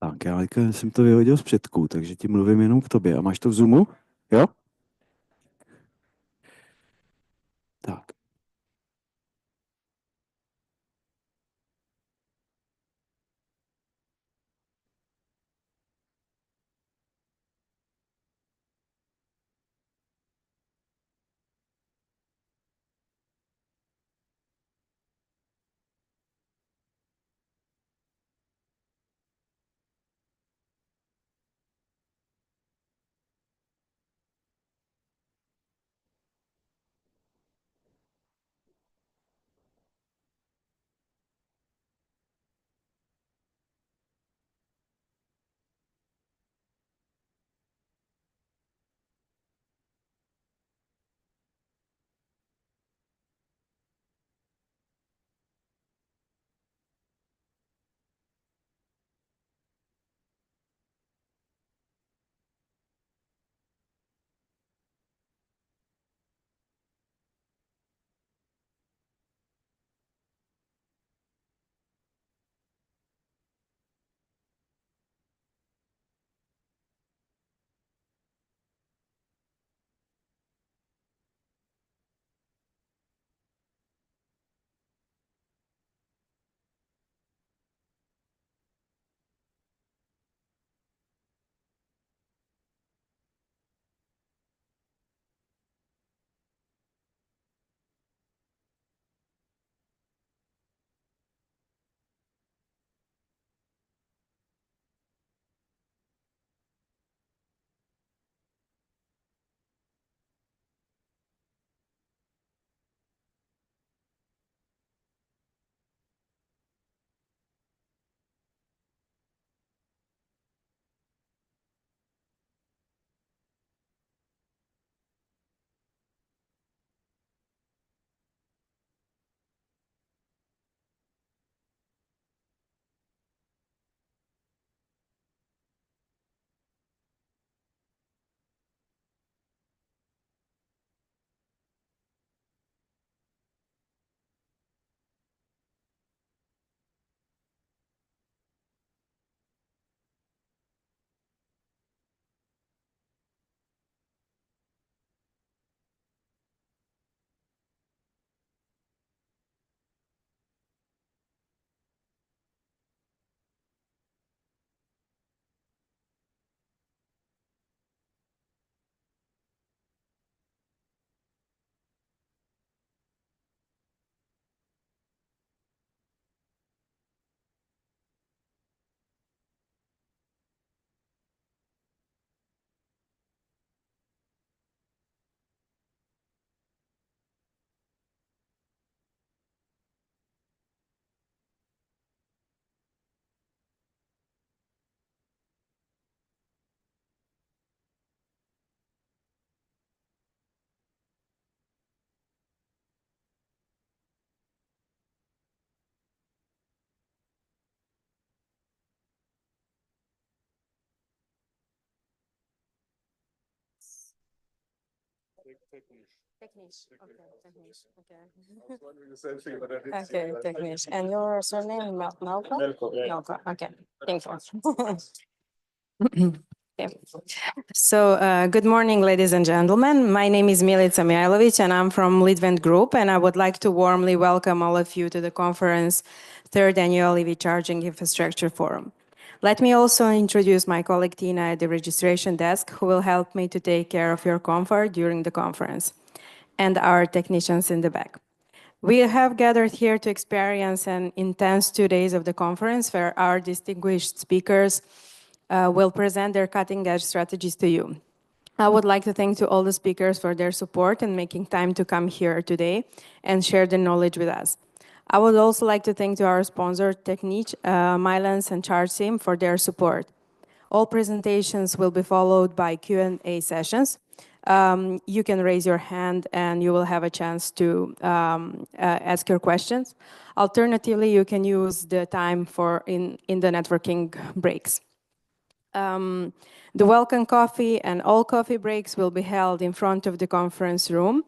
Tak, já teďka jsem to vyhodil z předku, takže ti mluvím jenom k tobě. A máš to v Zoomu? Jo? Tak. Technisch. Okay, technisch. Okay. Okay, technisch. And your surname, Malko? Malko, okay. Thank you. Okay. So, good morning, ladies and gentlemen. My name is Milica Mihailovic, and I'm from Litvent Group, and I would like to warmly welcome all of you to the conference, third annual EV Charging Infrastructure Forum. Let me also introduce my colleague Tina at the registration desk, who will help me to take care of your comfort during the conference, and our technicians in the back. We have gathered here to experience an intense 2 days of the conference where our distinguished speakers will present their cutting-edge strategies to you. I would like to thank to all the speakers for their support and making time to come here today and share the knowledge with us. I would also like to thank to our sponsor, Technic, Milans and ChargeSim for their support. All presentations will be followed by Q&A sessions. You can raise your hand and you will have a chance to ask your questions. Alternatively, you can use the time in the networking breaks. The welcome coffee and all coffee breaks will be held in front of the conference room.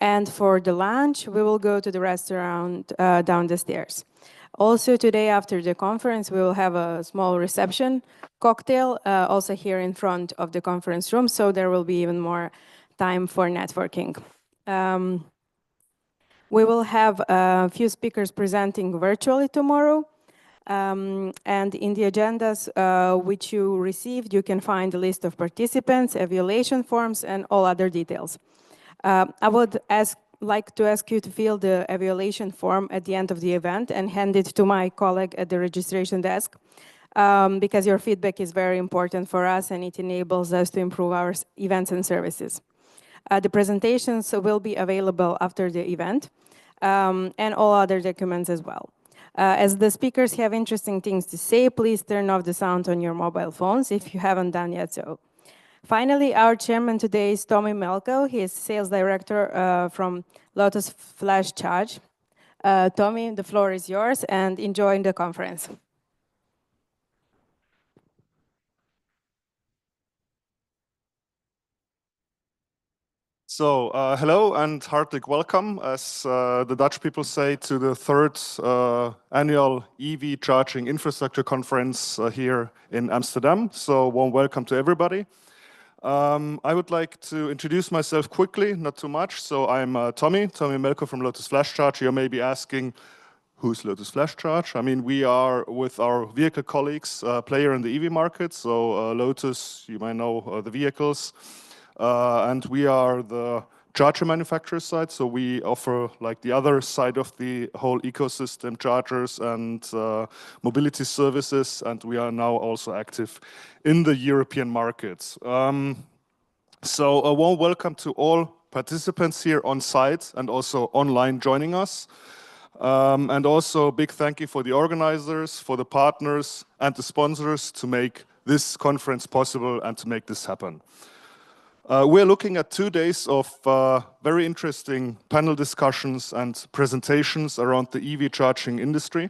And for the lunch, we will go to the restaurant down the stairs. Also today after the conference, we will have a small reception cocktail also here in front of the conference room. So there will be even more time for networking. We will have a few speakers presenting virtually tomorrow. And in the agendas which you received, you can find a list of participants, evaluation forms, and all other details. I would like to ask you to fill the evaluation form at the end of the event and hand it to my colleague at the registration desk, because your feedback is very important for us and it enables us to improve our events and services. The presentations will be available after the event, and all other documents as well. As the speakers have interesting things to say, please turn off the sound on your mobile phones if you haven't done yet so. Finally, our chairman today is Tommy Melko. He is sales director from Lotus Flash Charge. Tommy, the floor is yours, and enjoy the conference. So, hello and heartily welcome, as the Dutch people say, to the third annual EV Charging Infrastructure Conference here in Amsterdam. So, warm welcome to everybody. I would like to introduce myself quickly, not too much. So, I'm Tommy Melko from Lotus Flash Charge. You may be asking, who's Lotus Flash Charge? I mean, we are, with our vehicle colleagues, player in the EV market. So, Lotus, you might know the vehicles. And we are the charger manufacturer side, so we offer like the other side of the whole ecosystem, chargers and mobility services, and we are now also active in the European markets. So a warm welcome to all participants here on site and also online joining us. And also a big thank you for the organizers, for the partners and the sponsors to make this conference possible and to make this happen. We're looking at 2 days of very interesting panel discussions and presentations around the EV charging industry.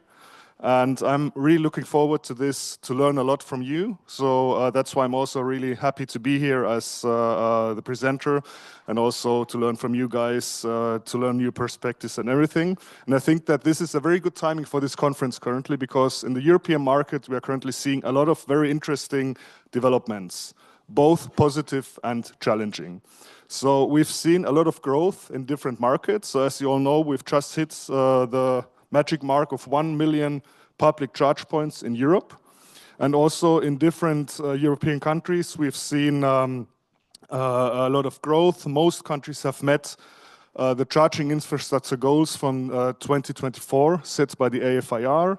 And I'm really looking forward to this, to learn a lot from you. So that's why I'm also really happy to be here as the presenter, and also to learn from you guys, to learn new perspectives and everything. And I think that this is a very good timing for this conference currently, because in the European market, we are currently seeing a lot of very interesting developments, both positive and challenging. So we've seen a lot of growth in different markets. So as you all know, we've just hit the magic mark of 1 million public charge points in Europe. And also in different European countries, we've seen a lot of growth. Most countries have met the charging infrastructure goals from 2024 set by the AFIR.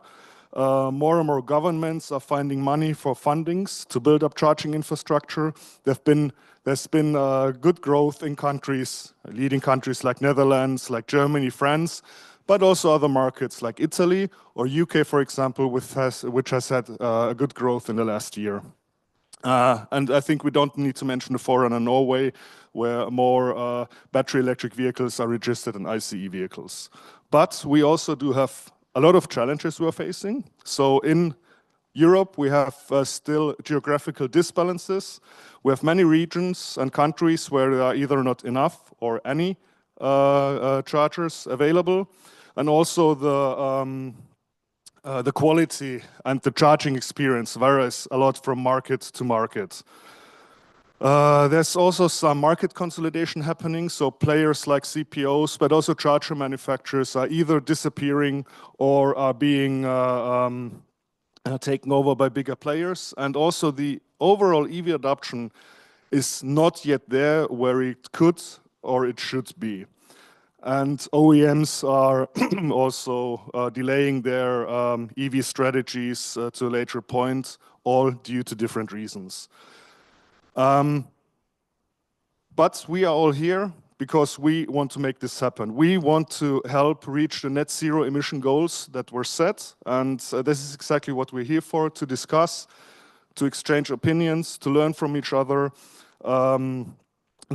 More and more governments are finding money for fundings to build up charging infrastructure. There's been good growth in countries, leading countries like Netherlands, like Germany, France, but also other markets like Italy or UK, for example, which has had a good growth in the last year. And I think we don't need to mention the forerunner Norway, where more battery electric vehicles are registered than ICE vehicles. But we also do have a lot of challenges we are facing. So in Europe, we have still geographical disbalances. We have many regions and countries where there are either not enough or any chargers available. And also the quality and the charging experience varies a lot from market to market. There's also some market consolidation happening, so players like CPOs, but also charger manufacturers are either disappearing or are being taken over by bigger players. And also the overall EV adoption is not yet there where it could or it should be. And OEMs are also delaying their EV strategies to a later point, all due to different reasons. But we are all here because we want to make this happen. We want to help reach the net zero emission goals that were set. And this is exactly what we're here for, to discuss, to exchange opinions, to learn from each other,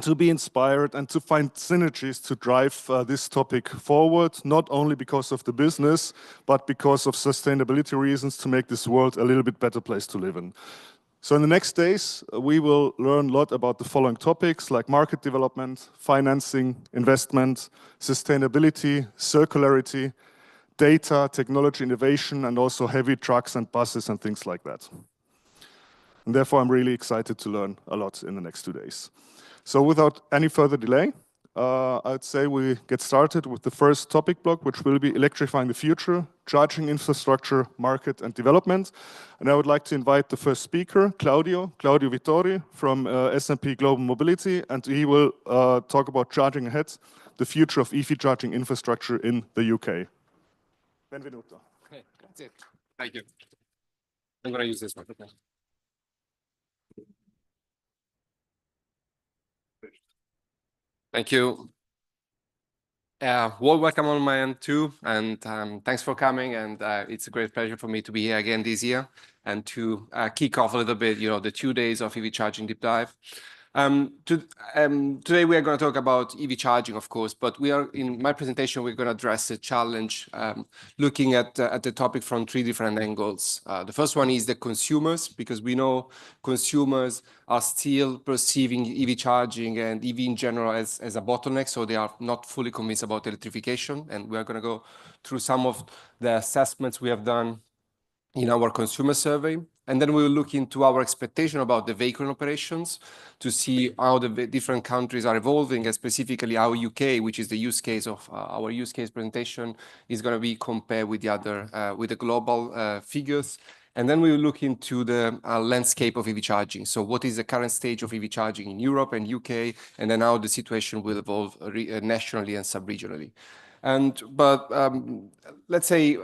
to be inspired and to find synergies to drive this topic forward, not only because of the business, but because of sustainability reasons, to make this world a little bit better place to live in. So in the next days, we will learn a lot about the following topics like market development, financing, investment, sustainability, circularity, data, technology innovation, and also heavy trucks and buses and things like that. And therefore, I'm really excited to learn a lot in the next 2 days. So without any further delay, I'd say we get started with the first topic block, which will be electrifying the future, charging infrastructure, market, and development. And I would like to invite the first speaker, Claudio Vittori from S&P Global Mobility, and he will talk about charging ahead, the future of EV charging infrastructure in the UK. Benvenuto. Okay, that's it. Thank you. I'm going to use this one. Okay. Thank you. Warm welcome on my end too, and thanks for coming. And it's a great pleasure for me to be here again this year and to kick off a little bit, the 2 days of EV charging deep dive. Today we are going to talk about EV charging, of course, but in my presentation we're going to address a challenge looking at the topic from 3 different angles. The first one is the consumers, because we know consumers are still perceiving EV charging and EV in general as a bottleneck, so they are not fully convinced about electrification. And we are going to go through some of the assessments we have done in our consumer survey. And then we will look into our expectation about the vehicle operations to see how the different countries are evolving, and specifically how UK, which is the use case of our use case presentation, is going to be compared with the global figures. And then we will look into the landscape of EV charging. So what is the current stage of EV charging in Europe and UK, and then how the situation will evolve nationally and sub-regionally. Let's say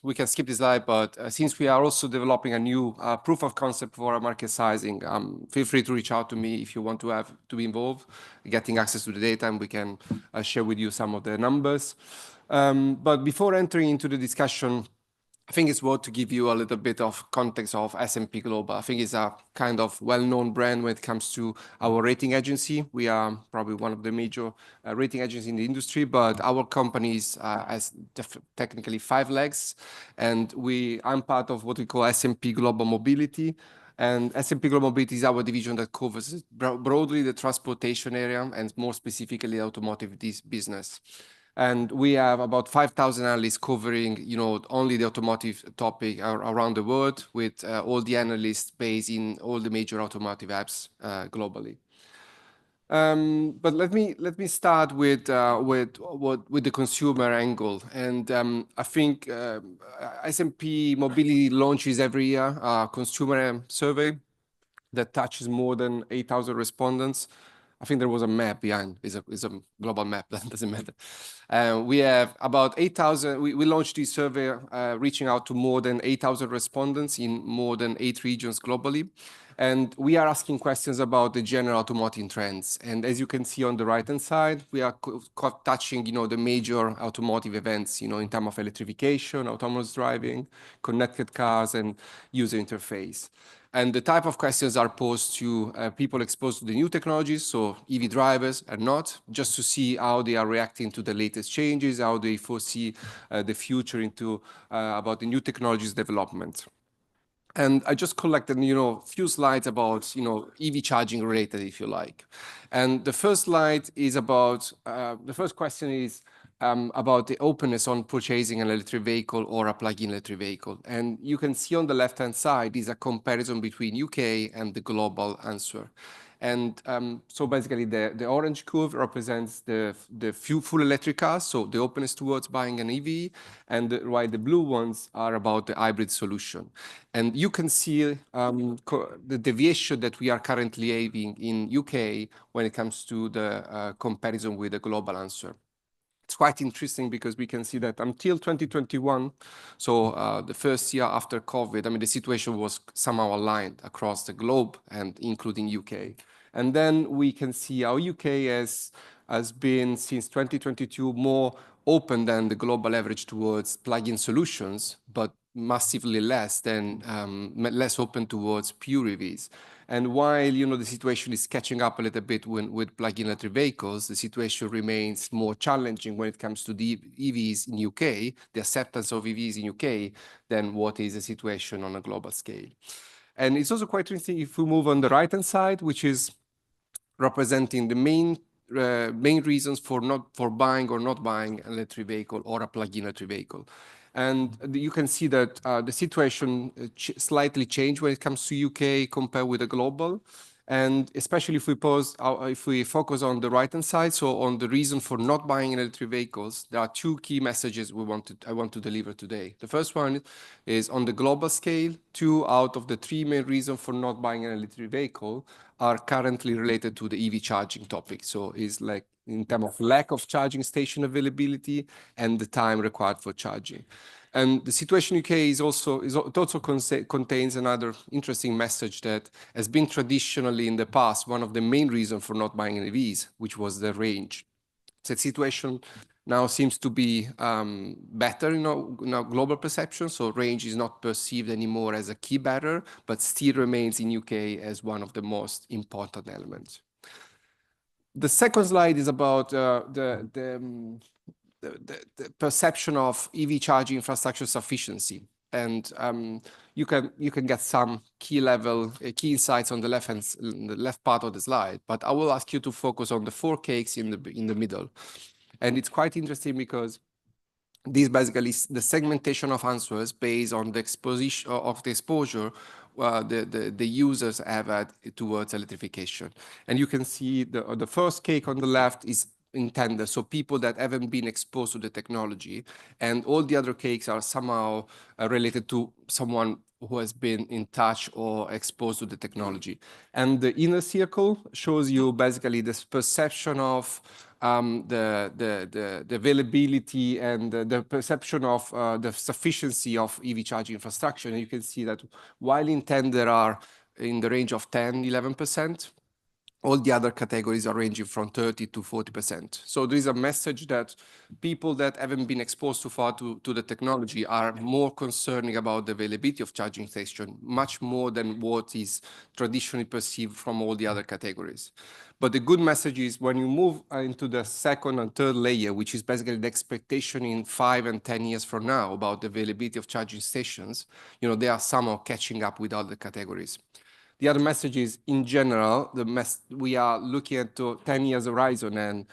we can skip this slide, but since we are also developing a new proof of concept for our market sizing, feel free to reach out to me if you want to be involved, getting access to the data, and we can share with you some of the numbers. But before entering into the discussion, I think it's worth to give you a little bit of context of S&P Global. I think it's a kind of well-known brand when it comes to our rating agency. We are probably one of the major rating agencies in the industry, but our company has technically 5 legs, and I'm part of what we call S&P Global Mobility. And S&P Global Mobility is our division that covers broadly the transportation area and more specifically the automotive business. And we have about 5,000 analysts covering, only the automotive topic around the world, with all the analysts based in all the major automotive apps globally. But let me start with the consumer angle. And I think S&P Mobility launches every year a consumer survey that touches more than 8,000 respondents. I think there was a map behind. It's a global map. That doesn't matter. We have about 8,000. We launched this survey reaching out to more than 8,000 respondents in more than 8 regions globally. And we are asking questions about the general automotive trends. And as you can see on the right-hand side, we are touching, the major automotive events, in terms of electrification, autonomous driving, connected cars, and user interface. And the type of questions are posed to people exposed to the new technologies, so EV drivers are not, just to see how they are reacting to the latest changes, how they foresee the future about the new technologies development. And I just collected, a few slides about, EV charging related, if you like. And the first slide is about, the first question is about the openness on purchasing an electric vehicle or a plug-in electric vehicle. And you can see on the left-hand side is a comparison between UK and the global answer. And so basically the orange curve represents the full electric cars, so the openness towards buying an EV, and while the blue ones are about the hybrid solution. And you can see the deviation that we are currently having in UK when it comes to the comparison with the global answer. It's quite interesting because we can see that until 2021, so the first year after COVID, the situation was somehow aligned across the globe and including UK. And then we can see how UK has been, since 2022, more open than the global average towards plug-in solutions, but massively less open towards pure EVs. And while, the situation is catching up a little bit with plug-in electric vehicles, the situation remains more challenging when it comes to the EVs in UK, the acceptance of EVs in UK, than what is the situation on a global scale. And it's also quite interesting if we move on the right-hand side, which is representing the main main reasons for buying or not buying an electric vehicle or a plug-in electric vehicle. And you can see that the situation slightly changed when it comes to UK compared with the global. And especially if we focus on the right-hand side, so on the reason for not buying electric vehicles, there are two key messages I want to deliver today. The first one is on the global scale, 2 out of the 3 main reasons for not buying an electric vehicle are currently related to the EV charging topic. So it's like in terms of lack of charging station availability and the time required for charging. And the situation UK it also contains another interesting message that has been traditionally in the past one of the main reasons for not buying EVs, which was the range. That situation now seems to be better in our global perception. So range is not perceived anymore as a key barrier, but still remains in UK as one of the most important elements. The second slide is about the perception of EV charging infrastructure sufficiency. And you can get some key insights on the left part of the slide, but I will ask you to focus on the 4 cakes in the middle. And it's quite interesting because this basically is the segmentation of answers based on the exposure the users have had towards electrification. And you can see the first cake on the left is intended, so people that haven't been exposed to the technology, and all the other cakes are somehow related to someone who has been in touch or exposed to the technology. And the inner circle shows you basically this perception of the availability and the perception of the sufficiency of EV charging infrastructure. And you can see that while intended are in the range of 10–11%, all the other categories are ranging from 30 to 40%. So there is a message that people that haven't been exposed too far to the technology are more concerning about the availability of charging station, much more than what is traditionally perceived from all the other categories. But the good message is when you move into the second and third layer, which is basically the expectation in 5 and 10 years from now about the availability of charging stations, they are somehow catching up with other categories. The other message is, in general, we are looking at 10 years horizon, and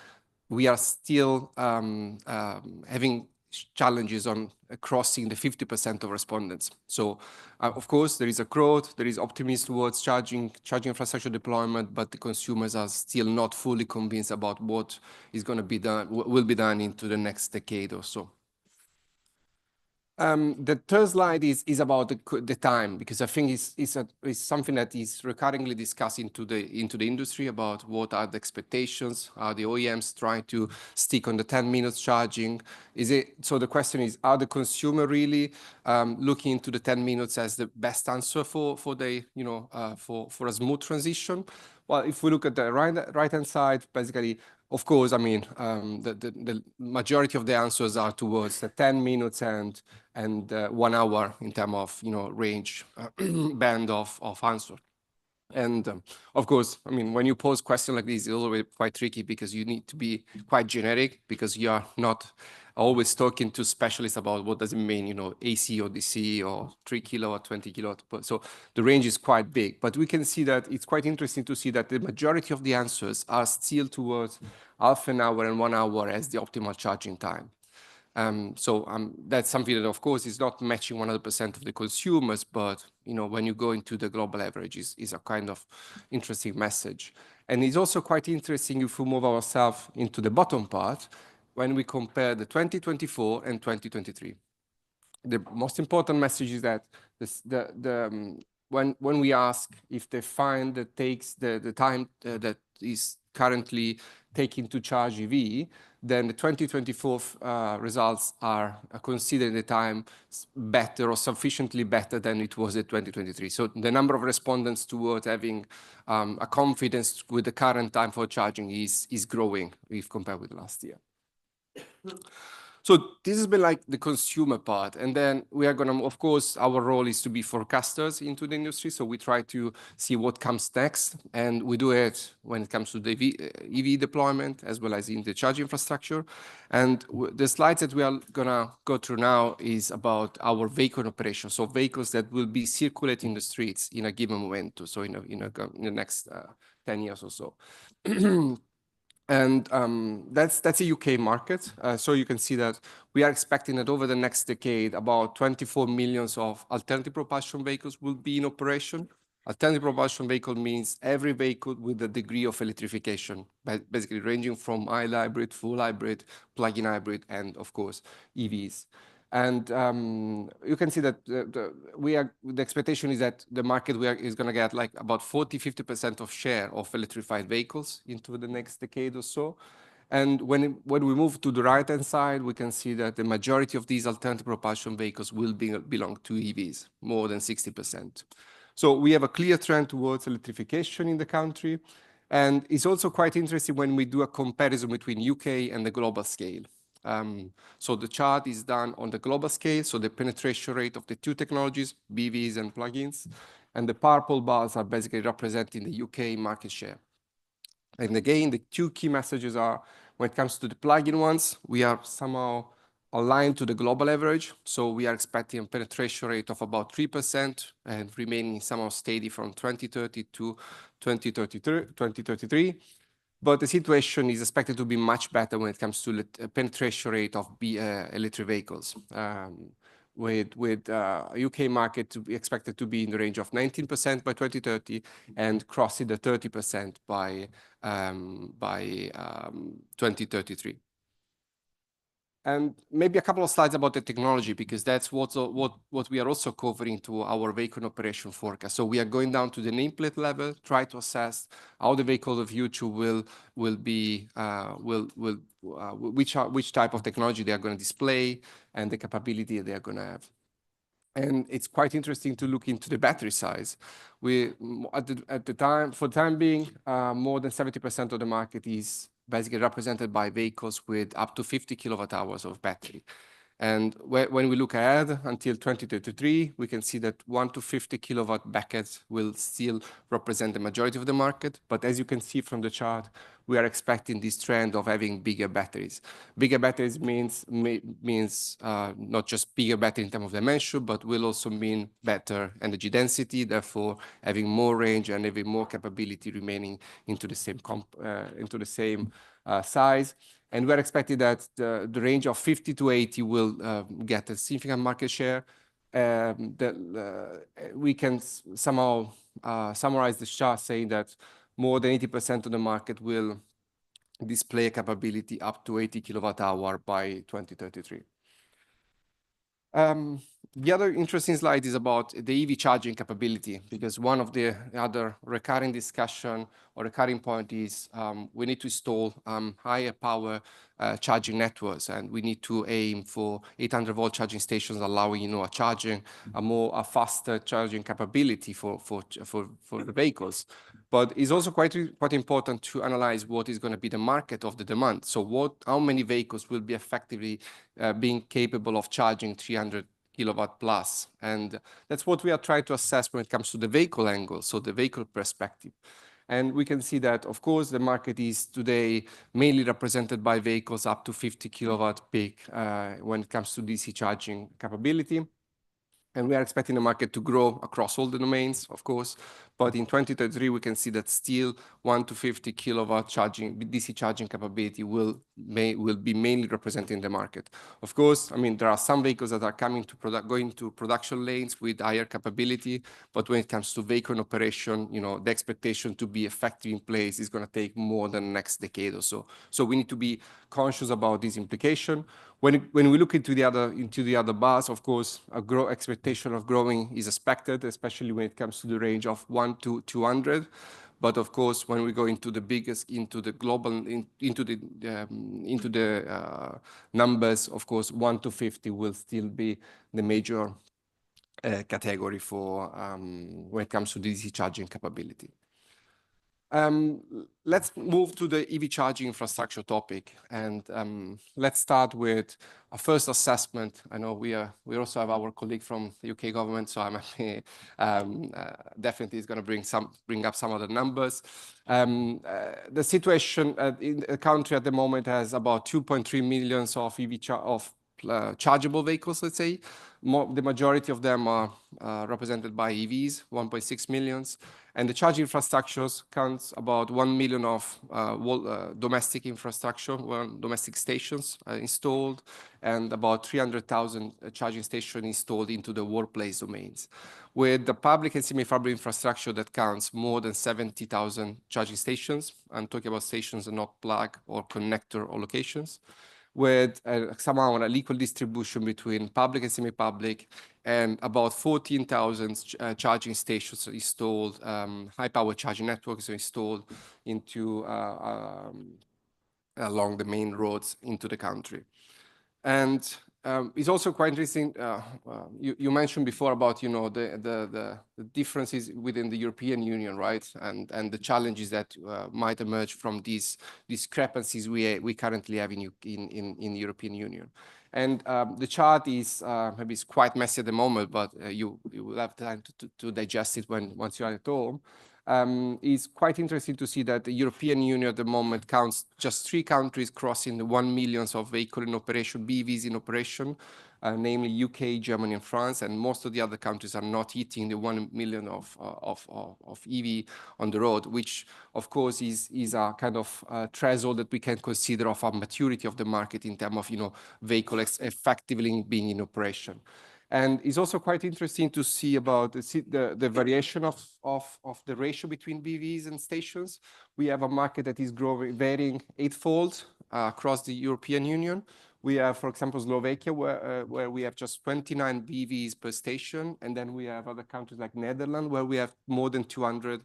we are still having challenges on crossing the 50% of respondents. So, of course, there is a growth, there is optimism towards charging infrastructure deployment, but the consumers are still not fully convinced about what is going to be done, will be done into the next decade or so. The third slide is about the time, because I think it's something that is recurringly discussed into the industry about what are the expectations. Are the OEMs trying to stick on the 10 minutes charging? So the question is, are the consumer really looking into the 10 minutes as the best answer for a smooth transition? Well, if we look at the right-hand side, basically, of course, I mean, the majority of the answers are towards the 10 minutes and 1 hour in terms of, range band of answer. And of course, I mean, when you pose questions like this, it's always quite tricky because you need to be quite generic, because you are not always talking to specialists about what does it mean, AC or DC or 3 kilowatt, 20 kilowatt. So the range is quite big, but we can see that it's quite interesting to see that the majority of the answers are still towards half an hour and 1 hour as the optimal charging time. That's something that, of course, is not matching 100% of the consumers, but when you go into the global average, is a kind of interesting message. And it's also quite interesting if we move ourselves into the bottom part, when we compare the 2024 and 2023. The most important message is that when we ask if they find that takes the time that is currently taking to charge EV, then the 2024 results are considering the time better or sufficiently better than it was at 2023. So the number of respondents towards having a confidence with the current time for charging is growing if compared with last year. So this has been like the consumer part. And then we are going to, of course, our role is to be forecasters into the industry. So we try to see what comes next. And we do it when it comes to the EV deployment, as well as in the charging infrastructure. And the slides that we are going to go through now is about our vehicle operation. So vehicles that will be circulating the streets in a given moment. So in the next 10 years or so. And that's a UK market. So you can see that we are expecting that over the next decade, about 24 million of alternative propulsion vehicles will be in operation. Alternative propulsion vehicle means every vehicle with a degree of electrification, basically ranging from mild hybrid, full hybrid, plug-in hybrid, and of course, EVs. And you can see that the expectation is that the market is going to get like about 40–50% of share of electrified vehicles into the next decade or so. And when we move to the right-hand side, we can see that the majority of these alternative propulsion vehicles will belong to EVs, more than 60%. So we have a clear trend towards electrification in the country. And it's also quite interesting when we do a comparison between UK and the global scale. So the chart is done on the global scale, so the penetration rate of the two technologies, BEVs and plug-ins, and the purple bars are basically representing the UK market share. And again, the two key messages are, when it comes to the plug-in ones, we are somehow aligned to the global average. So we are expecting a penetration rate of about 3% and remaining somehow steady from 2030 to 2033. But the situation is expected to be much better when it comes to the penetration rate of electric vehicles, with UK market to be expected to be in the range of 19% by 2030 and crossing the 30% by 2033. And maybe a couple of slides about the technology, because that's what we are also covering to our vehicle operation forecast. So we are going down to the nameplate level, try to assess how the vehicle of the future which type of technology they are going to display and the capability they are going to have. And it's quite interesting to look into the battery size. For the time being, more than 70% of the market is basically represented by vehicles with up to 50 kilowatt hours of battery. And when we look ahead until 2033, we can see that 1 to 50 kilowatt buckets will still represent the majority of the market. But as you can see from the chart, we are expecting this trend of having bigger batteries. Bigger batteries means not just bigger battery in terms of dimension, but will also mean better energy density, therefore having more range and having more capability remaining into the same size. And we're expecting that the range of 50 to 80 will get a significant market share. We can somehow summarize the chart saying that more than 80% of the market will display a capability up to 80 kilowatt hour by 2033. The other interesting slide is about the EV charging capability, because one of the other recurring discussion or recurring point is we need to install higher power charging networks, and we need to aim for 800-volt charging stations, allowing a faster charging capability for the vehicles. But it's also quite important to analyze what is going to be the market of the demand. So how many vehicles will be effectively being capable of charging 300 kilowatt plus? And that's what we are trying to assess when it comes to the vehicle angle, so the vehicle perspective. And we can see that, of course, the market is today mainly represented by vehicles up to 50 kilowatt peak when it comes to DC charging capability. And we are expecting the market to grow across all the domains, of course. But in 2033, we can see that still 1 to 50 kilowatt DC charging capability will be mainly representing the market. Of course, I mean, there are some vehicles that are going to production lanes with higher capability. But when it comes to vehicle operation, the expectation to be effective in place is going to take more than the next decade or so. So we need to be conscious about this implication. When we look into the other bars, of course, expectation of growing is expected, especially when it comes to the range of 1 to 200. But of course, when we go into the biggest, into the global, into the numbers, of course, 1 to 50 will still be the major category for when it comes to DC charging capability. Let's move to the EV charging infrastructure topic, and let's start with a first assessment. I know we also have our colleague from the UK government, so I'm definitely is going to bring up some of the numbers. The situation in the country at the moment has about 2.3 million of chargeable vehicles, let's say. The majority of them are represented by EVs, 1.6 million. And the charging infrastructures counts about 1 million of domestic infrastructure, domestic stations installed, and about 300,000 charging stations installed into the workplace domains. With the public and semi-public infrastructure that counts more than 70,000 charging stations. I'm talking about stations and not plug or connector or locations, with somehow an equal distribution between public and semi-public, and about 14,000 charging stations installed, high-power charging networks are installed into along the main roads into the country. And it's also quite interesting. You mentioned before about the differences within the European Union, right? And the challenges that might emerge from these discrepancies we currently have in the European Union. And the chart is maybe it's quite messy at the moment, but you will have time to digest it once you are at home. It's quite interesting to see that the European Union at the moment counts just 3 countries crossing the 1 million of vehicle in operation, BEVs in operation, namely UK, Germany, and France, and most of the other countries are not hitting the 1 million of EV on the road, which of course is a kind of threshold that we can consider of a maturity of the market in terms of vehicles effectively being in operation. And it's also quite interesting to see about the variation of the ratio between BEVs and stations. We have a market that is growing, varying 8-fold across the European Union. We have, for example, Slovakia, where we have just 29 BEVs per station. And then we have other countries like Netherlands, where we have more than 200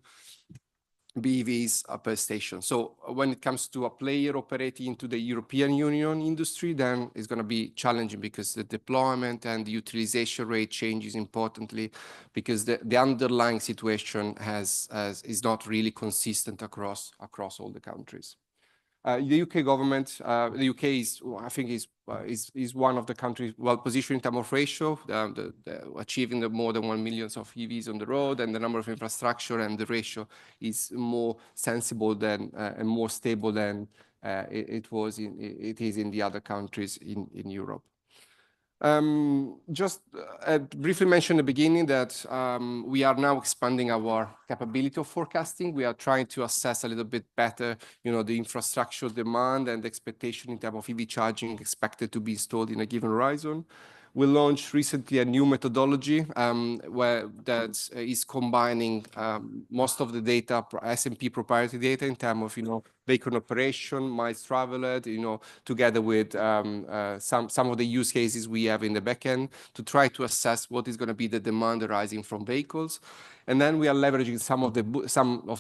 BEVs per station. So when it comes to a player operating into the European Union industry, then it's going to be challenging because the deployment and the utilization rate changes importantly, because the underlying situation is not really consistent across all the countries. The UK government, the UK I think is one of the countries well positioned in terms of ratio, achieving more than 1 million of EVs on the road, and the number of infrastructure, and the ratio is more sensible than and more stable than it is in the other countries in Europe. Just briefly mention at the beginning that we are now expanding our capability of forecasting. We are trying to assess a little bit better, the infrastructure demand and expectation in terms of EV charging expected to be installed in a given horizon. We launched recently a new methodology that is combining most of the data, S&P proprietary data in terms of vehicle operation, miles traveled, together with some of the use cases we have in the backend to try to assess what is going to be the demand arising from vehicles. And then we are leveraging some of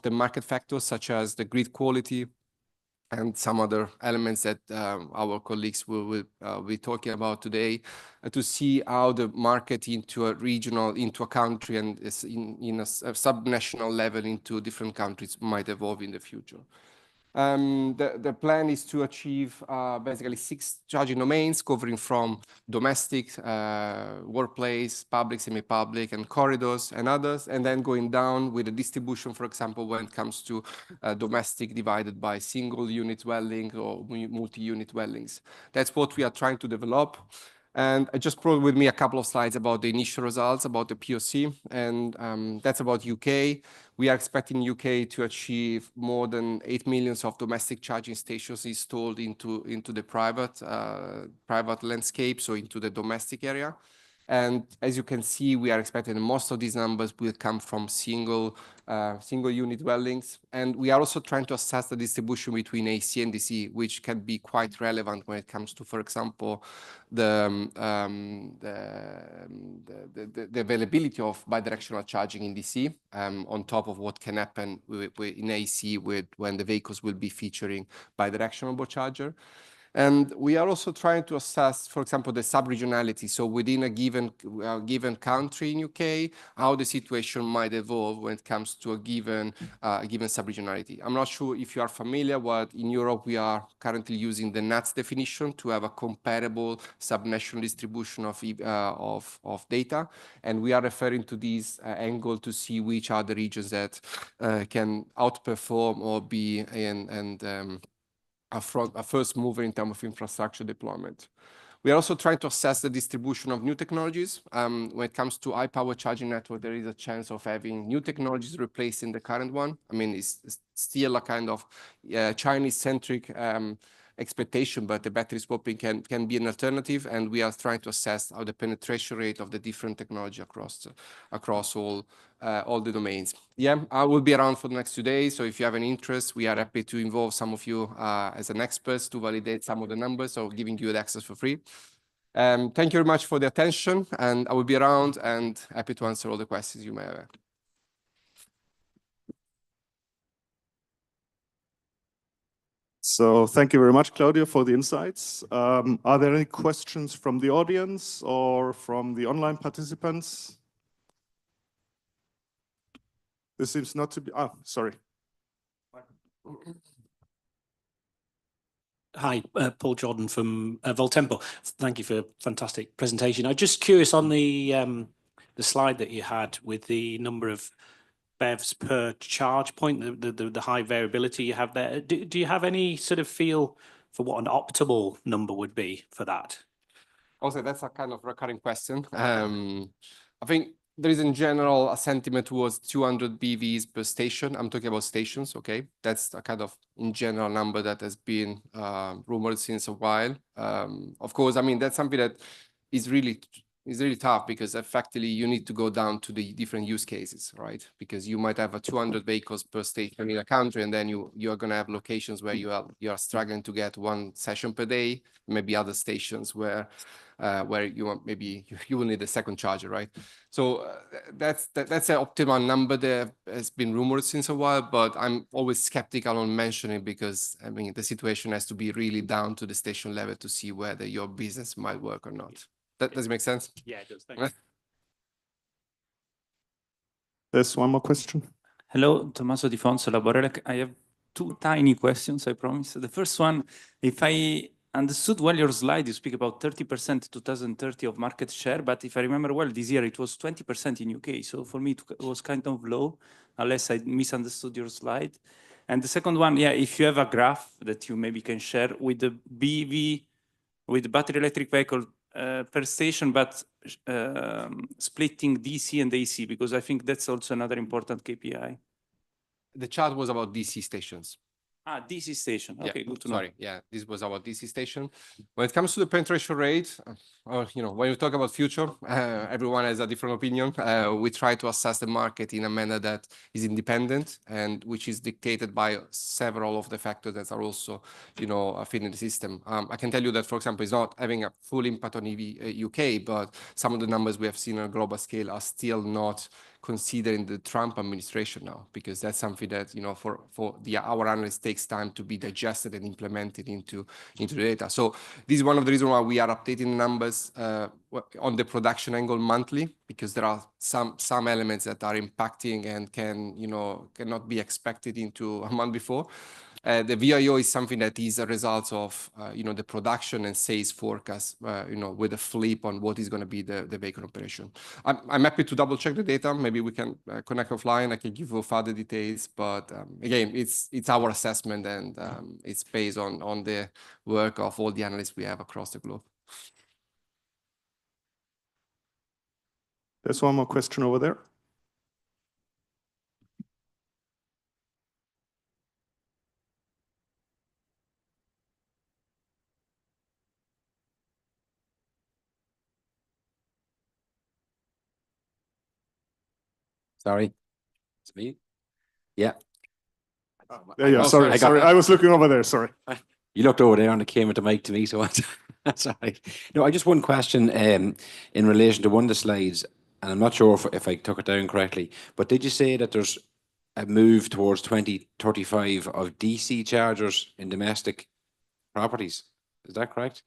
the market factors, such as the grid quality and some other elements that our colleagues will be talking about today, to see how the market into a country and in a subnational level into different countries might evolve in the future. The plan is to achieve basically 6 charging domains covering from domestic, workplace, public, semi-public, and corridors and others, and then going down with the distribution, for example, when it comes to domestic divided by single unit dwelling or multi-unit dwellings. That's what we are trying to develop. And I just brought with me a couple of slides about the initial results, about the POC, and that's about UK. We are expecting UK to achieve more than 8 million of domestic charging stations installed into the private landscape, so into the domestic area. And as you can see, we are expecting most of these numbers will come from single unit dwellings. And we are also trying to assess the distribution between AC and DC, which can be quite relevant when it comes to, for example, the availability of bidirectional charging in DC, on top of what can happen in AC when the vehicles will be featuring bidirectional onboard charger. And we are also trying to assess, for example, the sub-regionality. So within a given country in UK, how the situation might evolve when it comes to a given sub-regionality. I'm not sure if you are familiar, but in Europe, we are currently using the NUTS definition to have a comparable subnational distribution of data. And we are referring to this angle to see which are the regions that can outperform or be a first mover in terms of infrastructure deployment. We are also trying to assess the distribution of new technologies. When it comes to high power charging network, there is a chance of having new technologies replacing the current one. I mean, it's still a kind of Chinese-centric expectation, but the battery swapping can be an alternative, and we are trying to assess how the penetration rate of the different technology across all the domains. Yeah, I will be around for the next 2 days, so if you have an interest, we are happy to involve some of you as an experts to validate some of the numbers, so giving you the access for free. Thank you very much for the attention, and I will be around and happy to answer all the questions you may have. So thank you very much, Claudio, for the insights. Are there any questions from the audience or from the online participants? This seems not to be, sorry. Hi, Paul Jordan from Voltempo. Thank you for a fantastic presentation. I'm just curious on the slide that you had with the number of BEVs per charge point, the high variability you have there. Do you have any sort of feel for what an optimal number would be for that? Also, that's a kind of recurring question. I think there is in general a sentiment towards 200 BVs per station. I'm talking about stations, okay? That's a kind of in general number that has been rumored since a while. Of course, I mean, that's something that is really tough because effectively you need to go down to the different use cases, right? Because you might have a 200 vehicles per station in a country, and then you are going to have locations where you are struggling to get one session per day, maybe other stations where you want, maybe you will need a second charger, right? So that's an optimal number that has been rumored since a while, but I'm always skeptical on mentioning because I mean the situation has to be really down to the station level to see whether your business might work or not. Does it make sense? Yeah, it does. Thank you. There's one more question. Hello, Tommaso Di Fonso, Laborelec. I have 2 tiny questions, I promise. The first one, if I understood well your slide, you speak about 30% 2030 of market share, but if I remember well, this year it was 20% in UK. So for me, it was kind of low, unless I misunderstood your slide. And the second one, yeah, if you have a graph that you maybe can share with the BEV, with the battery electric vehicle per station, but splitting DC and AC, because I think that's also another important KPI. The chart was about DC stations. DC station. Okay, Yeah, good to know. sorry. Yeah, this was our DC station. When it comes to the penetration rate, or when you talk about future, everyone has a different opinion. We try to assess the market in a manner that is independent and which is dictated by several of the factors that are also, feeding the system. I can tell you that, for example, it's not having a full impact on EV UK, but some of the numbers we have seen on a global scale are still not considering the Trump administration now, because that's something that for our analysts takes time to be digested and implemented into the data. So this is one of the reasons why we are updating the numbers on the production angle monthly, because there are some elements that are impacting and cannot be expected into a month before. The VIO is something that is a result of the production and sales forecast, with a flip on what is going to be the vehicle operation. I'm happy to double check the data. Maybe we can connect offline. I can give you further details, but again, it's our assessment and it's based on the work of all the analysts we have across the globe. There's one more question over there. Sorry, it's me. Yeah. Yeah. Sorry. I was looking over there. Sorry. You looked over there and it came with the mic to me, so that's all right. No, I just one question in relation to one of the slides, and I'm not sure if I took it down correctly, but did you say that there's a move towards 2035 of DC chargers in domestic properties? Is that correct?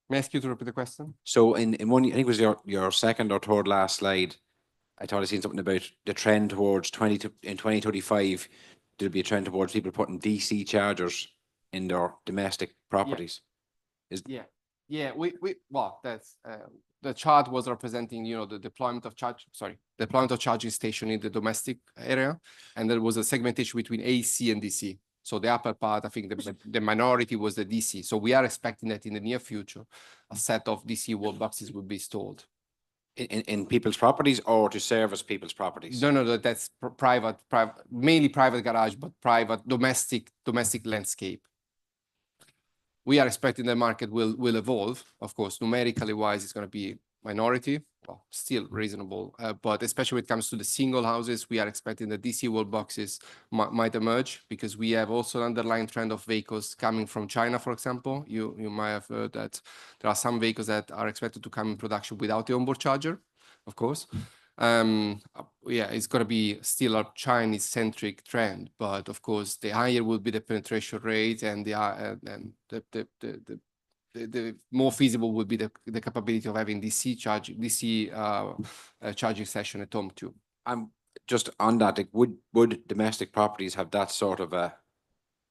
May I ask you to repeat the question? So in one, I think it was your second or third last slide, I thought I seen something about the trend towards in 2035, there'll be a trend towards people putting DC chargers in their domestic properties. Well, that's the chart was representing, the deployment of charging station in the domestic area, and there was a segmentation between AC and DC. So the upper part, I think the minority was the DC. So we are expecting that in the near future, a set of DC wall boxes will be installed. In people's properties or to service people's properties? No, that's private, mainly private garage, but private domestic landscape. We are expecting the market will evolve. Of course, numerically wise, it's going to be minority, well, still reasonable. But especially when it comes to the single houses, we are expecting the DC wall boxes might emerge because we have also an underlying trend of vehicles coming from China, for example. You might have heard that there are some vehicles that are expected to come in production without the onboard charger, of course. Yeah, it's going to be still a Chinese-centric trend, but of course, the higher will be the penetration rate, and the more feasible would be the capability of having DC charging session at home too. Just on that, like, would domestic properties have that sort of a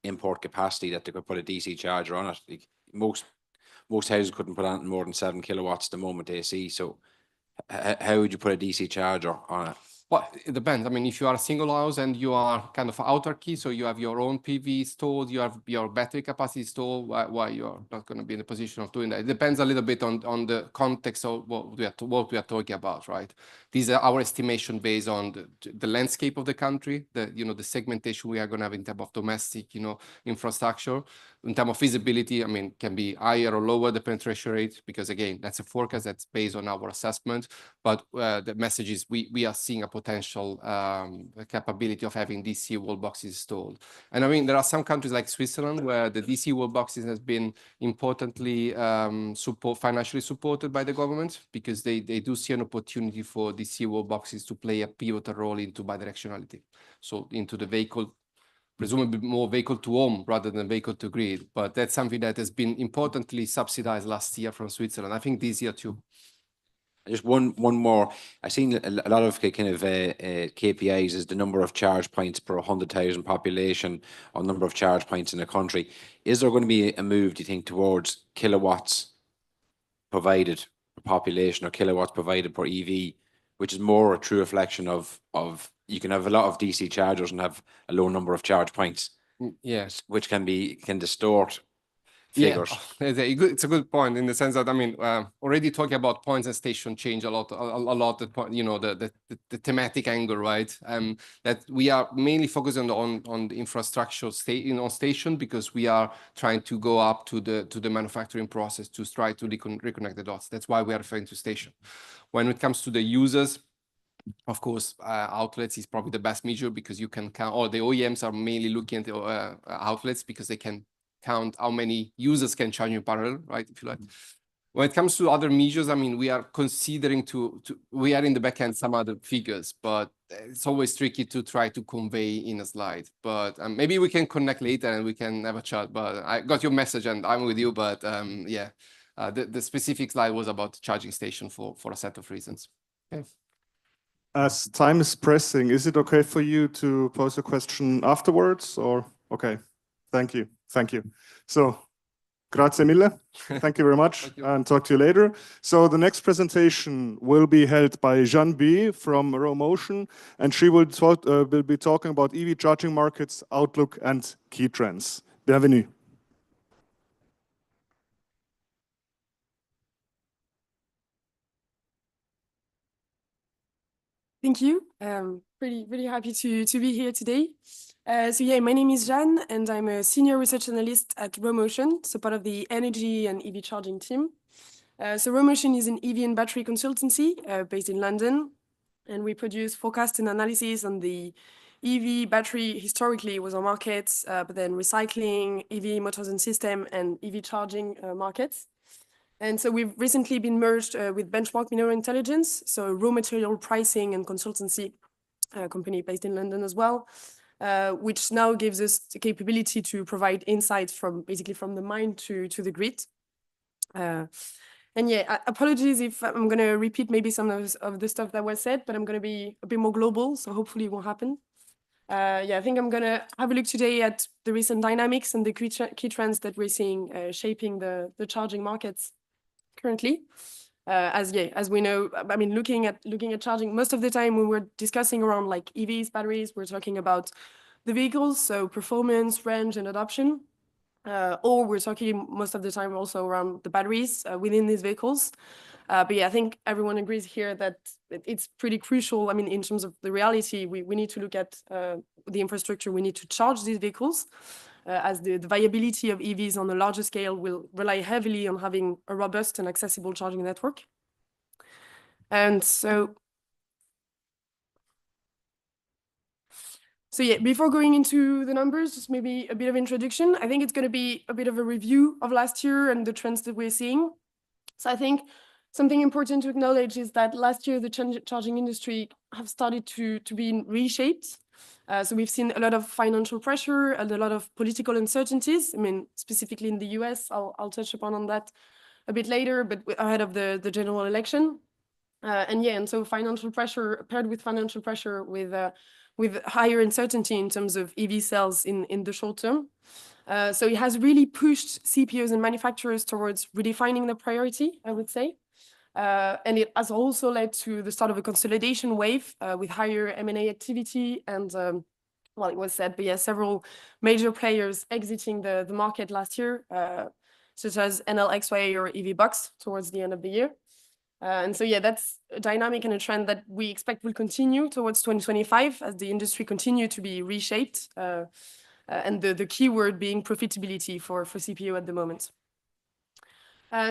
import capacity that they could put a DC charger on it? Like most houses couldn't put on more than 7 kilowatts at the moment AC. So how would you put a DC charger on it? Well, it depends. I mean, if you are a single house and you are kind of autarky, so you have your own PV installed, you have your battery capacity installed, why you're not going to be in the position of doing that? It depends a little bit on the context of what we are talking about, right? These are our estimation based on the landscape of the country, the segmentation we are going to have in terms of domestic, infrastructure. In terms of feasibility, I mean, can be higher or lower the penetration rate, because again, that's a forecast that's based on our assessment. But the message is we are seeing a potential capability of having DC wall boxes installed. And I mean, there are some countries like Switzerland where the DC wall boxes has been importantly financially supported by the government, because they do see an opportunity for DC wall boxes to play a pivotal role into bidirectionality. So into the vehicle, presumably more vehicle to home rather than vehicle to grid. But that's something that has been importantly subsidized last year from Switzerland. I think this year too. Just one more. I've seen a lot of kind of KPIs is the number of charge points per 100,000 population, or number of charge points in a country. Is there going to be a move, do you think, towards kilowatts provided per population or kilowatts provided per EV, which is more a true reflection of you can have a lot of DC chargers and have a low number of charge points? Yes, which can distort figures. Yeah, it's a good point in the sense that, I mean, already talking about points and station change a lot, the thematic angle, right? That we are mainly focusing on the infrastructure station, because we are trying to go up to the manufacturing process to try to reconnect the dots. That's why we are referring to station. When it comes to the users, of course, outlets is probably the best measure, because you can count, or the OEMs are mainly looking at the outlets because they can count how many users can charge in parallel, right? If you like. When it comes to other measures, I mean, we are considering we are in the back end some other figures, but it's always tricky to try to convey in a slide. But maybe we can connect later and we can have a chat. But I got your message and I'm with you. But yeah, the specific slide was about charging station for a set of reasons. Okay. As time is pressing, is it okay for you to pose a question afterwards, or okay? Thank you. Thank you. So, grazie mille. Thank you very much, and talk to you later. So the next presentation will be held by Jeanne B from Romotion, and she will be talking about EV charging markets, outlook, and key trends. Bienvenue. Thank you. Really happy to be here today. So yeah, my name is Jeanne, and I'm a senior research analyst at Romotion, so part of the energy and EV charging team. So Romotion is an EV and battery consultancy based in London, and we produce forecast and analysis on the EV battery historically was our markets, but then recycling, EV motors and system, and EV charging markets. And so we've recently been merged with Benchmark Mineral Intelligence, so a raw material pricing and consultancy company based in London as well, which now gives us the capability to provide insights from basically from the mine to the grid. And yeah, apologies if I'm going to repeat maybe some of the stuff that was said, but I'm going to be a bit more global, so hopefully it won't happen. Yeah, I think I'm going to have a look today at the recent dynamics and the key trends that we're seeing shaping the charging markets currently. As we know, I mean, looking at charging, most of the time when we're discussing around like EVs, batteries, we're talking about the vehicles, so performance, range, and adoption. Or we're talking most of the time also around the batteries within these vehicles. But yeah, I think everyone agrees here that it's pretty crucial. I mean, in terms of the reality, we need to look at the infrastructure. We need to charge these vehicles, as the viability of EVs on a larger scale will rely heavily on having a robust and accessible charging network. And so yeah, before going into the numbers, just maybe a bit of introduction. I think it's going to be a bit of a review of last year and the trends that we're seeing. So I think something important to acknowledge is that last year the charging industry have started to be reshaped. So we've seen a lot of financial pressure and a lot of political uncertainties. I mean, specifically in the US, I'll touch upon that a bit later, but ahead of the general election. And so financial pressure paired with financial pressure with higher uncertainty in terms of EV sales in the short term. So it has really pushed CPOs and manufacturers towards redefining the priority, I would say. And it has also led to the start of a consolidation wave with higher M&A activity and, well, it was said, but yeah, several major players exiting the market last year, such as Enel X, or EVBox towards the end of the year. And so, yeah, that's a dynamic and a trend that we expect will continue towards 2025 as the industry continue to be reshaped. And the key word being profitability for CPO at the moment.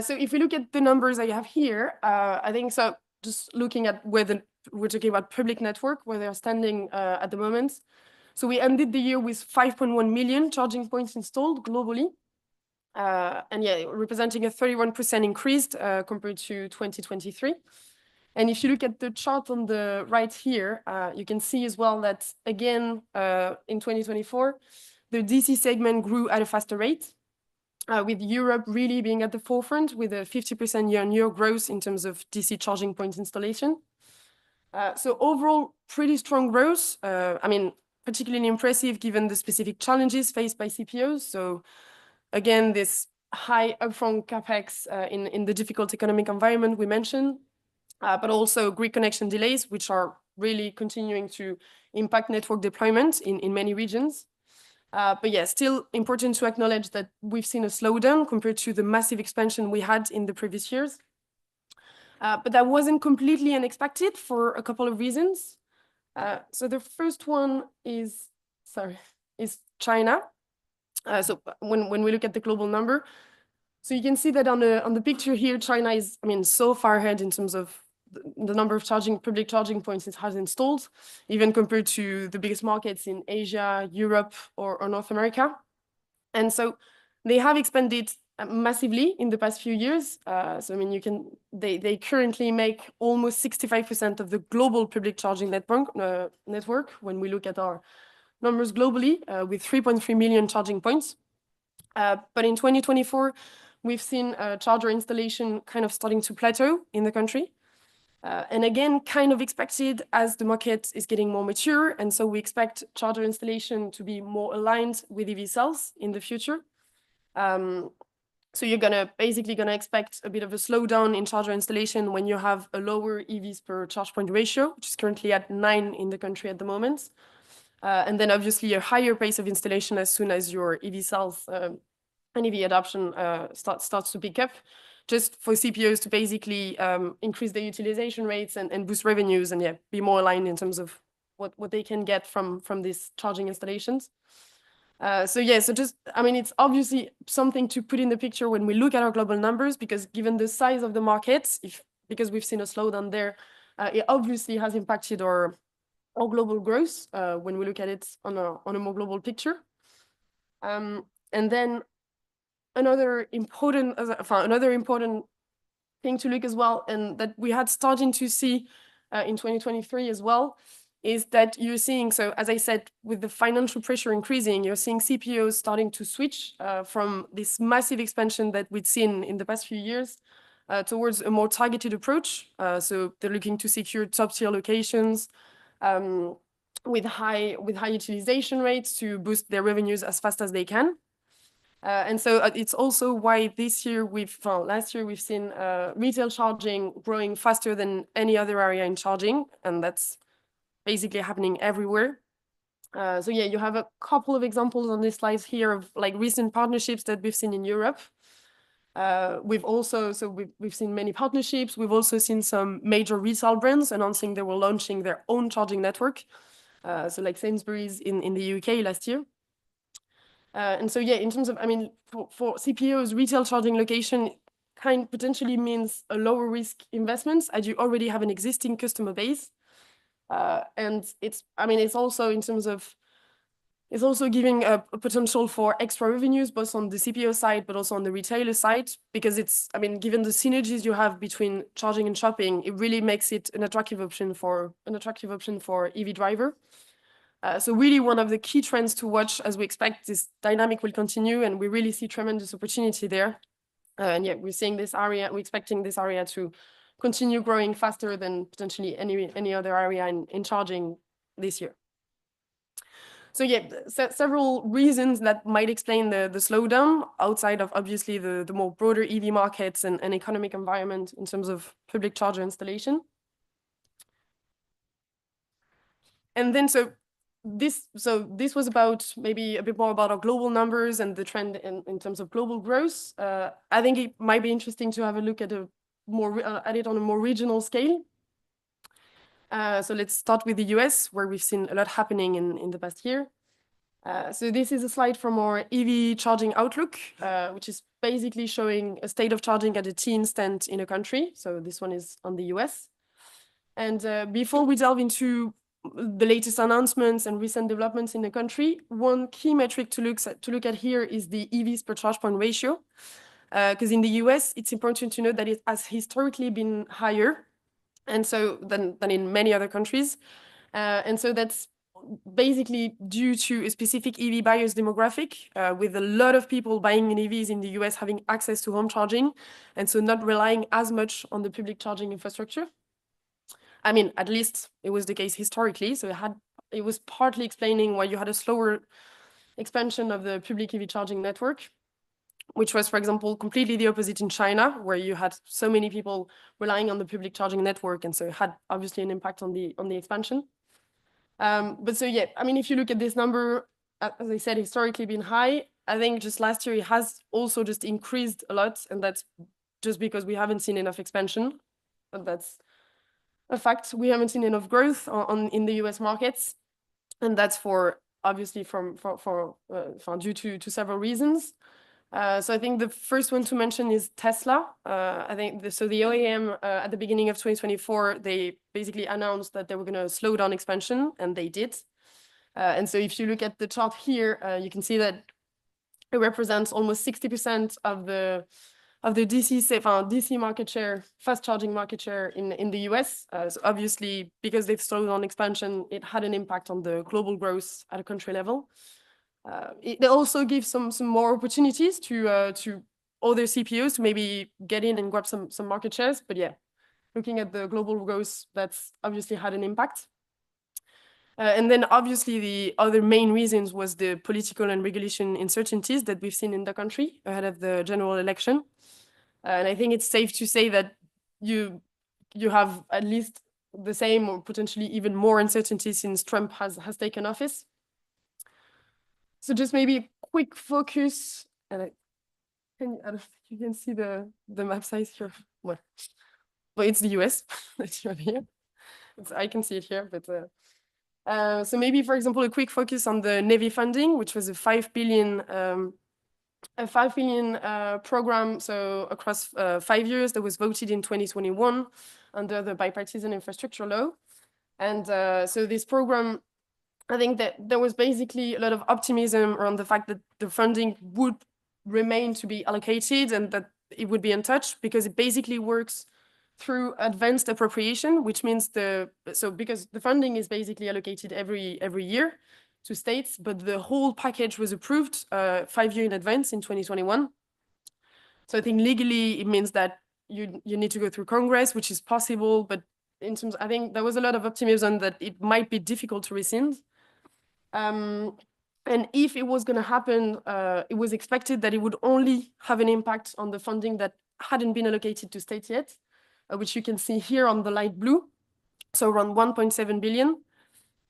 So if we look at the numbers I have here, I think so just looking at where we're talking about public network, where they're standing at the moment. So we ended the year with 5.1 million charging points installed globally. And yeah, representing a 31% increase compared to 2023. And if you look at the chart on the right here, you can see as well that, again, in 2024, the DC segment grew at a faster rate, with Europe really being at the forefront with a 50% year-on-year growth in terms of DC charging point installation. So overall, pretty strong growth. I mean, particularly impressive given the specific challenges faced by CPOs. So again, this high upfront capex in the difficult economic environment we mentioned, but also grid connection delays, which are really continuing to impact network deployment in many regions. But yeah, still important to acknowledge that we've seen a slowdown compared to the massive expansion we had in the previous years. But that wasn't completely unexpected for a couple of reasons. So the first one is China. So when we look at the global number, so you can see that on the picture here, China is, I mean, so far ahead in terms of the number of public charging points it has installed, even compared to the biggest markets in Asia, Europe, or North America. And so they have expanded massively in the past few years. So I mean, they currently make almost 65% of the global public charging network when we look at our numbers globally, with 3.3 million charging points. But in 2024, we've seen charger installation kind of starting to plateau in the country. And again, kind of expected as the market is getting more mature. And so we expect charger installation to be more aligned with EV cells in the future. So you're basically gonna expect a bit of a slowdown in charger installation when you have a lower EVs per charge point ratio, which is currently at 9 in the country at the moment. And then obviously a higher pace of installation as soon as your EV cells and EV adoption starts to pick up, just for CPOs to basically increase their utilization rates and boost revenues and be more aligned in terms of what they can get from these charging installations. So just, I mean, it's obviously something to put in the picture when we look at our global numbers, because given the size of the market, because we've seen a slowdown there, it obviously has impacted our global growth when we look at it on a more global picture. And then another important thing to look as well, and that we had starting to see in 2023 as well, is that you're seeing, so as I said, with the financial pressure increasing, you're seeing CPOs starting to switch from this massive expansion that we'd seen in the past few years towards a more targeted approach. So they're looking to secure top-tier locations with high utilization rates to boost their revenues as fast as they can. And so it's also why last year we've seen retail charging growing faster than any other area in charging, and that's basically happening everywhere. So yeah, you have a couple of examples on this slide here of like recent partnerships that we've seen in Europe. We've seen many partnerships. We've also seen some major retail brands announcing they were launching their own charging network. So like Sainsbury's in the UK last year. And so yeah, in terms of, I mean, for CPOs, retail charging location potentially means a lower risk investments as you already have an existing customer base. And it's also in terms of, it's also giving a potential for extra revenues, both on the CPO side, but also on the retailer side, because given the synergies you have between charging and shopping, it really makes it an attractive option for EV driver. So really one of the key trends to watch as we expect this dynamic will continue, and we really see tremendous opportunity there. And yeah, we're expecting this area to continue growing faster than potentially any other area in charging this year. So yeah, several reasons that might explain the slowdown outside of obviously the more broader EV markets and economic environment in terms of public charger installation. And then this was about maybe a bit more about our global numbers and the trend in terms of global growth. I think it might be interesting to have a look at it on a more regional scale. So let's start with the US, where we've seen a lot happening in the past year. So this is a slide from our EV charging outlook, which is basically showing a state of charging at a T instant in a country. So this one is on the US. And before we delve into the latest announcements and recent developments in the country, one key metric to look at here is the EVs per charge point ratio. Because in the US, it's important to note that it has historically been higher and so than in many other countries. And so that's basically due to a specific EV buyers demographic, with a lot of people buying EVs in the US having access to home charging, and so not relying as much on the public charging infrastructure. I mean, at least it was the case historically. So it was partly explaining why you had a slower expansion of the public EV charging network, which was, for example, completely the opposite in China, where you had so many people relying on the public charging network, and so it had obviously an impact on the expansion. But so yeah, I mean, if you look at this number, as I said, historically been high. I think just last year it has also just increased a lot, and that's just because we haven't seen enough expansion. But that's a fact. We haven't seen enough growth in the US markets, and that's obviously due to several reasons. So I think the first one to mention is Tesla. I think the OEM at the beginning of 2024, they basically announced that they were going to slow down expansion, and they did. And so if you look at the chart here, you can see that it represents almost 60% of the DC market share, fast charging market share in the US. So obviously, because they've slowed down expansion, it had an impact on the global growth at a country level. It also gives some more opportunities to other CPOs to maybe get in and grab some market shares. But yeah, looking at the global growth, that's obviously had an impact. And then obviously the other main reasons was the political and regulation uncertainties that we've seen in the country ahead of the general election. And I think it's safe to say that you have at least the same or potentially even more uncertainty since Trump has taken office. So just maybe a quick focus, and I don't know if you can see the map size here. Well, it's the US that you have here. I can see it here, but so maybe, for example, a quick focus on the NEVI funding, which was a $5 billion program. So across 5 years, that was voted in 2021 under the bipartisan infrastructure law. And so this program, I think that there was basically a lot of optimism around the fact that the funding would remain to be allocated and that it would be untouched, because it basically works through advanced appropriation, which means because the funding is basically allocated every year to states, but the whole package was approved 5 years in advance in 2021. So I think legally it means that you need to go through Congress, which is possible, but I think there was a lot of optimism that it might be difficult to rescind. And if it was going to happen, it was expected that it would only have an impact on the funding that hadn't been allocated to states yet, which you can see here on the light blue, so around 1.7 billion.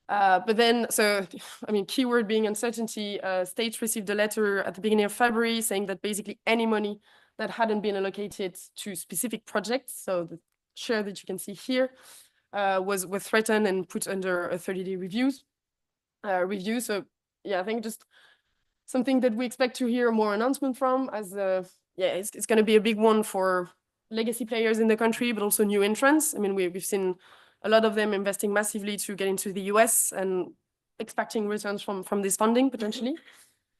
But then, so, I mean, keyword being uncertainty, states received a letter at the beginning of February saying that basically any money that hadn't been allocated to specific projects, so the share that you can see here, was threatened and put under a 30-day review. So yeah, I think just something that we expect to hear more announcement from, as yeah, it's going to be a big one for legacy players in the country, but also new entrants. I mean, we've seen a lot of them investing massively to get into the US and expecting returns from this funding potentially.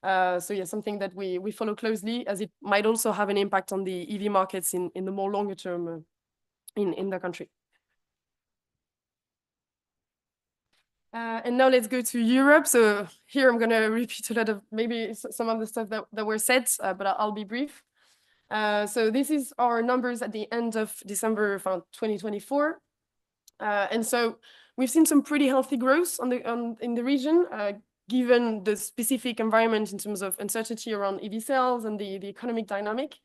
So yeah, something that we follow closely, as it might also have an impact on the EV markets in the more longer term in the country. And now let's go to Europe. So here I'm going to repeat a lot of maybe some of the stuff that were said, but I'll be brief. So this is our numbers at the end of December 2024. And so we've seen some pretty healthy growth in the region, given the specific environment in terms of uncertainty around EV sales and the economic dynamic.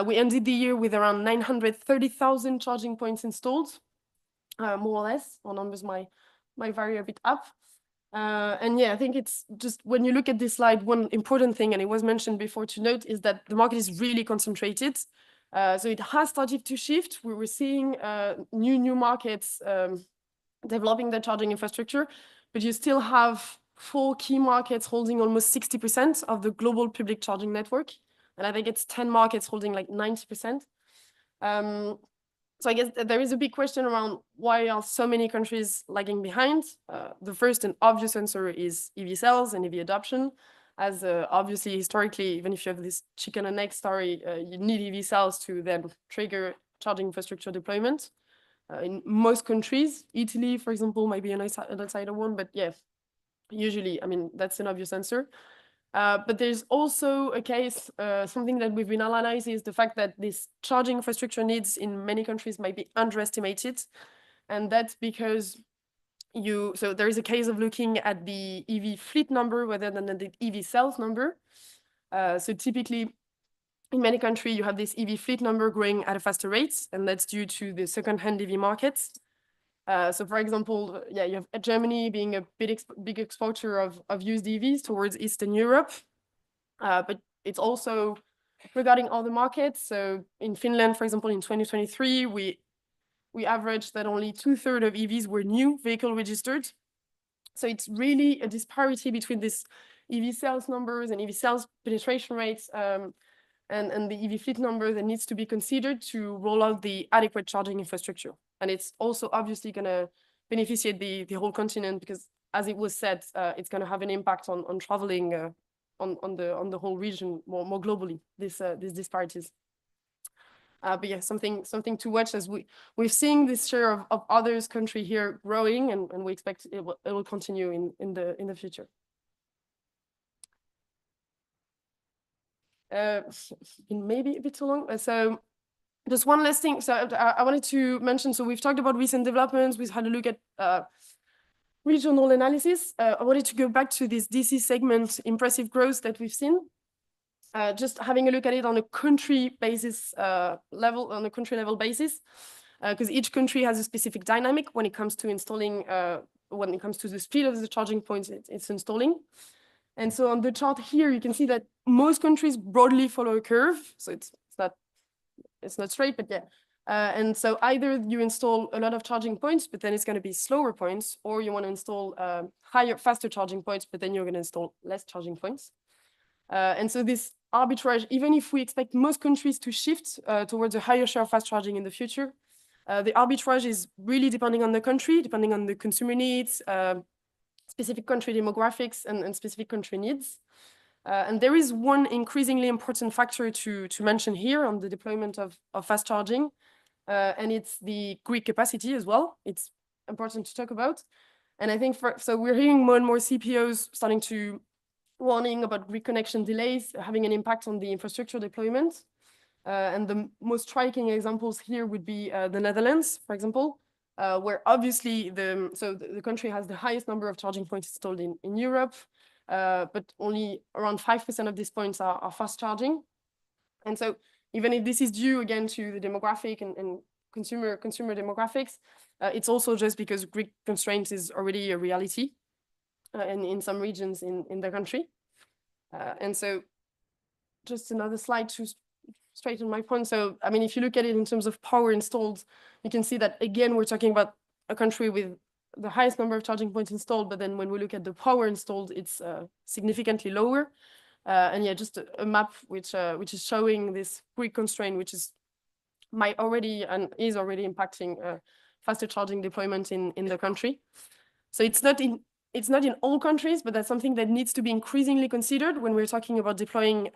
We ended the year with around 930,000 charging points installed, more or less. Our numbers might vary a bit up. And yeah, I think it's just when you look at this slide, one important thing, and it was mentioned before to note, is that the market is really concentrated. So it has started to shift. We were seeing new markets developing their charging infrastructure, but you still have 4 key markets holding almost 60% of the global public charging network. And I think it's 10 markets holding like 90%. So I guess there is a big question around why are so many countries lagging behind? The first and obvious answer is EV sales and EV adoption. As obviously, historically, even if you have this chicken and egg story, you need EV sales to then trigger charging infrastructure deployment. In most countries, Italy, for example, might be an outsider one, but yeah, usually, I mean, that's an obvious answer. But there's also a case, something that we've been analyzing is the fact that this charging infrastructure needs in many countries might be underestimated. And that's because so there is a case of looking at the EV fleet number rather than the EV sales number. So typically, in many countries, you have this EV fleet number growing at a faster rate, and that's due to the second-hand EV markets. So for example, yeah, you have Germany being a big exporter of used EVs towards Eastern Europe. But it's also regarding other markets. So in Finland, for example, in 2023, we averaged that only 2/3 of EVs were new vehicle registered. So it's really a disparity between this EV sales numbers and EV sales penetration rates and the EV fleet number that needs to be considered to roll out the adequate charging infrastructure. And it's also obviously going to beneficiate the whole continent because, as it was said, it's going to have an impact on traveling on the whole region more globally, these disparities. But yeah, something to watch as we're seeing this share of others country here growing, and we expect it will continue in the future. Maybe a bit too long. So just one last thing. So I wanted to mention, so we've talked about recent developments. We've had a look at regional analysis. I wanted to go back to this DC segment impressive growth that we've seen. Just having a look at it on a country basis level, on a country level basis, because each country has a specific dynamic when it comes to installing, when it comes to the speed of the charging points it's installing. And so on the chart here, you can see that most countries broadly follow a curve. So it's not straight, but yeah. And so either you install a lot of charging points, but then it's going to be slower points, or you want to install faster charging points, but then you're going to install less charging points. And so this arbitrage, even if we expect most countries to shift towards a higher share of fast charging in the future, the arbitrage is really depending on the country, depending on the consumer needs, specific country demographics, and specific country needs. And there is one increasingly important factor to mention here on the deployment of fast charging, and it's the grid capacity as well. It's important to talk about. And I think so we're hearing more and more CPOs starting to warning about grid connection delays having an impact on the infrastructure deployment. And the most striking examples here would be the Netherlands, for example, where obviously the country has the highest number of charging points installed in Europe, but only around 5% of these points are fast charging. And so even if this is due again to the demographic and consumer demographics. It's also just because grid constraints is already a reality in some regions in the country. And so just another slide to straighten my point. So, I mean, if you look at it in terms of power installed, you can see that, again, we're talking about a country with the highest number of charging points installed, but then when we look at the power installed, it's significantly lower. And yeah, just a map which is showing this grid constraint, which is already impacting faster charging deployment in the country. So it's not in all countries, but that's something that needs to be increasingly considered when we're talking about deploying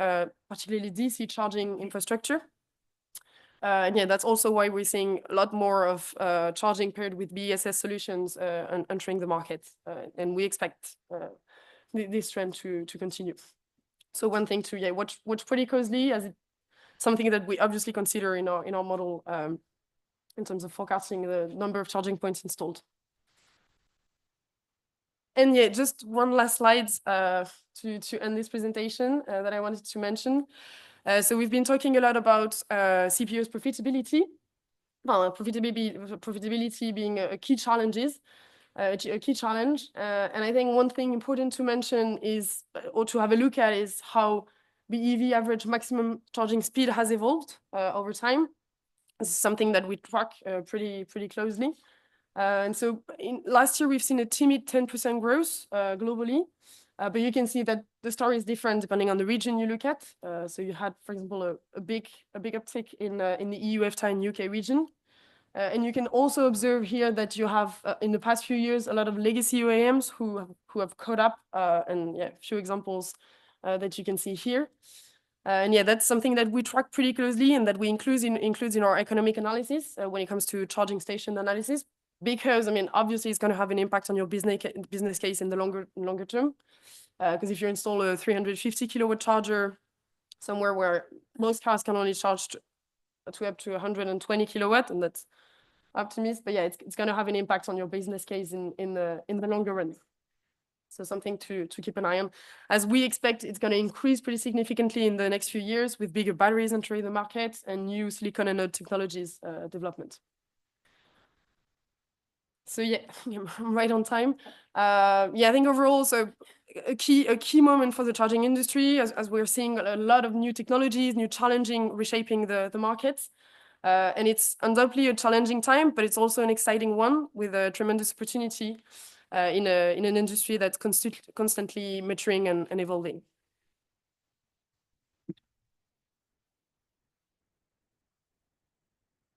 particularly DC charging infrastructure. And yeah, that's also why we're seeing a lot more of charging paired with BESS solutions entering the market. And we expect this trend to continue. So one thing to watch pretty closely, as it's something that we obviously consider in our model in terms of forecasting the number of charging points installed. And yeah, just one last slide to end this presentation that I wanted to mention. So we've been talking a lot about CPO's profitability. Well, profitability being a key challenge. And I think one thing important to mention is, or to have a look at, is how the EV average maximum charging speed has evolved over time. This is something that we track pretty closely. And so last year, we've seen a timid 10% growth globally. But you can see that the story is different depending on the region you look at. So you had, for example, a big uptick in the EU, EFTA, and UK region. And you can also observe here that you have, in the past few years, a lot of legacy OEMs who have caught up, and yeah, a few examples that you can see here. And yeah, that's something that we track pretty closely and that we include in our economic analysis when it comes to charging station analysis. Because, I mean, obviously, it's going to have an impact on your business case in the longer term. Because if you install a 350 kilowatt charger somewhere where most cars can only charge to up to 120 kilowatt, and that's optimist, but yeah, it's going to have an impact on your business case in the longer run. So something to keep an eye on, as we expect it's going to increase pretty significantly in the next few years with bigger batteries entering the market and new silicon anode technologies development. So yeah, I'm right on time. Yeah, I think overall, so a key moment for the charging industry, as we're seeing a lot of new technologies, new challenging, reshaping the markets. And it's undoubtedly a challenging time, but it's also an exciting one with a tremendous opportunity in an industry that's constantly maturing and evolving.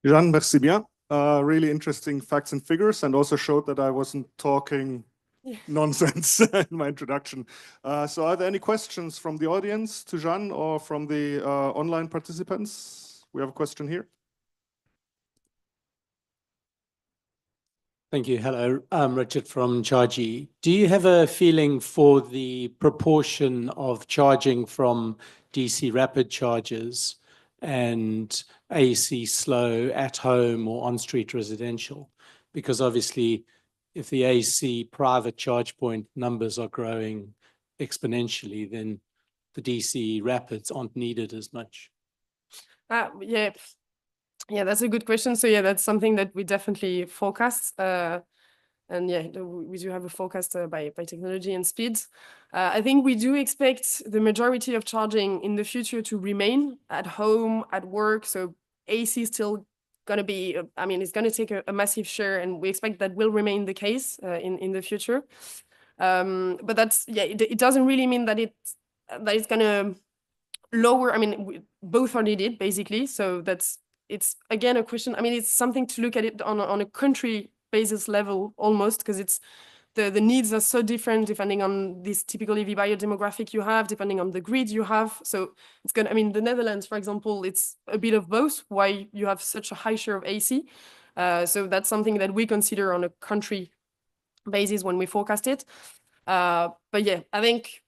Jeanne, merci bien. Really interesting facts and figures, and also showed that I wasn't talking nonsense in my introduction. So are there any questions from the audience to Jeanne or from the online participants? We have a question here. Thank you. Hello, I'm Richard from Chargy. Do you have a feeling for the proportion of charging from DC rapid chargers and AC slow at home or on-street residential? Because obviously, if the AC private charge point numbers are growing exponentially, then the DC rapids aren't needed as much. Yeah, that's a good question. So yeah, that's something that we definitely forecast. And yeah, we do have a forecast by technology and speeds. I think we do expect the majority of charging in the future to remain at home, at work. So AC is still going to be, I mean, it's going to take a massive share, and we expect that will remain the case in the future. But that's, yeah, it doesn't really mean that it's going to lower. I mean, both are needed, basically. So it's again a question. I mean, it's something to look at it on a country basis level almost, because it's the needs are so different depending on this typical EV buyer demographic you have, depending on the grid you have. So it's gonna, I mean, the Netherlands, for example, it's a bit of both, why you have such a high share of AC. So that's something that we consider on a country basis when we forecast it. But yeah, I think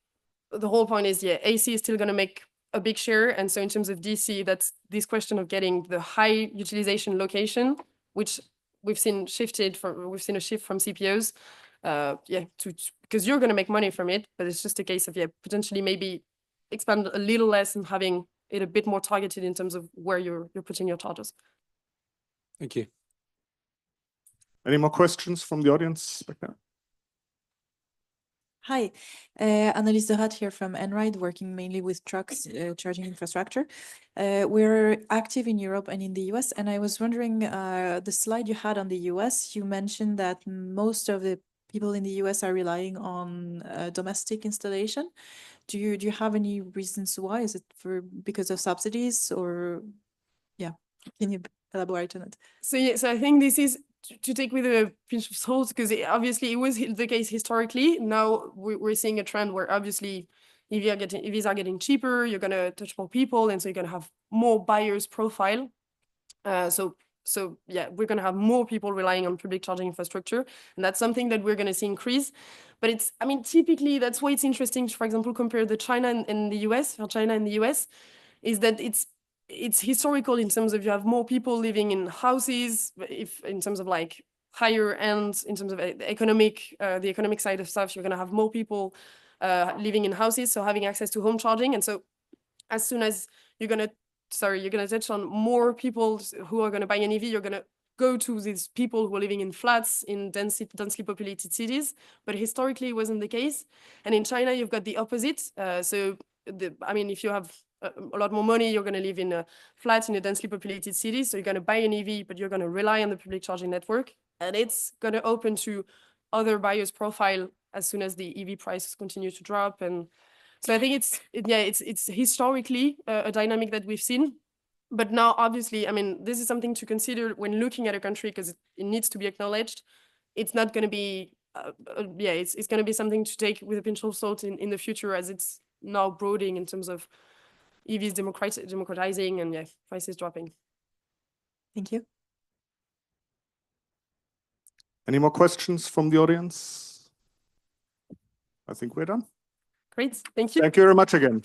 the whole point is, yeah, AC is still gonna make a big share. And so in terms of DC, that's this question of getting the high utilization location, which we've seen a shift from CPOs, because you're going to make money from it, but it's just a case of, yeah, potentially maybe expand a little less and having it a bit more targeted in terms of where you're putting your chargers. Thank you. Any more questions from the audience back there? Hi, Annelies de Haat here from Enride, working mainly with trucks, charging infrastructure. We're active in Europe and in the US, and I was wondering, the slide you had on the US, you mentioned that most of the people in the US are relying on domestic installation. Do you have any reasons why? Is it because of subsidies or, yeah, can you elaborate on it? So yeah, so I think this is to take with a pinch of salt, because obviously it was the case historically. Now we're seeing a trend where obviously EVs are getting cheaper, you're gonna touch more people, and so you're gonna have more buyers profile. So yeah, we're gonna have more people relying on public charging infrastructure, and that's something that we're gonna see increase. But I mean, typically that's why it's interesting to, for example, compare the China and the US, or China and the US, is that it's historical in terms of you have more people living in houses, if in terms of like higher end, in terms of the economic side of stuff, you're going to have more people living in houses, so having access to home charging. And so as soon as you're going to touch on more people who are going to buy an EV, you're going to go to these people who are living in flats in densely populated cities. But historically it wasn't the case. And in China, you've got the opposite. If you have a lot more money, you're going to live in a flat in a densely populated city. So you're going to buy an EV, but you're going to rely on the public charging network. And it's going to open to other buyers' profile as soon as the EV prices continue to drop. And so I think it's historically a dynamic that we've seen. But now, obviously, I mean, this is something to consider when looking at a country, because it needs to be acknowledged. It's not going to be, it's going to be something to take with a pinch of salt in the future, as it's now broadening in terms of EVs democratizing and prices dropping. Thank you. Any more questions from the audience? I think we're done. Great, thank you. Thank you very much again.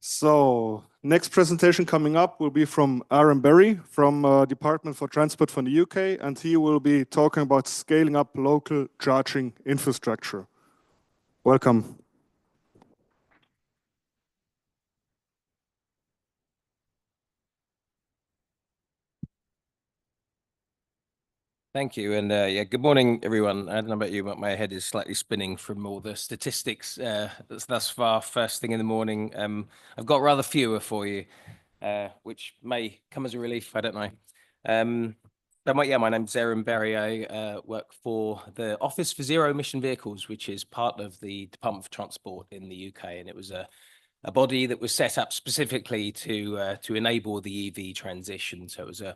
So next presentation coming up will be from Aaron Berry from Department for Transport from the UK, and he will be talking about scaling up local charging infrastructure. Welcome. Thank you, and good morning, everyone. I don't know about you, but my head is slightly spinning from all the statistics thus far. First thing in the morning, I've got rather fewer for you, which may come as a relief. I don't know. My name's Aaron Berry. I work for the Office for Zero Emission Vehicles, which is part of the Department for Transport in the UK, and it was a body that was set up specifically to enable the EV transition. So it was a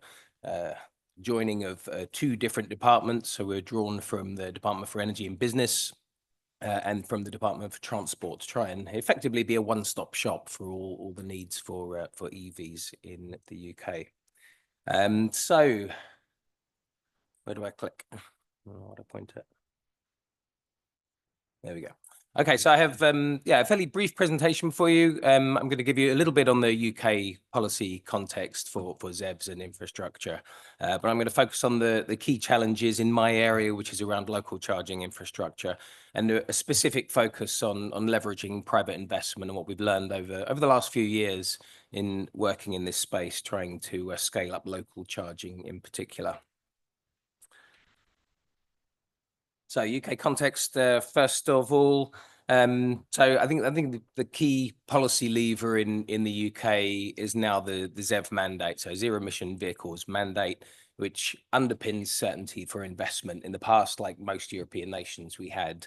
joining of two different departments. So we're drawn from the Department for Energy and Business and from the Department for Transport to try and effectively be a one-stop shop for all the needs for EVs in the UK. So where do I click? What do I point at? There we go. Okay, so I have a fairly brief presentation for you. I'm going to give you a little bit on the UK policy context for ZEVs and infrastructure, but I'm going to focus on the key challenges in my area, which is around local charging infrastructure, and a specific focus on leveraging private investment and what we've learned over the last few years in working in this space, trying to scale up local charging in particular. So UK context, first of all. So I think the key policy lever in the UK is now the ZEV mandate, so zero emission vehicles mandate, which underpins certainty for investment. In the past, like most European nations, we had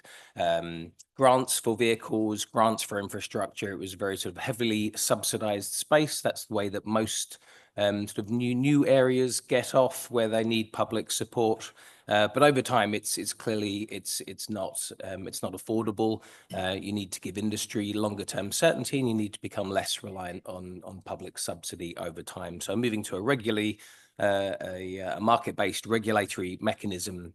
grants for vehicles, grants for infrastructure. It was a very sort of heavily subsidized space. That's the way that most sort of new areas get off where they need public support. But over time, it's clearly not affordable. You need to give industry longer term certainty, and you need to become less reliant on public subsidy over time. So moving to a market-based regulatory mechanism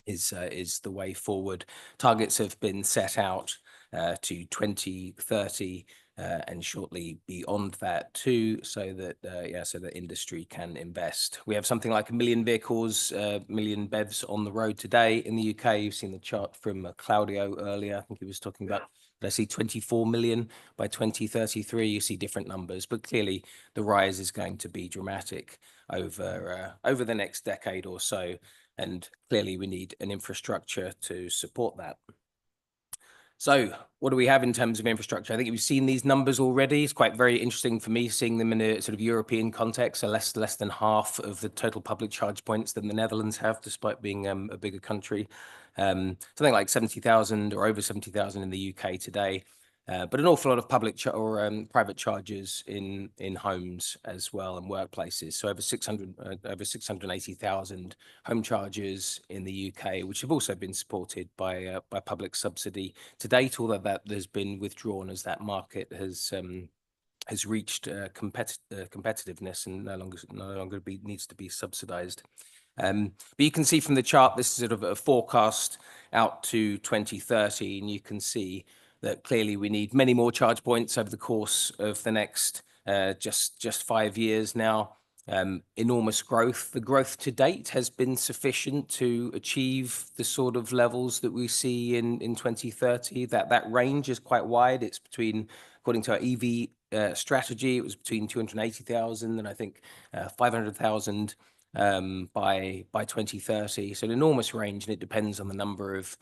is the way forward. Targets have been set out to 2030. And shortly beyond that too, so that industry can invest. We have something like 1 million vehicles, million BEVs on the road today in the UK. You've seen the chart from Claudio earlier. I think he was talking about Did I see 24 million by 2033? You see different numbers, but clearly the rise is going to be dramatic over the next decade or so. And clearly we need an infrastructure to support that. So what do we have in terms of infrastructure? I think we've seen these numbers already. It's quite very interesting for me seeing them in a sort of European context. So less than half of the total public charge points than the Netherlands have, despite being a bigger country. Something like 70,000 or over 70,000 in the UK today. But an awful lot of public private chargers in homes as well and workplaces. So over 680,000 home chargers in the UK, which have also been supported by public subsidy to date, although that has been withdrawn as that market has reached competitiveness and no longer needs to be subsidized. But you can see from the chart, this is sort of a forecast out to 2030, and you can see that clearly we need many more charge points over the course of the next just 5 years now. Enormous growth. The growth to date has been sufficient to achieve the sort of levels that we see in 2030. That range is quite wide. It's between, according to our EV strategy, it was between 280,000 and I think 500,000 by 2030. So an enormous range, and it depends on the number of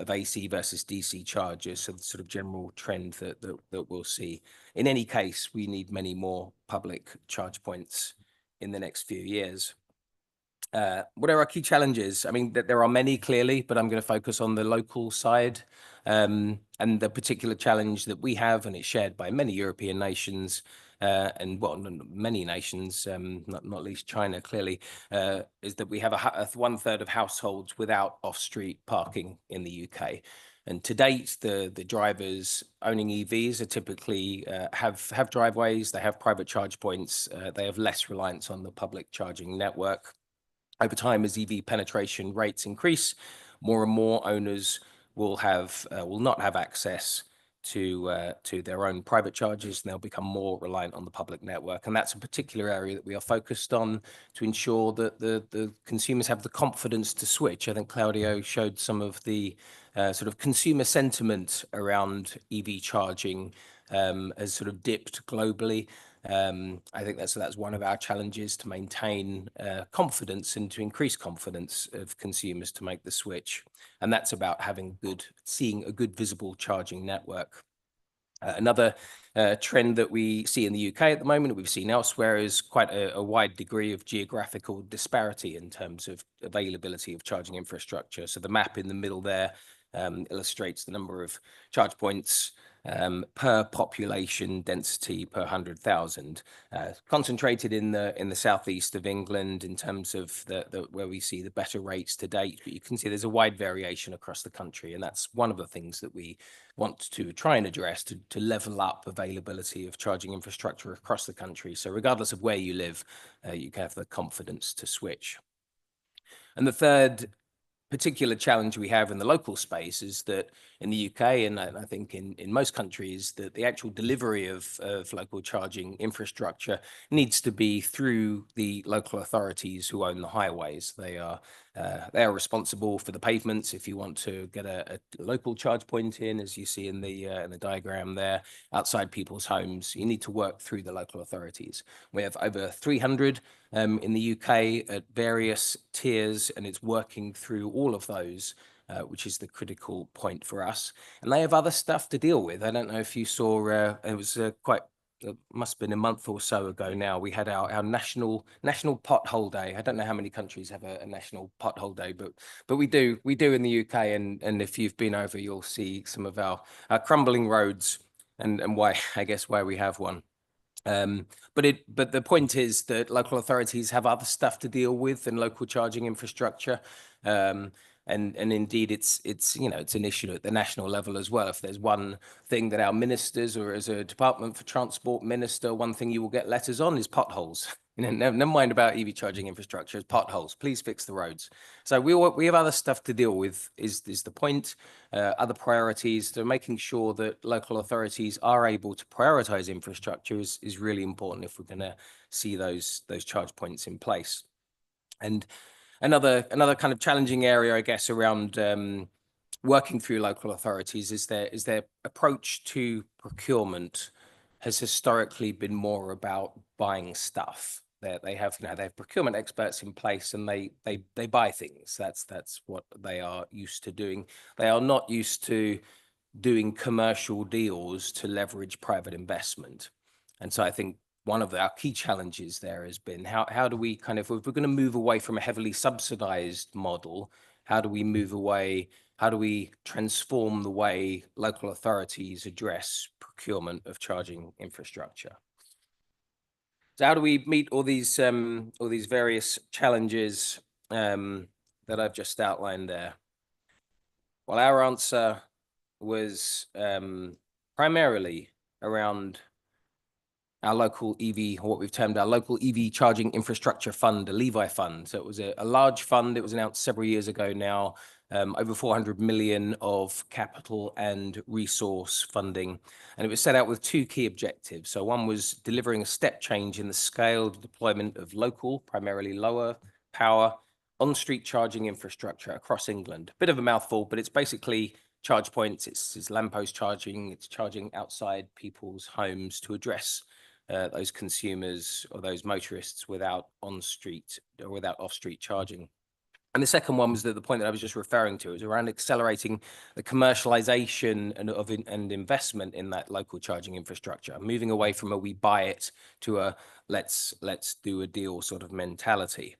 AC versus DC chargers. So the sort of general trend that we'll see. In any case, we need many more public charge points in the next few years. What are our key challenges? I mean, there are many clearly, but I'm going to focus on the local side. And the particular challenge that we have, and it's shared by many European nations, and well, many nations, not least China, clearly, is that we have 1/3 of households without off-street parking in the UK. And to date, the drivers owning EVs are typically have driveways, they have private charge points, they have less reliance on the public charging network. Over time, as EV penetration rates increase, more and more owners will not have access to their own private chargers, and they'll become more reliant on the public network. And that's a particular area that we are focused on to ensure that the consumers have the confidence to switch. I think Claudio showed some of the sort of consumer sentiment around EV charging has sort of dipped globally. I think that's one of our challenges, to maintain confidence and to increase confidence of consumers to make the switch. And that's about seeing a good visible charging network. Another trend that we see in the UK at the moment, we've seen elsewhere, is quite a wide degree of geographical disparity in terms of availability of charging infrastructure. So the map in the middle there illustrates the number of charge points per population density per 100,000, concentrated in the southeast of England in terms of where we see the better rates to date. But you can see there's a wide variation across the country, and that's one of the things that we want to try and address, to level up availability of charging infrastructure across the country. So regardless of where you live, you can have the confidence to switch. And the third particular challenge we have in the local space is that in the UK, and I think in most countries, that the actual delivery of local charging infrastructure needs to be through the local authorities who own the highways. They are responsible for the pavements. If you want to get a local charge point in, as you see in the diagram there, outside people's homes, you need to work through the local authorities. We have over 300 in the UK at various tiers, and it's working through all of those, which is the critical point for us. And they have other stuff to deal with. I don't know if you saw, it was it must have been a month or so ago now, we had our national pothole day. I don't know how many countries have a national pothole day, but we do in the UK, and if you've been over, you'll see some of our crumbling roads and why we have one. But the point is that local authorities have other stuff to deal with than local charging infrastructure. And indeed, it's an issue at the national level as well. If there's one thing that our ministers, or as a Department for Transport minister, one thing you will get letters on is potholes. Never mind about EV charging infrastructure, it's potholes. Please fix the roads. So we have other stuff to deal with, is the point. Other priorities, to making sure that local authorities are able to prioritize infrastructure is really important if we're going to see those charge points in place. And another kind of challenging area, I guess, around working through local authorities is their approach to procurement has historically been more about buying stuff. They have procurement experts in place, and they buy things. That's what they are used to doing. They are not used to doing commercial deals to leverage private investment. And so I think one of our key challenges there has been how do we if we're going to move away from a heavily subsidized model, how do we transform the way local authorities address procurement of charging infrastructure? So how do we meet all these various challenges that I've just outlined there? Well, our answer was primarily around our local EV, or what we've termed our local EV charging infrastructure fund, the Levi fund. So it was a large fund. It was announced several years ago now, over 400 million of capital and resource funding. And it was set out with two key objectives. So one was delivering a step change in the scaled deployment of local, primarily lower power, on-street charging infrastructure across England. Bit of a mouthful, but it's basically charge points, it's lamppost charging, it's charging outside people's homes to address those consumers or those motorists without on-street or without off-street charging. And the second one was the point that I was just referring to, is around accelerating the commercialization and investment in that local charging infrastructure, moving away from a we buy it to a let's do a deal sort of mentality.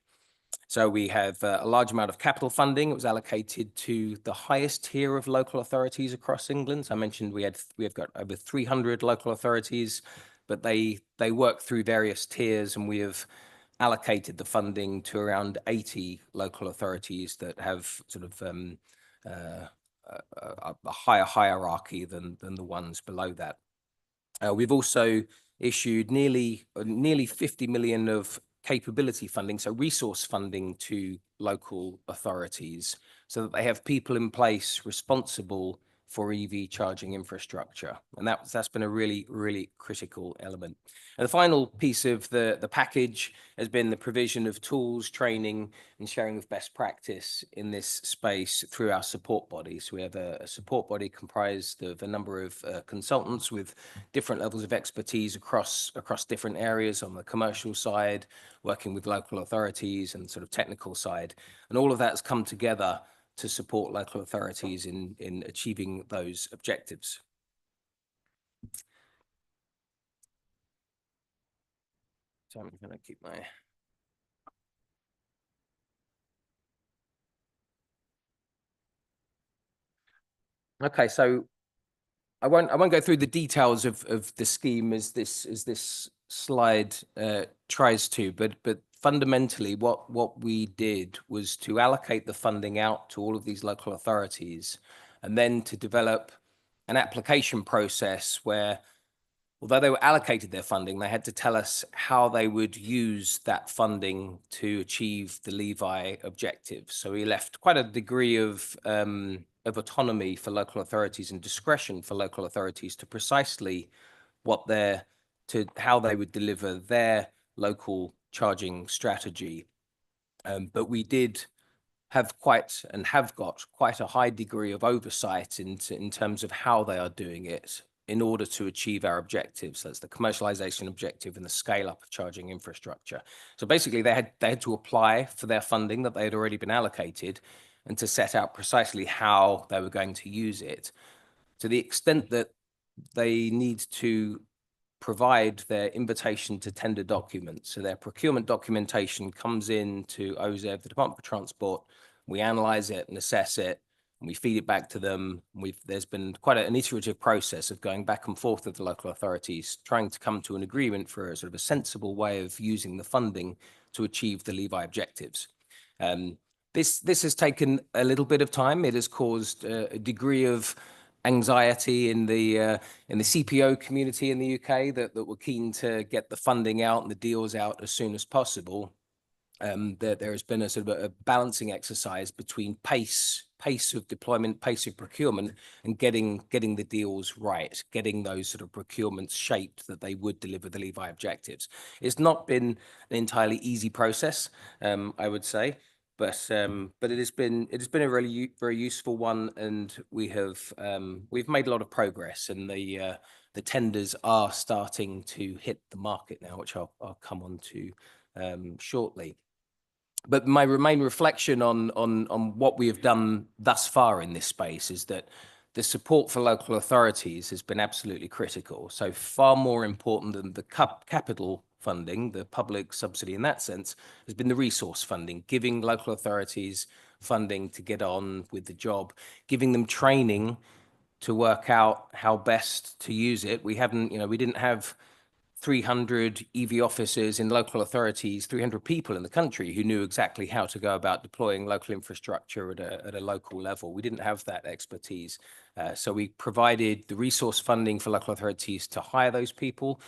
So we have a large amount of capital funding. It was allocated to the highest tier of local authorities across England. So I mentioned we have got over 300 local authorities, but they work through various tiers, and we have allocated the funding to around 80 local authorities that have sort of a higher hierarchy than the ones below that. We've also issued nearly 50 million of capability funding, so resource funding to local authorities, so that they have people in place responsible for EV charging infrastructure. And that's been a really, really critical element. And the final piece of the package has been the provision of tools, training, and sharing of best practice in this space through our support bodies. We have a support body comprised of a number of consultants with different levels of expertise across different areas on the commercial side, working with local authorities, and sort of technical side. And all of that's come together to support local authorities in achieving those objectives. So I'm going to keep my... Okay, so I won't go through the details of the scheme as this slide tries to, but fundamentally what we did was to allocate the funding out to all of these local authorities, and then to develop an application process where, although they were allocated their funding, they had to tell us how they would use that funding to achieve the Levi objectives. So we left quite a degree of autonomy for local authorities and discretion for local authorities to precisely how they would deliver their local charging strategy. But we did have got quite a high degree of oversight in terms of how they are doing it in order to achieve our objectives. That's the commercialization objective and the scale up of charging infrastructure. So basically they had to apply for their funding that they had already been allocated, and to set out precisely how they were going to use it, to the extent that they need to provide their invitation to tender documents. So their procurement documentation comes in to OZEV, the Department for Transport. We analyze it and assess it, and we feed it back to them. There's been quite an iterative process of going back and forth with the local authorities, trying to come to an agreement for a sort of a sensible way of using the funding to achieve the Levi objectives. This has taken a little bit of time. It has caused a degree of anxiety in the CPO community in the UK that were keen to get the funding out and the deals out as soon as possible. There has been a sort of a balancing exercise between pace of deployment, pace of procurement, and getting the deals right, getting those sort of procurements shaped that they would deliver the Levi objectives. It's not been an entirely easy process, I would say, but it has been a really very useful one, and we've made a lot of progress, and the tenders are starting to hit the market now, which I'll come on to shortly. But my main reflection on what we have done thus far in this space is that the support for local authorities has been absolutely critical. So far more important than the capital funding, the public subsidy in that sense, has been the resource funding, giving local authorities funding to get on with the job, giving them training to work out how best to use it. We didn't have 300 EV officers in local authorities, 300 people in the country who knew exactly how to go about deploying local infrastructure at a local level. We didn't have that expertise. So we provided the resource funding for local authorities to hire those people.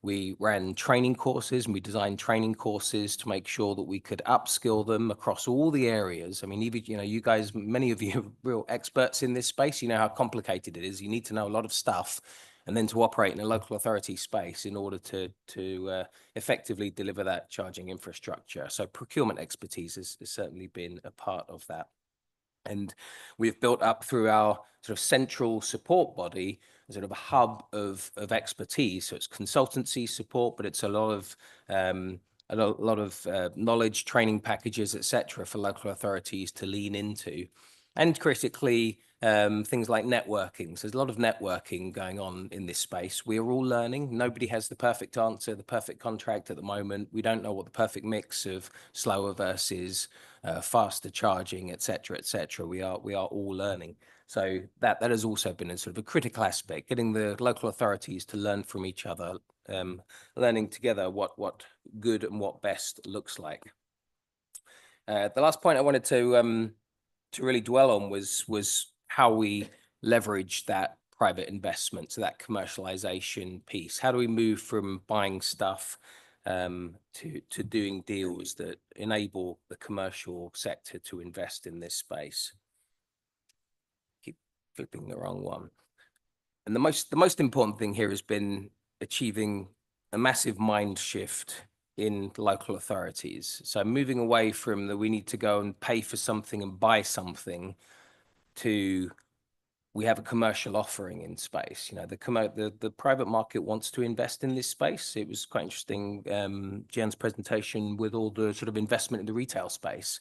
We ran training courses, and we designed training courses to make sure that we could upskill them across all the areas. I mean, even, you guys, many of you are real experts in this space. You know how complicated it is. You need to know a lot of stuff, and then to operate in a local authority space in order to effectively deliver that charging infrastructure. So procurement expertise has certainly been a part of that. And we've built up through our sort of central support body a sort of a hub of expertise. So it's consultancy support, but it's a lot of knowledge, training packages, etc., for local authorities to lean into. And critically, things like networking. So there's a lot of networking going on in this space. We are all learning. Nobody has the perfect answer, the perfect contract at the moment. We don't know what the perfect mix of slower versus faster charging, et cetera, et cetera. We are all learning. So that has also been a sort of a critical aspect, getting the local authorities to learn from each other, learning together what good and what best looks like. The last point I wanted to really dwell on was how we leverage that private investment, so that commercialization piece. How do we move from buying stuff to doing deals that enable the commercial sector to invest in this space? Keep flipping the wrong one. And the most important thing here has been achieving a massive mind shift in local authorities. So moving away from we need to go and pay for something and buy something to we have a commercial offering in space. The private market wants to invest in this space. It was quite interesting, Jan's presentation with all the sort of investment in the retail space.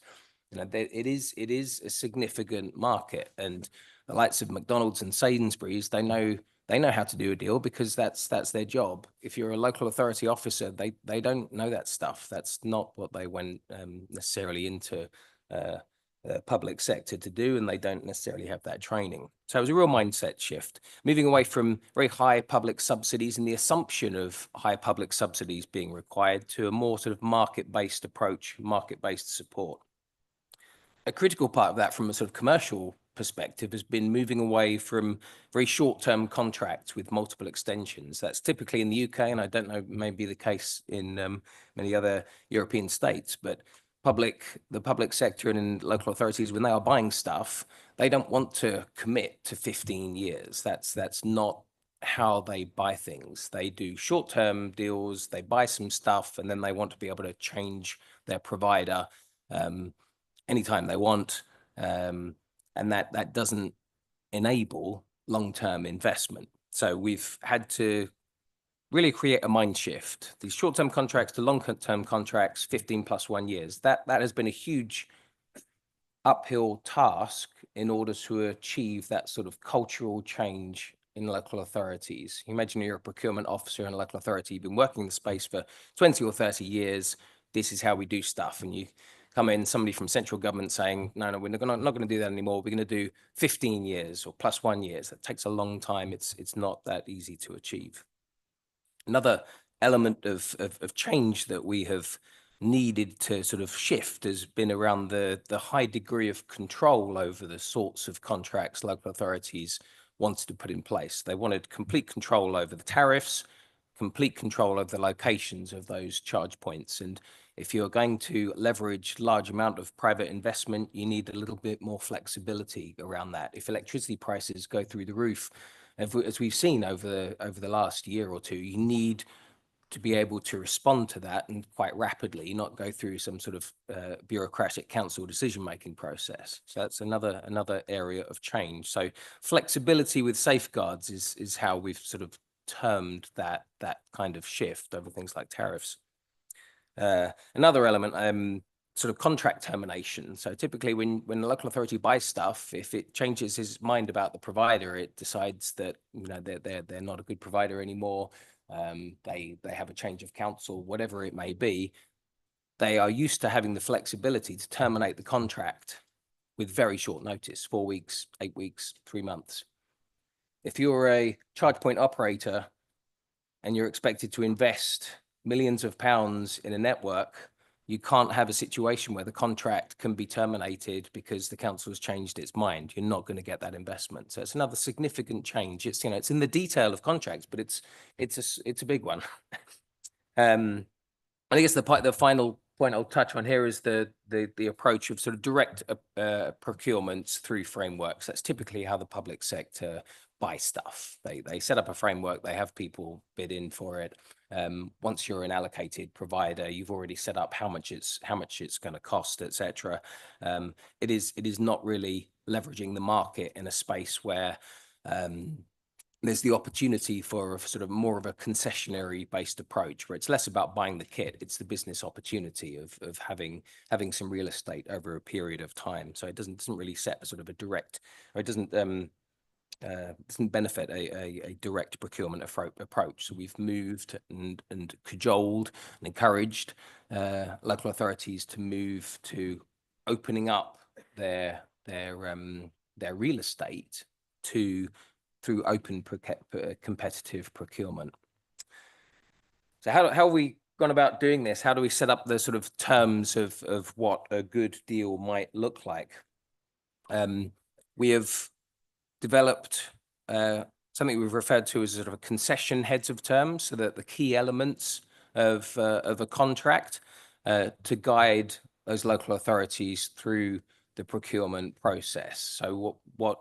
It is a significant market, and the likes of McDonald's and Sainsbury's, they know how to do a deal because that's their job. If you're a local authority officer, they don't know that stuff. That's not what they went necessarily into the public sector to do, and they don't necessarily have that training. So it was a real mindset shift, moving away from very high public subsidies and the assumption of high public subsidies being required to a more sort of market-based approach, market-based support. A critical part of that from a sort of commercial perspective has been moving away from very short-term contracts with multiple extensions. That's typically in the UK, and I don't know, maybe the case in many other European states, but the public sector and local authorities, when they are buying stuff, they don't want to commit to 15 years. That's not how they buy things. They do short-term deals, they buy some stuff, and then they want to be able to change their provider anytime they want. And that doesn't enable long-term investment. So we've had to really create a mind shift. These short-term contracts to long-term contracts, 15 plus 1 years. That has been a huge uphill task in order to achieve that sort of cultural change in local authorities. Imagine you're a procurement officer in a local authority. You've been working in the space for 20 or 30 years. This is how we do stuff. And you come in, somebody from central government saying, no, we're not going to do that anymore. We're going to do 15 years or plus 1 year. That takes a long time. It's not that easy to achieve. Another element of change that we have needed to sort of shift has been around the high degree of control over the sorts of contracts local authorities wanted to put in place. They wanted complete control over the tariffs, complete control over the locations of those charge points. And if you're going to leverage large amount of private investment, you need a little bit more flexibility around that. If electricity prices go through the roof, as we've seen over the last year or two, you need to be able to respond to that and quite rapidly, not go through some sort of bureaucratic council decision-making process. So that's another area of change. So flexibility with safeguards is how we've sort of termed that kind of shift over things like tariffs. Another element, sort of contract termination. So typically when the local authority buys stuff, if it changes his mind about the provider, it decides that, you know, they're not a good provider anymore. They have a change of council, whatever it may be. They are used to having the flexibility to terminate the contract with very short notice, 4 weeks, 8 weeks, 3 months. If you're a charge point operator and you're expected to invest millions of pounds in a network, you can't have a situation where the contract can be terminated because the council has changed its mind. You're not going to get that investment. So it's another significant change. It's, you know, it's in the detail of contracts, but it's a big one. I guess the final point I'll touch on here is the approach of sort of direct procurements through frameworks. That's typically how the public sector buy stuff. They set up a framework, they have people bid in for it. Once you're an allocated provider, you've already set up how much it's going to cost, etc. It is not really leveraging the market in a space where there's the opportunity for a sort of more of a concessionary based approach, where it's less about buying the kit, it's the business opportunity of having some real estate over a period of time. So it doesn't really set a sort of a direct, or it doesn't benefit a direct procurement approach. So we've moved and cajoled and encouraged local authorities to move to opening up their real estate through open competitive procurement. So how have we gone about doing this? How do we set up the sort of terms of what a good deal might look like? We have developed something we've referred to as sort of a concession heads of terms, so that the key elements of a contract to guide those local authorities through the procurement process. So what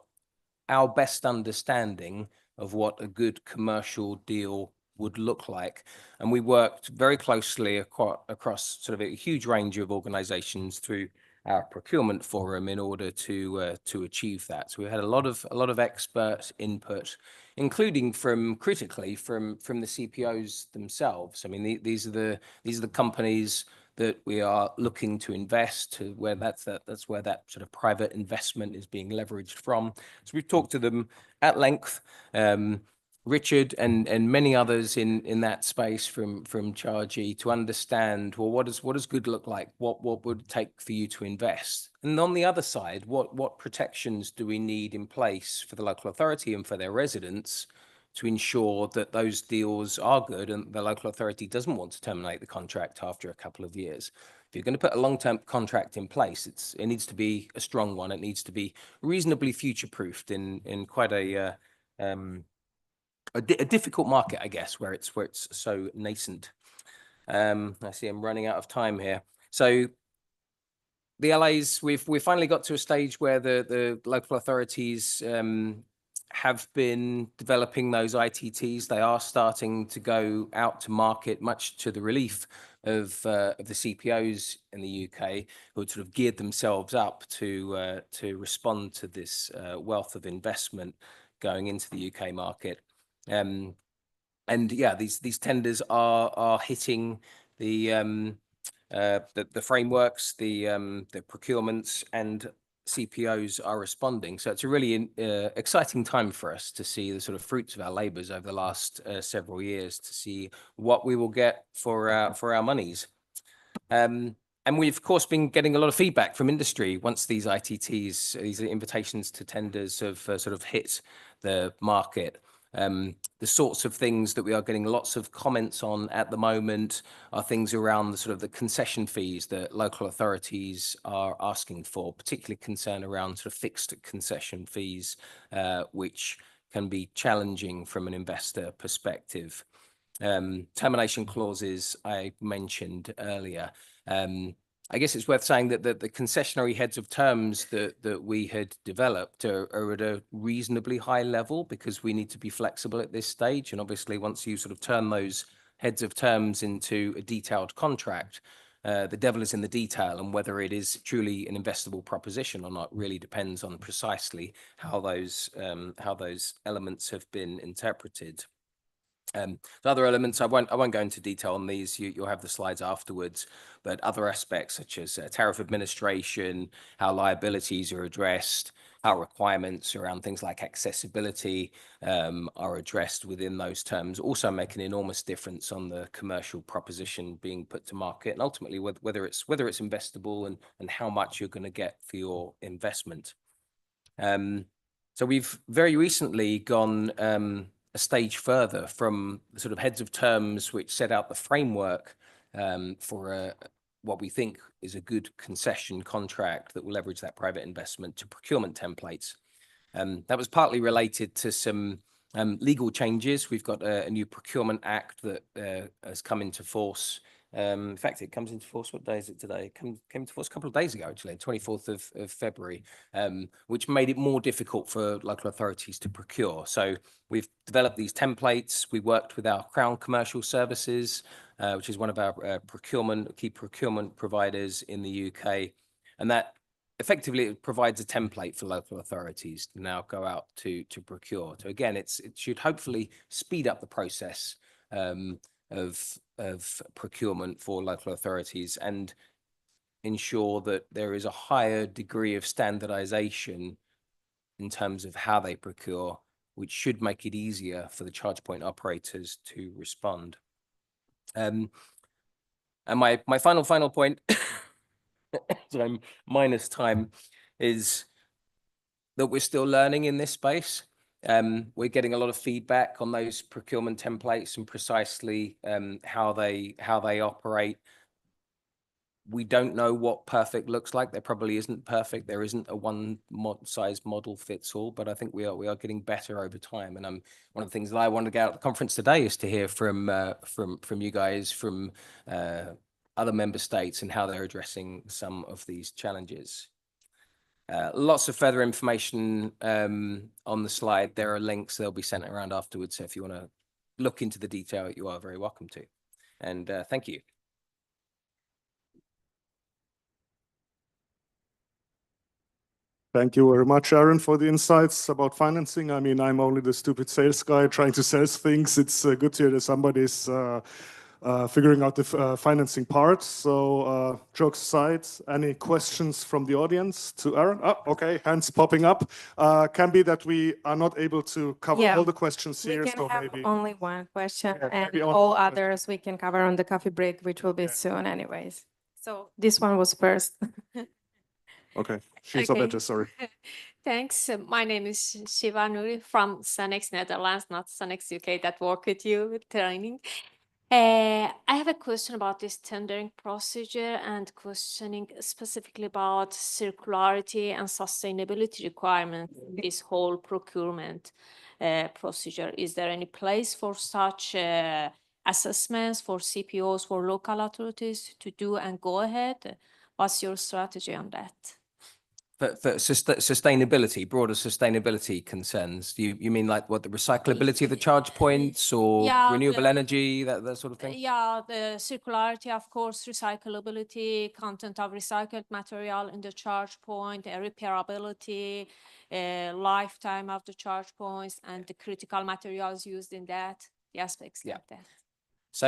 our best understanding of what a good commercial deal would look like. And we worked very closely across sort of a huge range of organizations through our procurement forum in order to achieve that. So we had a lot of expert input, including critically from the CPOs themselves. I mean, these are the companies that we are looking to invest, to where that's where that sort of private investment is being leveraged from. So we've talked to them at length. Richard and many others in that space from Chargy, to understand, well, what does good look like? What would it take for you to invest? And on the other side, what protections do we need in place for the local authority and for their residents to ensure that those deals are good and the local authority doesn't want to terminate the contract after a couple of years? If you're going to put a long-term contract in place, it needs to be a strong one. It needs to be reasonably future-proofed in quite a difficult market, I guess, where it's so nascent. I see I'm running out of time here. So the LAs, we've finally got to a stage where the local authorities have been developing those ITTs. They are starting to go out to market, much to the relief of the CPOs in the UK, who had sort of geared themselves up to respond to this wealth of investment going into the UK market. And yeah, these tenders are hitting the frameworks, the procurements, and CPOs are responding. So it's a really exciting time for us to see the sort of fruits of our labours over the last several years, to see what we will get for our monies. And we've, of course, been getting a lot of feedback from industry once these ITTs, these invitations to tenders, have sort of hit the market. The sorts of things that we are getting lots of comments on at the moment are things around the sort of the concession fees that local authorities are asking for, particularly concern around sort of fixed concession fees, which can be challenging from an investor perspective. Termination clauses I mentioned earlier. I guess it's worth saying that the concessionary heads of terms that we had developed are at a reasonably high level, because we need to be flexible at this stage. And obviously, once you sort of turn those heads of terms into a detailed contract, the devil is in the detail, and whether it is truly an investable proposition or not really depends on precisely how those elements have been interpreted. The other elements, I won't go into detail on these. You'll have the slides afterwards, but other aspects such as tariff administration, how liabilities are addressed, how requirements around things like accessibility are addressed within those terms, also make an enormous difference on the commercial proposition being put to market, and ultimately whether it's investable and how much you're going to get for your investment. So we've very recently gone a stage further from the sort of heads of terms which set out the framework for what we think is a good concession contract that will leverage that private investment to procurement templates. That was partly related to some legal changes. We've got a new Procurement Act that has come into force. In fact, it comes into force, what day is it today? It came into force a couple of days ago, actually, 24th of February, which made it more difficult for local authorities to procure. So we've developed these templates. We worked with our Crown Commercial Services, which is one of our key procurement providers in the UK. And that effectively provides a template for local authorities to now go out to procure. So again, it should hopefully speed up the process of procurement for local authorities and ensure that there is a higher degree of standardization in terms of how they procure, which should make it easier for the charge point operators to respond. And my final point, so I'm minus time, is that we're still learning in this space. We're getting a lot of feedback on those procurement templates and precisely how they operate. We don't know what perfect looks like. There probably isn't perfect. There isn't a one size model fits all, but I think we are getting better over time. And one of the things that I wanted to get out of the conference today is to hear from you guys, from other member states, and how they're addressing some of these challenges. Lots of further information on the slide. There are links, they'll be sent around afterwards. So if you want to look into the detail, you are very welcome to. And thank you. Thank you very much, Aaron, for the insights about financing. I mean, I'm only the stupid sales guy trying to sell things. It's good to hear that somebody's figuring out the financing part. So jokes aside, any questions from the audience to Aaron? Oh, okay, hands popping up. Can be that we are not able to cover all the questions here. We can have maybe only one question, and maybe all others we can cover on the coffee break, which will be soon anyways. So this one was first. Okay, Shiva, sorry. Thanks. My name is Shiva Nuri from Sanex Netherlands, not Sanex UK, that work with you with training. I have a question about this tendering procedure and questioning specifically about circularity and sustainability requirements in this whole procurement procedure. Is there any place for such assessments for CPOs, for local authorities to do and go ahead? What's your strategy on that? For sustainability, broader sustainability concerns, you mean like what, the recyclability of the charge points, or renewable energy, that sort of thing? Yeah, the circularity, of course, recyclability, content of recycled material in the charge point, repairability, lifetime of the charge points, and the critical materials used in that, the aspects like that. So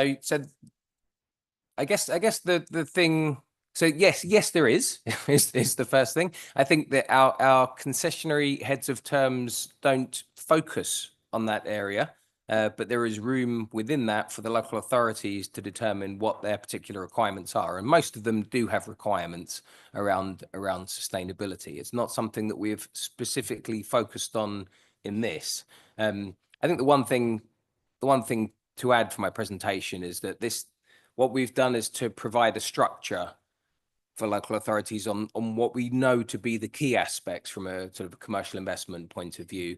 I guess the thing. So yes, there is the first thing. I think that our concessionary heads of terms don't focus on that area, but there is room within that for the local authorities to determine what their particular requirements are, and most of them do have requirements around sustainability. It's not something that we've specifically focused on in this. I think the one thing to add for my presentation is that what we've done is to provide a structure for local authorities on what we know to be the key aspects from a sort of a commercial investment point of view.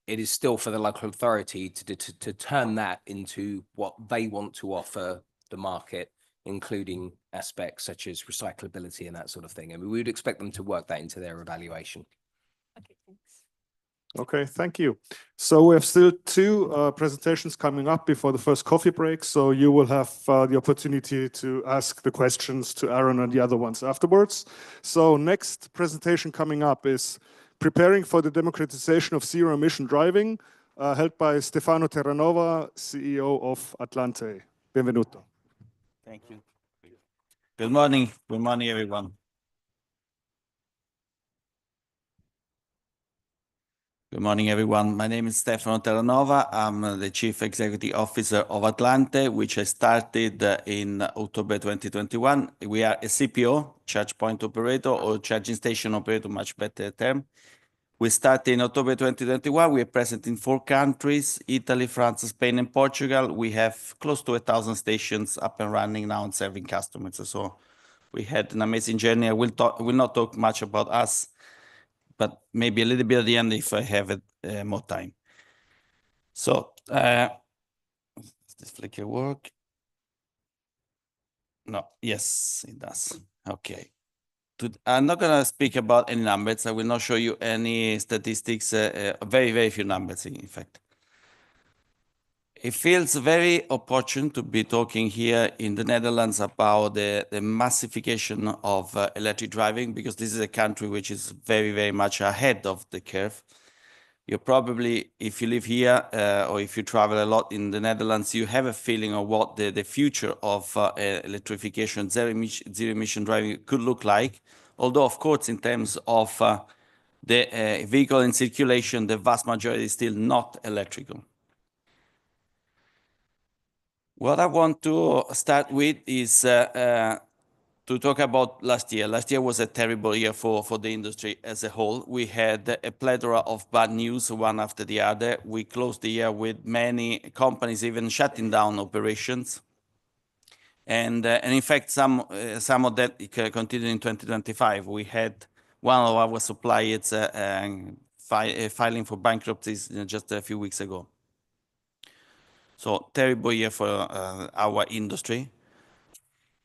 It is still for the local authority to turn that into what they want to offer the market, including aspects such as recyclability and that sort of thing. And we would expect them to work that into their evaluation. Okay, thanks. Okay, thank you. So we have still two presentations coming up before the first coffee break. So you will have the opportunity to ask the questions to Aaron and the other ones afterwards. So next presentation coming up is Preparing for the Democratization of Zero Emission Driving, held by Stefano Terranova, CEO of Atlante. Benvenuto. Thank you. Good morning. Good morning, everyone. Good morning, everyone. My name is Stefano Terranova. I'm the Chief Executive Officer of Atlante, which I started in October 2021. We are a CPO, charge point operator, or charging station operator, much better term. We started in October 2021. We are present in 4 countries, Italy, France, Spain, and Portugal. We have close to 1,000 stations up and running now and serving customers. So we had an amazing journey. I will not talk much about us, but maybe a little bit at the end if I have more time. So, does this flicker work? No, yes, it does. Okay. I'm not going to speak about any numbers. I will not show you any statistics, very, very few numbers, in fact. It feels very opportune to be talking here in the Netherlands about the massification of electric driving, because this is a country which is very, very much ahead of the curve. You probably, if you live here or if you travel a lot in the Netherlands, you have a feeling of what the future of electrification, zero emission driving could look like. Although, of course, in terms of the vehicle in circulation, the vast majority is still not electrical. What I want to start with is to talk about last year. Last year was a terrible year for the industry as a whole. We had a plethora of bad news, one after the other. We closed the year with many companies even shutting down operations. And in fact, some of that continued in 2025. We had one of our suppliers filing for bankruptcy just a few weeks ago. So terrible year for our industry.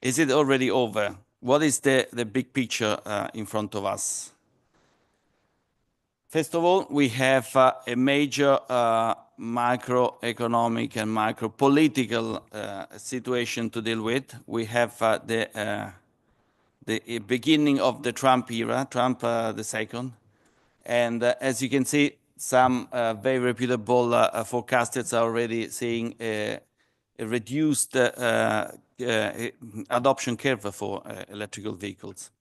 Is it already over? What is the big picture in front of us? First of all, we have a major macroeconomic and macro-political situation to deal with. We have the beginning of the Trump era, Trump the second. And as you can see, some very reputable forecasters are already seeing a reduced adoption curve for electrical vehicles.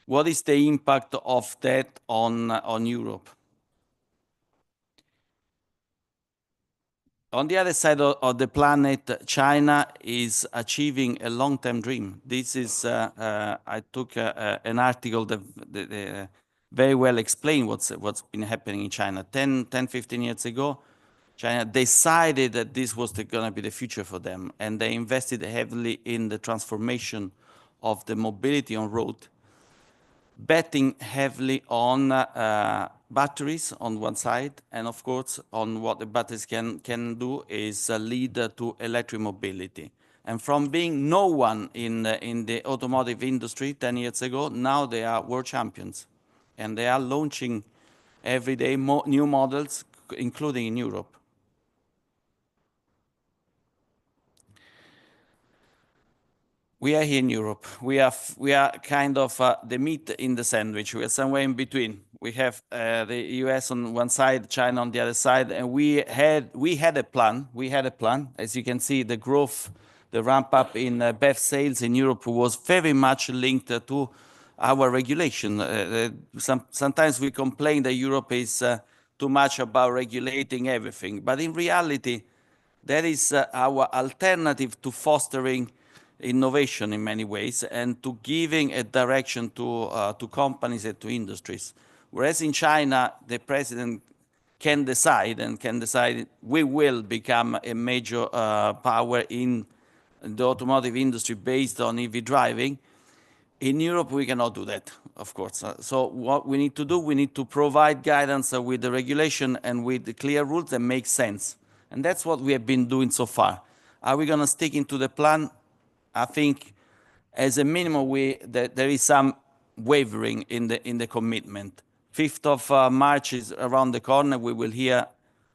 What is the impact of that on Europe? On the other side of the planet, China is achieving a long-term dream. This is, I took an article that very well explained what's been happening in China. 15 years ago, China decided that this was going to be the future for them, and they invested heavily in the transformation of the mobility on road, betting heavily on batteries on one side, and of course, on what the batteries can do is lead to electric mobility. And from being no one in the automotive industry 10 years ago, now they are world champions, and they are launching every day new models, including in Europe. We are here in Europe. We are kind of the meat in the sandwich. We are somewhere in between. We have the US on one side, China on the other side, and we had a plan. As you can see, the growth, the ramp up in BEV sales in Europe was very much linked to our regulation. Sometimes we complain that Europe is too much about regulating everything, but in reality, that is our alternative to fostering innovation in many ways and to giving a direction to companies and to industries. Whereas in China, the president can decide we will become a major power in the automotive industry based on EV driving. In Europe, we cannot do that, of course. So what we need to do, we need to provide guidance with the regulation and with the clear rules that make sense. And that's what we have been doing so far. Are we going to stick into the plan? I think as a minimum, there is some wavering in the commitment. 5th of March is around the corner. We will hear,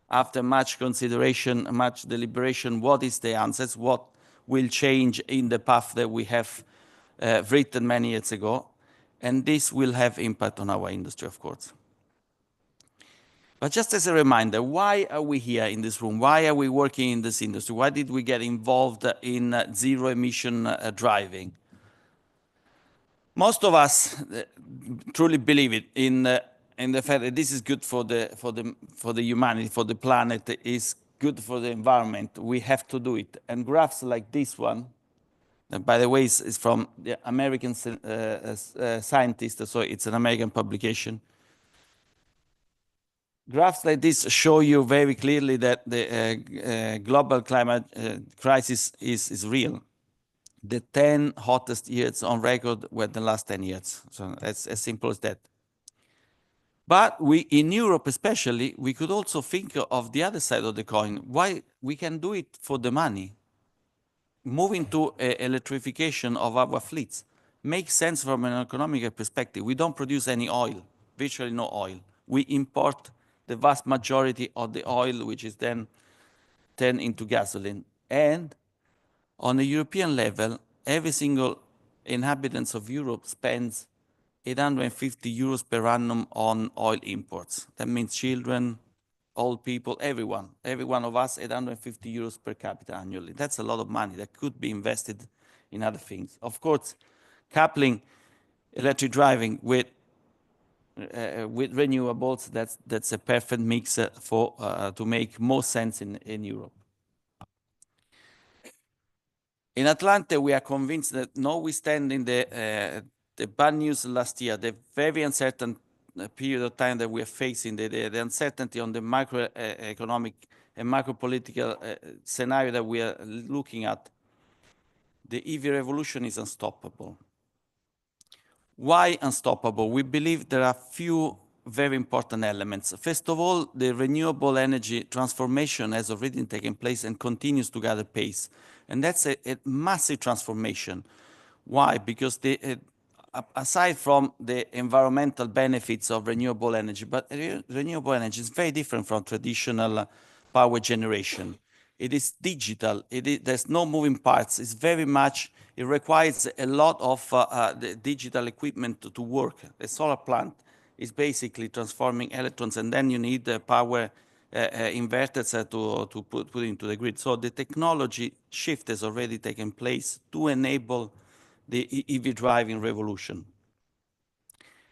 after much consideration, much deliberation, what is the answers, what will change in the path that we have written many years ago. And this will have impact on our industry, of course. But just as a reminder, why are we here in this room? Why are we working in this industry? Why did we get involved in zero-emission driving? Most of us truly believe it in the fact that this is good for the humanity, for the planet, is good for the environment. We have to do it. And graphs like this one, and by the way, is from the American scientist, so it's an American publication. Graphs like this show you very clearly that the global climate crisis is real. The 10 hottest years on record were the last 10 years. So it's as simple as that. But we, in Europe especially, we could also think of the other side of the coin. Why we can do it for the money. Moving to electrification of our fleets makes sense from an economic perspective. We don't produce any oil, virtually no oil. We import the vast majority of the oil, which is then turned into gasoline. And on a European level, every single inhabitant of Europe spends 850 euros per annum on oil imports. That means children, old people, everyone. Every one of us, 850 euros per capita annually. That's a lot of money that could be invested in other things. Of course, coupling electric driving with renewables, that's a perfect mix to make more sense in Europe. In Atlante, we are convinced that notwithstanding the bad news last year, the very uncertain period of time that we are facing, the uncertainty on the macroeconomic and macro-political scenario that we are looking at, the EV revolution is unstoppable. Why unstoppable? We believe there are a few very important elements. First of all, the renewable energy transformation has already taken place and continues to gather pace. And that's a massive transformation. Why? Because aside from the environmental benefits of renewable energy, but renewable energy is very different from traditional power generation. It is digital. There's no moving parts. It's very much, it requires a lot of the digital equipment to work. A solar plant is basically transforming electrons, and then you need the power inverters to put into the grid. So the technology shift has already taken place to enable the EV driving revolution.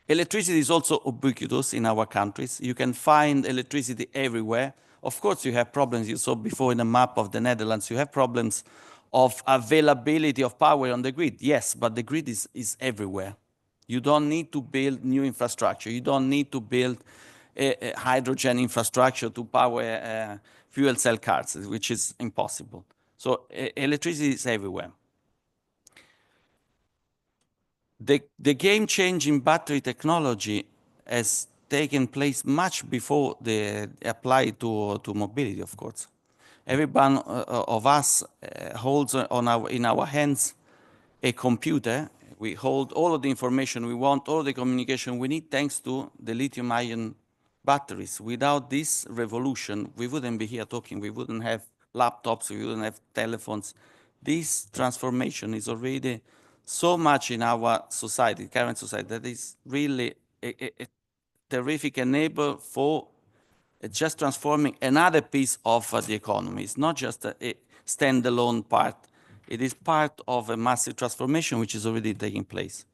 Electricity is also ubiquitous in our countries. You can find electricity everywhere. Of course, you have problems. You saw before in the map of the Netherlands, you have problems of availability of power on the grid. Yes, but the grid is everywhere. You don't need to build new infrastructure. You don't need to build a hydrogen infrastructure to power fuel cell cars, which is impossible. So electricity is everywhere. The game-changing battery technology has taken place much before the applied to mobility, of course. Every one of us holds in our hands a computer. We hold all of the information we want, all of the communication we need, thanks to the lithium-ion batteries. Without this revolution, we wouldn't be here talking. We wouldn't have laptops. We wouldn't have telephones. This transformation is already so much in our society, current society, that is really a terrific enabler for just transforming another piece of the economy. It's not just a standalone part. It is part of a massive transformation which is already taking place.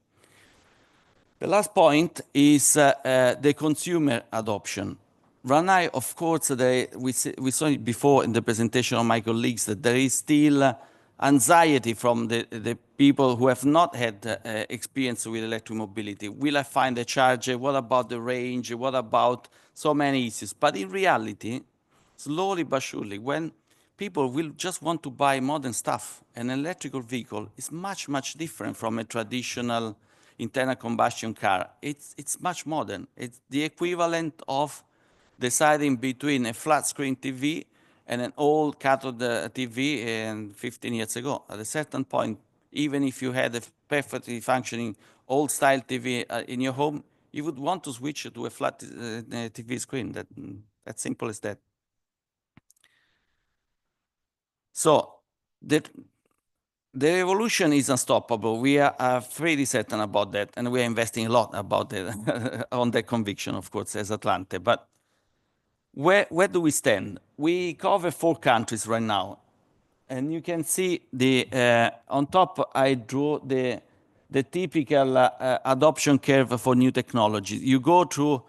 The last point is the consumer adoption. Right now, of course, we saw it before in the presentation of my colleagues that there is still anxiety from the people who have not had experience with electric mobility. Will I find a charger? What about the range? What about so many issues? But in reality, slowly but surely, when people will just want to buy modern stuff, an electrical vehicle is much, much different from a traditional internal combustion car. It's much modern. It's the equivalent of deciding between a flat screen TV and an old cathode TV 15 years ago. At a certain point, even if you had a perfectly functioning old-style TV in your home, you would want to switch to a flat TV screen. That's simple as that. So the revolution is unstoppable. We are pretty certain about that, and we are investing a lot about that on that conviction, of course, as Atlante. But where do we stand? We cover 4 countries right now, and you can see on top I drew the typical adoption curve for new technology. You go through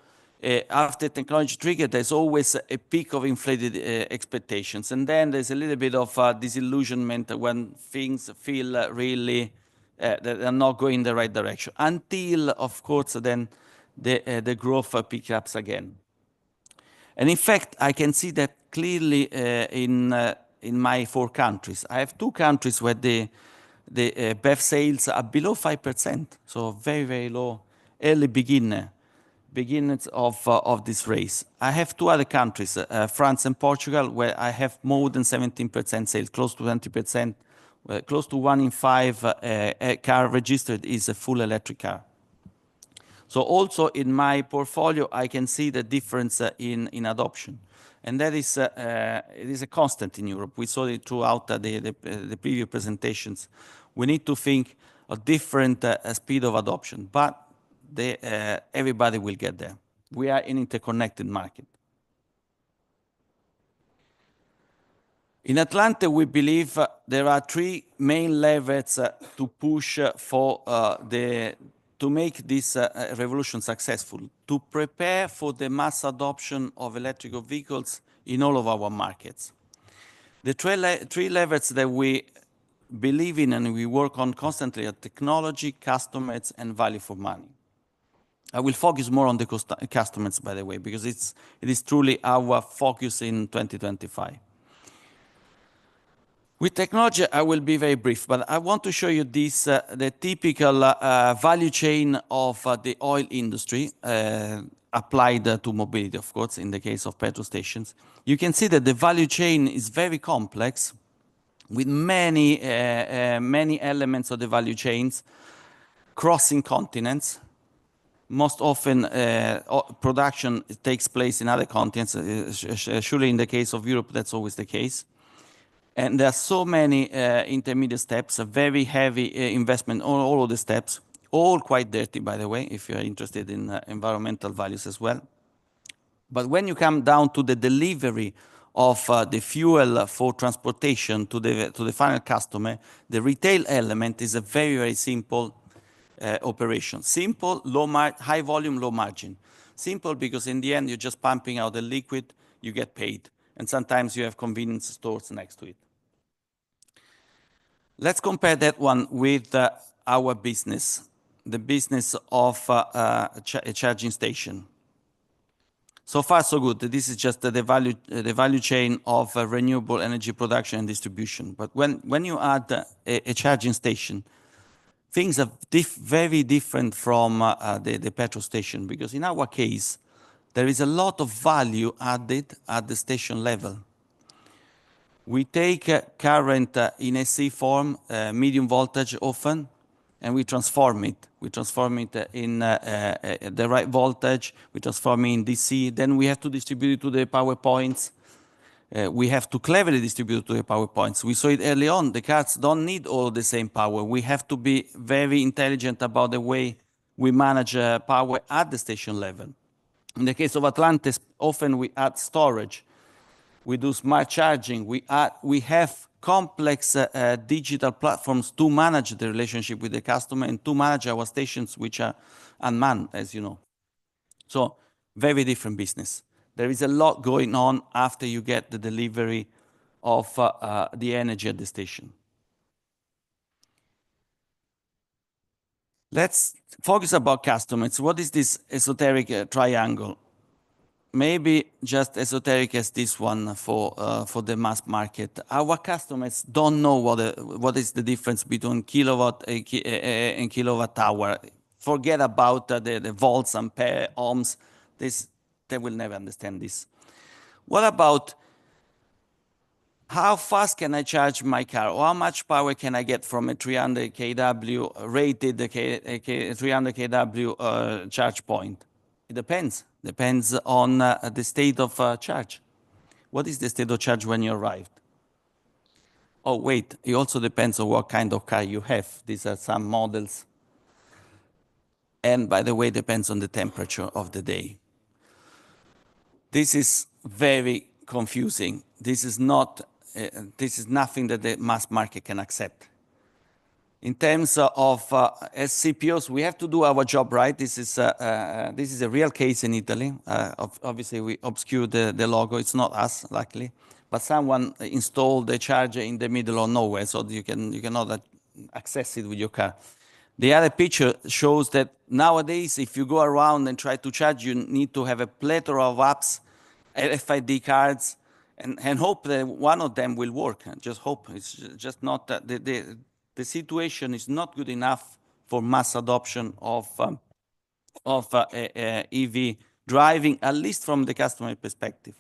after technology trigger, there's always a peak of inflated expectations, and then there's a little bit of disillusionment when things feel really that are not going in the right direction. Until, of course, then the growth picks up again. And in fact, I can see that clearly in my 4 countries. I have 2 countries where the BEV sales are below 5%, so very, very low, early beginnings of this race. I have 2 other countries, France and Portugal, where I have more than 17% sales, close to 20%, close to 1 in 5 car registered is a full electric car. So also in my portfolio, I can see the difference in adoption. And that is it is a constant in Europe. We saw it throughout the previous presentations. We need to think of different speed of adoption, but everybody will get there. We are an interconnected market. In Atlante, we believe there are 3 main levers to push for to make this revolution successful, to prepare for the mass adoption of electrical vehicles in all of our markets. The 3 levers that we believe in and we work on constantly are technology, customers, and value for money. I will focus more on the customers, by the way, because it is truly our focus in 2025. With technology, I will be very brief, but I want to show you this, the typical value chain of the oil industry applied to mobility, of course, in the case of petrol stations. You can see that the value chain is very complex with many elements of the value chains crossing continents. Most often, production takes place in other continents. Surely in the case of Europe, that's always the case. And there are so many intermediate steps, a very heavy investment on all of the steps, all quite dirty, by the way, if you're interested in environmental values as well. But when you come down to the delivery of the fuel for transportation to the final customer, the retail element is a very, very simple operation. Simple, high volume, low margin. Simple because in the end, you're just pumping out the liquid, you get paid. And sometimes you have convenience stores next to it. Let's compare that one with our business, the business of a charging station. So far, so good. This is just the value chain of renewable energy production and distribution. But when you add a charging station, things are very different from the petrol station, because in our case, there is a lot of value added at the station level. We take current in AC form, medium voltage often, and we transform it. We transform it in the right voltage, we transform it in DC, then we have to distribute it to the power points. We have to cleverly distribute to the power points. We saw it early on, the cars don't need all the same power. We have to be very intelligent about the way we manage power at the station level. In the case of Atlante, often we add storage. We do smart charging. We have complex digital platforms to manage the relationship with the customer and to manage our stations, which are unmanned, as you know. So very different business. There is a lot going on after you get the delivery of the energy at the station. Let's focus about customers. What is this esoteric triangle? Maybe just esoteric as this one for the mass market. Our customers don't know what is the difference between kilowatt and kilowatt hour. Forget about the volts, ampere, ohms. They will never understand this. What about how fast can I charge my car? Or how much power can I get from a 300 kW rated 300 kW charge point? It depends on the state of charge. What is the state of charge when you arrived? Oh, wait, it also depends on what kind of car you have. These are some models. And by the way, it depends on the temperature of the day. This is very confusing. This is nothing that the mass market can accept. In terms of as CPOs, we have to do our job right. This is a real case in Italy. Obviously, we obscure the logo. It's not us, luckily, but someone installed a charger in the middle of nowhere, so you cannot access it with your car. The other picture shows that nowadays, if you go around and try to charge, you need to have a plethora of apps, RFID cards, and hope that one of them will work. Just hope. It's just not the situation is not good enough for mass adoption of EV driving, at least from the customer perspective.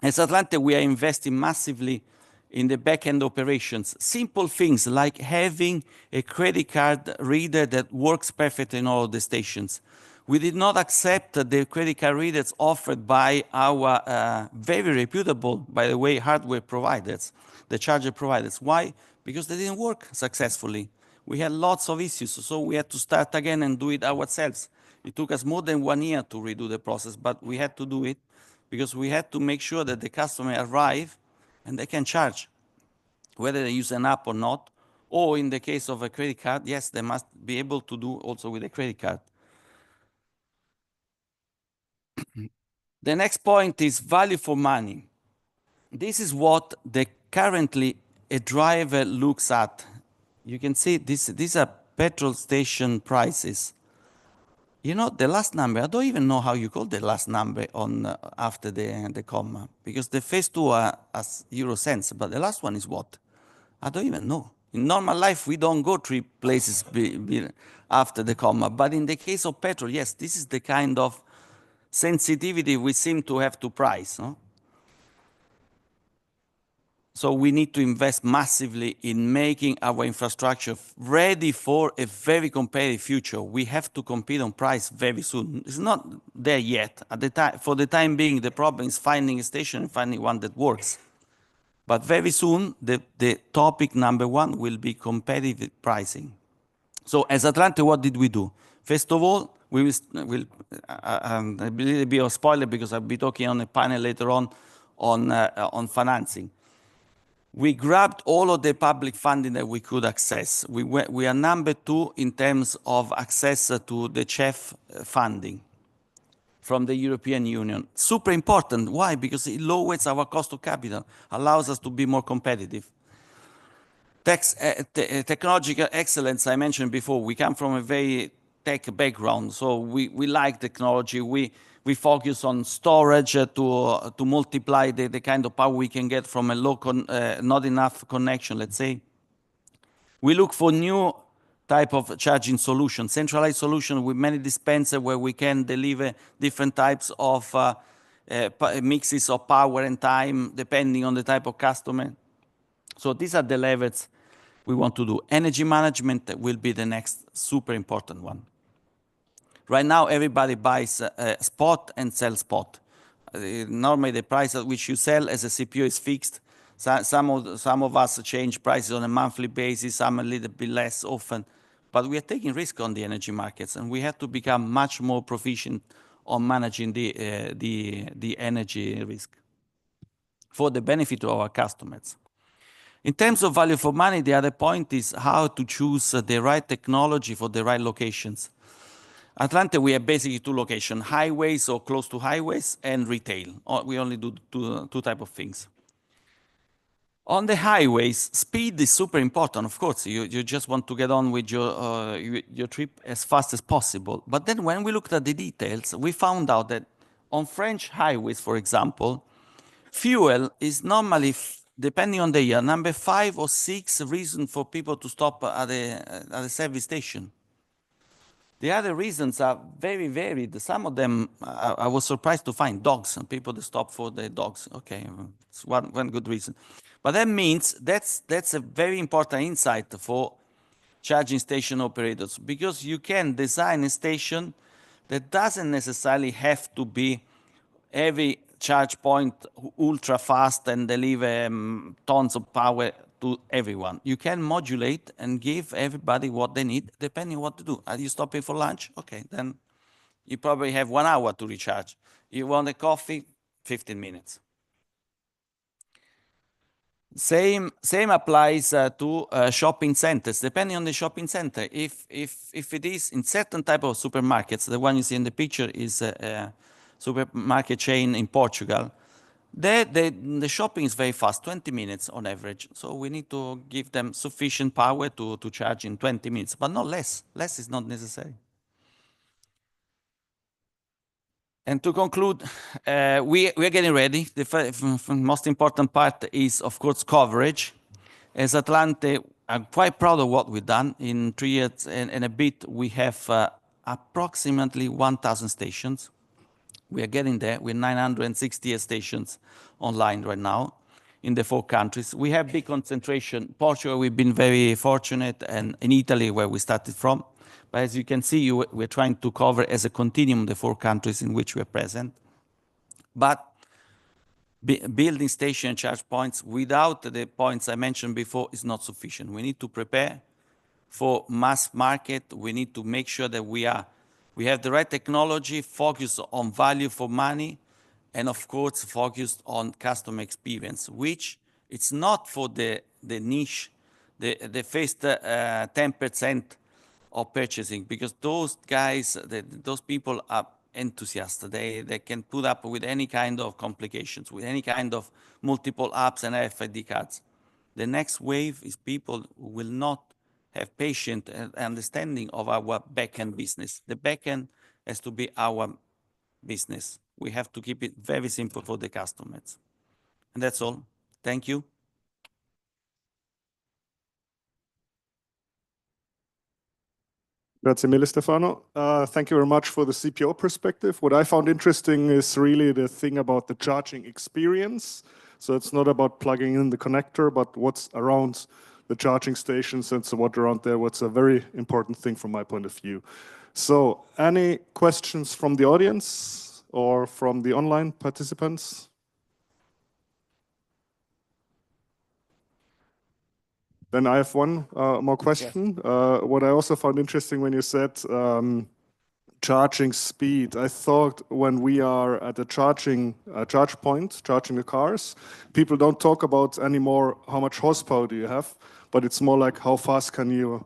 As Atlante, we are investing massively in the back-end operations. Simple things like having a credit card reader that works perfectly in all the stations. We did not accept the credit card readers offered by our very reputable, by the way, hardware providers, the charger providers. Why? Because they didn't work successfully. We had lots of issues, so we had to start again and do it ourselves. It took us more than 1 year to redo the process, but we had to do it because we had to make sure that the customer arrive and they can charge, whether they use an app or not, or in the case of a credit card, yes, they must be able to do also with a credit card. The next point is value for money. This is what currently a driver looks at. You can see these are petrol station prices. You know, the last number, I don't even know how you call the last number on after the comma, because the first two are as euro cents, but the last one is what? I don't even know. In normal life, we don't go 3 places after the comma, but in the case of petrol, yes, this is the kind of sensitivity we seem to have to price. No? So we need to invest massively in making our infrastructure ready for a very competitive future. We have to compete on price very soon. It's not there yet. For the time being, the problem is finding a station and finding one that works. But very soon, the topic number one will be competitive pricing. So as Atlante, what did we do? First of all, we will a little bit of a spoiler because I'll be talking on a panel later on financing. We grabbed all of the public funding that we could access. We are number 2 in terms of access to the CEF funding from the European Union. Super important. Why? Because it lowers our cost of capital, allows us to be more competitive. Technological excellence, I mentioned before, we come from a very tech background, so we like technology. We focus on storage to multiply the kind of power we can get from a local, not enough connection, let's say. We look for new type of charging solution, centralized solution with many dispensers where we can deliver different types of mixes of power and time depending on the type of customer. So these are the levels we want to do. Energy management will be the next super important one. Right now, everybody buys spot and sell spot. Normally, the price at which you sell as a CPO is fixed. Some of us change prices on a monthly basis, some a little bit less often. But we are taking risk on the energy markets, and we have to become much more proficient on managing the energy risk for the benefit of our customers. In terms of value for money, the other point is how to choose the right technology for the right locations. Atlante, we have basically 2 locations, highways or close to highways and retail. We only do two types of things. On the highways, speed is super important. Of course, you just want to get on with your trip as fast as possible. But then when we looked at the details, we found out that on French highways, for example, fuel is normally, depending on the year, number 5 or 6 reason for people to stop at a service station. The other reasons are very varied. Some of them, I was surprised to find dogs and people that stop for their dogs. Okay, it's one good reason. But that means that's a very important insight for charging station operators, because you can design a station that doesn't necessarily have to be every charge point ultra fast and deliver tons of power to everyone. You can modulate and give everybody what they need depending on what to do. Are you stopping for lunch? Okay, then you probably have 1 hour to recharge. You want a coffee? 15 minutes. Same applies to shopping centers, depending on the shopping center. If it is in certain type of supermarkets, the one you see in the picture is a supermarket chain in Portugal. The shopping is very fast, 20 minutes on average. So we need to give them sufficient power to charge in 20 minutes, but not less. Less is not necessary. And to conclude, we are getting ready. The most important part is, of course, coverage. As Atlante, I'm quite proud of what we've done. In 3 years and a bit, we have approximately 1,000 stations. We are getting there. We're 960 stations online right now in the 4 countries. We have big concentration. Portugal, we've been very fortunate, and in Italy, where we started from. But as you can see, we're trying to cover as a continuum the 4 countries in which we're present. But building station charge points without the points I mentioned before is not sufficient. We need to prepare for mass market. We need to make sure that we have the right technology, focused on value for money, and of course, focused on customer experience, which it's not for the niche, the first 10% of purchasing, because those guys, those people are enthusiasts. They can put up with any kind of complications, with any kind of multiple apps and RFID cards. The next wave is people who will not have patient understanding of our backend business. The backend has to be our business. We have to keep it very simple for the customers. And that's all. Thank you. Grazie mille, Stefano. Thank you very much for the CPO perspective. What I found interesting is really the thing about the charging experience. So it's not about plugging in the connector, but what's around the charging stations and so what around there, what's a very important thing from my point of view. So any questions from the audience or from the online participants? Then I have one more question. Yes. What I also found interesting when you said charging speed, I thought when we are at a charge point, charging the cars, people don't talk about anymore how much horsepower do you have, but it's more like how fast can your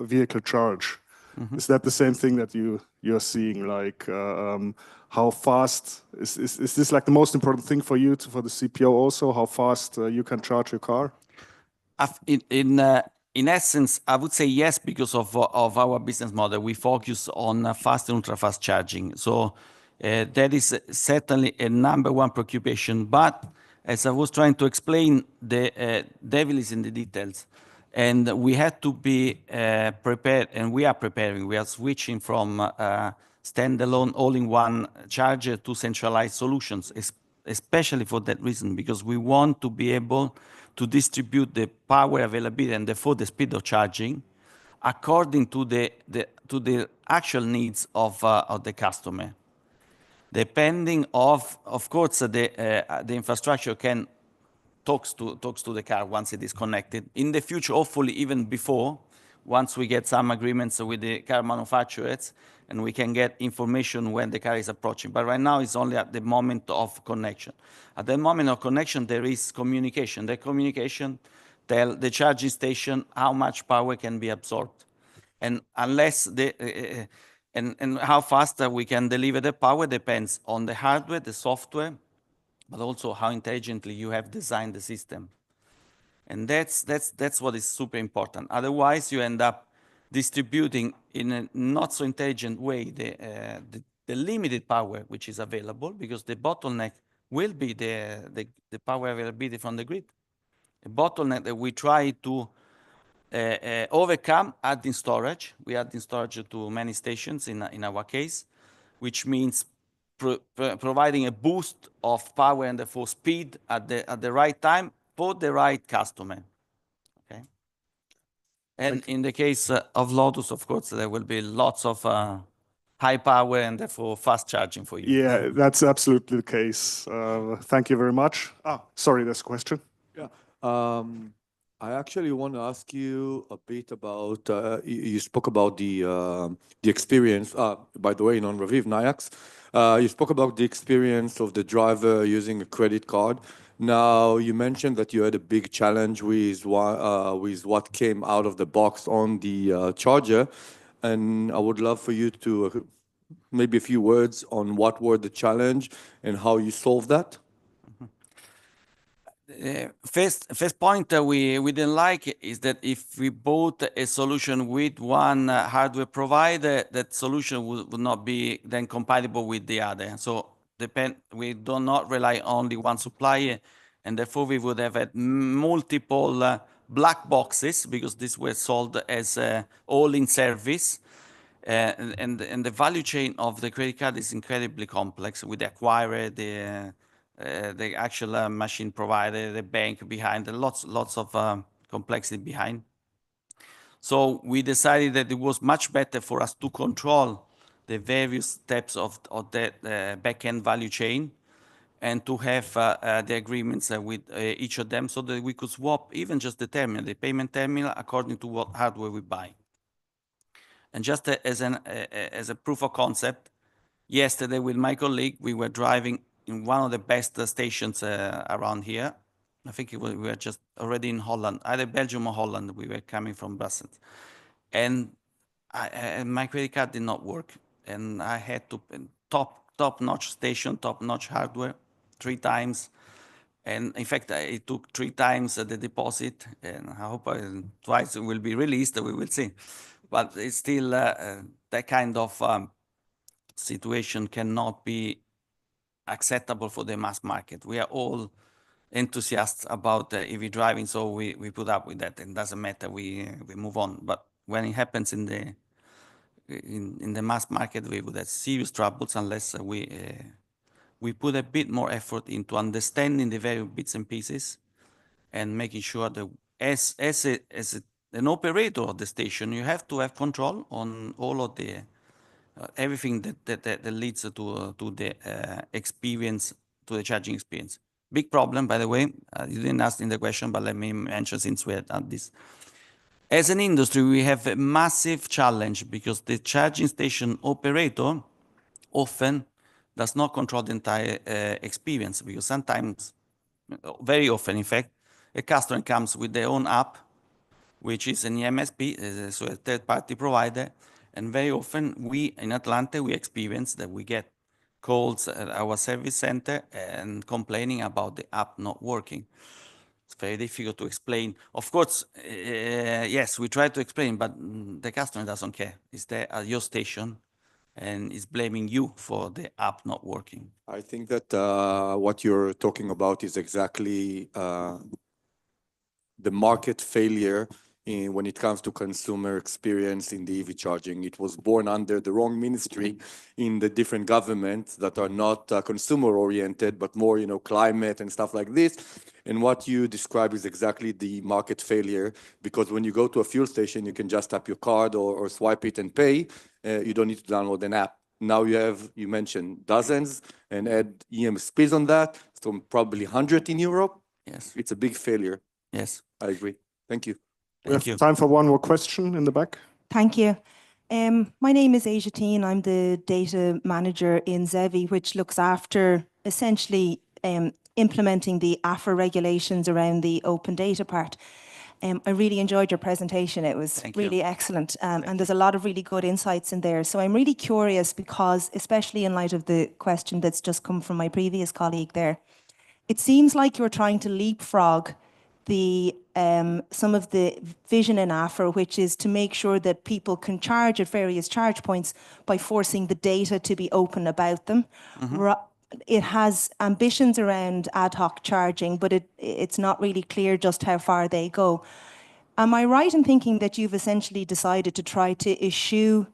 vehicle charge. Mm-hmm. Is that the same thing that you're seeing? Like how fast is this like the most important thing for you for the CPO also? How fast you can charge your car? In essence, I would say yes, because of our business model. We focus on fast and ultra fast charging. So that is certainly a #1 preoccupation. But as I was trying to explain, the devil is in the details. And we had to be prepared, and we are preparing. We are switching from standalone all-in-one charger to centralized solutions, especially for that reason, because we want to be able to distribute the power availability and therefore the speed of charging according to the actual needs of the customer. Depending of course, the infrastructure talks to the car once it is connected. In the future, hopefully even before, once we get some agreements with the car manufacturers, and we can get information when the car is approaching. But right now, it's only at the moment of connection. At the moment of connection, there is communication. The communication tells the charging station how much power can be absorbed. And unless and how fast we can deliver the power depends on the hardware, the software, but also how intelligently you have designed the system. And that's what is super important. Otherwise, you end up distributing in a not so intelligent way the limited power which is available, because the bottleneck will be the power availability from the grid. A bottleneck that we try to overcome adding storage. We adding storage to many stations in our case, which means providing a boost of power and therefore speed at the right time for the right customer. Okay. And in the case of Lotus, of course, there will be lots of high power and therefore fast charging for you. Yeah, that's absolutely the case. Thank you very much. Sorry, there's a question. Yeah. I actually want to ask you a bit about, you spoke about the experience, by the way, in non-Raviv, Nayax. You spoke about the experience of the driver using a credit card. Now, you mentioned that you had a big challenge with what came out of the box on the charger. And I would love for you to maybe a few words on what were the challenge and how you solved that. First point we didn't like is that if we bought a solution with one hardware provider, that solution would not be then compatible with the other. So we do not rely only one supplier, and therefore we would have had multiple black boxes because these were sold as all in service. And the value chain of the credit card is incredibly complex with the acquirer, the actual machine provider, the bank behind, lots of complexity behind. So we decided that it was much better for us to control the various steps of the back-end value chain and to have the agreements with each of them so that we could swap even just the terminal, the payment terminal, according to what hardware we buy. And just as a proof of concept, yesterday with my colleague, we were driving in one of the best stations around here. I think we were just already in Holland, either Belgium or Holland. We were coming from Brussels. And my credit card did not work. And I had to top-notch station, top-notch hardware 3 times. And in fact, it took 3 times the deposit. And I hope twice it will be released. We will see. But it's still that kind of situation cannot be acceptable for the mass market. We are all enthusiasts about EV driving, so we put up with that. It doesn't matter, we move on. But when it happens in the mass market, we would have serious troubles unless we put a bit more effort into understanding the various bits and pieces and making sure that as an operator of the station, you have to have control on all of the everything that leads to the experience, to the charging experience. Big problem, by the way. You didn't ask in the question, but let me mention since we had this. As an industry, we have a massive challenge because the charging station operator often does not control the entire experience because sometimes, very often, in fact, a customer comes with their own app, which is an EMSP, so a third-party provider. And very often, we in Atlanta, we experience that we get calls at our service center and complaining about the app not working. It's very difficult to explain. Of course, yes, we try to explain, but the customer doesn't care. It's there at your station and is blaming you for the app not working. I think that what you're talking about is exactly the market failure when it comes to consumer experience in the EV charging. It was born under the wrong ministry in the different governments that are not consumer oriented, but more, climate and stuff like this. And what you describe is exactly the market failure, because when you go to a fuel station, you can just tap your card or swipe it and pay. You don't need to download an app. Now you mentioned dozens and add EMSPs on that. So probably 100 in Europe. Yes. It's a big failure. Yes. I agree. Thank you. We have time for one more question in the back. Thank you. My name is Asia Teen. I'm the data manager in ZEVI, which looks after essentially implementing the AFIR regulations around the open data part. I really enjoyed your presentation. It was really excellent. And there's a lot of really good insights in there. So I'm really curious because, especially in light of the question that's just come from my previous colleague there, it seems like you're trying to leapfrog some of the vision in AFIR, which is to make sure that people can charge at various charge points by forcing the data to be open about them. It has ambitions around ad hoc charging, but it's not really clear just how far they go. Am I right in thinking that you've essentially decided to try to eschew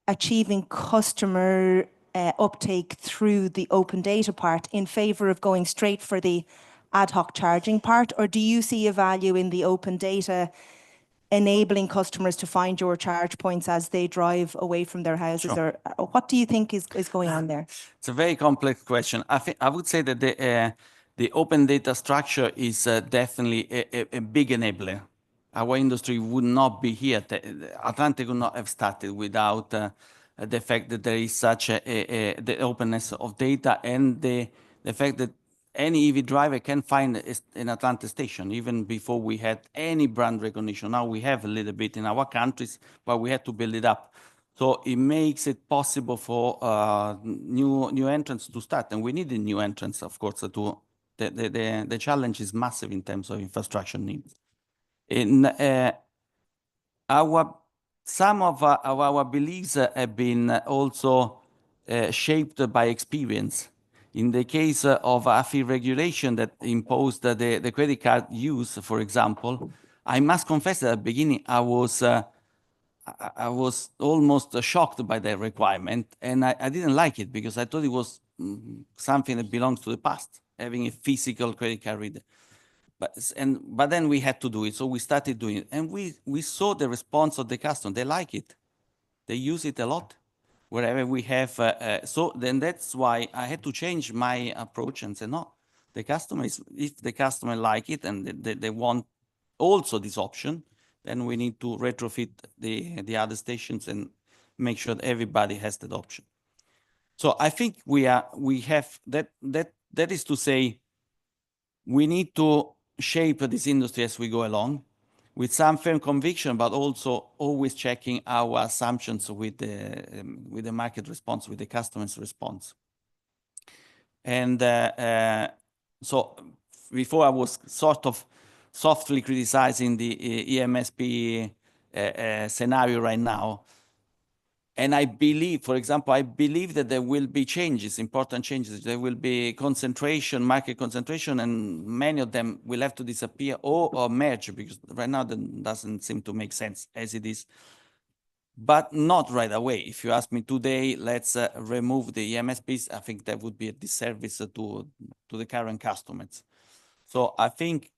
achieving customer uptake through the open data part in favor of going straight for the ad hoc charging part? Or do you see a value in the open data enabling customers to find your charge points as they drive away from their houses? Sure. Or what do you think is going on there? It's a very complex question. I would say that the open data structure is definitely a big enabler. Our industry would not be here. Atlantic would not have started without the fact that there is such the openness of data and the fact that any EV driver can find an Atlante station, even before we had any brand recognition. Now we have a little bit in our countries, but we had to build it up. So it makes it possible for new entrants to start, and we need a new entrants, of course. The challenge is massive in terms of infrastructure needs. Some of our beliefs have been also shaped by experience. In the case of AFI regulation that imposed the credit card use, for example, I must confess that at the beginning I was almost shocked by the requirement, and I didn't like it because I thought it was something that belongs to the past, having a physical credit card reader. But then we had to do it, so we started doing it, and we saw the response of the customer. They like it, they use it a lot wherever we have. So then that's why I had to change my approach and say no. The customer is, if the customer like it and they want also this option, then we need to retrofit the other stations and make sure that everybody has that option. So I think we have that is to say, we need to shape this industry as we go along with some firm conviction, but also always checking our assumptions with the market response, with the customer's response. And so before I was sort of softly criticizing the EMSP scenario right now. And I believe, for example, I believe that there will be changes, important changes. There will be concentration, market concentration, and many of them will have to disappear or merge, because right now that doesn't seem to make sense as it is. But not right away. If you ask me today, let's remove the EMSPs, I think that would be a disservice to the current customers. So I think,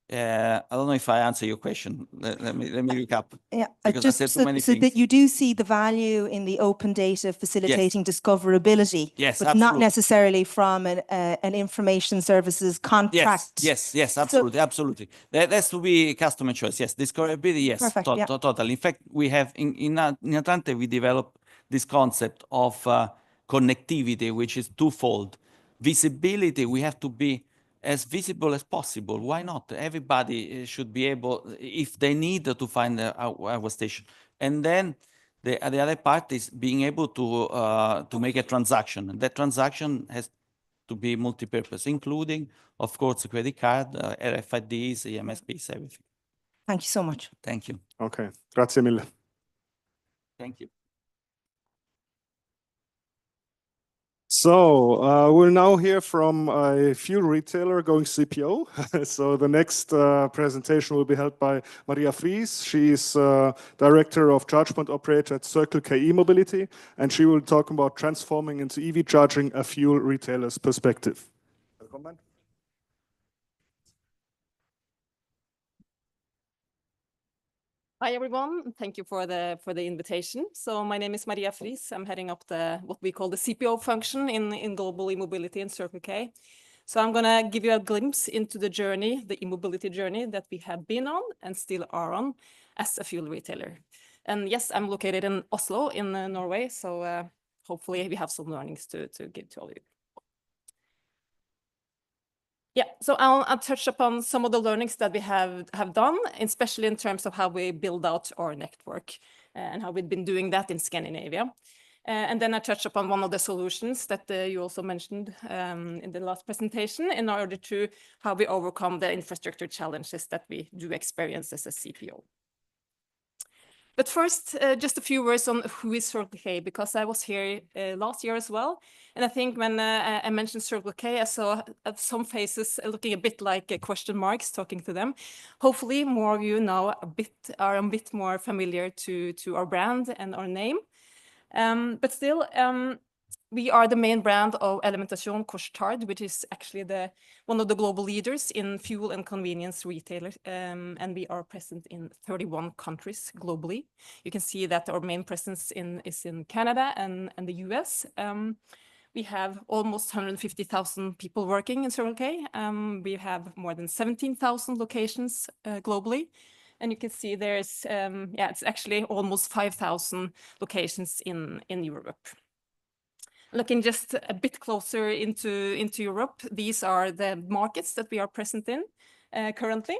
I don't know if I answer your question. Let me recap. Yeah, because I said too many so things. that you do see the value in the open data facilitating discoverability, Yes, but absolutely. not necessarily from an information services contract. Yes, absolutely, absolutely. That has to be customer choice. Yes, discoverability, yes, Perfect, yeah. totally. In fact, we have in Atlante, we developed this concept of connectivity, which is twofold. Visibility, we have to be as visible as possible. Why not? Everybody should be able, if they need, to find our station. And then the other part is being able to make a transaction. And that transaction has to be multi-purpose, including, of course, a credit card, RFIDs, EMSPs, everything. Thank you so much. Thank you. Okay, grazie mille. Thank you. So we'll now hear from a fuel retailer going CPO. So the next presentation will be held by Maria Fries. She's Director of Charge Point Operator at Circle K E-Mobility, and she will talk about transforming into EV charging a fuel retailer's perspective. Welcome. Hi everyone, thank you for the invitation. So my name is Maria Fries. I'm heading up what we call the CPO function in Global E-Mobility and Circle K. So I'm gonna give you a glimpse into the journey, the e-mobility journey that we have been on and still are on as a fuel retailer. And yes, I'm located in Oslo in Norway, so hopefully we have some learnings to give to all of you. Yeah, so I'll touch upon some of the learnings that we have done, especially in terms of how we build out our network and how we've been doing that in Scandinavia. And then I touch upon one of the solutions that you also mentioned in the last presentation in order to how we overcome the infrastructure challenges that we do experience as a CPO. But first, just a few words on who is Circle K, because I was here last year as well. And I think when I mentioned Circle K, I saw some faces looking a bit like question marks talking to them. Hopefully more of you now are a bit more familiar to our brand and our name. But still, we are the main brand of Alimentation Couche-Tard, which is actually one of the global leaders in fuel and convenience retailers. And we are present in 31 countries globally. You can see that our main presence is in Canada and the US. We have almost 150,000 people working in Circle K. We have more than 17,000 locations globally. And you can see there's, it's actually almost 5,000 locations in Europe. Looking just a bit closer into Europe, these are the markets that we are present in currently.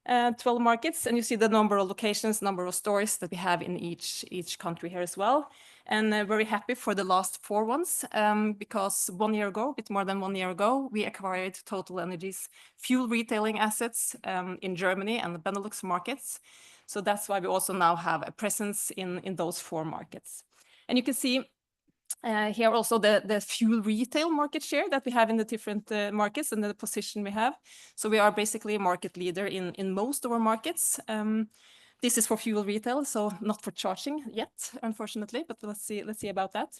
12 markets, and you see the number of locations, number of stores that we have in each country here as well. And very happy for the last 4 ones, because 1 year ago, a bit more than 1 year ago, we acquired Total Energy's fuel retailing assets in Germany and the Benelux markets. So that's why we also now have a presence in those 4 markets. And you can see here also the fuel retail market share that we have in the different markets and the position we have. So we are basically a market leader in most of our markets. This is for fuel retail, so not for charging yet, unfortunately, but let's see about that.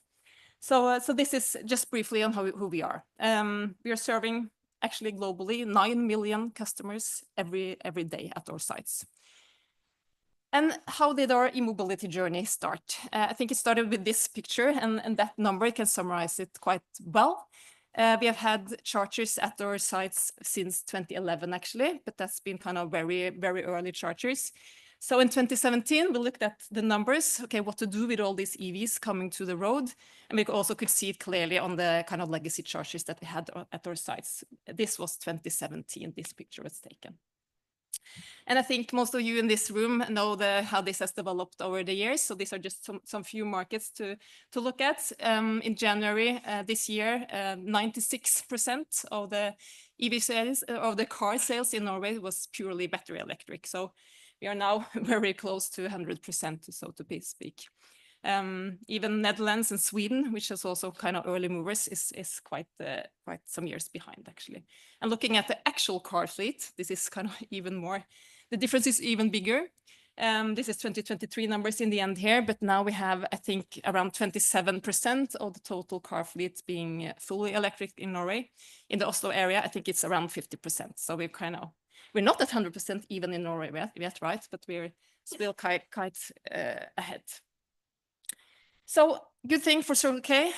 So this is just briefly on who we are. We are serving actually globally 9 million customers every day at our sites. And how did our e-mobility journey start? I think it started with this picture, and that number can summarize it quite well. We have had chargers at our sites since 2011, actually, but that's been kind of very, very early chargers. So in 2017, we looked at the numbers, okay, what to do with all these EVs coming to the road. And we also could see it clearly on the kind of legacy chargers that we had at our sites. This was 2017, this picture was taken. And I think most of you in this room know how this has developed over the years. So these are just some few markets to look at. In January this year, 96% of the EV sales, of the car sales in Norway was purely battery electric. So we are now very close to 100%, so to speak. Even Netherlands and Sweden, which is also kind of early movers, is quite some years behind, actually. And looking at the actual car fleet, this is kind of even more, the difference is even bigger. This is 2023 numbers in the end here, but now we have, I think, around 27% of the total car fleet being fully electric in Norway. In the Oslo area, I think it's around 50%. So we're not at 100% even in Norway yet, right? But we're still quite ahead. So good thing for Circle K,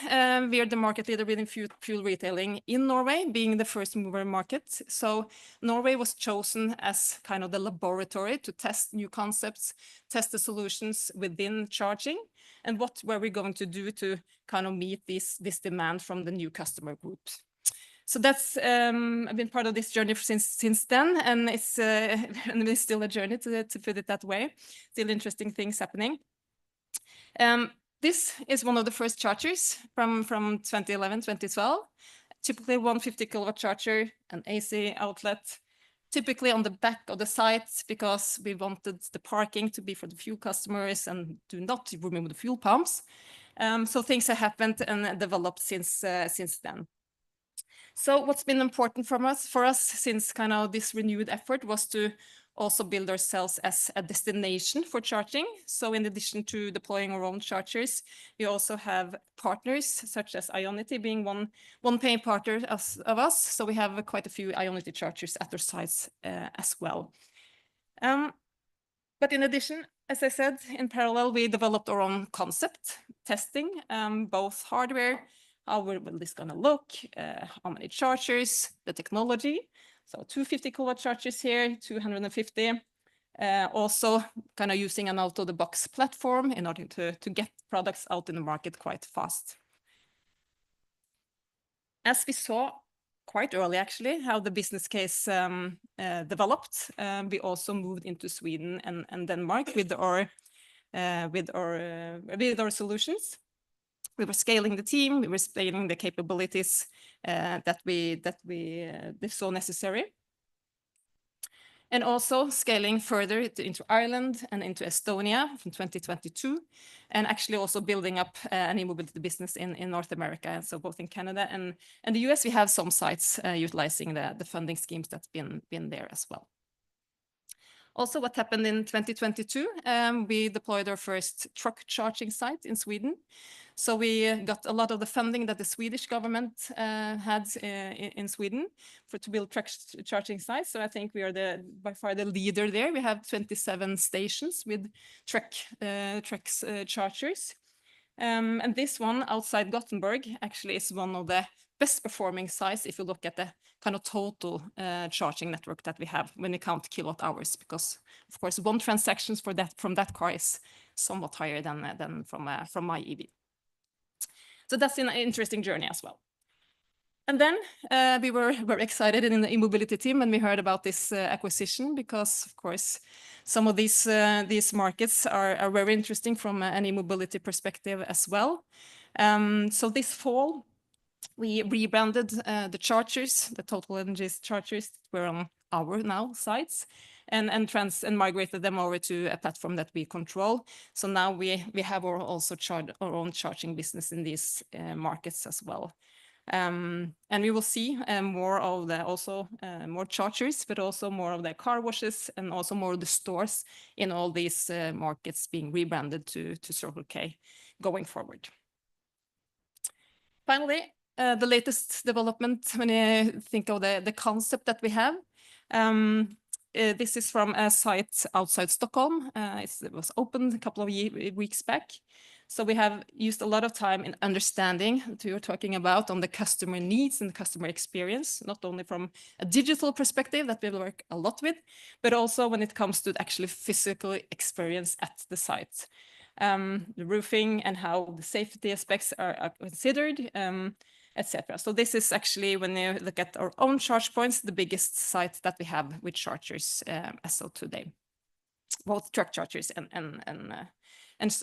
we are the market leader within fuel retailing in Norway, being the first mover market. So Norway was chosen as kind of the laboratory to test new concepts, test the solutions within charging, and what were we going to do to kind of meet this demand from the new customer groups. So that's I've been part of this journey since then, and it's still a journey to put it that way. Still interesting things happening. This is one of the first chargers from 2011, 2012. Typically 150 kilowatt charger, an AC outlet, typically on the back of the site because we wanted the parking to be for the fuel customers and do not remove the fuel pumps. So things have happened and developed since then. So what's been important for us since kind of this renewed effort was to also build ourselves as a destination for charging. So in addition to deploying our own chargers, we also have partners such as Ionity being one paying partner of us. So we have quite a few Ionity chargers at our sites as well. But in addition, as I said, in parallel, we developed our own concept testing, both hardware, how will this gonna look, how many chargers, the technology. So 250 kilowatt chargers here, 250. Also kind of using an out-of-the-box platform in order to get products out in the market quite fast. As we saw quite early, actually, how the business case developed, we also moved into Sweden and Denmark with our solutions. We were scaling the team, we were scaling the capabilities that we saw necessary. and also scaling further into Ireland and into Estonia from 2022, and actually also building up an e-mobility business in North America. So both in Canada and the US, we have some sites utilizing the funding schemes that's been there as well. Also, what happened in 2022, we deployed our first truck charging site in Sweden. So we got a lot of the funding that the Swedish government had in Sweden to build truck charging sites. So I think we are by far the leader there. We have 27 stations with truck chargers. And this one outside Gothenburg actually is one of the best performing sites if you look at the kind of total charging network that we have when we count kilowatt hours, because of course one transaction from that car is somewhat higher than from my EV. So that's an interesting journey as well. And then we were very excited in the e-mobility team when we heard about this acquisition, because of course some of these markets are very interesting from an e-mobility perspective as well. So this fall, we rebranded the chargers, the TotalEnergies chargers were on our now sites, and migrated them over to a platform that we control. So now we have our own charging business in these markets as well. And we will see more of more chargers, but also more of the car washes and also more of the stores in all these markets being rebranded to Circle K going forward. Finally, the latest development when you think of the concept that we have. This is from a site outside Stockholm. It was opened a couple of weeks back. So we have used a lot of time in understanding what you were talking about on the customer needs and the customer experience, not only from a digital perspective that we work a lot with, but also when it comes to actually physical experience at the site. The roofing and how the safety aspects are considered, etc. So this is actually, when you look at our own charge points, the biggest site that we have with chargers as of today, both truck chargers and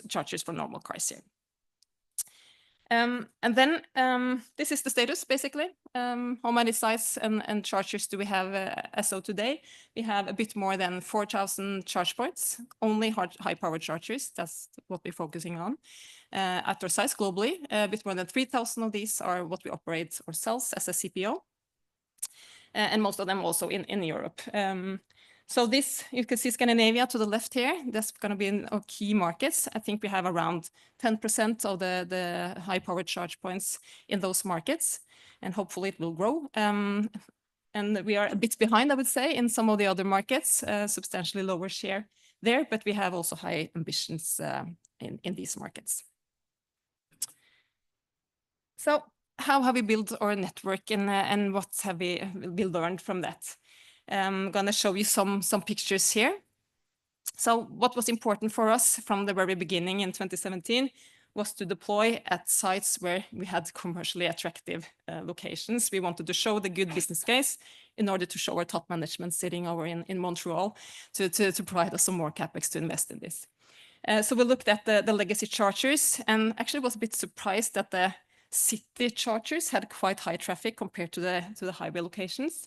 chargers for normal cars here. And then this is the status basically. How many sites and chargers do we have as of today? We have a bit more than 4,000 charge points, only high-powered chargers. That's what we're focusing on at our sites globally. A bit more than 3,000 of these are what we operate ourselves as a CPO, and most of them also in Europe. So this, you can see Scandinavia to the left here. That's going to be in our key markets. I think we have around 10% of the high-powered charge points in those markets, and hopefully it will grow. And we are a bit behind, I would say, in some of the other markets, substantially lower share there, but we have also high ambitions in these markets. So how have we built our network, and what have we learned from that? I'm going to show you some pictures here. So what was important for us from the very beginning in 2017 was to deploy at sites where we had commercially attractive locations. We wanted to show the good business case in order to show our top management sitting over in Montreal to provide us some more capex to invest in this. So we looked at the legacy chargers, and actually was a bit surprised that the city chargers had quite high traffic compared to the highway locations.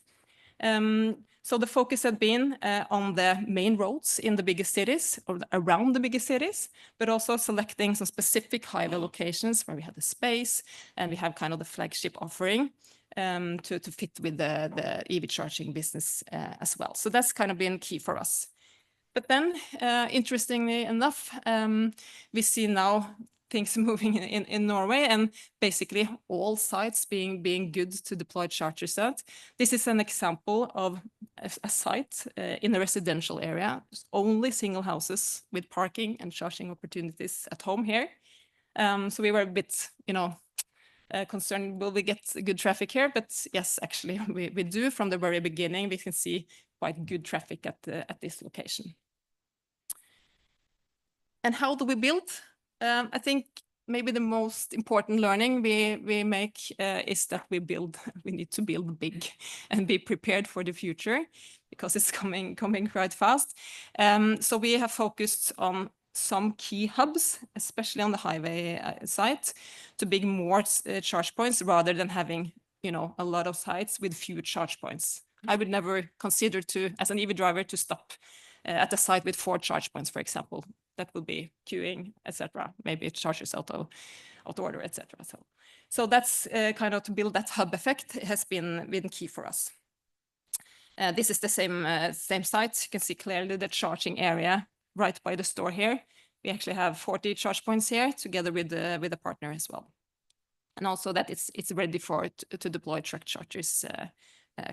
So the focus had been on the main roads in the biggest cities or around the biggest cities, but also selecting some specific highway locations where we had the space and we have kind of the flagship offering to fit with the EV charging business as well. So that's kind of been key for us. But then, interestingly enough, we see now things moving in Norway, and basically all sites being good to deploy chargers at. This is an example of a site in a residential area, only single houses with parking and charging opportunities at home here. So we were a bit, concerned, will we get good traffic here? But yes, actually we do. From the very beginning, we can see quite good traffic at this location. And how do we build? I think maybe the most important learning we make is that we need to build big and be prepared for the future, because it's coming quite fast. So we have focused on some key hubs, especially on the highway site, to build more charge points rather than having a lot of sites with few charge points. I would never consider to, as an EV driver, to stop at the site with 4 charge points, for example. That would be queuing, etc. Maybe it charges out of order, etc. So that's kind of to build that hub effect has been key for us. This is the same site. You can see clearly the charging area right by the store here. We actually have 40 charge points here together with a partner as well. And also that it's ready to deploy truck chargers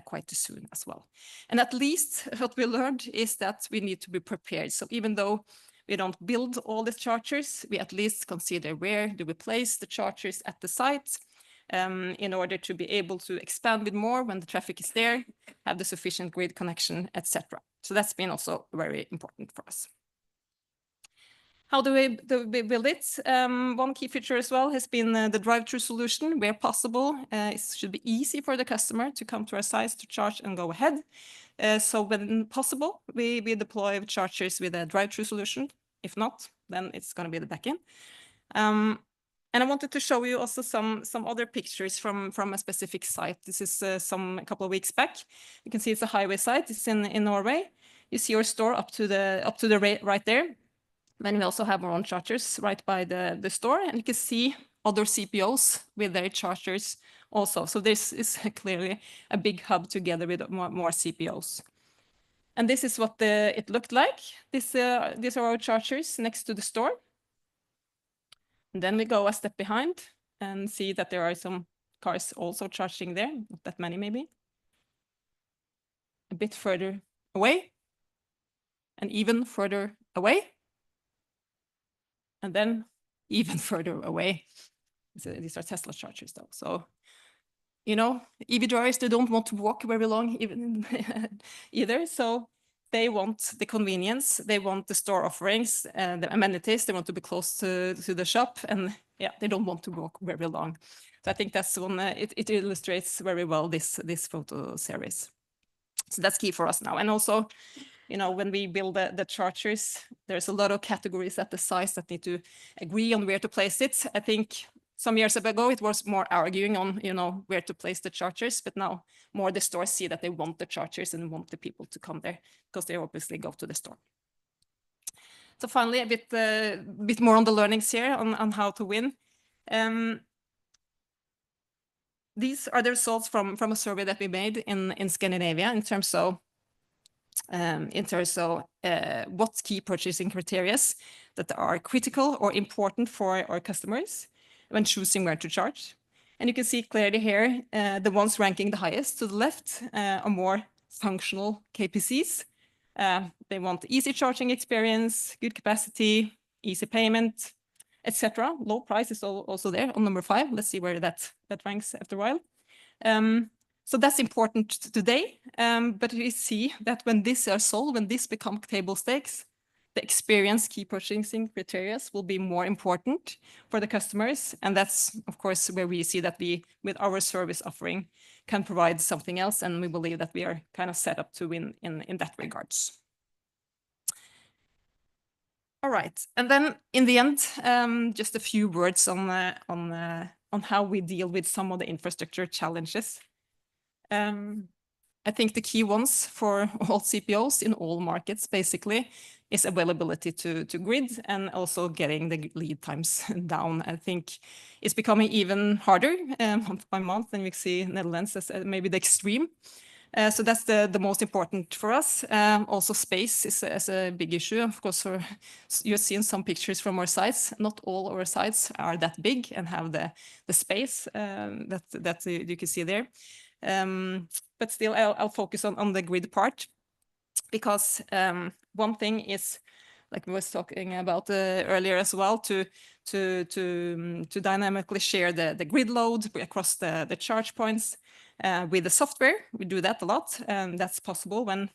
quite soon as well. And at least what we learned is that we need to be prepared. So even though we don't build all the chargers, we at least consider where do we place the chargers at the site in order to be able to expand with more when the traffic is there, have the sufficient grid connection, etc. So that's been also very important for us. How do we build it? One key feature as well has been the drive-through solution. Where possible, it should be easy for the customer to come to our sites to charge and go ahead. So when possible, we deploy chargers with a drive-through solution. If not, then it's going to be the backend. And I wanted to show you also some other pictures from a specific site. This is a couple of weeks back. You can see it's a highway site. It's in Norway. You see our store up to the right there. Then we also have our own chargers right by the store, and you can see other CPOs with their chargers also. So this is clearly a big hub together with more CPOs. And this is what it looked like. These are our chargers next to the store. And then we go a step behind and see that there are some cars also charging there, not that many maybe. A bit further away, and even further away. And then even further away. So these are Tesla chargers though. So, you know, EV drivers, they don't want to walk very long even either. So they want the convenience, they want the store offerings, the amenities, they want to be close to the shop, and yeah, they don't want to walk very long. So I think that's one, it illustrates very well this photo series. So that's key for us now. And also, you know, when we build the chargers, there's a lot of categories at the sites that need to agree on where to place it. I think some years ago, it was more arguing on, you know, where to place the chargers, but now more the stores see that they want the chargers and want the people to come there because they obviously go to the store. So finally, a bit more on the learnings here on how to win. These are the results from a survey that we made in Scandinavia in terms of what key purchasing criteria that are critical or important for our customers when choosing where to charge. And you can see clearly here, the ones ranking the highest to the left are more functional KPCs. They want easy charging experience, good capacity, easy payment, etc. Low price is also there on number 5. Let's see where that ranks after a while. So that's important today, but we see that when these are sold, when this becomes table stakes, the experience key purchasing criteria will be more important for the customers. And that's, of course, where we see that we, with our service offering, can provide something else. And we believe that we are kind of set up to win in that regards. All right. And then in the end, just a few words on how we deal with some of the infrastructure challenges. I think the key ones for all CPOs in all markets basically is availability to grid and also getting the lead times down. I think it's becoming even harder month by month, and we see Netherlands as maybe the extreme. So that's the most important for us. Also space is a big issue. Of course, you've seen some pictures from our sites. Not all our sites are that big and have the space that you can see there. But still, I'll focus on the grid part, because one thing is, like we was talking about earlier as well, to dynamically share the grid load across the charge points with the software. We do that a lot, and that's possible when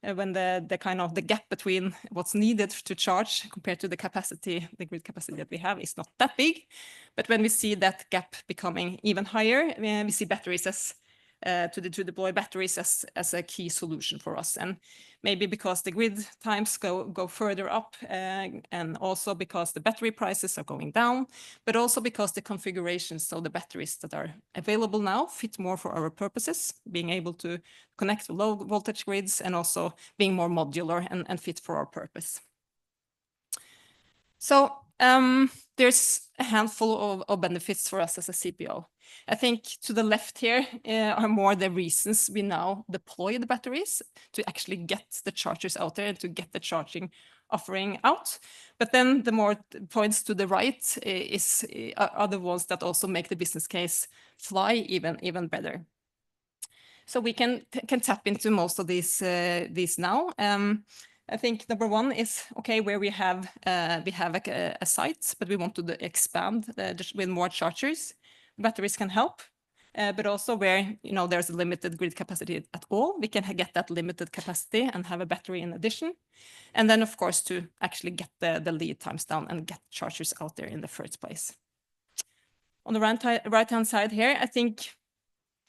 the kind of the gap between what's needed to charge compared to the capacity, the grid capacity that we have, is not that big. But when we see that gap becoming even higher, we see batteries as to deploy batteries as a key solution for us. And maybe because the grid times go further up, and also because the battery prices are going down, but also because the configurations, so the batteries that are available now fit more for our purposes, being able to connect to low voltage grids and also being more modular and fit for our purpose. So there's a handful of benefits for us as a CPO. I think to the left here are more the reasons we now deploy the batteries to actually get the chargers out there and to get the charging offering out. But then the more points to the right are the ones that also make the business case fly even better. So we can tap into most of these now. I think number one is, okay, where we have a site, but we want to expand just with more chargers. Batteries can help, but also where there's a limited grid capacity at all, we can get that limited capacity and have a battery in addition. And then, of course, to actually get the lead times down and get chargers out there in the first place. On the right-hand side here, I think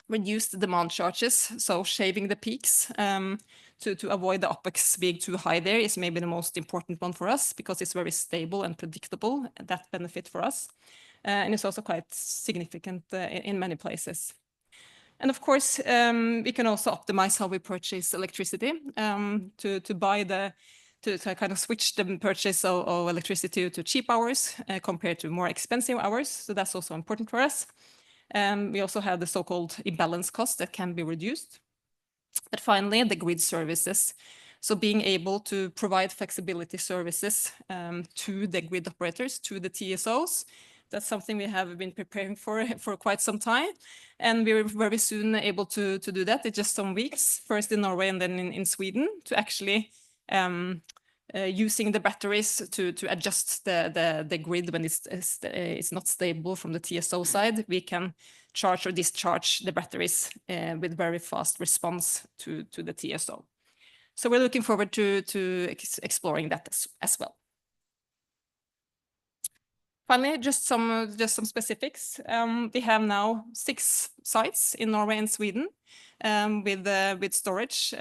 reduce the demand charges, so shaving the peaks to avoid the OpEx being too high there is maybe the most important one for us because it's very stable and predictable, that benefit for us. And it's also quite significant in many places. And of course, we can also optimize how we purchase electricity to kind of switch the purchase of electricity to cheap hours compared to more expensive hours. So that's also important for us. We also have the so-called imbalance cost that can be reduced. But finally, the grid services. So being able to provide flexibility services to the grid operators, to the TSOs, that's something we have been preparing for quite some time. And we were very soon able to do that in just some weeks, first in Norway and then in Sweden, to actually using the batteries to adjust the grid when it's not stable from the TSO side. We can charge or discharge the batteries with very fast response to the TSO. So we're looking forward to exploring that as well. Finally, just some specifics. We have now 6 sites in Norway and Sweden with storage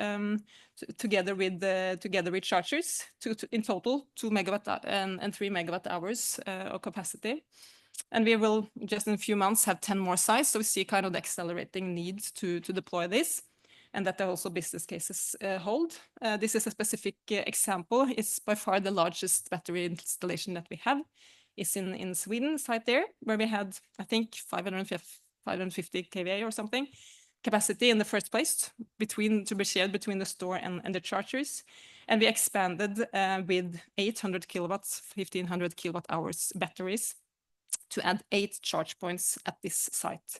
together with chargers. In total, 2 megawatt and 3 megawatt hours of capacity. And we will just in a few months have 10 more sites. So we see kind of the accelerating need to deploy this, and that also business cases hold. This is a specific example. It's by far the largest battery installation that we have. Is in Sweden site there, where we had, I think, 550 kVA or something capacity in the first place to be shared between the store and the chargers. And we expanded with 800 kilowatts, 1500 kilowatt hours batteries to add 8 charge points at this site.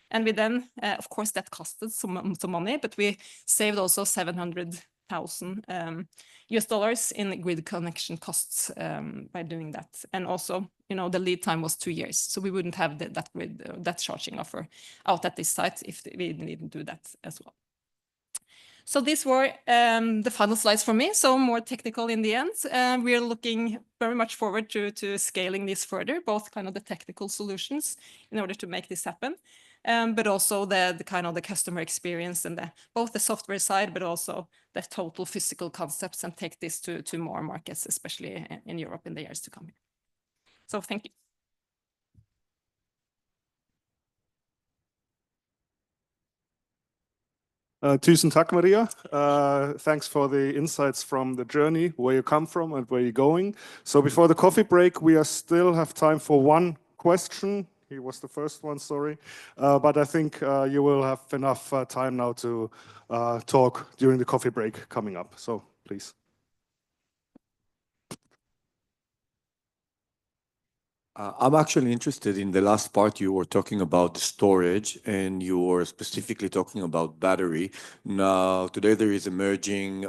And we then, of course, that costed some money, but we saved also $700,000 in grid connection costs by doing that. And also, the lead time was 2 years, so we wouldn't have that charging offer out at this site if we didn't do that as well. So these were the final slides for me, so more technical in the end. We are looking very much forward to scaling this further, both kind of the technical solutions in order to make this happen, but also the kind of the customer experience and both the software side, but also the total physical concepts, and take this to more markets, especially in Europe in the years to come. So thank you. Tusen takk, Maria. Thanks for the insights from the journey, where you come from and where you're going. So before the coffee break, we still have time for one question. He was the first one, sorry. But I think you will have enough time now to talk during the coffee break coming up. So please. I'm actually interested in the last part. You were talking about the storage, and you were specifically talking about battery. Now, today there is emerging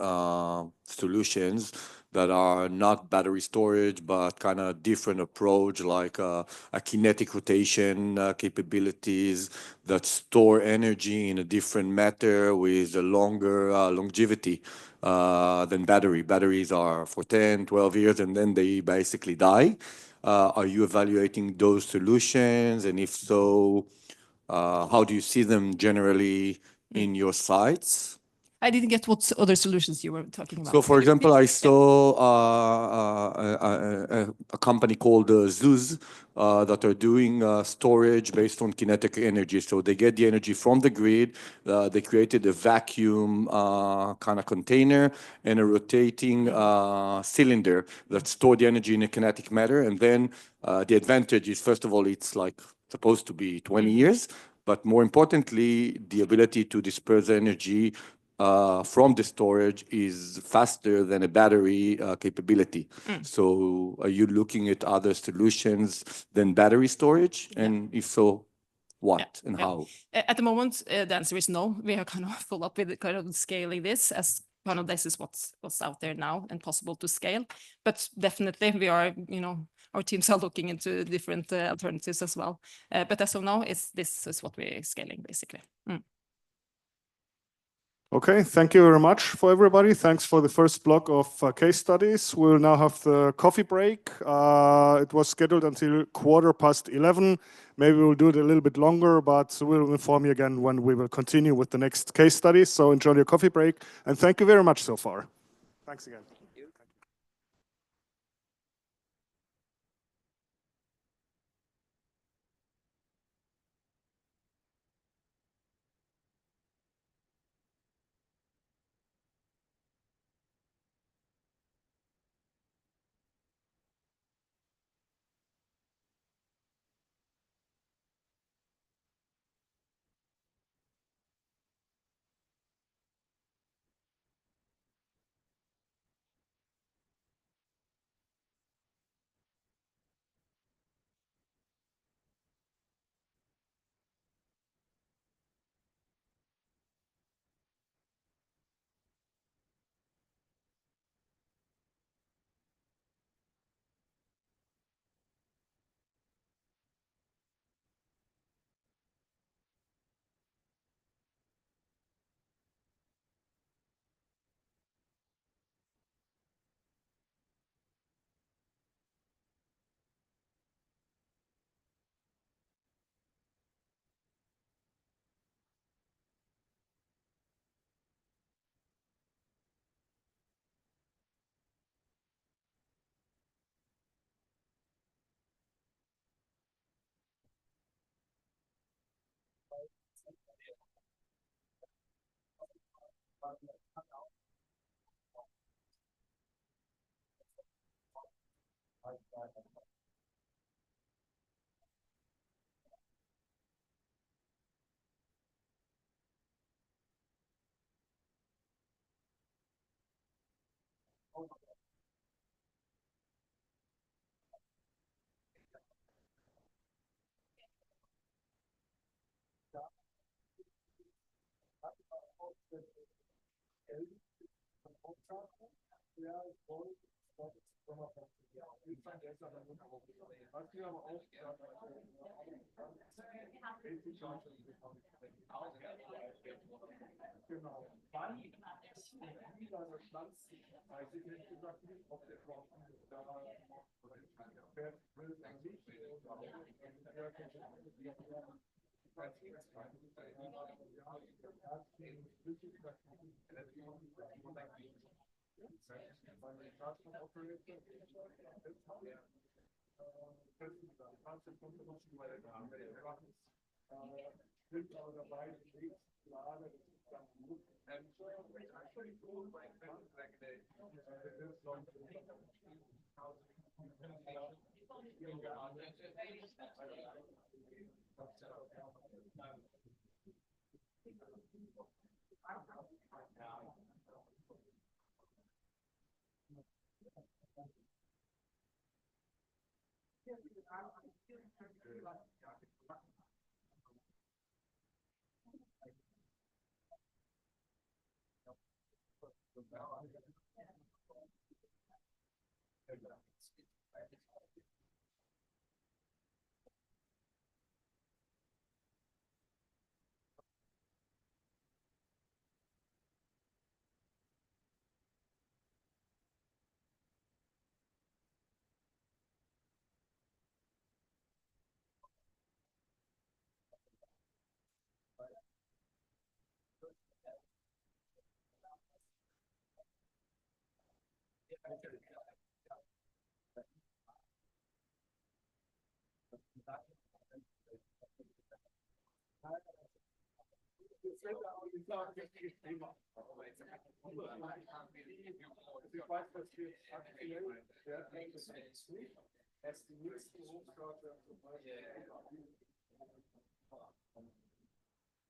solutions that are not battery storage, but kind of different approach, like a kinetic rotation capabilities that store energy in a different matter with a longer longevity than battery. Batteries are for 10, 12 years, and then they basically die. Are you evaluating those solutions? And if so, How do you see them generally in your sites? I didn't get what other solutions you were talking about. So, for Can you example, repeat? I saw a company called Zeus that are doing storage based on kinetic energy. So they get the energy from the grid. They created a vacuum kind of container and a rotating cylinder that store the energy in a kinetic matter. And then the advantage is, first of all, it's like supposed to be 20 years, but more importantly, the ability to disperse energy from the storage is faster than a battery capability. So are you looking at other solutions than battery storage? And if so, what and how? At the moment, the answer is no. We are kind of full up with kind of scaling this as kind of this is what's out there now and possible to scale. But definitely we are, our teams are looking into different alternatives as well. But as of now, this is what we're scaling basically. Okay, thank you very much for everybody. Thanks for the first block of case studies. We'll now have the coffee break. It was scheduled until 11:15. Maybe we'll do it a little bit longer, but we'll inform you again when we will continue with the next case studies. So enjoy your coffee break, and thank you very much so far. Thanks again.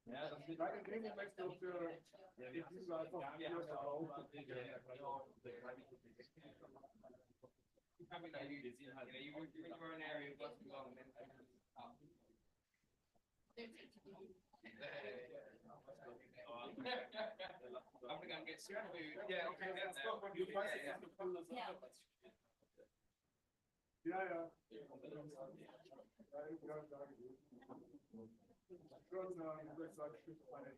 Ja, das ist eine Gegenwechsel für die I'm gonna get served food. Yeah, okay, that's what you Ja, ja. Schon ein Stück bei der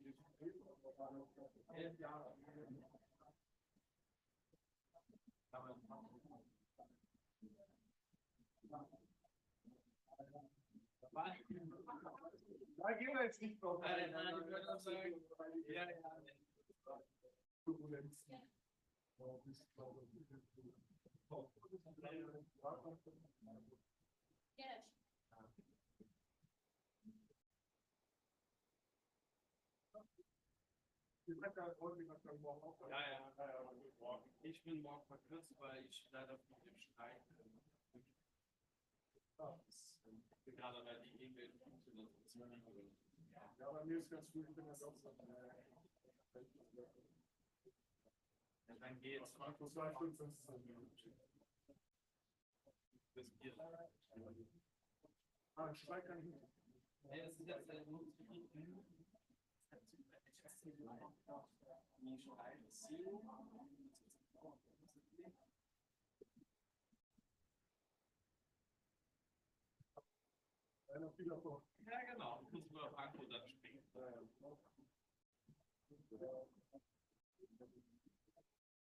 Da gehen wir jetzt nicht drauf. Nein, ich würde sagen, ja, ja. Turbulenzen. Ja, ja, ich bin morgen verkürzt, weil ich leider mit dem Streit gerade bei die E-Mail ja, bei mir ist ganz gut, ich bin das auch so. Ja, dann geht's. 2:15 Minuten. Das geht. Ah, Streit kann ich nicht. Ja, das ist jetzt nur zu bieten. Ja, genau. Muss man Frankfurt dann springen.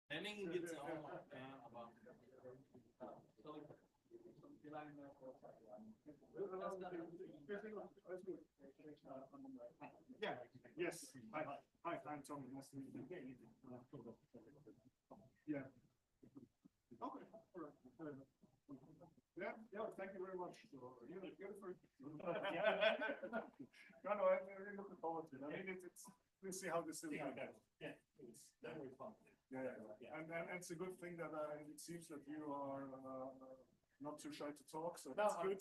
Henning gibt es auch noch, ja, aber. Yeah, yes. Hi, I'm Tom. Nice to meet you. Yeah. Okay, all right. Yeah, yeah, thank you very much. You're for No, no, I'm really looking forward to it. I mean, we'll see how this is. Yeah, it's definitely fun. Yeah. And it's a good thing that it seems that you are not too shy to talk, so that's good.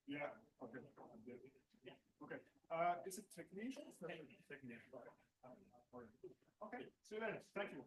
Yeah, okay. Okay. Is it technician? Technician. Okay, see you later. Thank you.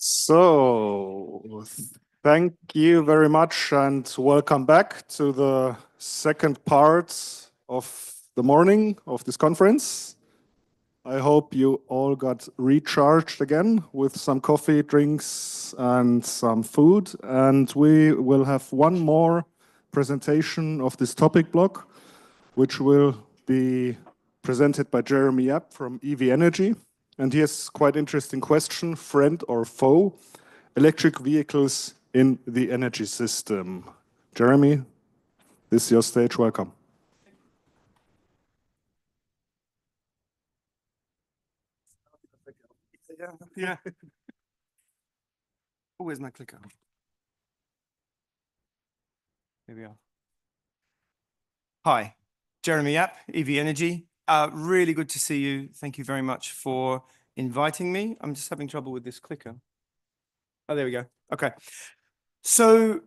So, thank you very much and welcome back to the second part of the morning of this conference. I hope you all got recharged again with some coffee, drinks, and some food. And we will have one more presentation of this topic block, which will be presented by Jeremy Yap from EV Energy. And he has quite interesting question, friend or foe, electric vehicles in the energy system. Jeremy, this is your stage, welcome. Yeah. Oh, where's my clicker? Here we are. Hi, Jeremy Yap, EV Energy. Really good to see you. Thank you very much for inviting me. I'm just having trouble with this clicker. Oh, there we go. Okay. So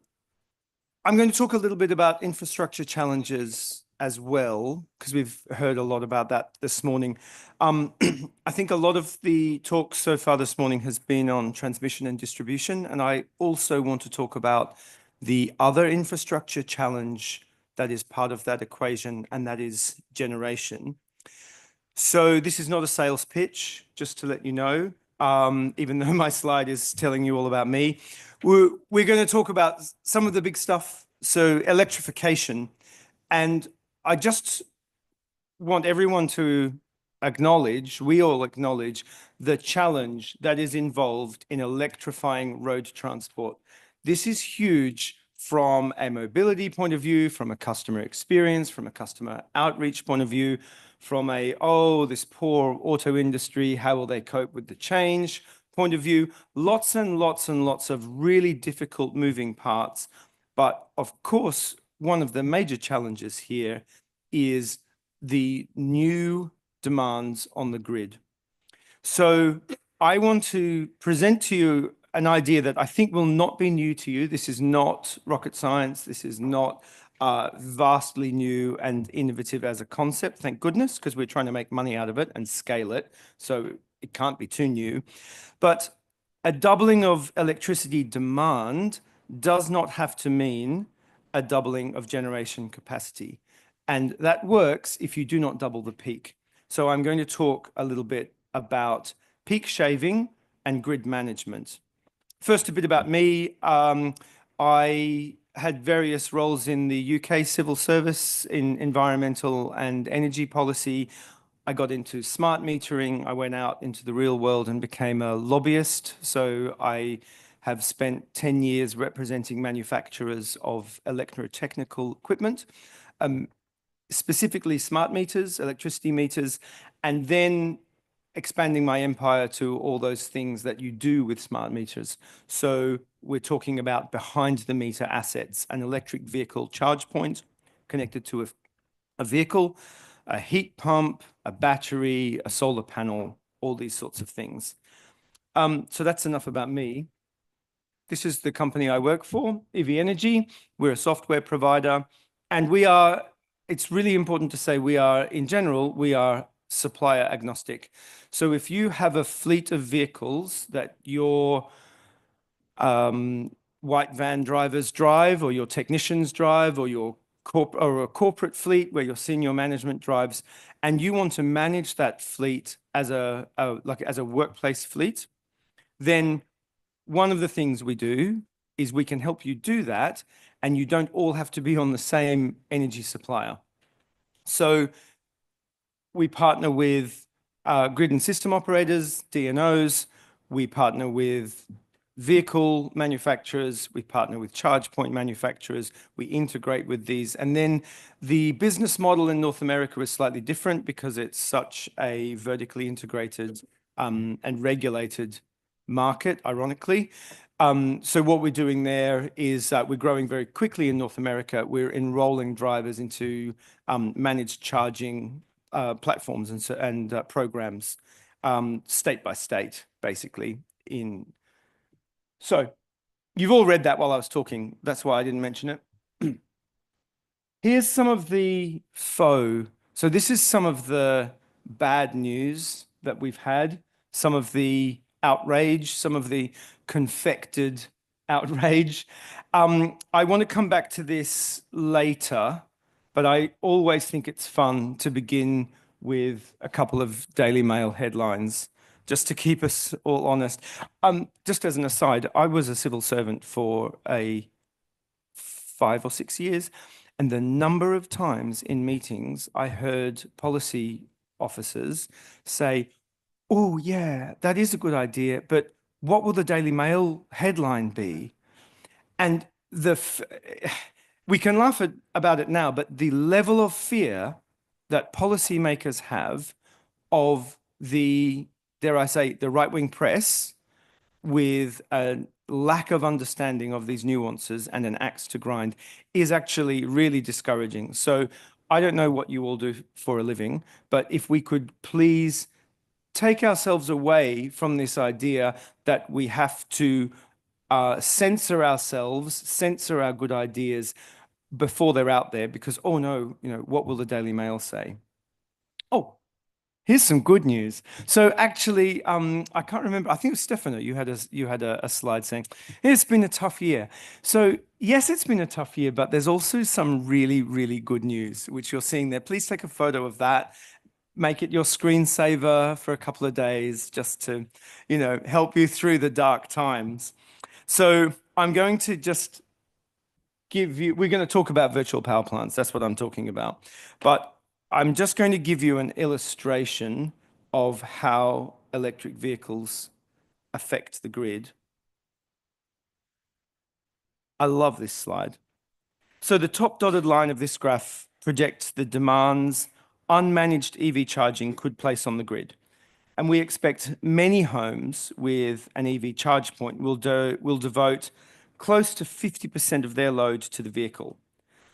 I'm going to talk a little bit about infrastructure challenges as well, because we've heard a lot about that this morning. I think a lot of the talk so far this morning has been on transmission and distribution, and I also want to talk about the other infrastructure challenge that is part of that equation, and that is generation. So this is not a sales pitch, just to let you know, even though my slide is telling you all about me. We're going to talk about some of the big stuff, so electrification. And I just want everyone to acknowledge, we all acknowledge, the challenge that is involved in electrifying road transport. This is huge from a mobility point of view, from a customer experience, from a customer outreach point of view, from a, oh, this poor auto industry, how will they cope with the change point of view. Lots and lots and lots of really difficult moving parts. But of course, one of the major challenges here is the new demands on the grid. So I want to present to you an idea that I think will not be new to you. This is not rocket science. This is not vastly new and innovative as a concept, thank goodness, because we're trying to make money out of it and scale it. So it can't be too new. But a doubling of electricity demand does not have to mean a doubling of generation capacity. And that works if you do not double the peak. So I'm going to talk a little bit about peak shaving and grid management. First, a bit about me. I had various roles in the UK civil service in environmental and energy policy. I got into smart metering. I went out into the real world and became a lobbyist. So I have spent 10 years representing manufacturers of electrotechnical equipment, specifically smart meters, electricity meters. And then expanding my empire to all those things that you do with smart meters. So we're talking about behind the meter assets, an electric vehicle charge point connected to a vehicle, a heat pump, a battery, a solar panel, all these sorts of things. So that's enough about me. This is the company I work for, EV Energy. We're a software provider, and it's really important to say in general, we are supplier agnostic. So if you have a fleet of vehicles that your white van drivers drive, or your technicians drive, or a corporate fleet where your senior management drives, and you want to manage that fleet as a workplace fleet, then one of the things we do is we can help you do that, and you don't all have to be on the same energy supplier. So we partner with grid and system operators, DNOs. We partner with vehicle manufacturers. We partner with charge point manufacturers. We integrate with these. And then the business model in North America is slightly different because it's such a vertically integrated and regulated market, ironically. So what we're doing there is we're growing very quickly in North America. We're enrolling drivers into managed charging platforms and programs, state by state, basically. So you've all read that while I was talking. That's why I didn't mention it. Here's some of the faux. So this is some of the bad news that we've had, some of the outrage, some of the confected outrage. I want to come back to this later, but I always think it's fun to begin with a couple of Daily Mail headlines, just to keep us all honest. Just as an aside, I was a civil servant for 5 or 6 years, and the number of times in meetings I heard policy officers say, "Oh, yeah, that is a good idea, but what will the Daily Mail headline be?" And we can laugh about it now, but the level of fear that policymakers have of the, dare I say, the right-wing press, with a lack of understanding of these nuances and an axe to grind, is actually really discouraging. So I don't know what you all do for a living, but if we could please take ourselves away from this idea that we have to censor ourselves, censor our good ideas before they're out there, because, oh no, what will the Daily Mail say? Oh, here's some good news. So actually, I can't remember, I think it was Stefano, you had a slide saying, it's been a tough year. So yes, it's been a tough year, but there's also some really, really good news, which you're seeing there. Please take a photo of that. Make it your screensaver for a couple of days, just to, help you through the dark times. So I'm going to just we're going to talk about virtual power plants. That's what I'm talking about. But I'm just going to give you an illustration of how electric vehicles affect the grid. I love this slide. So the top dotted line of this graph projects the demands unmanaged EV charging could place on the grid. And we expect many homes with an EV charge point will devote close to 50% of their load to the vehicle.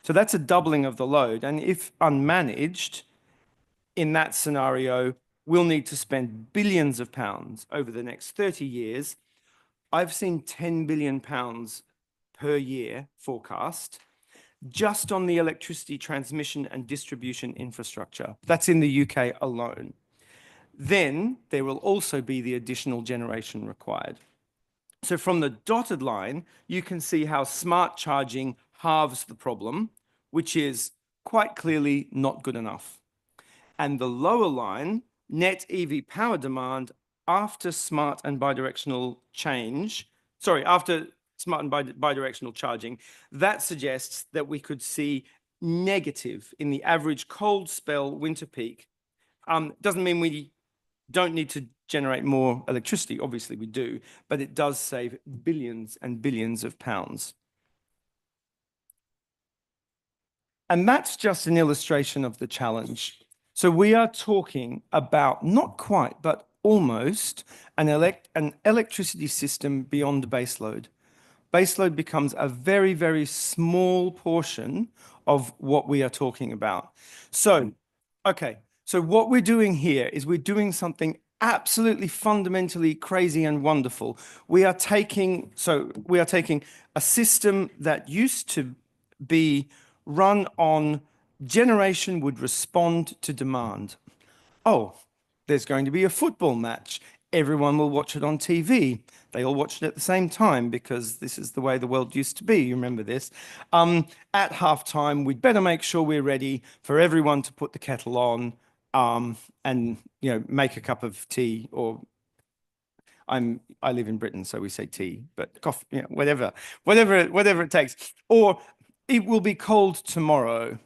So that's a doubling of the load. And if unmanaged, in that scenario, we'll need to spend billions of pounds over the next 30 years. I've seen 10 billion pounds per year forecast just on the electricity transmission and distribution infrastructure. That's in the UK alone. Then there will also be the additional generation required. So from the dotted line, you can see how smart charging halves the problem, which is quite clearly not good enough. And the lower line, net EV power demand after smart and bidirectional charging, that suggests that we could see negative in the average cold spell winter peak. Doesn't mean we don't need to generate more electricity. Obviously we do, but it does save billions and billions of pounds. And that's just an illustration of the challenge. So we are talking about not quite, but almost an electricity system beyond baseload. Baseload becomes a very, very small portion of what we are talking about. So, okay, so what we're doing here is we're doing something absolutely fundamentally crazy and wonderful. We are taking a system that used to be run on generation would respond to demand. Oh, there's going to be a football match. Everyone will watch it on TV. They all watch it at the same time because this is the way the world used to be. You remember this. At halftime, we'd better make sure we're ready for everyone to put the kettle on and make a cup of tea, or I live in Britain, so we say tea, but coffee, whatever it takes. Or it will be cold tomorrow,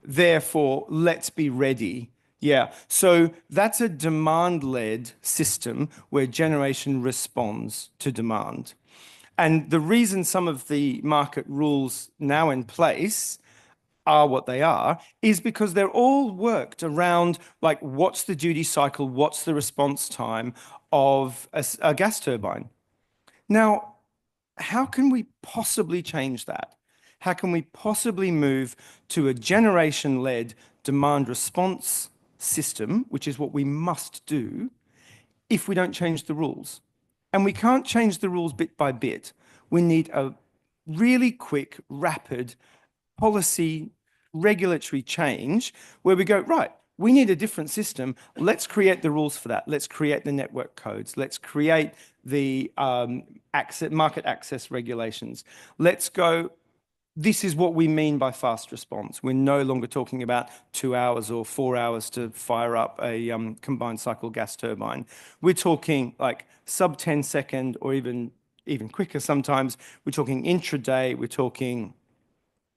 therefore let's be ready. Yeah, so that's a demand-led system where generation responds to demand. And the reason some of the market rules now in place are what they are is because they're all worked around, like, what's the duty cycle, what's the response time of a gas turbine. Now, how can we possibly change that? How can we possibly move to a generation-led demand response system, which is what we must do, if we don't change the rules? And we can't change the rules bit by bit. We need a really quick, rapid policy regulatory change where we go, right, we need a different system. Let's create the rules for that. Let's create the network codes. Let's create the market access regulations. Let's go, this is what we mean by fast response. We're no longer talking about 2 hours or 4 hours to fire up a combined cycle gas turbine. We're talking like sub 10 second or even quicker sometimes. We're talking intraday. We're talking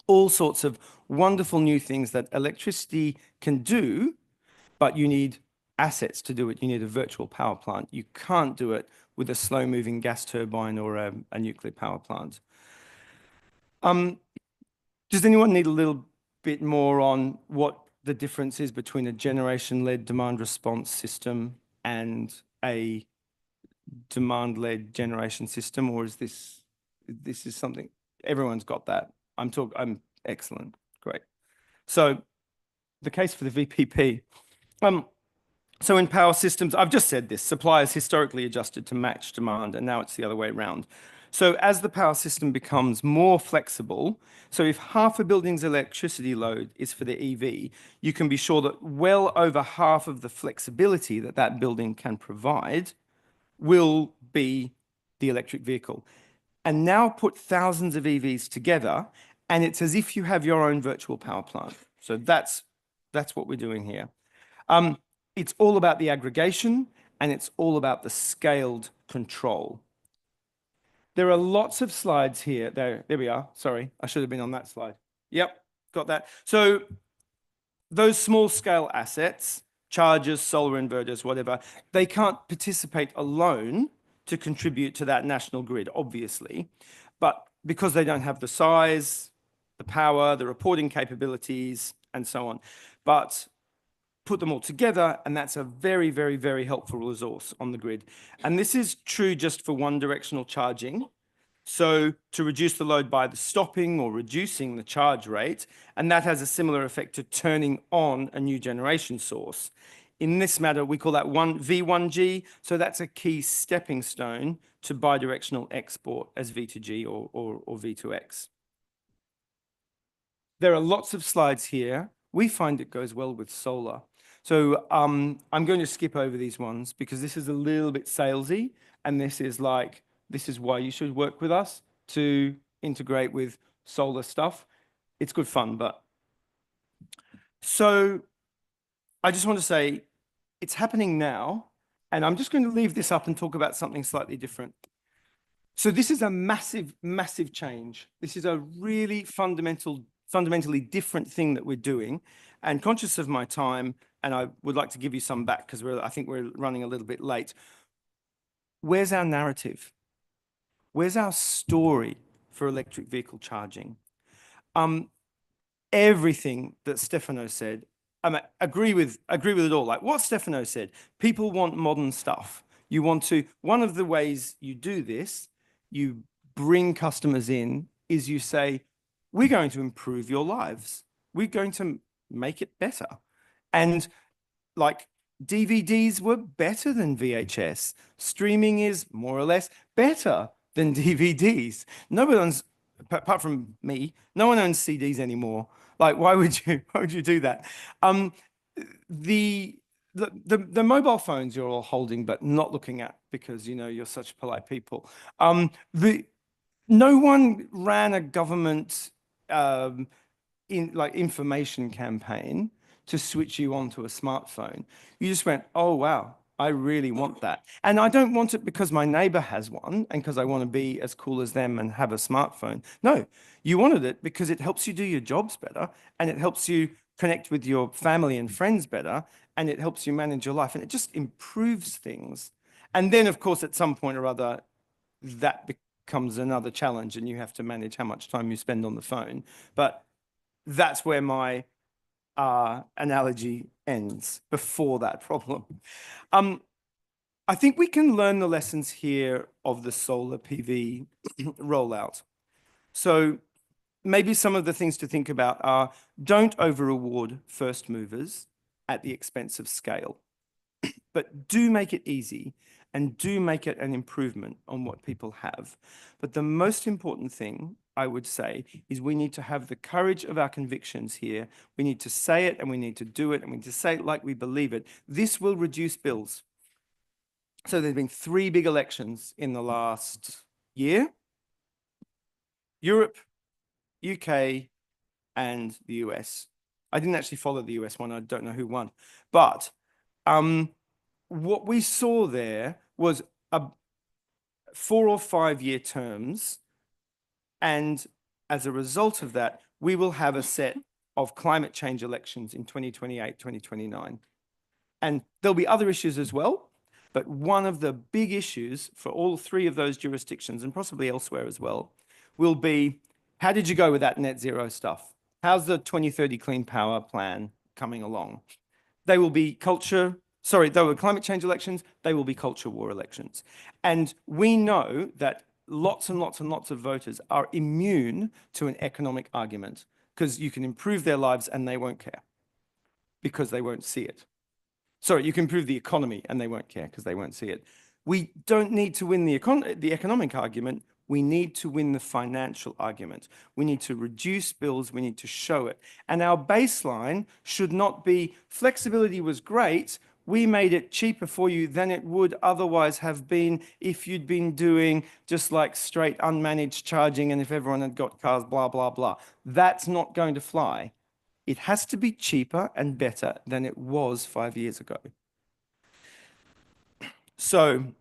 all sorts of wonderful new things that electricity can do, but you need assets to do it. You need a virtual power plant. You can't do it with a slow-moving gas turbine or a nuclear power plant. Does anyone need a little bit more on what the difference is between a generation-led demand response system and a demand-led generation system, or is this is something everyone's got that? I'm excellent, great. So the case for the VPP. So in power systems, I've just said this, supply is historically adjusted to match demand, and now it's the other way around. So as the power system becomes more flexible, so if half a building's electricity load is for the EV, you can be sure that well over half of the flexibility that that building can provide will be the electric vehicle. And now put thousands of EVs together, and it's as if you have your own virtual power plant. So that's what we're doing here. It's all about the aggregation, and it's all about the scaled control. There are lots of slides here. There we are. Sorry, I should have been on that slide. Yep, got that. So those small scale assets, chargers, solar inverters, whatever, they can't participate alone to contribute to that national grid, obviously. But because they don't have the size, the power, the reporting capabilities, and so on. But put them all together, and that's a very, very, very helpful resource on the grid. And this is true just for one directional charging. So to reduce the load by the stopping or reducing the charge rate, and that has a similar effect to turning on a new generation source. In this matter, we call that V1G. So that's a key stepping stone to bidirectional export as V2G or V2X. There are lots of slides here. We find it goes well with solar. So I'm going to skip over these ones because this is a little bit salesy, and this is why you should work with us to integrate with solar stuff. It's good fun, but so I just want to say it's happening now, and I'm just going to leave this up and talk about something slightly different. So this is a massive, massive change. This is a really fundamentally different thing that we're doing, and conscious of my time, and I would like to give you some back because I think we're running a little bit late. Where's our narrative? Where's our story for electric vehicle charging? Everything that Stefano said, agree with it all. Like what Stefano said, people want modern stuff. You want to, one of the ways you do this, you bring customers in, is you say, we're going to improve your lives. We're going to make it better. And like DVDs were better than VHS. Streaming is more or less better than DVDs. No one owns, apart from me, no one owns CDs anymore. Like, why would you do that? The mobile phones you're all holding but not looking at because you know you're such polite people. No one ran a government information campaign to switch you onto a smartphone. You just went, oh wow, I really want that. And I don't want it because my neighbor has one and because I want to be as cool as them and have a smartphone. No, you wanted it because it helps you do your jobs better and it helps you connect with your family and friends better and it helps you manage your life and it just improves things. And then of course at some point or other that becomes another challenge and you have to manage how much time you spend on the phone. But that's where my analogy ends before that problem. I think we can learn the lessons here of the solar PV rollout. So maybe some of the things to think about are don't over-reward first movers at the expense of scale, but do make it easy and do make it an improvement on what people have. But the most important thing I would say is we need to have the courage of our convictions here. We need to say it and we need to do it and we need to say it like we believe it. This will reduce bills. So there's been 3 big elections in the last year. Europe, UK, and the US. I didn't actually follow the US one. I don't know who won. But what we saw there was 4 or 5 year terms. And as a result of that, we will have a set of climate change elections in 2028, 2029. And there'll be other issues as well. But one of the big issues for all 3 of those jurisdictions, and possibly elsewhere as well, will be, how did you go with that net zero stuff? How's the 2030 Clean Power Plan coming along? They will be they were climate change elections, they will be culture war elections. And we know that lots and lots and lots of voters are immune to an economic argument because you can improve their lives and they won't care because they won't see it. Sorry, you can improve the economy and they won't care because they won't see it. We don't need to win the economic argument. We need to win the financial argument. We need to reduce bills. We need to show it. And our baseline should not be flexibility was great. We made it cheaper for you than it would otherwise have been if you'd been doing just like straight unmanaged charging and if everyone had got cars, blah, blah, blah. That's not going to fly. It has to be cheaper and better than it was 5 years ago. So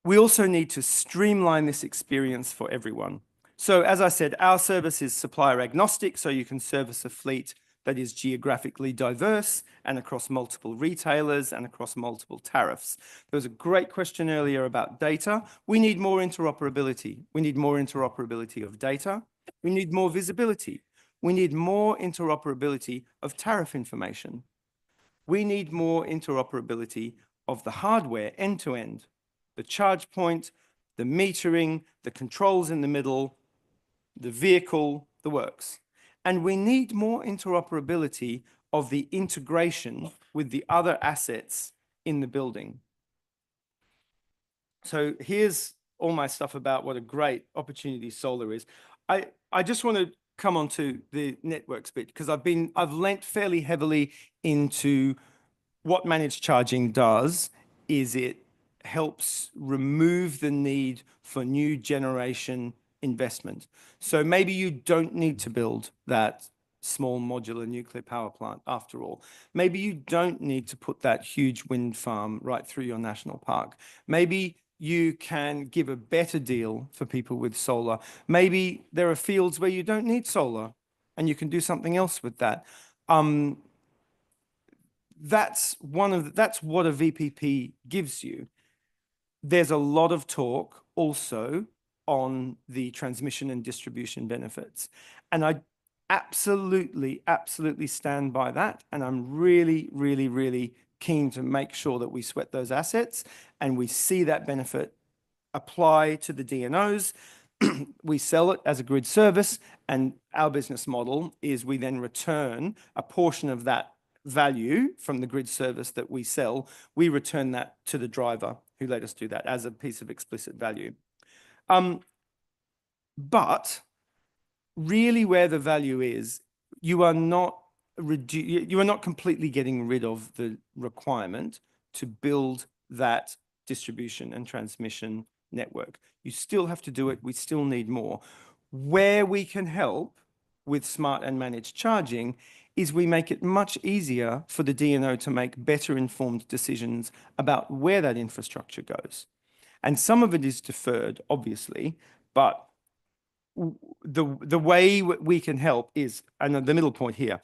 we also need to streamline this experience for everyone. So as I said, our service is supplier agnostic, so you can service a fleet that is geographically diverse and across multiple retailers and across multiple tariffs. There was a great question earlier about data. We need more interoperability. We need more interoperability of data. We need more visibility. We need more interoperability of tariff information. We need more interoperability of the hardware end-to-end, the charge point, the metering, the controls in the middle, the vehicle, the works. And we need more interoperability of the integration with the other assets in the building. So here's all my stuff about what a great opportunity solar is. I just want to come on to the networks bit because I've lent fairly heavily into what managed charging does is it helps remove the need for new generation investment. So maybe you don't need to build that small modular nuclear power plant after all. Maybe you don't need to put that huge wind farm right through your national park. Maybe you can give a better deal for people with solar. Maybe there are fields where you don't need solar and you can do something else with that. That's what a VPP gives you. There's a lot of talk also on the transmission and distribution benefits. And absolutely stand by that. And I'm really keen to make sure that we sweat those assets and we see that benefit apply to the DNOs. We sell it as a grid service, and our business model is we then return a portion of that value from the grid service that we sell. We return that to the driver who let us do that as a piece of explicit value. But really where the value is, you are not completely getting rid of the requirement to build that distribution and transmission network. You still have to do it. We still need more. Where we can help with smart and managed charging is we make it much easier for the DNO to make better informed decisions about where that infrastructure goes. And some of it is deferred, obviously, but the way we can help is, and the middle point here,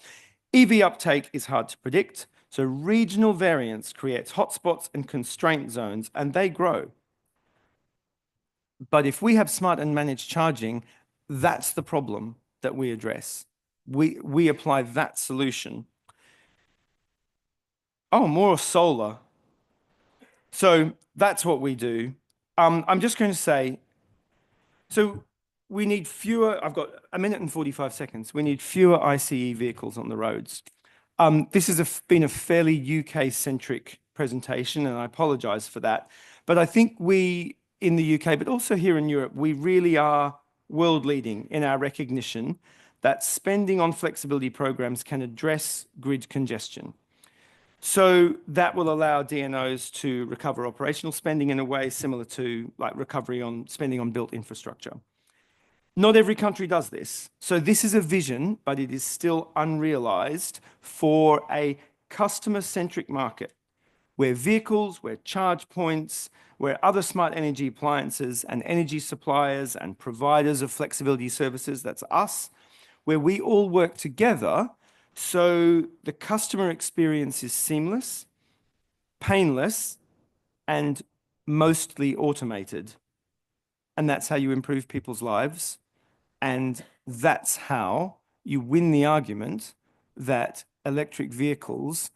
EV uptake is hard to predict. So regional variance creates hotspots and constraint zones, and they grow. But if we have smart and managed charging, that's the problem that we address. We apply that solution. Oh, more solar. So that's what we do. I'm just going to say, so we need fewer, I've got a minute and 45 seconds. We need fewer ICE vehicles on the roads. This has been a fairly UK-centric presentation, and I apologize for that. But I think we, in the UK, but also here in Europe, we really are world leading in our recognition that spending on flexibility programs can address grid congestion. So that will allow DNOs to recover operational spending in a way similar to like recovery on spending on built infrastructure. Not every country does this. So this is a vision, but it is still unrealized for a customer-centric market where vehicles, where charge points, where other smart energy appliances and energy suppliers and providers of flexibility services, that's us, where we all work together so the customer experience is seamless, painless, and mostly automated. And that's how you improve people's lives. And that's how you win the argument that electric vehicles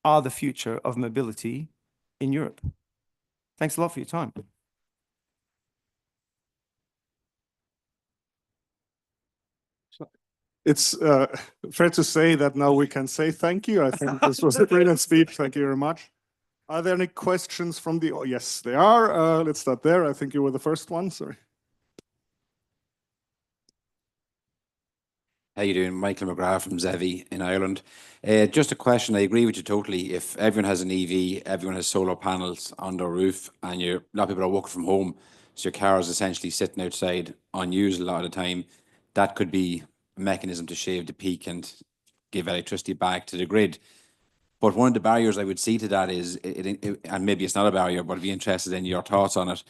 are the future of mobility in Europe. Thanks a lot for your time. It's fair to say that now we can say thank you. I think this was a brilliant speech. Thank you very much. Are there any questions from the, oh, yes, there are. Let's start there. I think you were the first one, sorry. How you doing? Michael McGrath from Zevi in Ireland. Just a question. I agree with you totally. If everyone has an EV, everyone has solar panels on their roof, and a lot of people are working from home, so your car is essentially sitting outside unused a lot of the time, that could be a mechanism to shave the peak and give electricity back to the grid. But one of the barriers I would see to that is, and maybe it's not a barrier, but I'd be interested in your thoughts on it.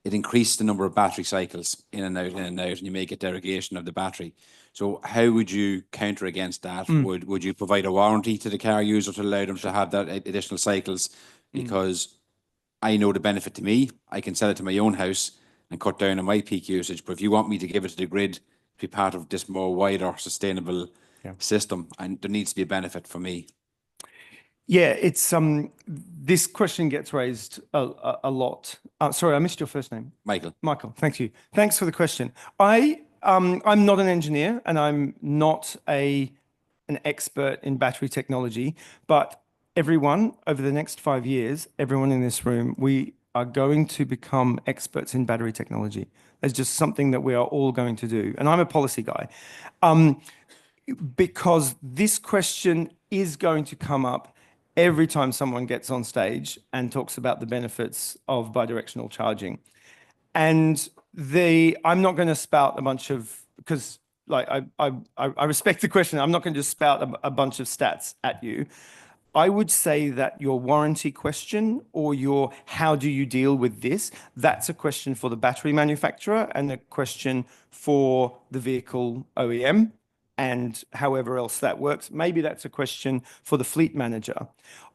It increased the number of battery cycles in and out, and you make a derogation of the battery. So how would you counter against that? Would you provide a warranty to the car user to allow them to have that additional cycles? Because I know the benefit to me, I can sell it to my own house and cut down on my peak usage. But if you want me to give it to the grid to be part of this more wider sustainable system, and there needs to be a benefit for me. Yeah, it's this question gets raised a lot. Sorry, I missed your first name. Michael. Michael, thank you. Thanks for the question. I'm not an engineer and I'm not an expert in battery technology, but everyone over the next 5 years, everyone in this room, we are going to become experts in battery technology. It's just something that we are all going to do. And I'm a policy guy because this question is going to come up every time someone gets on stage and talks about the benefits of bidirectional charging. And I'm not going to spout a bunch of, because like I respect the question. I'm not going to just spout a bunch of stats at you. I would say that your warranty question or your how do you deal with this, that's a question for the battery manufacturer and a question for the vehicle OEM and however else that works. Maybe that's a question for the fleet manager.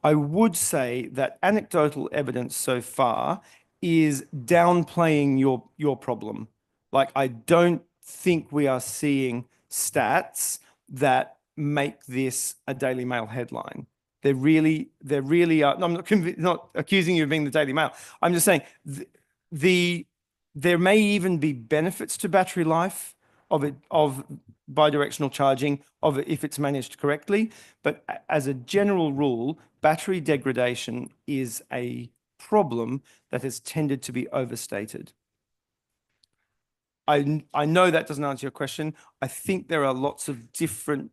I would say that anecdotal evidence so far is downplaying your problem. Like, I don't think we are seeing stats that make this a Daily Mail headline. There really are. No, I'm not accusing you of being the Daily Mail. I'm just saying there may even be benefits to battery life of bidirectional charging if it's managed correctly. But as a general rule, battery degradation is a problem that has tended to be overstated. I know that doesn't answer your question. I think there are lots of different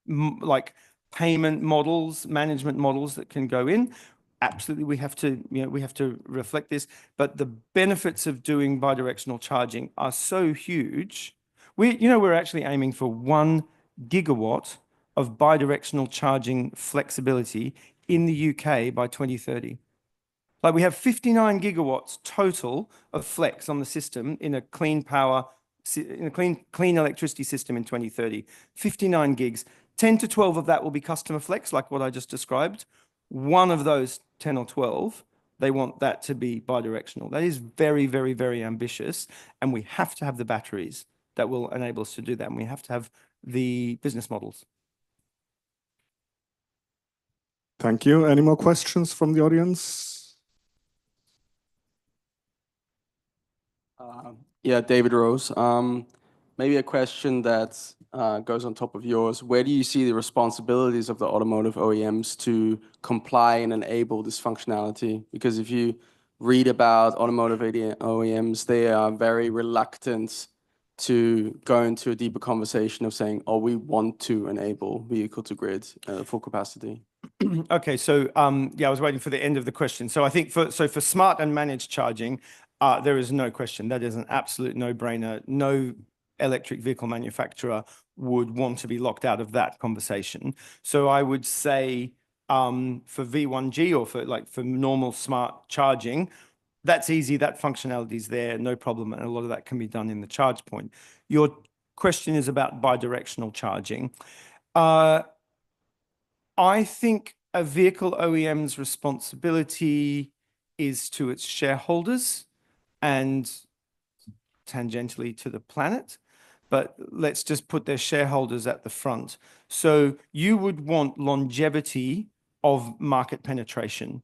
like payment models, management models that can go in. Absolutely, we have to reflect this. But the benefits of doing bidirectional charging are so huge. We're actually aiming for 1 gigawatt of bidirectional charging flexibility in the UK by 2030. Like we have 59 gigawatts total of flex on the system in a clean power, in a clean electricity system in 2030. 59 gigs. 10 to 12 of that will be customer flex, like what I just described. One of those 10 or 12, they want that to be bidirectional. That is very, very, very ambitious. And we have to have the batteries that will enable us to do that. And we have to have the business models. Thank you. Any more questions from the audience? Yeah, David Rose. Maybe a question that goes on top of yours. Where do you see the responsibilities of the automotive OEMs to comply and enable this functionality? Because if you read about automotive OEMs, they are very reluctant to go into a deeper conversation of saying, oh, we want to enable vehicle-to-grid full capacity. Okay, so yeah, I was waiting for the end of the question. So I think for smart and managed charging, there is no question. That is an absolute no-brainer. No electric vehicle manufacturer would want to be locked out of that conversation. So I would say for V1G or for normal smart charging, that's easy. That functionality is there, no problem. And a lot of that can be done in the charge point. Your question is about bidirectional charging. I think a vehicle OEM's responsibility is to its shareholders and tangentially to the planet, but let's just put their shareholders at the front. So you would want longevity of market penetration.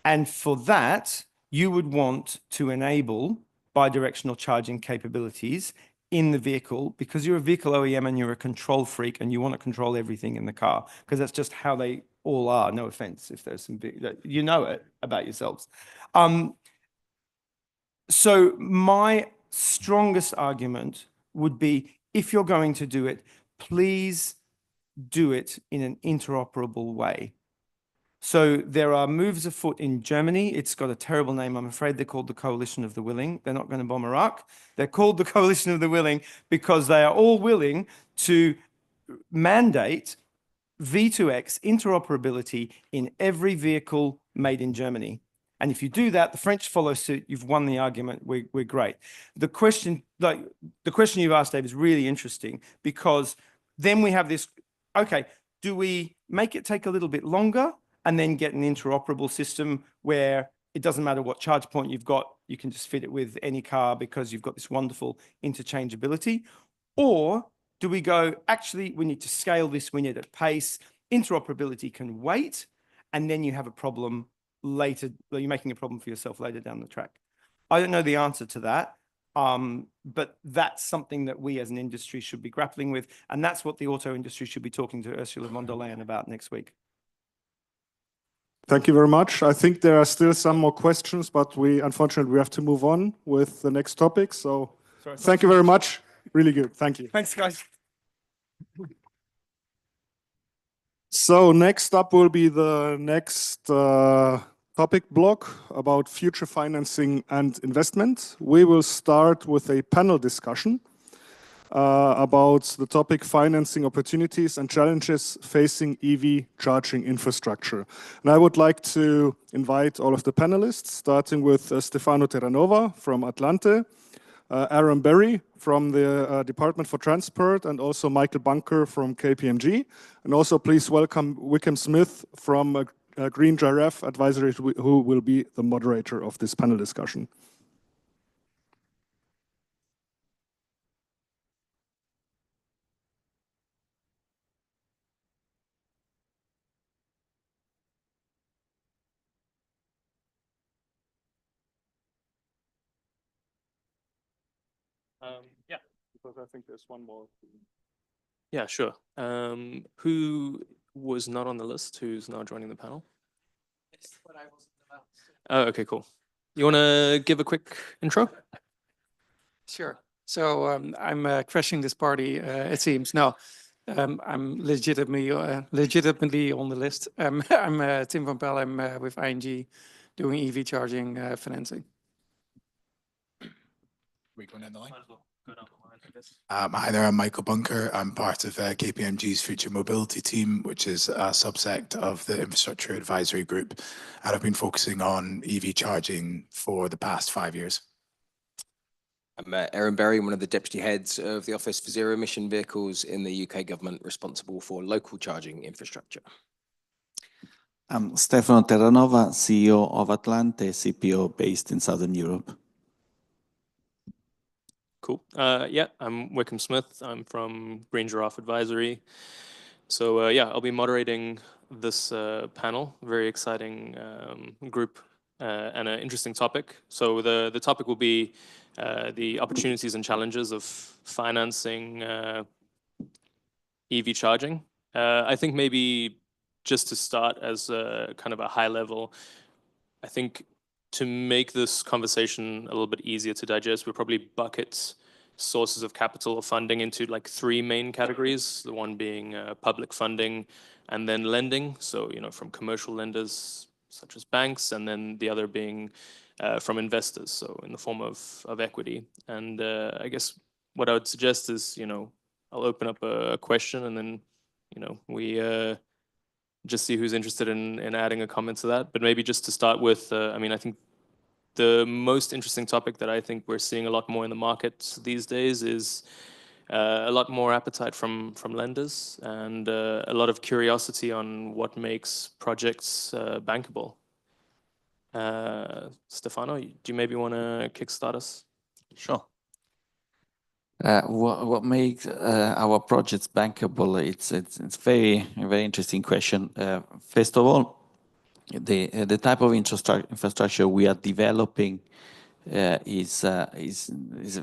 And for that, you would want to enable bidirectional charging capabilities in the vehicle because you're a vehicle OEM and you're a control freak and you want to control everything in the car because that's just how they all are. No offense if there's some big, you know it about yourselves. So my strongest argument would be if you're going to do it, please do it in an interoperable way. So there are moves afoot in Germany. It's got a terrible name. I'm afraid they're called the Coalition of the Willing. They're not going to bomb Iraq. They're called the Coalition of the Willing because they are all willing to mandate V2X interoperability in every vehicle made in Germany. And if you do that, the French follow suit, you've won the argument, we're great. The question you've asked, Dave, is really interesting because then we have this, okay, do we make it take a little bit longer and then get an interoperable system where it doesn't matter what charge point you've got, you can just fit it with any car because you've got this wonderful interchangeability? Or do we go, actually, we need to scale this, we need it at pace, interoperability can wait, and then you have a problem later, you're making a problem for yourself later down the track. I don't know the answer to that, but that's something that we as an industry should be grappling with, and that's what the auto industry should be talking to Ursula von der Leyen about next week. Thank you very much. I think there are still some more questions, but unfortunately we have to move on with the next topic. So thank you very much. Really good. Thank you. Thanks, guys. So next up will be the next topic block about future financing and investment. We will start with a panel discussion about the topic financing opportunities and challenges facing EV charging infrastructure. And I would like to invite all of the panelists, starting with Stefano Terranova from Atlante, Aaron Berry from the Department for Transport, and also Michael Bunker from KPMG. And also please welcome Wickham Smith from Green Giraffe Advisory, who will be the moderator of this panel discussion. Yeah. Because I think there's one more. Yeah, sure. Who was not on the list? Who's now joining the panel? Oh, okay, cool. You want to give a quick intro? Sure. So I'm crashing this party, it seems. No, I'm legitimately on the list. I'm Tim van Pel. I'm with ING doing EV charging financing. Hi there, I'm Michael Bunker. I'm part of KPMG's Future Mobility team, which is a subsect of the Infrastructure Advisory Group. And I've been focusing on EV charging for the past 5 years. I'm Aaron Berry, one of the deputy heads of the Office for Zero Emission Vehicles in the UK government, responsible for local charging infrastructure. I'm Stefano Terranova, CEO of Atlante, CPO based in Southern Europe. Cool. Yeah, I'm Wickham Smith. I'm from Green Giraffe Advisory. So yeah, I'll be moderating this panel. Very exciting group and an interesting topic. So the topic will be the opportunities and challenges of financing EV charging. I think maybe just to start as a kind of a high level, I think to make this conversation a little bit easier to digest, we'll probably bucket sources of capital or funding into like 3 main categories. The one being public funding and then lending. So, you know, from commercial lenders such as banks, and then the other being from investors, so in the form of equity. And I guess what I would suggest is, you know, I'll open up a question and then, you know, we just see who's interested in adding a comment to that. But maybe just to start with, I mean, I think the most interesting topic that I think we're seeing a lot more in the market these days is a lot more appetite from lenders and a lot of curiosity on what makes projects bankable. Stefano, do you maybe want to kickstart us? Sure. What makes our projects bankable? It's very interesting question. First of all, the type of infrastructure we are developing is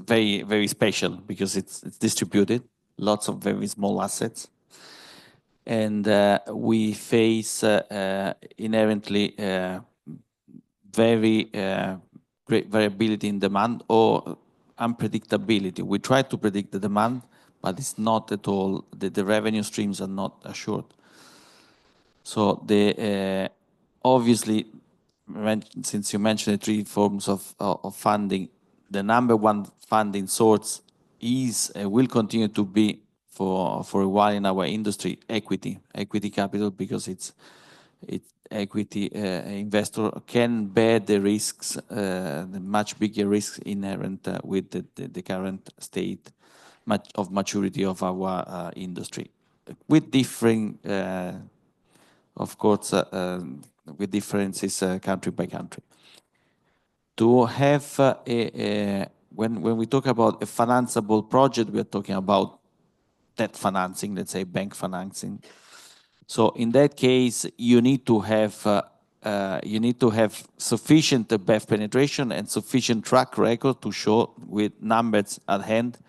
very special because it's distributed, lots of very small assets, and we face inherently very great variability in demand or unpredictability. We try to predict the demand, but it's not at all, the revenue streams are not assured. So obviously, since you mentioned the 3 forms of funding, the number one funding source is will continue to be for a while in our industry equity capital, because it's equity investor can bear the risks, the much bigger risks inherent with the current state of maturity of our industry, with differing, of course, with differences country by country. To have when we talk about a financeable project, we are talking about debt financing, let's say bank financing. So in that case, you need to have sufficient BEV penetration and sufficient track record to show with numbers at hand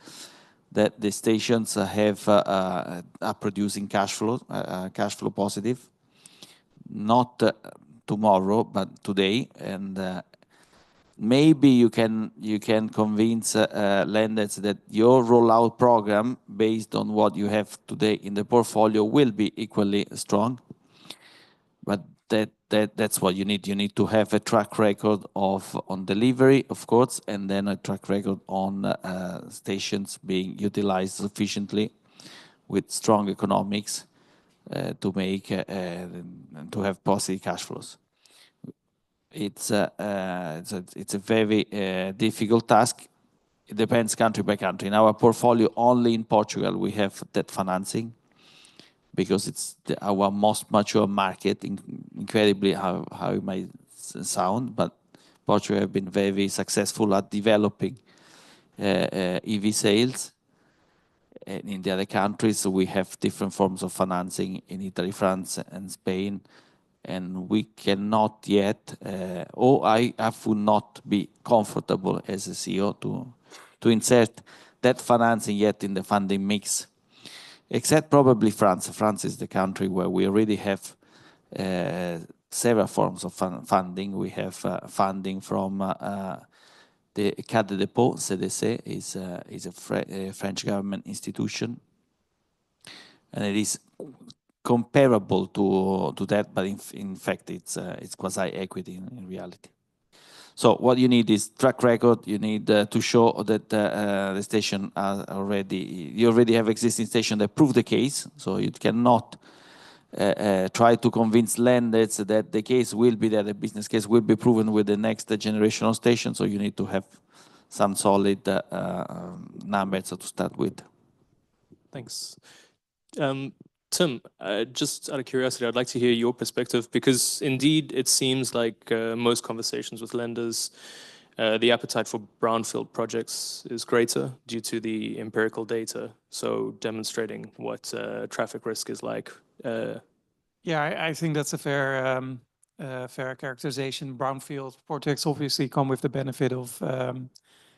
that the stations are producing cash flow positive, not tomorrow but today. And maybe you can convince lenders that your rollout program, based on what you have today in the portfolio, will be equally strong. But that's what you need. You need to have a track record on delivery, of course, and then a track record on stations being utilized sufficiently with strong economics to make to have positive cash flows. It's a very difficult task. It depends country by country. In our portfolio, only in Portugal we have debt financing, because it's our most mature market. Incredibly, how it might sound, but Portugal have been very successful at developing EV sales. And in the other countries, we have different forms of financing in Italy, France, and Spain. And we cannot yet, or I would not be comfortable as a CEO to insert that financing yet in the funding mix, except probably France. France is the country where we already have several forms of funding. We have funding from the Caisse de dépôt, CDC, is a French government institution, and it is comparable to that, but in fact it's quasi-equity in reality. So what you need is track record. You need to show that the station you already have existing station that prove the case. So you cannot try to convince lenders that the case will be there, the business case will be proven with the next generation of station. So you need to have some solid numbers to start with. Thanks. Tim, just out of curiosity, I'd like to hear your perspective, because indeed it seems like most conversations with lenders, the appetite for brownfield projects is greater due to the empirical data, so demonstrating what traffic risk is like. Yeah, I think that's a fair characterization. Brownfield projects obviously come with the benefit of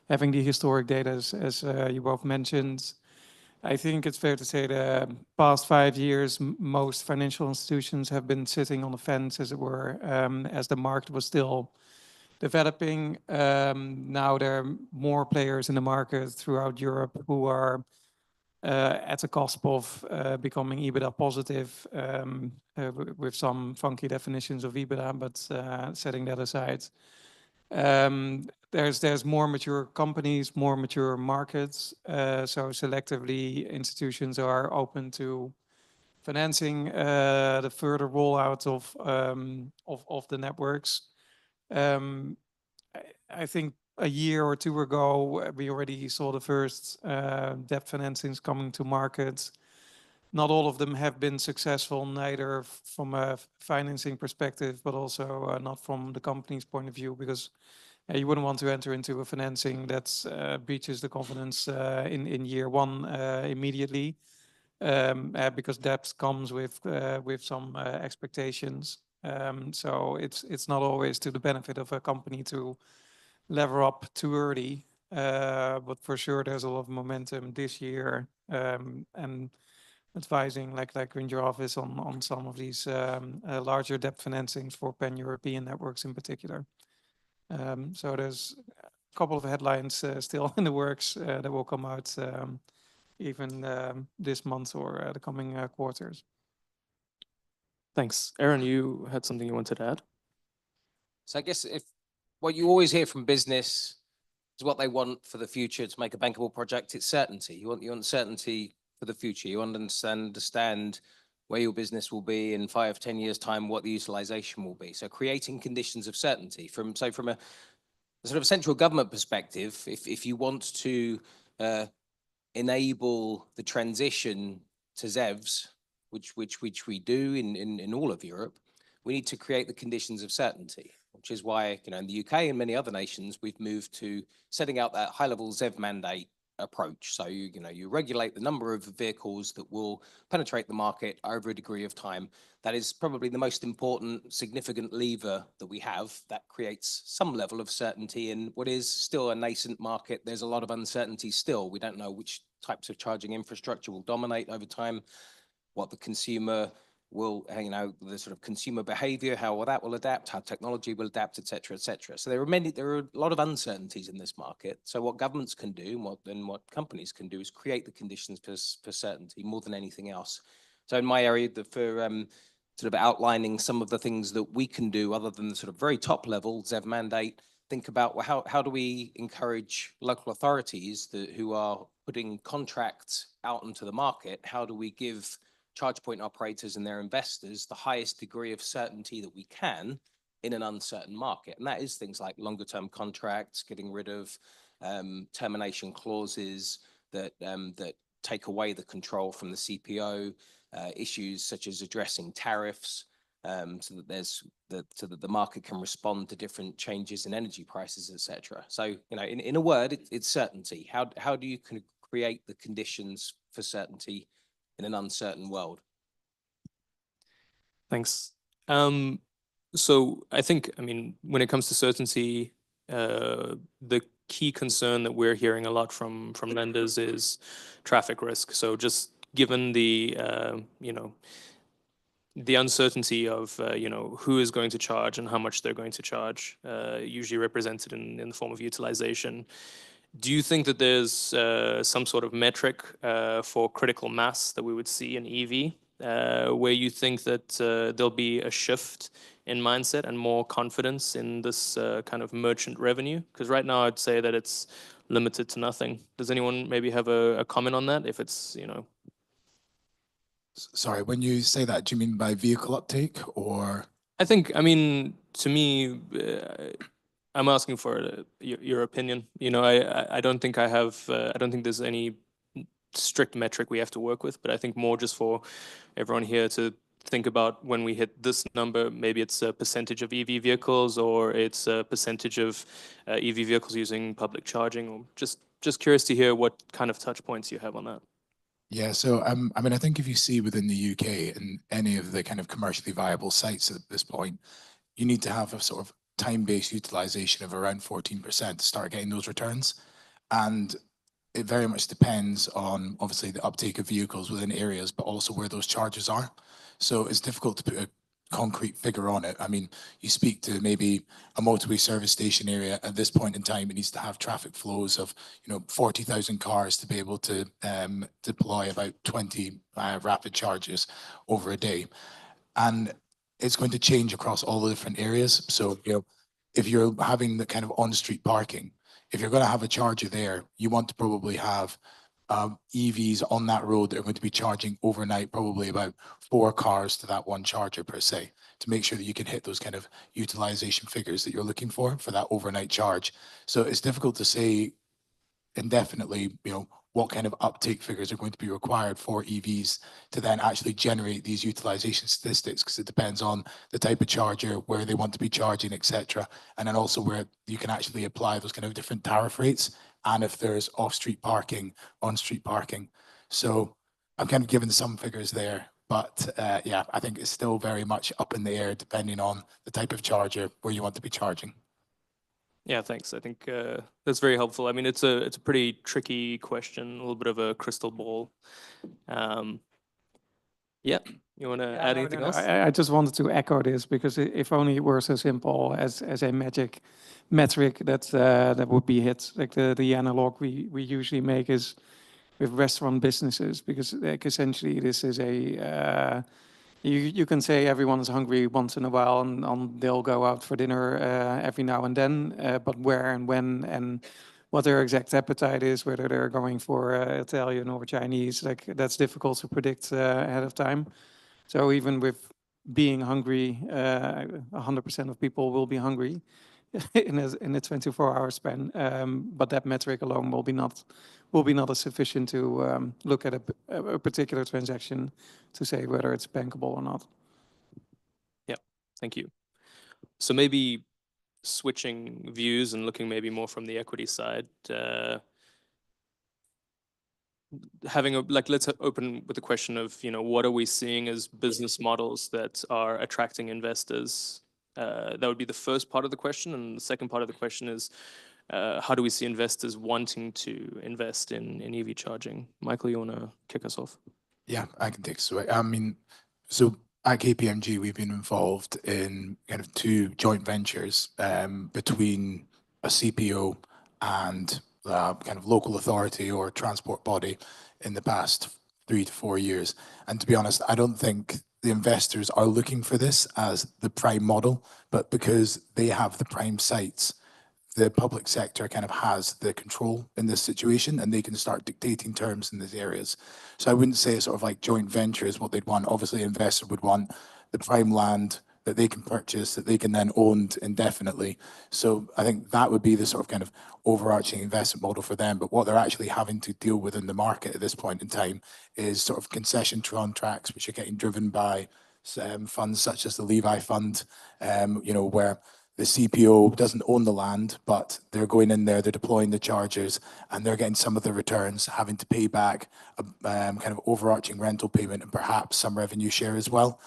having the historic data, as you both mentioned. I think it's fair to say the past 5 years, most financial institutions have been sitting on the fence, as it were, as the market was still developing. Now there are more players in the market throughout Europe who are at the cusp of becoming EBITDA positive, with some funky definitions of EBITDA, but setting that aside. There's more mature companies, more mature markets, so selectively institutions are open to financing the further rollout of the networks. I think a year or two ago, we already saw the first debt financings coming to market. Not all of them have been successful, neither from a financing perspective, but also not from the company's point of view, because you wouldn't want to enter into a financing that breaches the confidence in year one immediately, because debt comes with some expectations. So it's not always to the benefit of a company to lever up too early, but for sure there's a lot of momentum this year, and advising like in your office on some of these larger debt financings for pan-European networks in particular. So there's a couple of headlines still in the works that will come out even this month or the coming quarters. Thanks. Aaron, you had something you wanted to add? So I guess if what you always hear from business is what they want for the future to make a bankable project, it's certainty. You want certainty for the future. You understand where your business will be in 5, 10 years' time, what the utilization will be. So creating conditions of certainty from a sort of central government perspective, if you want to enable the transition to ZEVs, which we do in all of Europe, we need to create the conditions of certainty, which is why, in the UK and many other nations, we've moved to setting out that high-level ZEV mandate approach. So you regulate the number of vehicles that will penetrate the market over a degree of time. That is probably the most important, significant lever that we have that creates some level of certainty in what is still a nascent market. There's a lot of uncertainty still. We don't know which types of charging infrastructure will dominate over time, what the consumer will, the sort of consumer behavior, how that will adapt, how technology will adapt, et cetera, et cetera. So there are a lot of uncertainties in this market. So what governments can do and what companies can do is create the conditions for certainty more than anything else. So in my area, for sort of outlining some of the things that we can do other than the sort of very top level ZEV mandate, think about, well, how do we encourage local authorities who are putting contracts out into the market? How do we give charge point operators and their investors the highest degree of certainty that we can in an uncertain market? And that is things like longer term contracts, getting rid of termination clauses that take away the control from the CPO, issues such as addressing tariffs, so that the market can respond to different changes in energy prices, et cetera. So, in a word, it's certainty. How do you create the conditions for certainty in an uncertain world? Thanks. So I think, when it comes to certainty, the key concern that we're hearing a lot from lenders is traffic risk. So just given the the uncertainty of who is going to charge and how much they're going to charge, usually represented in the form of utilization. Do you think that there's some sort of metric for critical mass that we would see in EV, where you think that there'll be a shift in mindset and more confidence in this kind of merchant revenue? Because right now I'd say that it's limited to nothing. Does anyone maybe have a comment on that? If it's, Sorry, when you say that, do you mean by vehicle uptake or? I mean, to me, I'm asking for your opinion. I don't think I don't think there's any strict metric we have to work with, but I think more just for everyone here to think about when we hit this number, maybe it's a percentage of EV vehicles or it's a percentage of EV vehicles using public charging, or just curious to hear what kind of touch points you have on that. Yeah, so I mean, I think if you see within the UK and any of the kind of commercially viable sites at this point, you need to have a sort of time-based utilization of around 14% to start getting those returns. And it very much depends on obviously the uptake of vehicles within areas, but also where those charges are. So it's difficult to put a concrete figure on it. I mean, you speak to maybe a motorway service station area at this point in time, it needs to have traffic flows of 40,000 cars to be able to deploy about 20 rapid charges over a day. And it's going to change across all the different areas. So if you're having the kind of on-street parking, if you're going to have a charger there, you want to probably have EVs on that road that are going to be charging overnight, probably about 4 cars to that one charger per se, to make sure that you can hit those kind of utilization figures that you're looking for that overnight charge. So it's difficult to say indefinitely, what kind of uptake figures are going to be required for EVs to then actually generate these utilization statistics, because it depends on the type of charger, where they want to be charging, etc. And then also where you can actually apply those kind of different tariff rates, and if there's off-street parking, on-street parking. So I'm kind of given some figures there, but yeah, I think it's still very much up in the air depending on the type of charger where you want to be charging. Yeah, thanks. I think that's very helpful. I mean, it's a pretty tricky question, a little bit of a crystal ball. Yeah, you want to add anything else? I just wanted to echo this, because if only it were so simple as a magic metric that would be hit. Like the analog we usually make is with restaurant businesses, because like essentially this is a you can say everyone is hungry once in a while and they'll go out for dinner every now and then, but where and when and what their exact appetite is, whether they're going for Italian or Chinese, like that's difficult to predict ahead of time. So even with being hungry, 100% of people will be hungry in a 24-hour span, but that metric alone will be not as sufficient to look at a particular transaction to say whether it's bankable or not. Yeah, thank you. So maybe switching views and looking maybe more from the equity side, let's open with the question of, what are we seeing as business models that are attracting investors? That would be the first part of the question. And the second part of the question is, how do we see investors wanting to invest in EV charging? Michael, you want to kick us off? Yeah, I can take this away. I mean, so at KPMG, we've been involved in kind of 2 joint ventures between a CPO and kind of local authority or transport body in the past 3 to 4 years. And to be honest, I don't think the investors are looking for this as the prime model, but because they have the prime sites, the public sector kind of has the control in this situation, and they can start dictating terms in these areas. So I wouldn't say sort of like joint venture is what they'd want. Obviously, an investor would want the prime land that they can purchase, that they can then own indefinitely. So I think that would be the sort of kind of overarching investment model for them. But what they're actually having to deal with in the market at this point in time is sort of concession contracts, which are getting driven by funds such as the Levi Fund, where the CPO doesn't own the land, but they're going in there, they're deploying the chargers, and they're getting some of the returns, having to pay back a kind of overarching rental payment and perhaps some revenue share as well.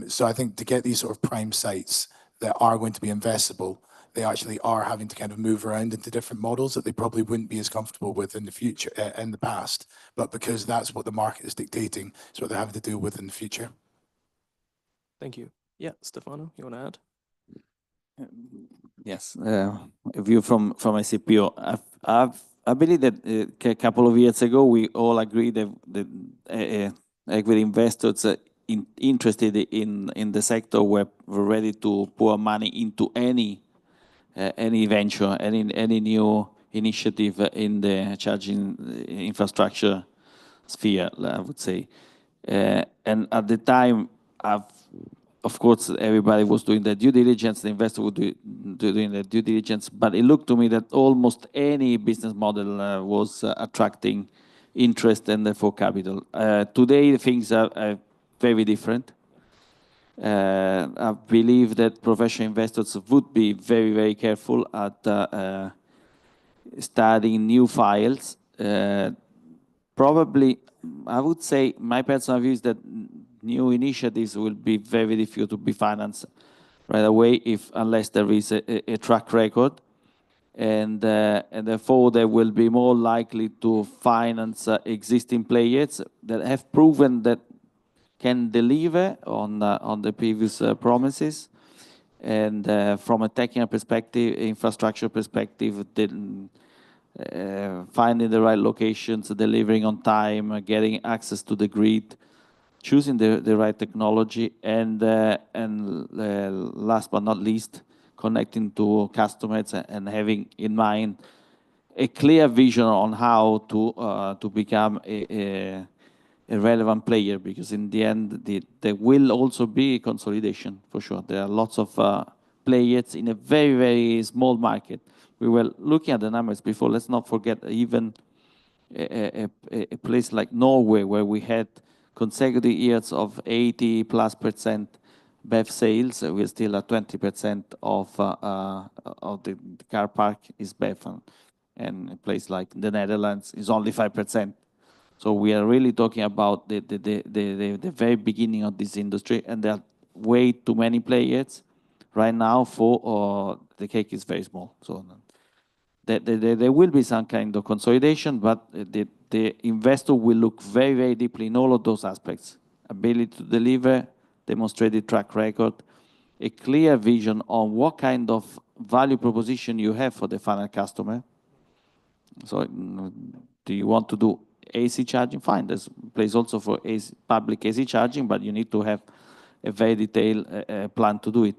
So I think to get these sort of prime sites that are going to be investable, they actually are having to kind of move around into different models that they probably wouldn't be as comfortable with in the future, in the past. But because that's what the market is dictating, it's what they're having to deal with in the future. Thank you. Yeah, Stefano, you want to add? Yes, a view from a CPO. I believe that a couple of years ago we all agreed that equity investors interested in the sector were ready to pour money into any venture, any new initiative in the charging infrastructure sphere, I would say. And at the time, of course, everybody was doing the due diligence, the investor would doing the due diligence, but it looked to me that almost any business model was attracting interest and therefore capital. Today, things are very different. I believe that professional investors would be very, very careful at studying new files. Probably, I would say my personal view is that new initiatives will be very difficult to be financed right away unless there is a track record. And therefore, they will be more likely to finance existing players that have proven that can deliver on the previous promises. And from a technical perspective, infrastructure perspective, finding the right locations, delivering on time, getting access to the grid, choosing the right technology, and last but not least, connecting to customers and having in mind a clear vision on how to become a relevant player, because in the end, there will also be consolidation for sure. There are lots of players in a very, very small market. We were looking at the numbers before. Let's not forget even a place like Norway, where we had consecutive years of 80+% BEV sales. We're still at 20% of the car park is BEV, and a place like the Netherlands is only 5%. So we are really talking about the very beginning of this industry, and there are way too many players right now for the cake is very small. So there will be some kind of consolidation, but the investor will look very, very deeply in all of those aspects: ability to deliver, demonstrated track record, a clear vision on what kind of value proposition you have for the final customer. So do you want to do AC charging? Fine, there's a place also for public AC charging, but you need to have a very detailed plan to do it.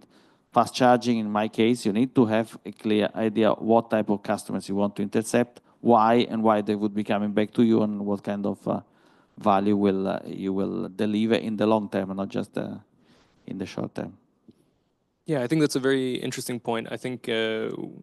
Fast charging, in my case, you need to have a clear idea what type of customers you want to intercept, why they would be coming back to you, and what kind of value you will deliver in the long term and not just in the short term. Yeah, I think that's a very interesting point. I think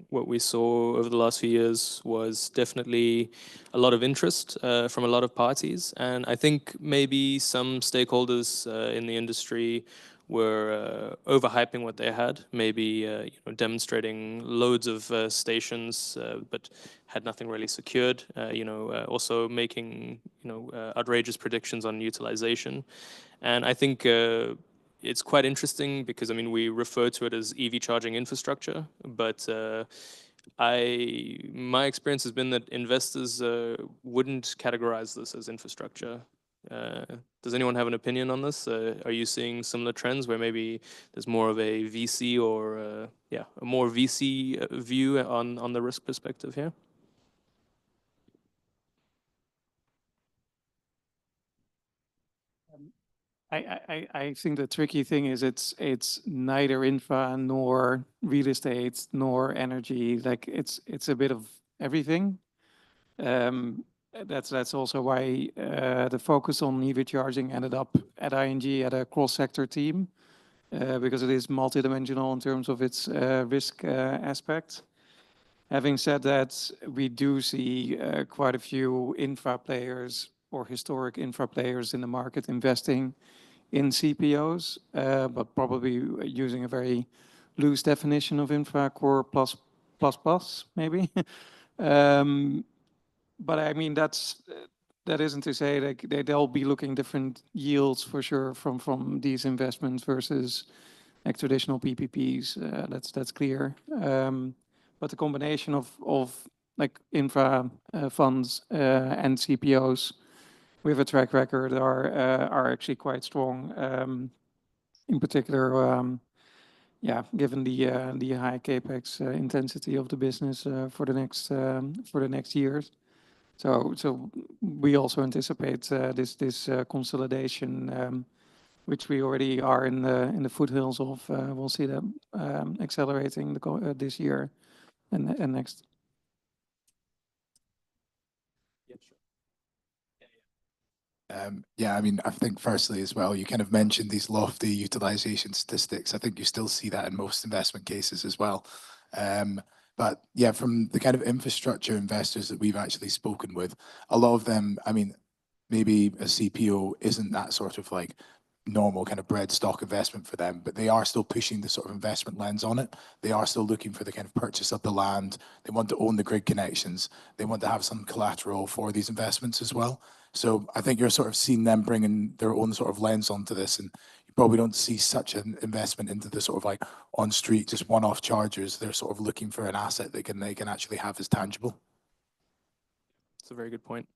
what we saw over the last few years was definitely a lot of interest from a lot of parties. And I think maybe some stakeholders in the industry were overhyping what they had, maybe demonstrating loads of stations, but had nothing really secured. Also making outrageous predictions on utilization. And I think it's quite interesting because, I mean, we refer to it as EV charging infrastructure, but my experience has been that investors wouldn't categorize this as infrastructure. Does anyone have an opinion on this? Are you seeing similar trends where maybe there's more of a VC or a more VC view on the risk perspective here? I think the tricky thing is it's neither infra nor real estate nor energy. Like it's a bit of everything. That's also why the focus on EV charging ended up at ING at a cross-sector team, because it is multidimensional in terms of its risk aspect. Having said that, we do see quite a few infra players or historic infra players in the market investing in CPOs, but probably using a very loose definition of infra, core plus maybe. But I mean, that isn't to say that they'll be looking different yields for sure from these investments versus like traditional PPPs. That's clear. But the combination of like infra funds and CPOs with a track record are actually quite strong. In particular, yeah, given the high capex intensity of the business for the next years. So we also anticipate this consolidation, which we already are in the foothills of. We'll see that accelerating this year and next. Yeah, I mean, I think firstly as well, you kind of mentioned these lofty utilization statistics. I think you still see that in most investment cases as well. But yeah, from the kind of infrastructure investors that we've actually spoken with, a lot of them, I mean, maybe a CPO isn't that sort of like normal kind of bread stock investment for them, but they are still pushing the sort of investment lens on it. They are still looking for the kind of purchase of the land. They want to own the grid connections. They want to have some collateral for these investments as well. So I think you're sort of seeing them bringing their own sort of lens onto this, and you probably don't see such an investment into the sort of like on street, just one-off chargers. They're sort of looking for an asset they can actually have as tangible. That's a very good point.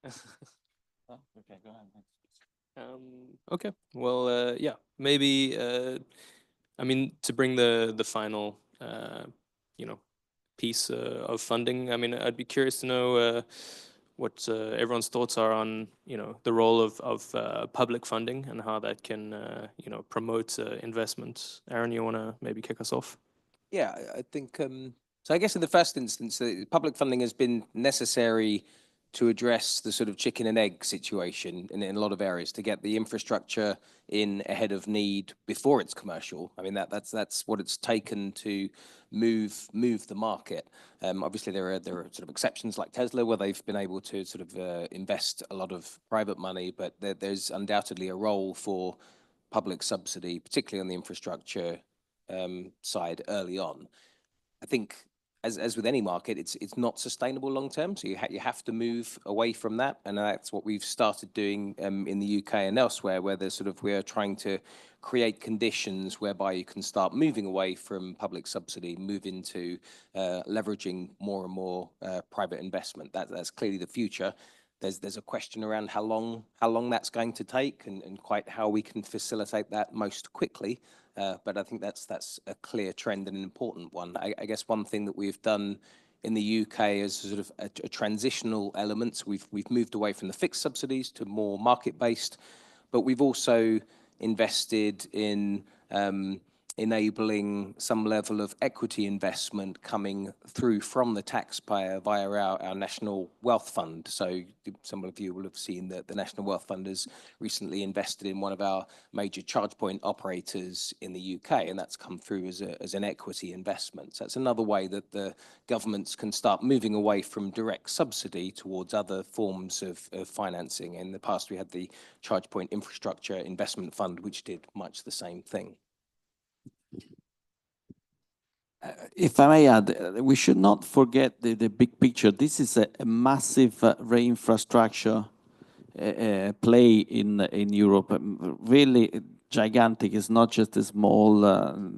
Okay, go ahead. Okay, well, yeah, maybe, I mean, to bring the final, you know, piece of funding, I mean, I'd be curious to know what everyone's thoughts are on, you know, the role of public funding and how that can, you know, promote investment. Aaron, you want to maybe kick us off? Yeah, I think, so I guess in the first instance, public funding has been necessary to address the sort of chicken and egg situation in a lot of areas, to get the infrastructure in ahead of need before it's commercial. I mean, that's what it's taken to move the market. Obviously, there are sort of exceptions like Tesla, where they've been able to sort of invest a lot of private money, but there's undoubtedly a role for public subsidy, particularly on the infrastructure side early on. I think, as with any market, it's not sustainable long term. So you have to move away from that, and that's what we've started doing in the UK and elsewhere, where we're trying to create conditions whereby you can start moving away from public subsidy, move into leveraging more and more private investment. That's clearly the future. There's a question around how long that's going to take, and quite how we can facilitate that most quickly. But I think that's a clear trend and an important one. I guess one thing that we've done in the UK is sort of a transitional element. So we've moved away from the fixed subsidies to more market-based, but we've also invested in enabling some level of equity investment coming through from the taxpayer via our National Wealth Fund. So some of you will have seen that the National Wealth Fund has recently invested in one of our major charge point operators in the UK, and that's come through as an equity investment. So that's another way that the governments can start moving away from direct subsidy towards other forms of financing. In the past, we had the Charge Point Infrastructure Investment Fund, which did much the same thing. If I may add, we should not forget the big picture. This is a massive re-infrastructure play in Europe, really gigantic. It's not just a small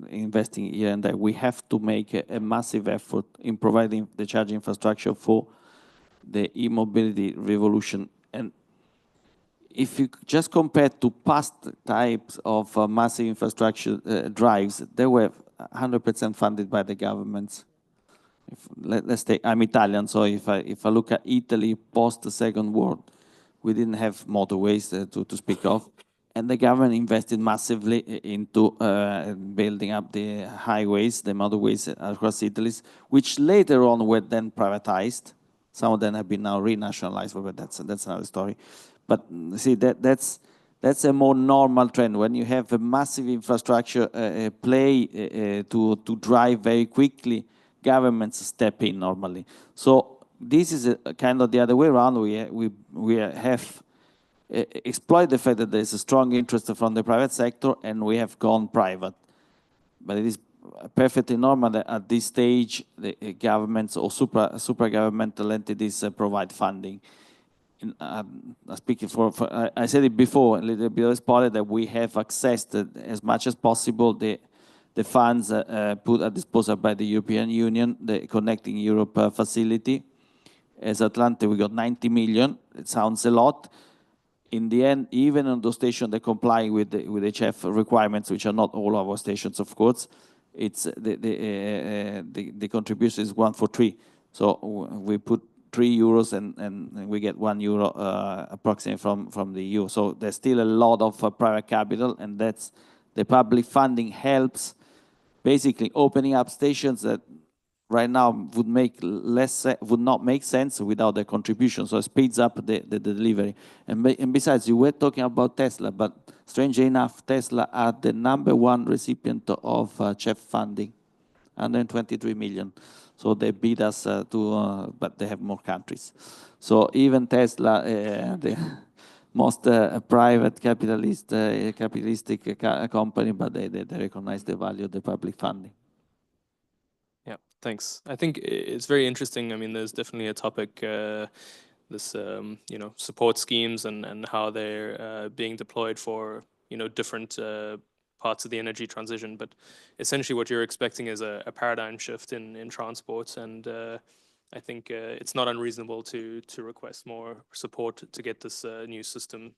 investing here and there. We have to make a massive effort in providing the charging infrastructure for the e-mobility revolution. And if you just compare to past types of massive infrastructure drives, they were 100% funded by the governments. Let's take, I'm Italian, so if I look at Italy post the Second World, we didn't have motorways to speak of, and the government invested massively into building up the highways, the motorways across Italy, which later on were then privatized. Some of them have been now renationalized, but that's another story. But see, that's a more normal trend. When you have a massive infrastructure play to drive very quickly, governments step in normally. So this is a kind of the other way around. We have exploited the fact that there is a strong interest from the private sector, and we have gone private. But it is perfectly normal that at this stage, the governments or supra-governmental entities provide funding. speaking I said it before, a little bit spotted that we have accessed as much as possible the funds put at disposal by the European Union, the Connecting Europe facility. As Atlante, we got 90 million. It sounds a lot. In the end, even on those stations that comply with the HF requirements, which are not all our stations, of course, it's the contribution is 1 for 3. So we put €3 and we get €1 approximately from the EU. So there's still a lot of private capital, and that's the public funding helps basically opening up stations that right now would not make sense without the contribution. So it speeds up the delivery. And besides, you were talking about Tesla, but strangely enough, Tesla are the #1 recipient of CHEF funding, 123 million. So they beat us but they have more countries. So even Tesla, the most private capitalistic company, but they recognize the value of the public funding. Yeah, thanks. I think it's very interesting. I mean, there's definitely a topic, this, support schemes and how they're being deployed for, different parts of the energy transition. But essentially what you're expecting is a paradigm shift in transport. And I think it's not unreasonable to request more support to get this new system,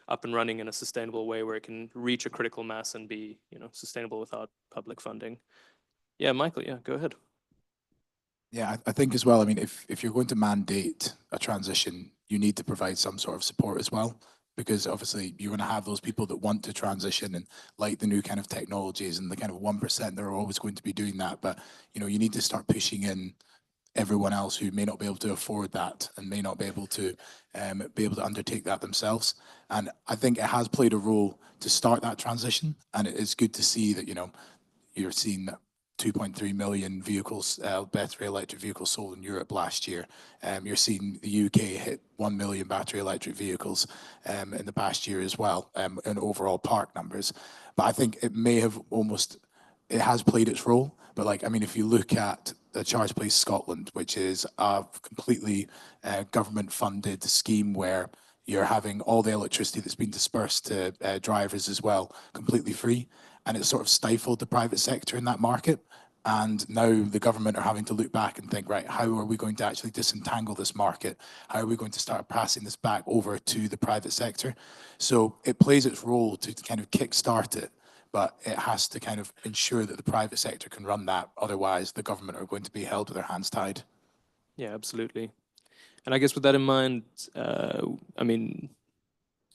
up and running in a sustainable way where it can reach a critical mass and be, sustainable without public funding. Yeah, Michael, yeah, go ahead. Yeah, I think as well, I mean, if you're going to mandate a transition, you need to provide some sort of support as well, because obviously you're going to have those people that want to transition and like the new kind of technologies, and the kind of 1%, they're always going to be doing that. But, you need to start pushing in everyone else who may not be able to afford that and may not be able to undertake that themselves. And I think it has played a role to start that transition. And it is good to see that, you're seeing that 2.3 million vehicles, battery electric vehicles sold in Europe last year. You're seeing the UK hit 1 million battery electric vehicles in the past year as well, in overall park numbers. But I think it may have it has played its role. But if you look at the Charge Place Scotland, which is a completely government-funded scheme where you're having all the electricity that's been dispersed to drivers as well completely free, and it sort of stifled the private sector in that market. And now the government are having to look back and think, right, how are we going to actually disentangle this market? How are we going to start passing this back over to the private sector? So it plays its role to kind of kickstart it, but it has to kind of ensure that the private sector can run that. Otherwise, the government are going to be held with their hands tied. Yeah, absolutely. And I guess with that in mind,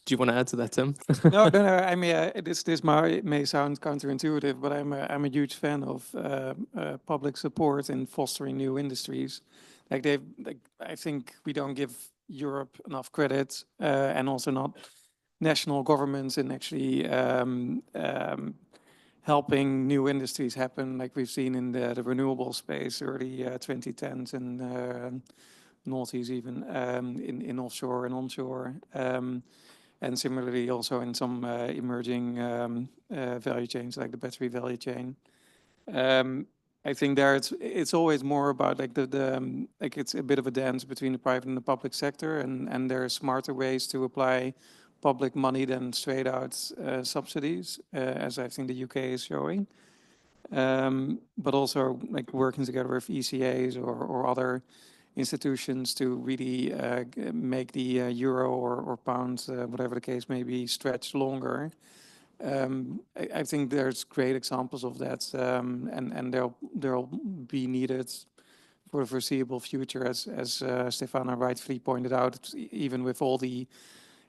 do you want to add to that, Tim? No. I mean, this may sound counterintuitive, but I'm a huge fan of public support in fostering new industries. I think we don't give Europe enough credit, and also not national governments in actually helping new industries happen, like we've seen in the renewable space, early 2010s and noughties even, in offshore and onshore. And similarly also in some emerging value chains, like the battery value chain. I think there it's always more about it's a bit of a dance between the private and the public sector, and there are smarter ways to apply public money than straight out subsidies, as I think the UK is showing. But also working together with ECAs or other institutions to really make the euro or pound, whatever the case may be, stretch longer. I think there's great examples of that, and they'll be needed for the foreseeable future, as Stefana rightfully pointed out, even with all the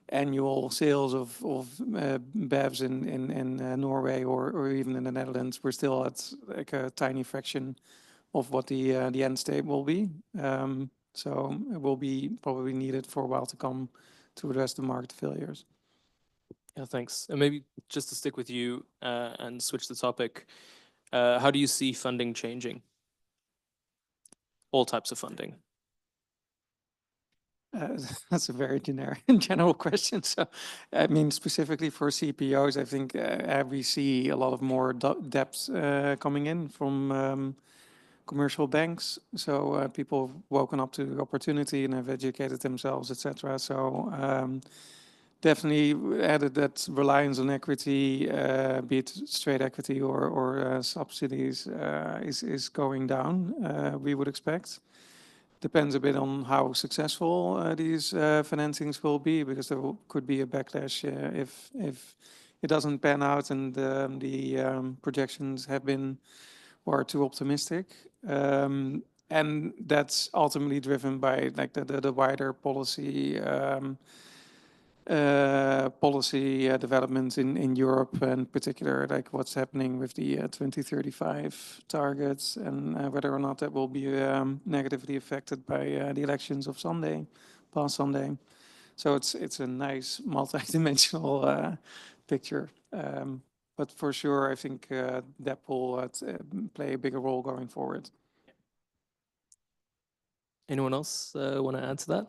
annual sales of BEVs in Norway or even in the Netherlands, we're still at a tiny fraction of what the end state will be. So it will be probably needed for a while to come to address the market failures. Yeah, thanks. And maybe just to stick with you and switch the topic, how do you see funding changing? All types of funding. That's a very general question. So, I mean, specifically for CPOs, I think we see a lot of more debts coming in from commercial banks. So people have woken up to the opportunity and have educated themselves, etc. So definitely added that reliance on equity, be it straight equity or subsidies, is going down. We would expect. Depends a bit on how successful these financings will be, because there could be a backlash if it doesn't pan out and the projections have been or are too optimistic. And that's ultimately driven by like the wider policy developments in Europe, and in particular like what's happening with the 2035 targets, and whether or not that will be negatively affected by the elections of past Sunday. So it's a nice multi-dimensional picture. But for sure, I think that will play a bigger role going forward. Anyone else want to add to that?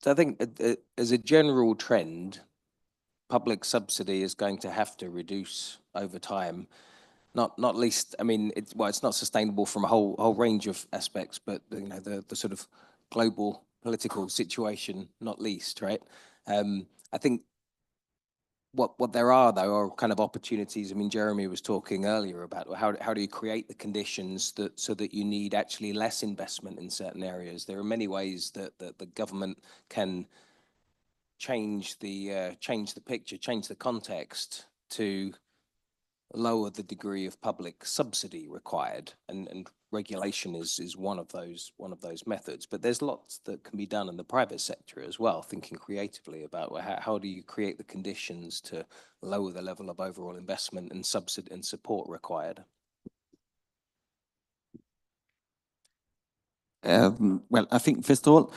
So I think as a general trend, public subsidy is going to have to reduce over time. Not least, I mean, it's not sustainable from a whole range of aspects, but you know, the sort of global political situation, not least, right? I think what there are though are kind of opportunities. I mean, Jeremy was talking earlier about how do you create the conditions so that you need actually less investment in certain areas. There are many ways that the government can change the picture, change the context to lower the degree of public subsidy required, and regulation is one of those methods. But there's lots that can be done in the private sector as well, thinking creatively about how do you create the conditions to lower the level of overall investment and subsidy and support required. Well, I think first of all,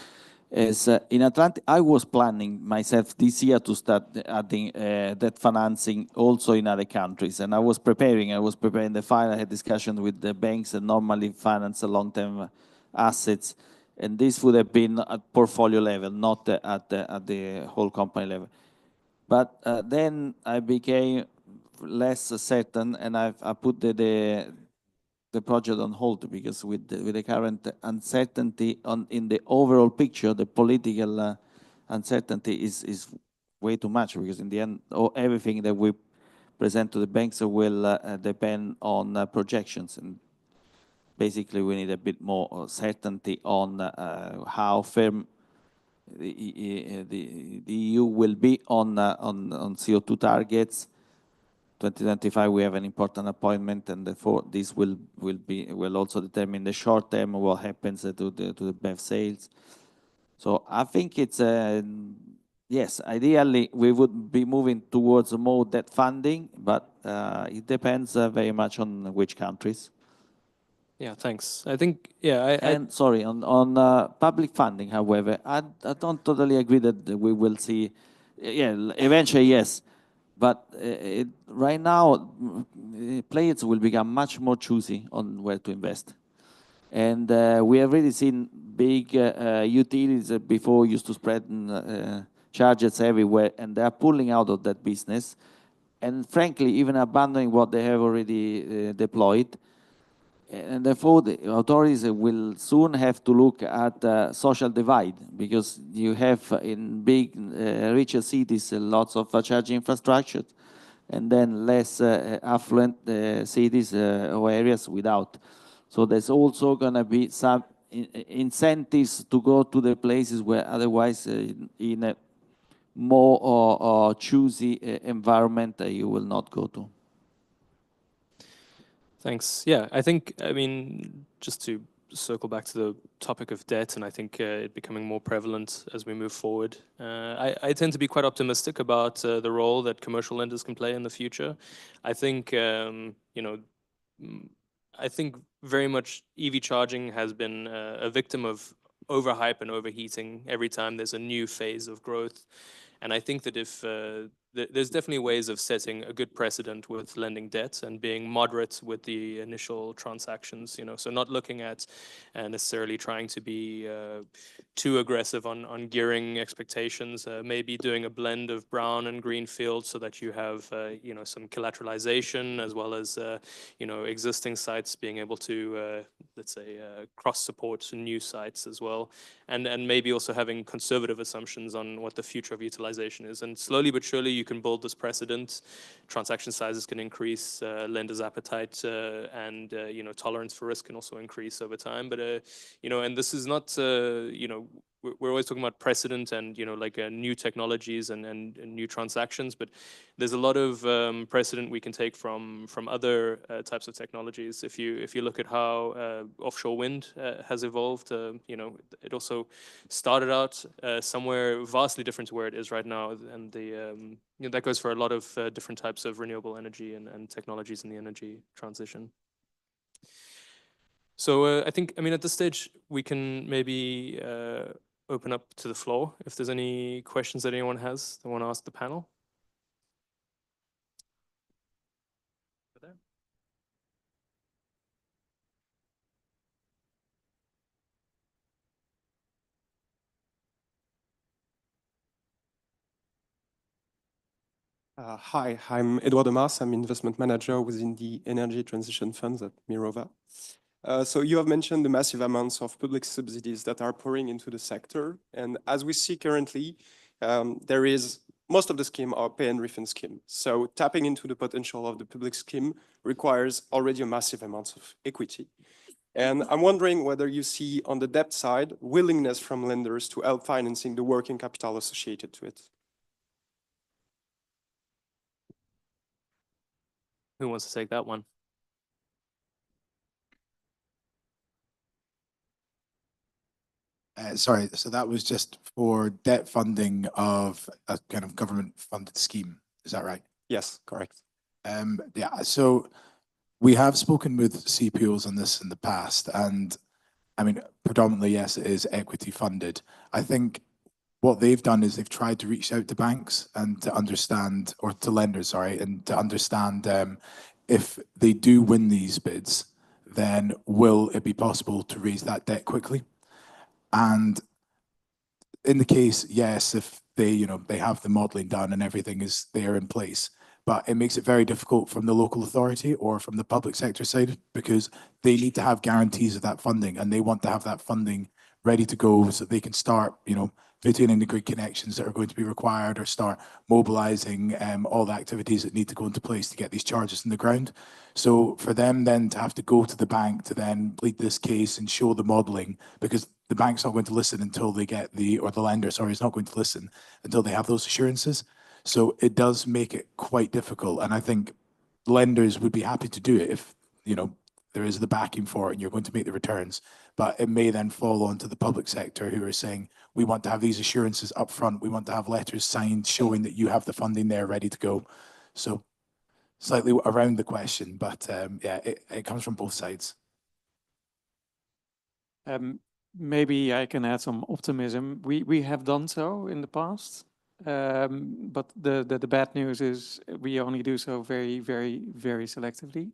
as in Atlantic, I was planning myself this year to start adding debt financing also in other countries, and I was preparing the file. I had discussions with the banks that normally finance long-term assets, and this would have been at portfolio level, not at the whole company level. But then I became less certain, and I put the project on hold, because with the current uncertainty in the overall picture, the political uncertainty is way too much, because in the end, everything that we present to the banks will depend on projections, and basically we need a bit more certainty on how firm the EU will be on CO2 targets. 2025, we have an important appointment, and therefore this will also determine the short term what happens to the BEV sales. So I think it's yes, ideally we would be moving towards more debt funding, but it depends very much on which countries. Yeah, thanks. I think, yeah, And sorry, on public funding, however, I don't totally agree that we will see, yeah, eventually, yes. But right now, players will become much more choosy on where to invest. And we have really seen big utilities that before used to spread charges everywhere, and they are pulling out of that business. And frankly, even abandoning what they have already deployed. And therefore, the authorities will soon have to look at social divide, because you have in big, richer cities lots of charging infrastructure, and then less affluent cities or areas without. So there's also going to be some incentives to go to the places where otherwise in a more choosy environment you will not go to. Thanks. Yeah, I think, I mean, just to circle back to the topic of debt, and I think it becoming more prevalent as we move forward. I tend to be quite optimistic about the role that commercial lenders can play in the future. I think, you know, I think very much EV charging has been a victim of overhype and overheating every time there's a new phase of growth. And I think that if there's definitely ways of setting a good precedent with lending debt and being moderate with the initial transactions, you know, so not looking at necessarily trying to be too aggressive on gearing expectations, maybe doing a blend of brown and green fields so that you have, you know, some collateralization as well as, you know, existing sites being able to, let's say, cross-support new sites as well. And maybe also having conservative assumptions on what the future of utilization is. And slowly but surely you can build this precedent. Transaction sizes can increase, lenders' appetite and you know, tolerance for risk can also increase over time. But you know, and this is not you know, we're always talking about precedent and, you know, like new technologies and new transactions, but there's a lot of precedent we can take from other types of technologies. If you look at how offshore wind has evolved, you know, it also started out somewhere vastly different to where it is right now, and the you know, that goes for a lot of different types of renewable energy and technologies in the energy transition. So I think, I mean, at this stage, we can maybe open up to the floor if there's any questions that anyone has they want to ask the panel. Hi, I'm Edouard Demars. I'm investment manager within the Energy Transition Funds at Mirova. So you have mentioned the massive amounts of public subsidies that are pouring into the sector. And as we see currently, there is most of the scheme are pay and refund scheme. So tapping into the potential of the public scheme requires already a massive amount of equity. And I'm wondering whether you see on the debt side, willingness from lenders to help financing the working capital associated to it. Who wants to take that one? Sorry, so that was just for debt funding of a kind of government-funded scheme. Is that right? Yes, correct. Yeah, so we have spoken with CPOs on this in the past, and I mean, predominantly, yes, it is equity funded. I think what they've done is they've tried to reach out to banks and to understand, or to lenders, sorry, and to understand if they do win these bids, then will it be possible to raise that debt quickly? And in the case, yes, if they, you know, they have the modeling done and everything is there in place, but it makes it very difficult from the local authority or from the public sector side because they need to have guarantees of that funding and they want to have that funding ready to go so they can start, you know, putting in the grid connections that are going to be required or start mobilizing all the activities that need to go into place to get these charges in the ground. So for them then to have to go to the bank to then plead this case and show the modeling, because the bank's not going to listen until they get the, or the lender, sorry, is not going to listen until they have those assurances. So it does make it quite difficult. And I think lenders would be happy to do it if, you know, there is the backing for it and you're going to make the returns. But it may then fall onto the public sector who are saying, we want to have these assurances up front. We want to have letters signed showing that you have the funding there ready to go. So slightly around the question, but yeah, it comes from both sides. Maybe I can add some optimism. We have done so in the past, but the bad news is we only do so very, very, very selectively.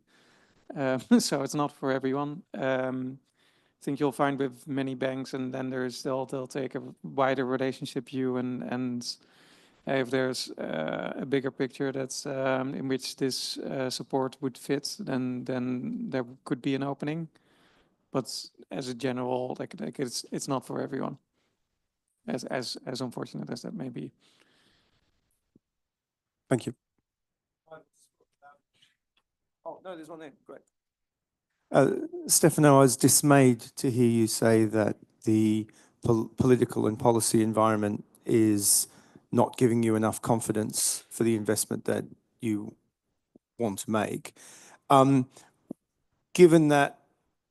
So it's not for everyone. I think you'll find with many banks and lenders, they'll take a wider relationship view, and if there's a bigger picture that's in which this support would fit, then there could be an opening. But as a general, like it's not for everyone. As unfortunate as that may be. Thank you. Oh, no, there's one there. Great. Stefano, I was dismayed to hear you say that the political and policy environment is not giving you enough confidence for the investment that you want to make. Given that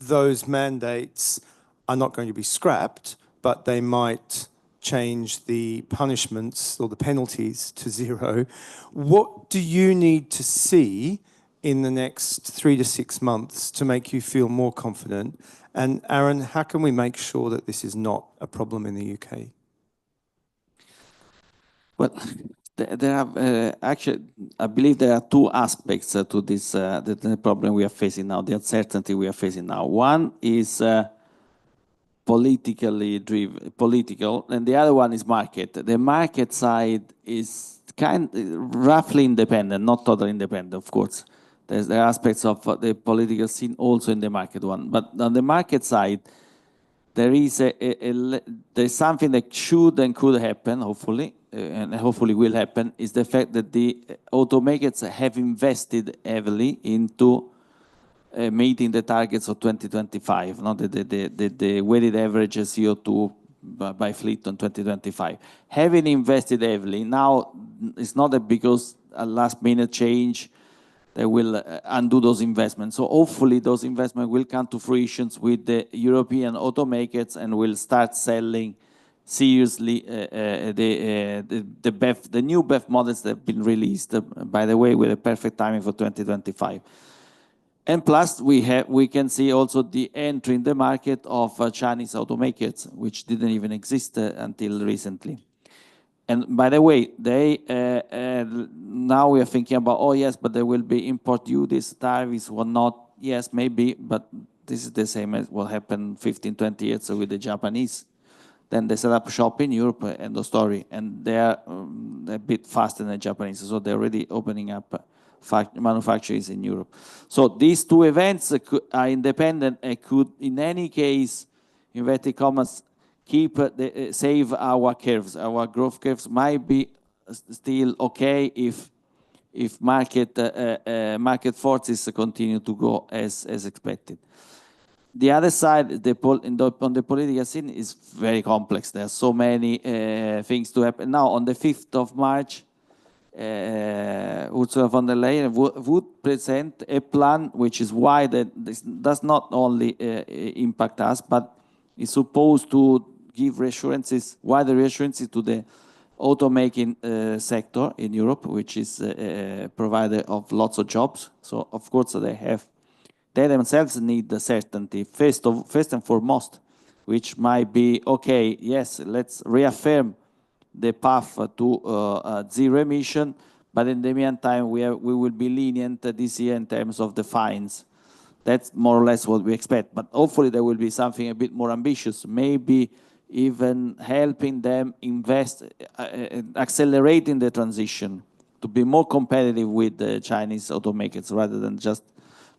those mandates are not going to be scrapped, but they might change the punishments or the penalties to zero, what do you need to see in the next 3 to 6 months to make you feel more confident? And Aaron, how can we make sure that this is not a problem in the UK? Well, There are actually, I believe there are two aspects to this the problem we are facing now, the uncertainty we are facing now. One is politically driven, political, and the other one is market. The market side is roughly independent, not totally independent, of course. There are aspects of the political scene also in the market one, but on the market side, there is there's something that should and could happen, hopefully, and hopefully will happen, is the fact that the automakers have invested heavily into meeting the targets of 2025, not the weighted average CO2 by fleet on 2025. Having invested heavily, now it's not that because a last minute change they will undo those investments. So hopefully those investments will come to fruition with the European automakers and will start selling seriously the new BEV models that have been released, by the way, with a perfect timing for 2025. And plus, we can see also the entry in the market of Chinese automakers, which didn't even exist until recently. And by the way, they now we are thinking about, oh yes, but there will be import duties, tariffs, or not. Yes, maybe, but this is the same as what happened 15, 20 years ago with the Japanese. Then they set up shop in Europe, end of story, and they are a bit faster than the Japanese, so they're already opening up manufacturers in Europe. So these two events are independent and could, in any case, inverted commas, save our curves. Our growth curves might be still okay if market forces continue to go as expected. The other side, on the political scene, is very complex. There are so many things to happen. Now, on the 5th of March, Ursula von der Leyen would present a plan which is wide, that does not only impact us, but is supposed to give reassurances, wider reassurances to the automaking sector in Europe, which is a provider of lots of jobs. So, of course, they themselves need the certainty, first and foremost, which might be, okay, yes, let's reaffirm the path to zero emission, but in the meantime, we will be lenient this year in terms of the fines. That's more or less what we expect, but hopefully there will be something a bit more ambitious, maybe even helping them invest, accelerating the transition to be more competitive with the Chinese automakers rather than just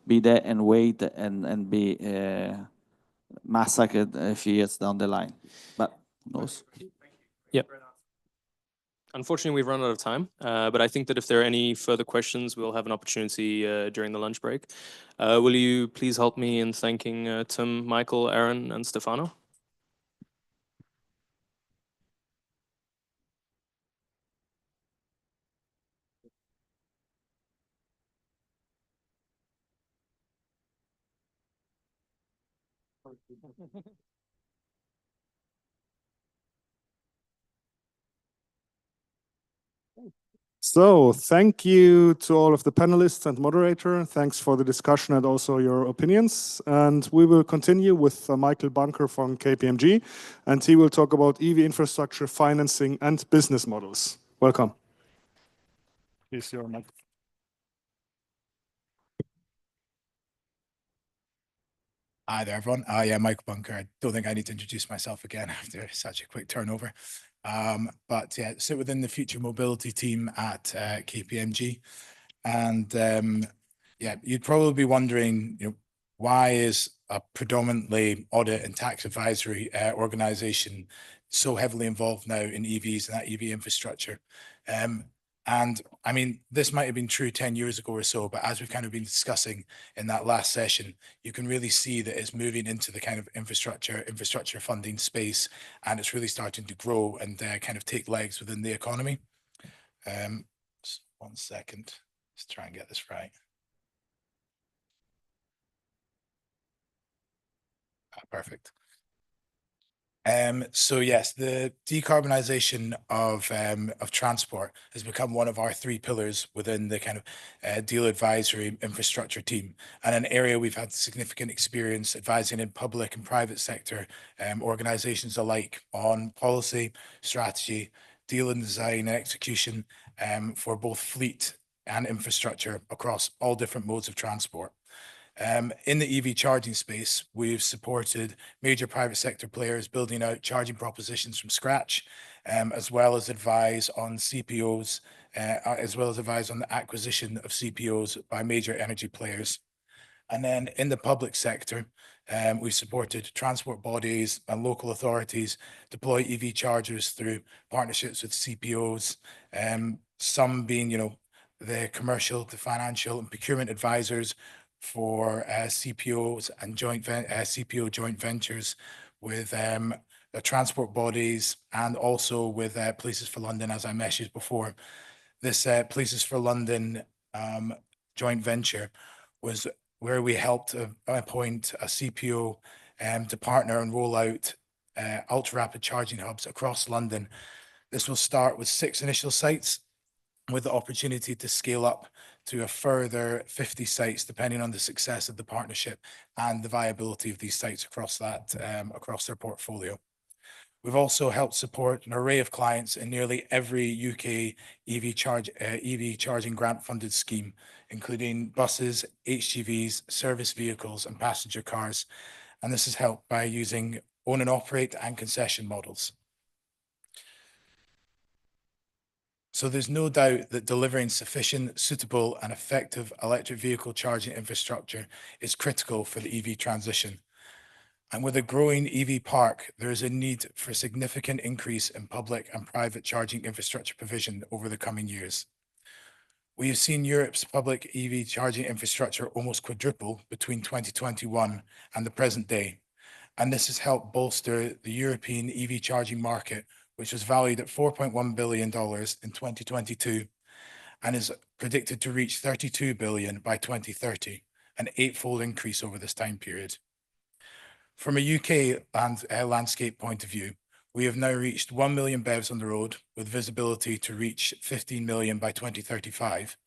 be there and wait and be massacred a few years down the line. But who knows? Yeah. Unfortunately, we've run out of time, but I think that if there are any further questions, we'll have an opportunity during the lunch break. Will you please help me in thanking Tim, Michael, Aaron, and Stefano? So thank you to all of the panelists and moderator. Thanks for the discussion and also your opinions. And we will continue with Michael Bunker from KPMG, and he will talk about EV infrastructure, financing, and business models. Welcome. Here's your mic. Hi there, everyone. Yeah, Michael Bunker. I don't think I need to introduce myself again after such a quick turnover. But yeah, sit within the future mobility team at KPMG. And yeah, you'd probably be wondering, why is a predominantly audit and tax advisory organization so heavily involved now in EVs and that EV infrastructure? And I mean, this might have been true 10 years ago or so, but as we've kind of been discussing in that last session, you can really see that it's moving into the kind of infrastructure funding space, and it's really starting to grow and kind of take legs within the economy. Just 1 second, let's try and get this right. Perfect. So yes, the decarbonization of transport has become one of our 3 pillars within the kind of deal advisory infrastructure team, and an area we've had significant experience advising in public and private sector organizations alike on policy, strategy, deal and design and execution, for both fleet and infrastructure across all different modes of transport. In the EV charging space, we've supported major private sector players building out charging propositions from scratch, as well as advise on CPOs, as well as advise on the acquisition of CPOs by major energy players. And then in the public sector, we've supported transport bodies and local authorities deploy EV chargers through partnerships with CPOs, some being, the commercial, the financial and procurement advisors for CPOs and CPO joint ventures with the transport bodies and also with Places for London, as I mentioned before. This Places for London joint venture was where we helped appoint a CPO to partner and roll out ultra-rapid charging hubs across London. This will start with 6 initial sites with the opportunity to scale up to a further 50 sites, depending on the success of the partnership and the viability of these sites across their portfolio. We've also helped support an array of clients in nearly every UK EV charging grant-funded scheme, including buses, HGVs, service vehicles, and passenger cars. And this is helped by using own and operate and concession models. So there's no doubt that delivering sufficient, suitable, and effective electric vehicle charging infrastructure is critical for the EV transition. And with a growing EV park, there is a need for a significant increase in public and private charging infrastructure provision over the coming years. We have seen Europe's public EV charging infrastructure almost quadruple between 2021 and the present day. And this has helped bolster the European EV charging market, which was valued at $4.1 billion in 2022 and is predicted to reach $32 billion by 2030, an 8-fold increase over this time period. From a UK landscape point of view, we have now reached 1 million BEVs on the road with visibility to reach 15 million by 2035.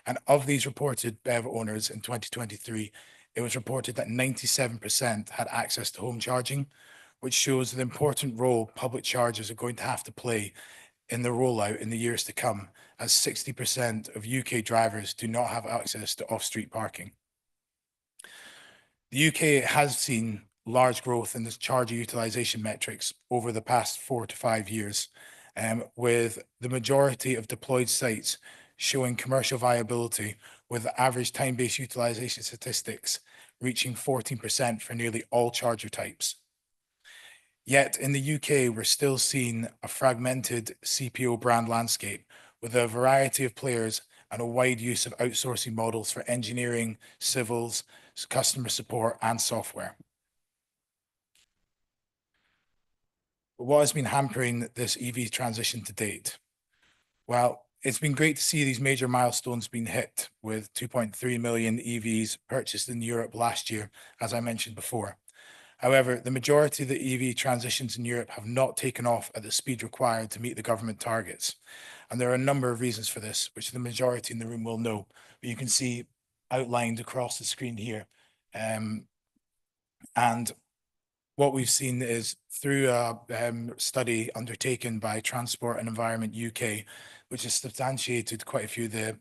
And of these reported BEV owners in 2023, it was reported that 97% had access to home charging, which shows the important role public chargers are going to have to play in the rollout in the years to come, as 60% of UK drivers do not have access to off-street parking. The UK has seen large growth in the charger utilization metrics over the past 4 to 5 years, with the majority of deployed sites showing commercial viability, with the average time-based utilization statistics reaching 14% for nearly all charger types. Yet in the UK, we're still seeing a fragmented CPO brand landscape with a variety of players and a wide use of outsourcing models for engineering, civils, customer support, and software. But what has been hampering this EV transition to date? Well, it's been great to see these major milestones being hit with 2.3 million EVs purchased in Europe last year, as I mentioned before. However, the majority of the EV transitions in Europe have not taken off at the speed required to meet the government targets. And there are a number of reasons for this, which the majority in the room will know. But you can see outlined across the screen here. And what we've seen is through a study undertaken by Transport and Environment UK, which has substantiated quite a few of the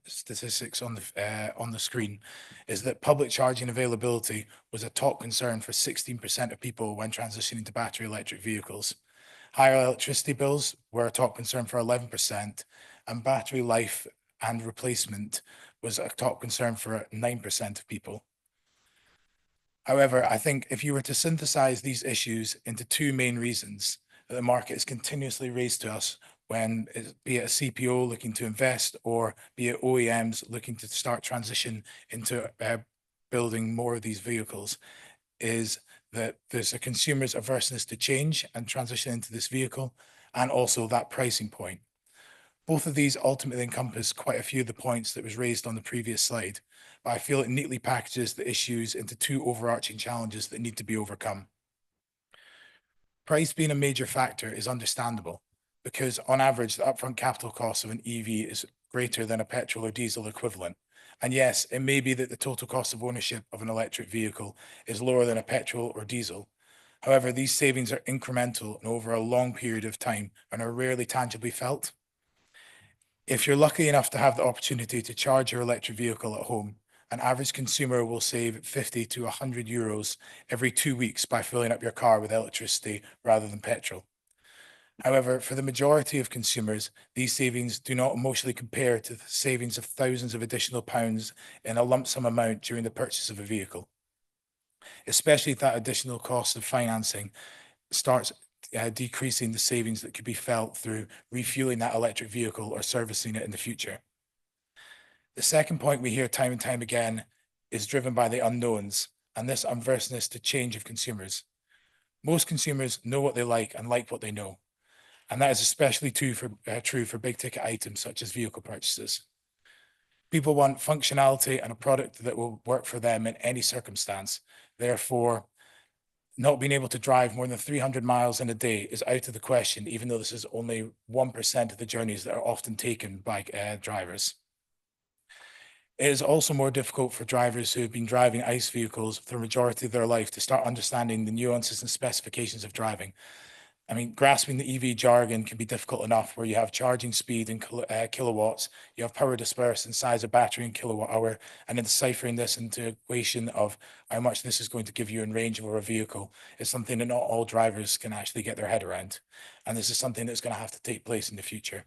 statistics on the screen, is that public charging availability was a top concern for 16% of people when transitioning to battery electric vehicles. Higher electricity bills were a top concern for 11%, and battery life and replacement was a top concern for 9% of people. However, I think if you were to synthesize these issues into 2 main reasons that the market is continuously raised to us, when be it a CPO looking to invest or be it OEMs looking to start transition into building more of these vehicles, is that there's a consumer's averseness to change and transition into this vehicle, and also that pricing point. Both of these ultimately encompass quite a few of the points that was raised on the previous slide, but I feel it neatly packages the issues into 2 overarching challenges that need to be overcome. Price being a major factor is understandable, because on average, the upfront capital cost of an EV is greater than a petrol or diesel equivalent. And yes, it may be that the total cost of ownership of an electric vehicle is lower than a petrol or diesel. However, these savings are incremental and over a long period of time and are rarely tangibly felt. If you're lucky enough to have the opportunity to charge your electric vehicle at home, an average consumer will save 50 to 100 euros every 2 weeks by filling up your car with electricity rather than petrol. However, for the majority of consumers, these savings do not emotionally compare to the savings of thousands of additional pounds in a lump sum amount during the purchase of a vehicle. Especially if that additional cost of financing starts decreasing the savings that could be felt through refueling that electric vehicle or servicing it in the future. The second point we hear time and time again is driven by the unknowns and this unverseness to change of consumers. Most consumers know what they like and like what they know. And that is especially true for big ticket items such as vehicle purchases. People want functionality and a product that will work for them in any circumstance. Therefore, not being able to drive more than 300 miles in a day is out of the question, even though this is only 1% of the journeys that are often taken by drivers. It is also more difficult for drivers who have been driving ICE vehicles for the majority of their life to start understanding the nuances and specifications of driving. I mean, grasping the EV jargon can be difficult enough where you have charging speed in kilowatts, you have power dispersed in size of battery in kilowatt hour, and then deciphering this into equation of how much this is going to give you in range over a vehicle is something that not all drivers can actually get their head around. And this is something that's going to have to take place in the future.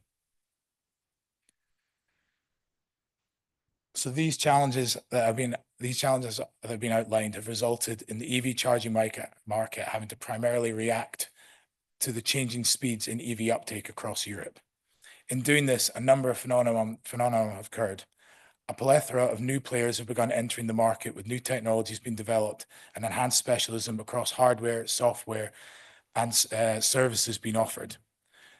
So these challenges that have been outlined have resulted in the EV charging market having to primarily react to the changing speeds in EV uptake across Europe. In doing this, a number of phenomena have occurred. A plethora of new players have begun entering the market with new technologies being developed and enhanced specialism across hardware, software, and services being offered.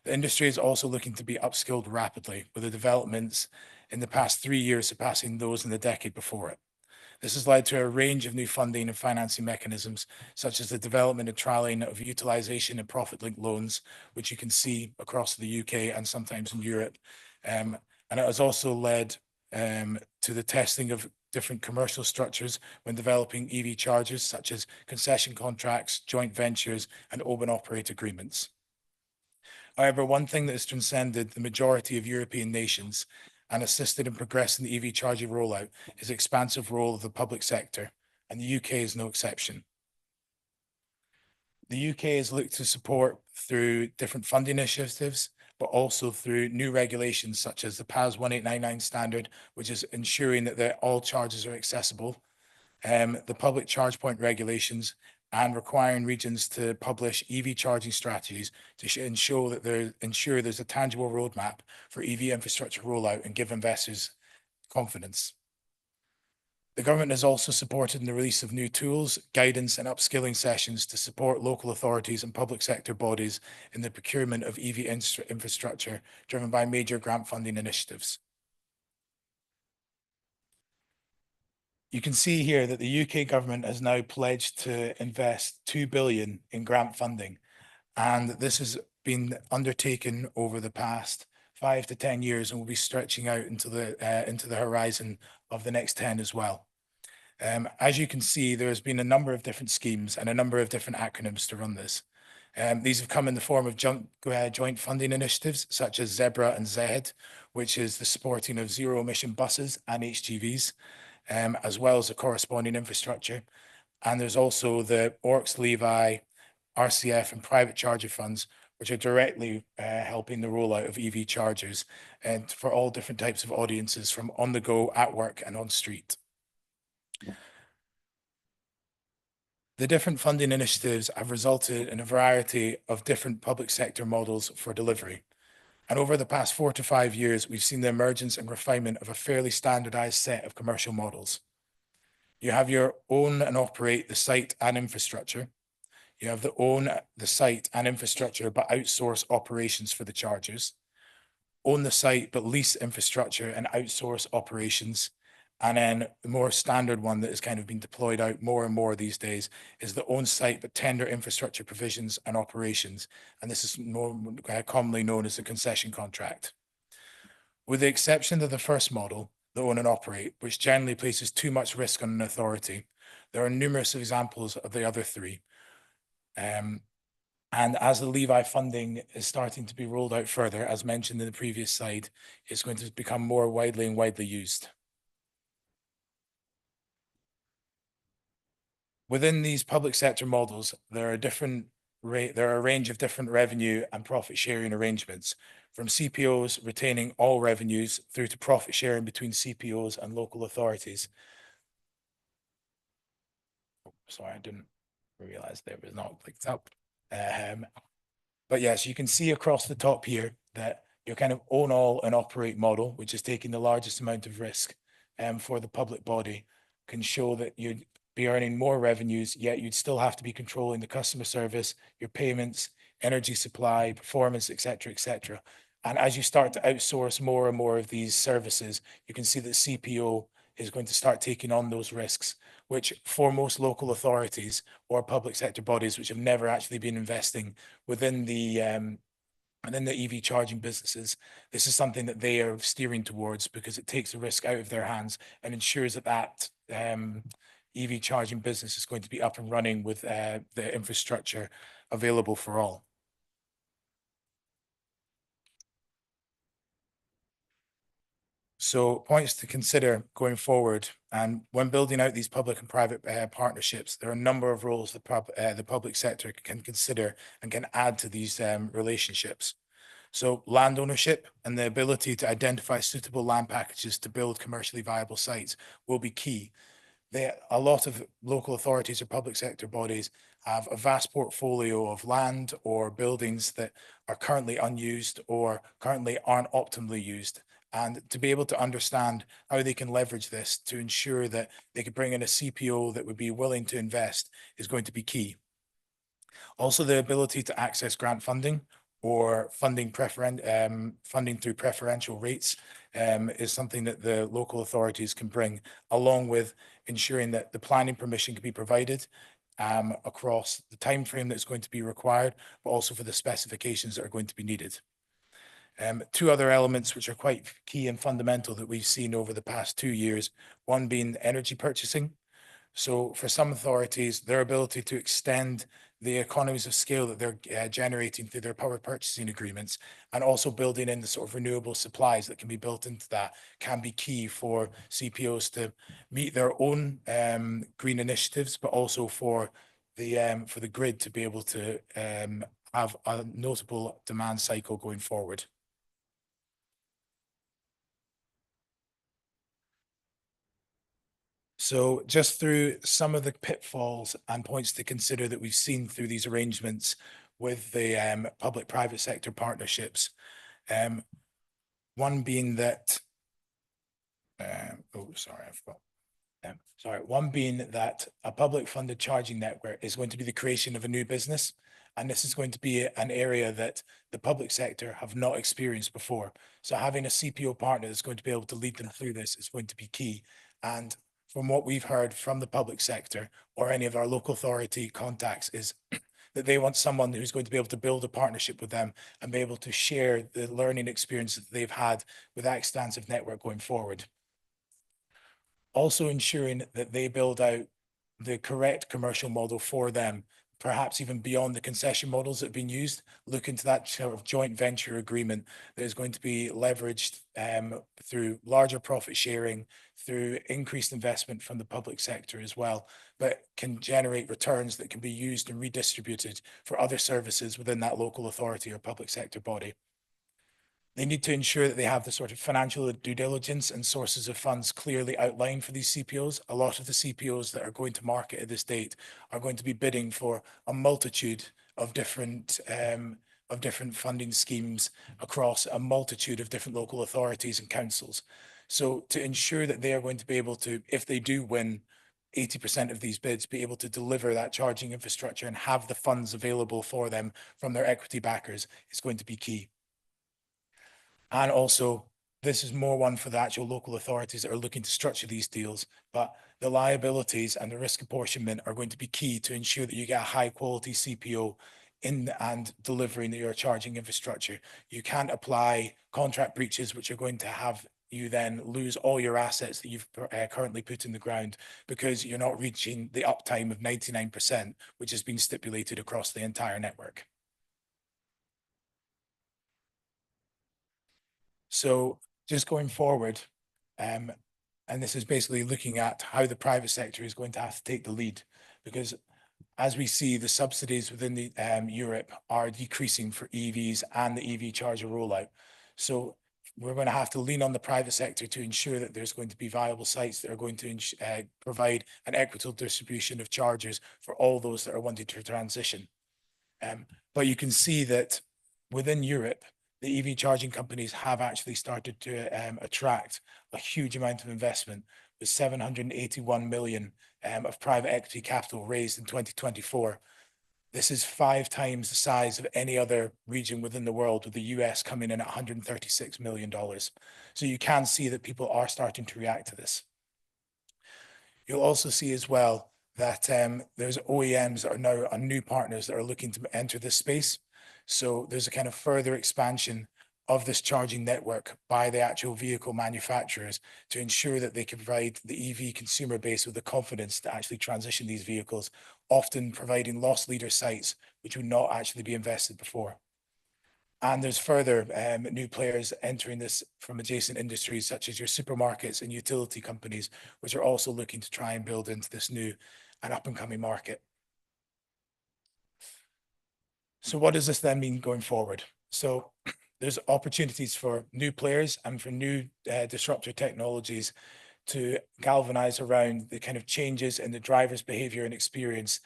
The industry is also looking to be upskilled rapidly, with the developments in the past 3 years surpassing those in the decade before it. This has led to a range of new funding and financing mechanisms, such as the development and trialing of utilization and profit-linked loans, which you can see across the UK and sometimes in Europe. And it has also led to the testing of different commercial structures when developing EV chargers, such as concession contracts, joint ventures, and open operate agreements. However, one thing that has transcended the majority of European nations and assisted in progressing the EV charging rollout is the expansive role of the public sector, and the UK is no exception. The UK has looked to support through different funding initiatives, but also through new regulations such as the PAS 1899 standard, which is ensuring that all charges are accessible, the public charge point regulations, and requiring regions to publish EV charging strategies to ensure that there's a tangible roadmap for EV infrastructure rollout and give investors confidence. The government has also supported in the release of new tools, guidance, and upskilling sessions to support local authorities and public sector bodies in the procurement of EV infrastructure driven by major grant funding initiatives. You can see here that the UK government has now pledged to invest 2 billion in grant funding, and this has been undertaken over the past 5 to 10 years and will be stretching out into the horizon of the next 10 as well. As you can see, there has been a number of different schemes and a number of different acronyms to run this. These have come in the form of joint funding initiatives such as ZEBRA and ZEHEAD, which is the supporting of zero emission buses and HGVs. As well as the corresponding infrastructure. And there's also the ORCS, Levi, RCF and private charger funds, which are directly helping the rollout of EV chargers and for all different types of audiences from on the go, at work and on street. The different funding initiatives have resulted in a variety of different public sector models for delivery. And over the past 4 to 5 years, we've seen the emergence and refinement of a fairly standardized set of commercial models. You have your own and operate the site and infrastructure. You have the site and infrastructure, but outsource operations for the chargers. Own the site, but lease infrastructure and outsource operations. And then the more standard one that has kind of been deployed out more and more these days is the own site, but tender infrastructure provisions and operations. And this is more commonly known as the concession contract. With the exception of the first model, the own and operate, which generally places too much risk on an authority, there are numerous examples of the other three. And as the Levi funding is starting to be rolled out further, as mentioned in the previous slide, it's going to become more widely used. Within these public sector models, there are a range of different revenue and profit sharing arrangements, from CPOs retaining all revenues through to profit sharing between CPOs and local authorities. Oh, sorry, I didn't realize there was not clicked up. But yes, you can see across the top here that your kind of own all and operate model, which is taking the largest amount of risk for the public body, can show that you'd be earning more revenues, yet you'd still have to be controlling the customer service, your payments, energy supply, performance, et cetera. And as you start to outsource more and more of these services, you can see that CPO is going to start taking on those risks, which for most local authorities or public sector bodies which have never actually been investing within the EV charging businesses, this is something that they are steering towards because it takes the risk out of their hands and ensures that EV charging business is going to be up and running with the infrastructure available for all. So points to consider going forward, and when building out these public and private partnerships, there are a number of roles the public sector can consider and can add to these relationships. So land ownership and the ability to identify suitable land packages to build commercially viable sites will be key. A lot of local authorities or public sector bodies have a vast portfolio of land or buildings that are currently unused or currently aren't optimally used. And to be able to understand how they can leverage this to ensure that they could bring in a CPO that would be willing to invest is going to be key. Also, the ability to access grant funding or funding through preferential rates is something that the local authorities can bring, along with ensuring that the planning permission can be provided across the time frame that's going to be required, but also for the specifications that are going to be needed. Two other elements which are quite key and fundamental that we've seen over the past 2 years, one being energy purchasing. So for some authorities, their ability to extend the economies of scale that they're generating through their power purchasing agreements and also building in the sort of renewable supplies that can be built into that can be key for CPOs to meet their own green initiatives, but also for the grid to be able to have a notable demand cycle going forward. So just through some of the pitfalls and points to consider that we've seen through these arrangements with the public-private sector partnerships. One being that, one being that a public funded charging network is going to be the creation of a new business. And this is going to be an area that the public sector have not experienced before. So having a CPO partner that's going to be able to lead them through this is going to be key. And from what we've heard from the public sector or any of our local authority contacts is that they want someone who's going to be able to build a partnership with them and be able to share the learning experience that they've had with that extensive network going forward. Also ensuring that they build out the correct commercial model for them, perhaps even beyond the concession models that have been used, look into that sort of joint venture agreement that is going to be leveraged through larger profit sharing, through increased investment from the public sector as well, but can generate returns that can be used and redistributed for other services within that local authority or public sector body. They need to ensure that they have the sort of financial due diligence and sources of funds clearly outlined for these CPOs. A lot of the CPOs that are going to market at this date are going to be bidding for a multitude of different funding schemes across a multitude of different local authorities and councils. So to ensure that they are going to be able to, if they do win 80% of these bids, be able to deliver that charging infrastructure and have the funds available for them from their equity backers is going to be key. And also, this is more one for the actual local authorities that are looking to structure these deals, but the liabilities and the risk apportionment are going to be key to ensure that you get a high quality CPO in and delivering your charging infrastructure. You can't apply contract breaches, which are going to have you then lose all your assets that you've currently put in the ground because you're not reaching the uptime of 99%, which has been stipulated across the entire network. So just going forward, and this is basically looking at how the private sector is going to have to take the lead, because as we see, the subsidies within the Europe are decreasing for EVs and the EV charger rollout. So we're going to have to lean on the private sector to ensure that there's going to be viable sites that are going to provide an equitable distribution of chargers for all those that are wanting to transition. But you can see that within Europe, the EV charging companies have actually started to attract a huge amount of investment, with 781 million of private equity capital raised in 2024. This is 5 times the size of any other region within the world, with the US coming in at $136 million. So you can see that people are starting to react to this. You'll also see as well that there's OEMs that are now new partners that are looking to enter this space. So there's a kind of further expansion of this charging network by the actual vehicle manufacturers to ensure that they can provide the EV consumer base with the confidence to actually transition these vehicles, often providing loss leader sites which would not actually be invested before. And there's further new players entering this from adjacent industries, such as your supermarkets and utility companies, which are also looking to try and build into this new and up and coming market. So what does this then mean going forward? So there's opportunities for new players and for new disruptor technologies to galvanize around the kind of changes in the driver's behavior and experience,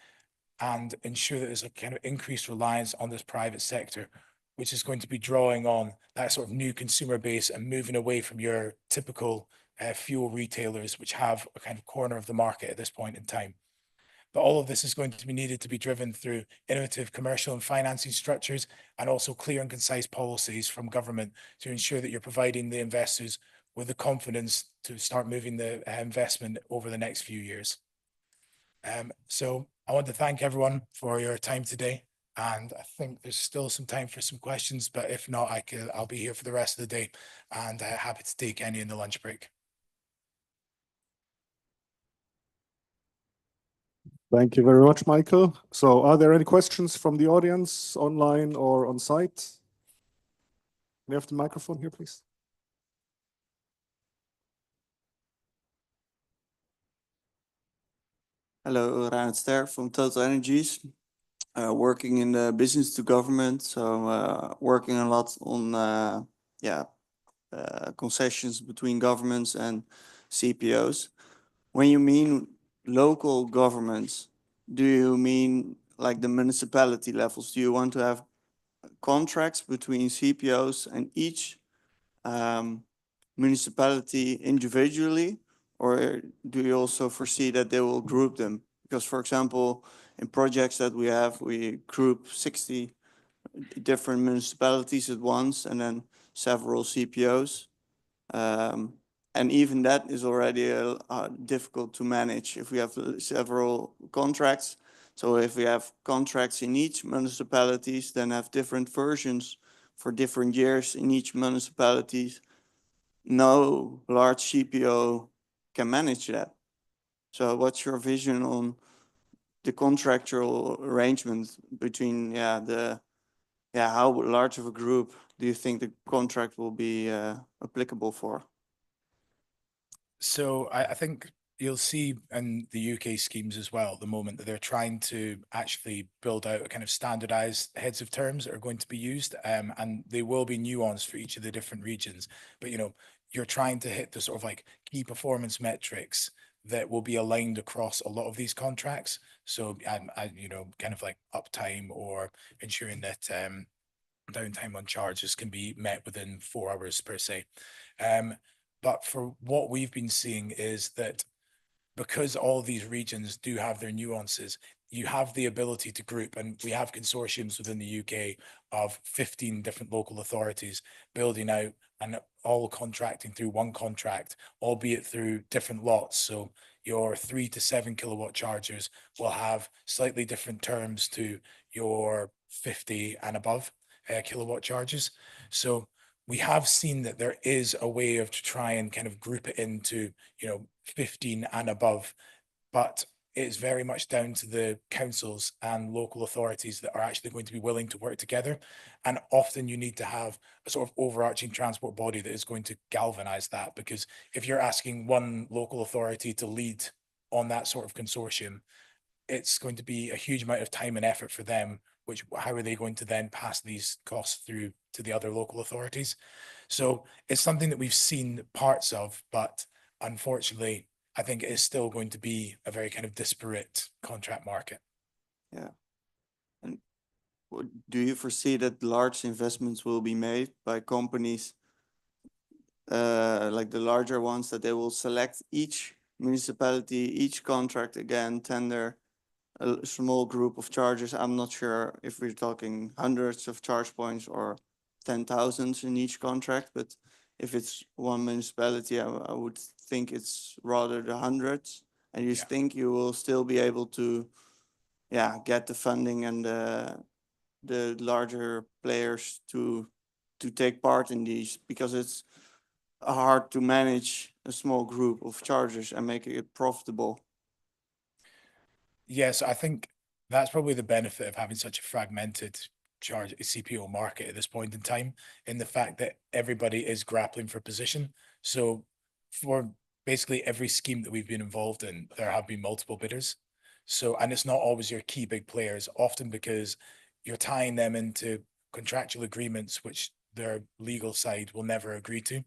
and ensure that there's a kind of increased reliance on this private sector, which is going to be drawing on that sort of new consumer base and moving away from your typical fuel retailers, which have a kind of corner of the market at this point in time. But all of this is going to be needed to be driven through innovative commercial and financing structures, and also clear and concise policies from government to ensure that you're providing the investors with the confidence to start moving the investment over the next few years. So I want to thank everyone for your time today. And I think there's still some time for some questions, but if not, I'll be here for the rest of the day, and happy to take any in the lunch break. Thank you very much, Michael. So are there any questions from the audience, online or on site? We have the microphone here, please. Hello, Reinhard Ster from Total Energies. Working in the business to government, so working a lot on concessions between governments and CPOs. When you mean local governments, do you mean like the municipality levels? Do you want to have contracts between CPOs and each municipality individually, or do you also foresee that they will group them? Because, for example, in projects that we group 60 different municipalities at once, and then several CPOs. And even that is already difficult to manage if we have several contracts. So if we have contracts in each municipalities, then have different versions for different years in each municipalities. No large CPO can manage that. So what's your vision on the contractual arrangement between how large of a group do you think the contract will be applicable for? So I think you'll see in the UK schemes as well at the moment that they're trying to actually build out a kind of standardized heads of terms that are going to be used, and they will be nuanced for each of the different regions. But you're trying to hit the sort of like key performance metrics that will be aligned across a lot of these contracts. So kind of like uptime, or ensuring that downtime on charges can be met within 4 hours per se. But for what we've been seeing is that because all of these regions do have their nuances, you have the ability to group, and we have consortiums within the UK of 15 different local authorities building out and all contracting through one contract, albeit through different lots. So your 3 to 7 kilowatt chargers will have slightly different terms to your 50 and above kilowatt chargers. So we have seen that there is a way of to try and kind of group it into 15 and above, but it's very much down to the councils and local authorities that are actually going to be willing to work together. And often you need to have a sort of overarching transport body that is going to galvanize that, because if you're asking one local authority to lead on that sort of consortium, it's going to be a huge amount of time and effort for them, which how are they going to then pass these costs through to the other local authorities? So it's something that we've seen parts of, but unfortunately, I think it is still going to be a very kind of disparate contract market. Yeah. And do you foresee that large investments will be made by companies like the larger ones, that they will select each municipality, each contract again, tender a small group of chargers? I'm not sure if we're talking hundreds of charge points or 10,000s in each contract, but if it's one municipality, I would think it's rather the hundreds. And you think you will still be able to, get the funding and the larger players to take part in these, because it's hard to manage a small group of chargers and make it profitable. Yes, I think that's probably the benefit of having such a fragmented CPO market at this point in time, in the fact that everybody is grappling for position. So for basically every scheme that we've been involved in, there have been multiple bidders. So, and it's not always your key big players, often because you're tying them into contractual agreements, which their legal side will never agree to.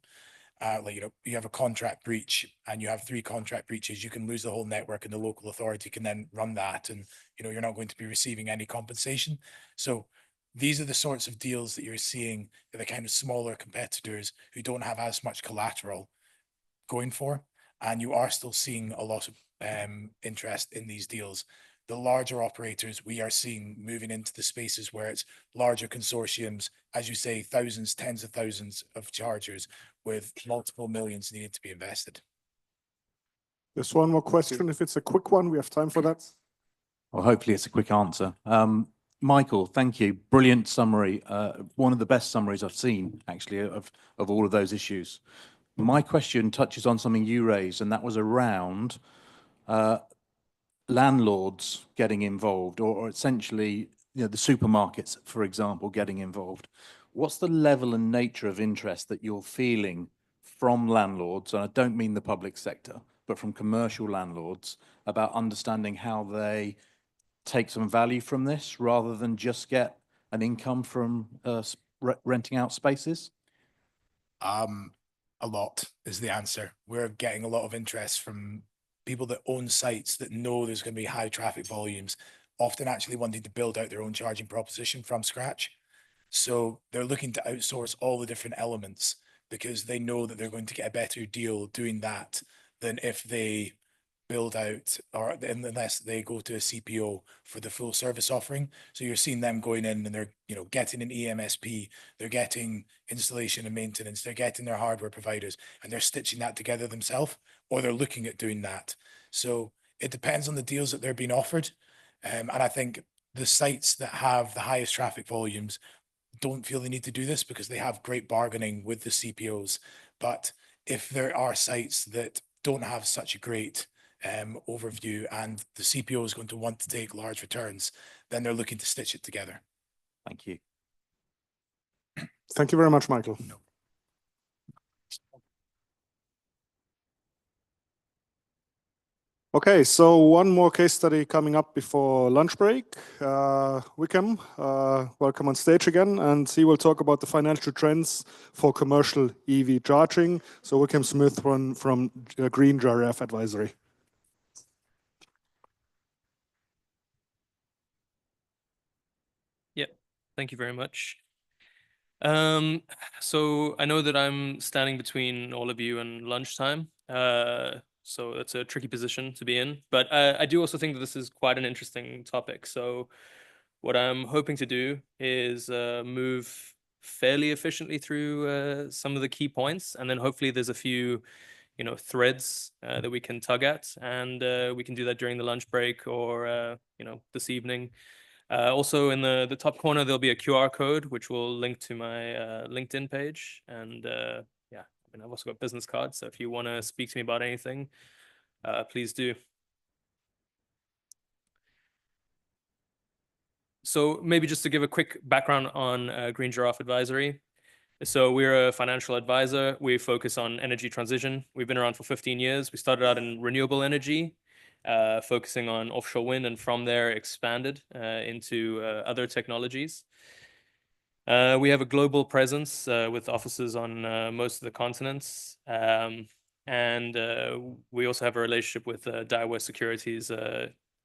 Like, you have a contract breach and you have 3 contract breaches, you can lose the whole network, and the local authority can then run that, and you're not going to be receiving any compensation. So these are the sorts of deals that you're seeing that the kind of smaller competitors who don't have as much collateral going for, and you are still seeing a lot of interest in these deals. The larger operators we are seeing moving into the spaces where it's larger consortiums, as you say, thousands, tens of thousands of chargers with multiple millions needed to be invested. There's one more question. If it's a quick one, we have time for that. Well, hopefully it's a quick answer. Michael, thank you. Brilliant summary. One of the best summaries I've seen, actually, of all of those issues. My question touches on something you raised, and that was around landlords getting involved, or essentially, the supermarkets, for example, getting involved. What's the level and nature of interest that you're feeling from landlords, and I don't mean the public sector, but from commercial landlords, about understanding how they take some value from this rather than just get an income from renting out spaces? A lot is the answer. We're getting a lot of interest from people that own sites that know there's going to be high traffic volumes, often actually wanting to build out their own charging proposition from scratch. So they're looking to outsource all the different elements because they know that they're going to get a better deal doing that than if they build out, or unless they go to a CPO for the full service offering. So you're seeing them going in and they're, getting an EMSP, they're getting installation and maintenance, they're getting their hardware providers, and they're stitching that together themselves, or they're looking at doing that. So it depends on the deals that they're being offered. And I think the sites that have the highest traffic volumes don't feel they need to do this because they have great bargaining with the CPOs. But if there are sites that don't have such a great overview, and the CPO is going to want to take large returns, then they're looking to stitch it together. Thank you. Thank you very much, Michael. Okay, so one more case study coming up before lunch break. Wickham, welcome on stage again, and he will talk about the financial trends for commercial EV charging. So Wickham Smith from Green Giraffe Advisory. Yeah, thank you very much. So I know that I'm standing between all of you and lunchtime. So it's a tricky position to be in, but I do also think that this is quite an interesting topic. So what I'm hoping to do is move fairly efficiently through some of the key points, and then hopefully there's a few, threads that we can tug at, and we can do that during the lunch break or this evening. Also in the top corner, there'll be a QR code, which will link to my LinkedIn page. And I've also got business cards. So if you want to speak to me about anything, please do. So maybe just to give a quick background on Green Giraffe Advisory. So we're a financial advisor. We focus on energy transition. We've been around for 15 years. We started out in renewable energy, focusing on offshore wind, and from there expanded into other technologies. We have a global presence with offices on most of the continents. And we also have a relationship with Daiwa Securities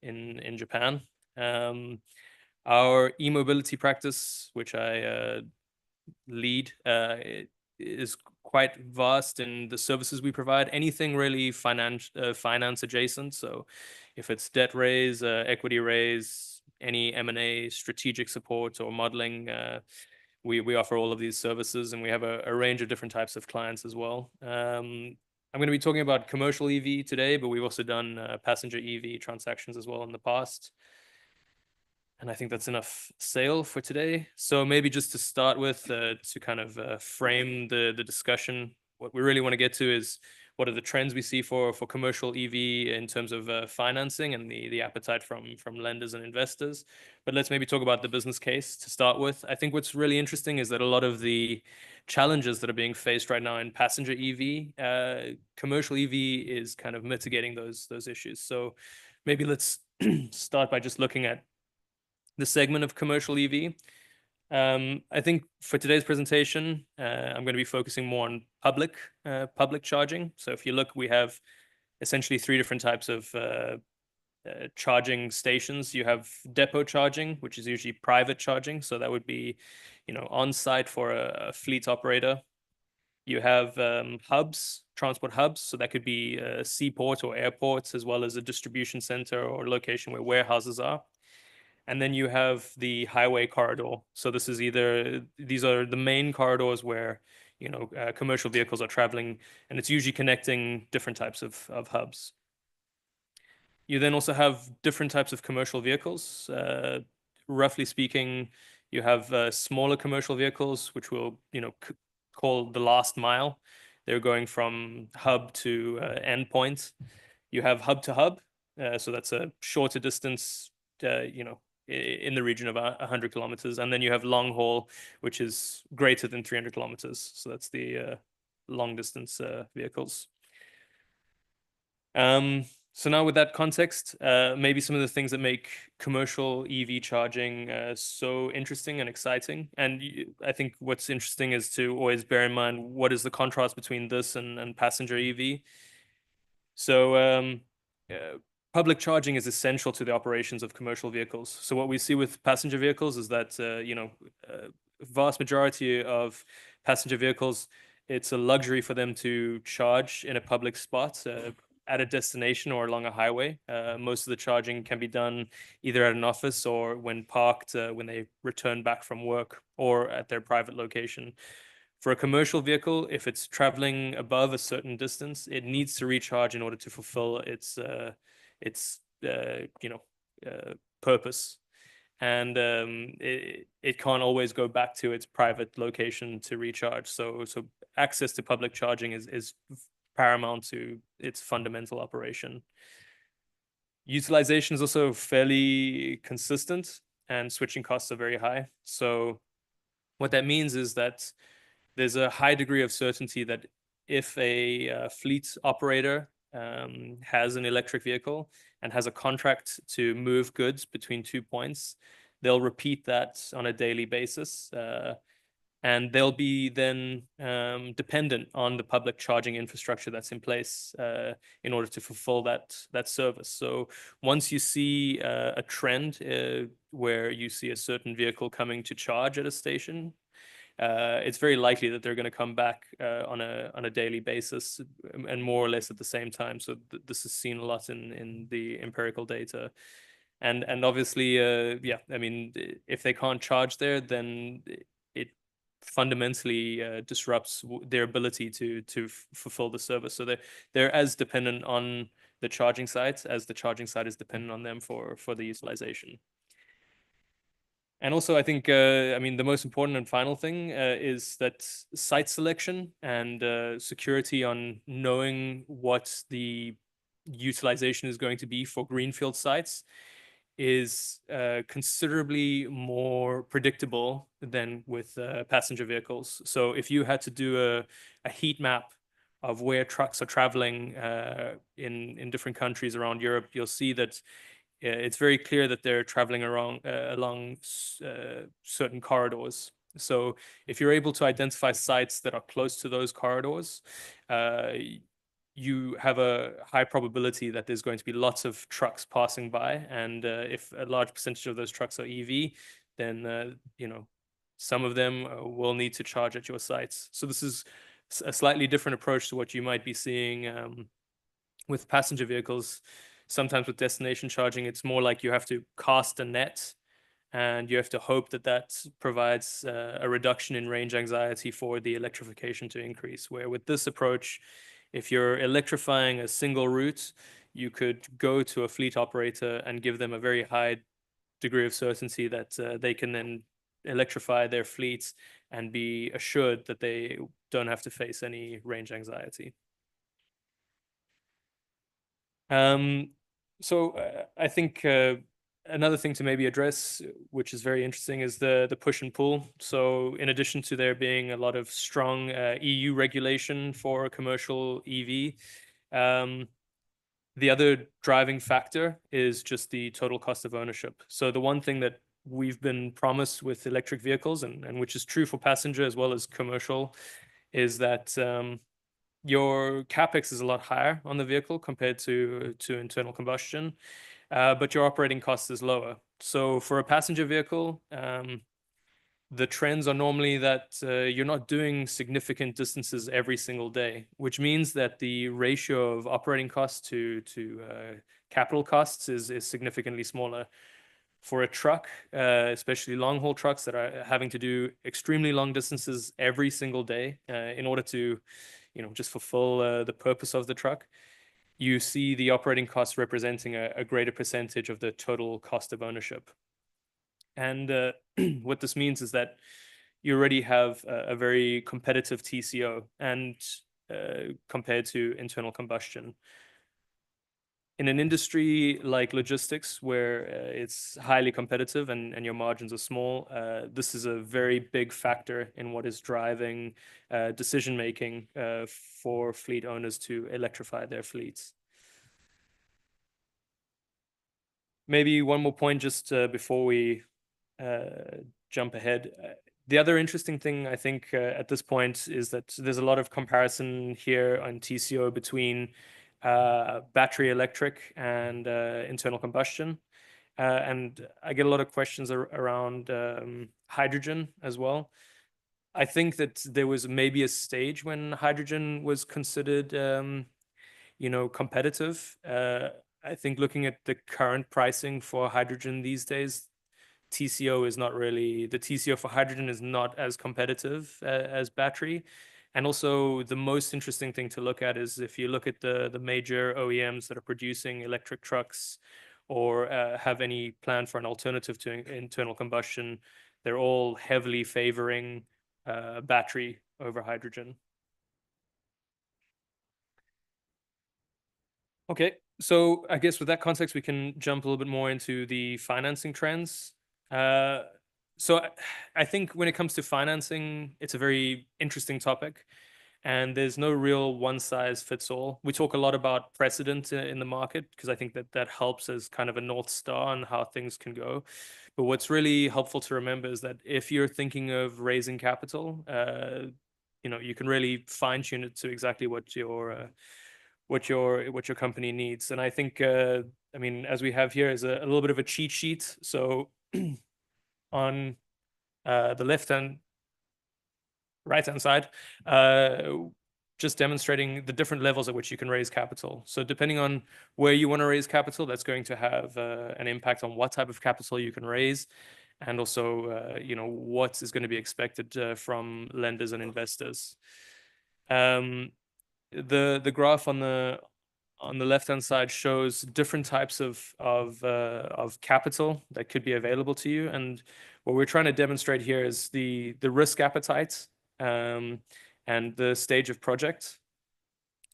in Japan. Our e-mobility practice, which I lead, is quite vast in the services we provide. Anything really finance adjacent. So if it's debt raise, equity raise, any M&A, strategic support or modeling, we offer all of these services, and we have a range of different types of clients as well. I'm going to be talking about commercial EV today, but we've also done passenger EV transactions as well in the past. And I think that's enough sale for today. So maybe just to start with, to kind of frame the discussion, what we really want to get to is what are the trends we see for commercial EV in terms of financing and the appetite from lenders and investors. But let's maybe talk about the business case to start with. I think what's really interesting is that a lot of the challenges that are being faced right now in passenger EV, commercial EV is kind of mitigating those issues. So maybe let's start by just looking at the segment of commercial EV. I think for today's presentation, I'm going to be focusing more on public charging. So if you look, we have essentially three different types of charging stations. You have depot charging, which is usually private charging. So that would be, on site for a fleet operator. You have hubs, transport hubs. So that could be seaport or airports, as well as a distribution center or location where warehouses are. And then you have the highway corridor. So these are the main corridors where, commercial vehicles are traveling, and it's usually connecting different types of hubs. You then also have different types of commercial vehicles. Roughly speaking, you have smaller commercial vehicles, which we'll, call the last mile. They're going from hub to endpoint. You have hub to hub. So that's a shorter distance, in the region of 100 kilometers. And then you have long haul, which is greater than 300 kilometers. So that's the long distance vehicles. So now with that context, maybe some of the things that make commercial EV charging so interesting and exciting. And I think what's interesting is to always bear in mind, what is the contrast between this and passenger EV? So public charging is essential to the operations of commercial vehicles. So what we see with passenger vehicles is that, vast majority of passenger vehicles, it's a luxury for them to charge in a public spot at a destination or along a highway. Most of the charging can be done either at an office or when parked, when they return back from work, or at their private location. For a commercial vehicle, if it's traveling above a certain distance, it needs to recharge in order to fulfill its purpose, and it can't always go back to its private location to recharge. So access to public charging is paramount to its fundamental operation. Utilization is also fairly consistent, and switching costs are very high. So what that means is that there's a high degree of certainty that if a fleet operator has an electric vehicle and has a contract to move goods between 2 points, they'll repeat that on a daily basis. And they'll be then dependent on the public charging infrastructure that's in place in order to fulfill that service. So once you see a trend where you see a certain vehicle coming to charge at a station, it's very likely that they're going to come back on a daily basis and more or less at the same time. So this is seen a lot in the empirical data. And obviously, if they can't charge there, then it fundamentally disrupts their ability to fulfill the service. So they're as dependent on the charging site as the charging site is dependent on them for the utilization. And also, I think, the most important and final thing is that site selection and security on knowing what the utilization is going to be for greenfield sites is considerably more predictable than with passenger vehicles. So if you had to do a heat map of where trucks are traveling in different countries around Europe, you'll see that it's very clear that they're traveling along certain corridors. So if you're able to identify sites that are close to those corridors, you have a high probability that there's going to be lots of trucks passing by. And if a large percentage of those trucks are EV, then, you know, some of them will need to charge at your sites. So this is a slightly different approach to what you might be seeing with passenger vehicles. Sometimes with destination charging, it's more like you have to cast a net and you have to hope that that provides a reduction in range anxiety for the electrification to increase. Where with this approach, if you're electrifying a single route, you could go to a fleet operator and give them a very high degree of certainty that they can then electrify their fleets and be assured that they don't have to face any range anxiety. So I think another thing to maybe address, which is very interesting, is the push and pull. So in addition to there being a lot of strong EU regulation for commercial EV, the other driving factor is just the total cost of ownership. So the one thing that we've been promised with electric vehicles, and which is true for passenger as well as commercial, is that your capex is a lot higher on the vehicle compared to internal combustion, but your operating cost is lower. So for a passenger vehicle, the trends are normally that you're not doing significant distances every single day, which means that the ratio of operating costs to capital costs is significantly smaller. For a truck, especially long haul trucks that are having to do extremely long distances every single day in order to, you know, just fulfill the purpose of the truck, you see the operating costs representing a greater percentage of the total cost of ownership. And what this means is that you already have a very competitive TCO and compared to internal combustion. In an industry like logistics, where it's highly competitive and your margins are small, this is a very big factor in what is driving decision-making for fleet owners to electrify their fleets. Maybe one more point just before we jump ahead. The other interesting thing, I think, at this point is that there's a lot of comparison here on TCO between battery electric and internal combustion. And I get a lot of questions around hydrogen as well. I think that there was maybe a stage when hydrogen was considered, you know, competitive. I think looking at the current pricing for hydrogen these days, TCO is not really, the TCO for hydrogen is not as competitive as battery. And also the most interesting thing to look at is if you look at the major OEMs that are producing electric trucks or have any plan for an alternative to internal combustion, they're all heavily favoring battery over hydrogen. Okay, so I guess with that context, we can jump a little bit more into the financing trends. So I think when it comes to financing, it's a very interesting topic, and there's no real one size fits all. We talk a lot about precedent in the market because I think that helps as kind of a North Star on how things can go. But what's really helpful to remember is that if you're thinking of raising capital, you know, you can really fine tune it to exactly what your company needs. And I think, I mean, as we have here is a little bit of a cheat sheet. So on the right-hand side, just demonstrating the different levels at which you can raise capital. So depending on where you want to raise capital, that's going to have an impact on what type of capital you can raise, and also, you know, what is going to be expected from lenders and investors. The graph on the left-hand side shows different types of capital that could be available to you, and what we're trying to demonstrate here is the risk appetite and the stage of project.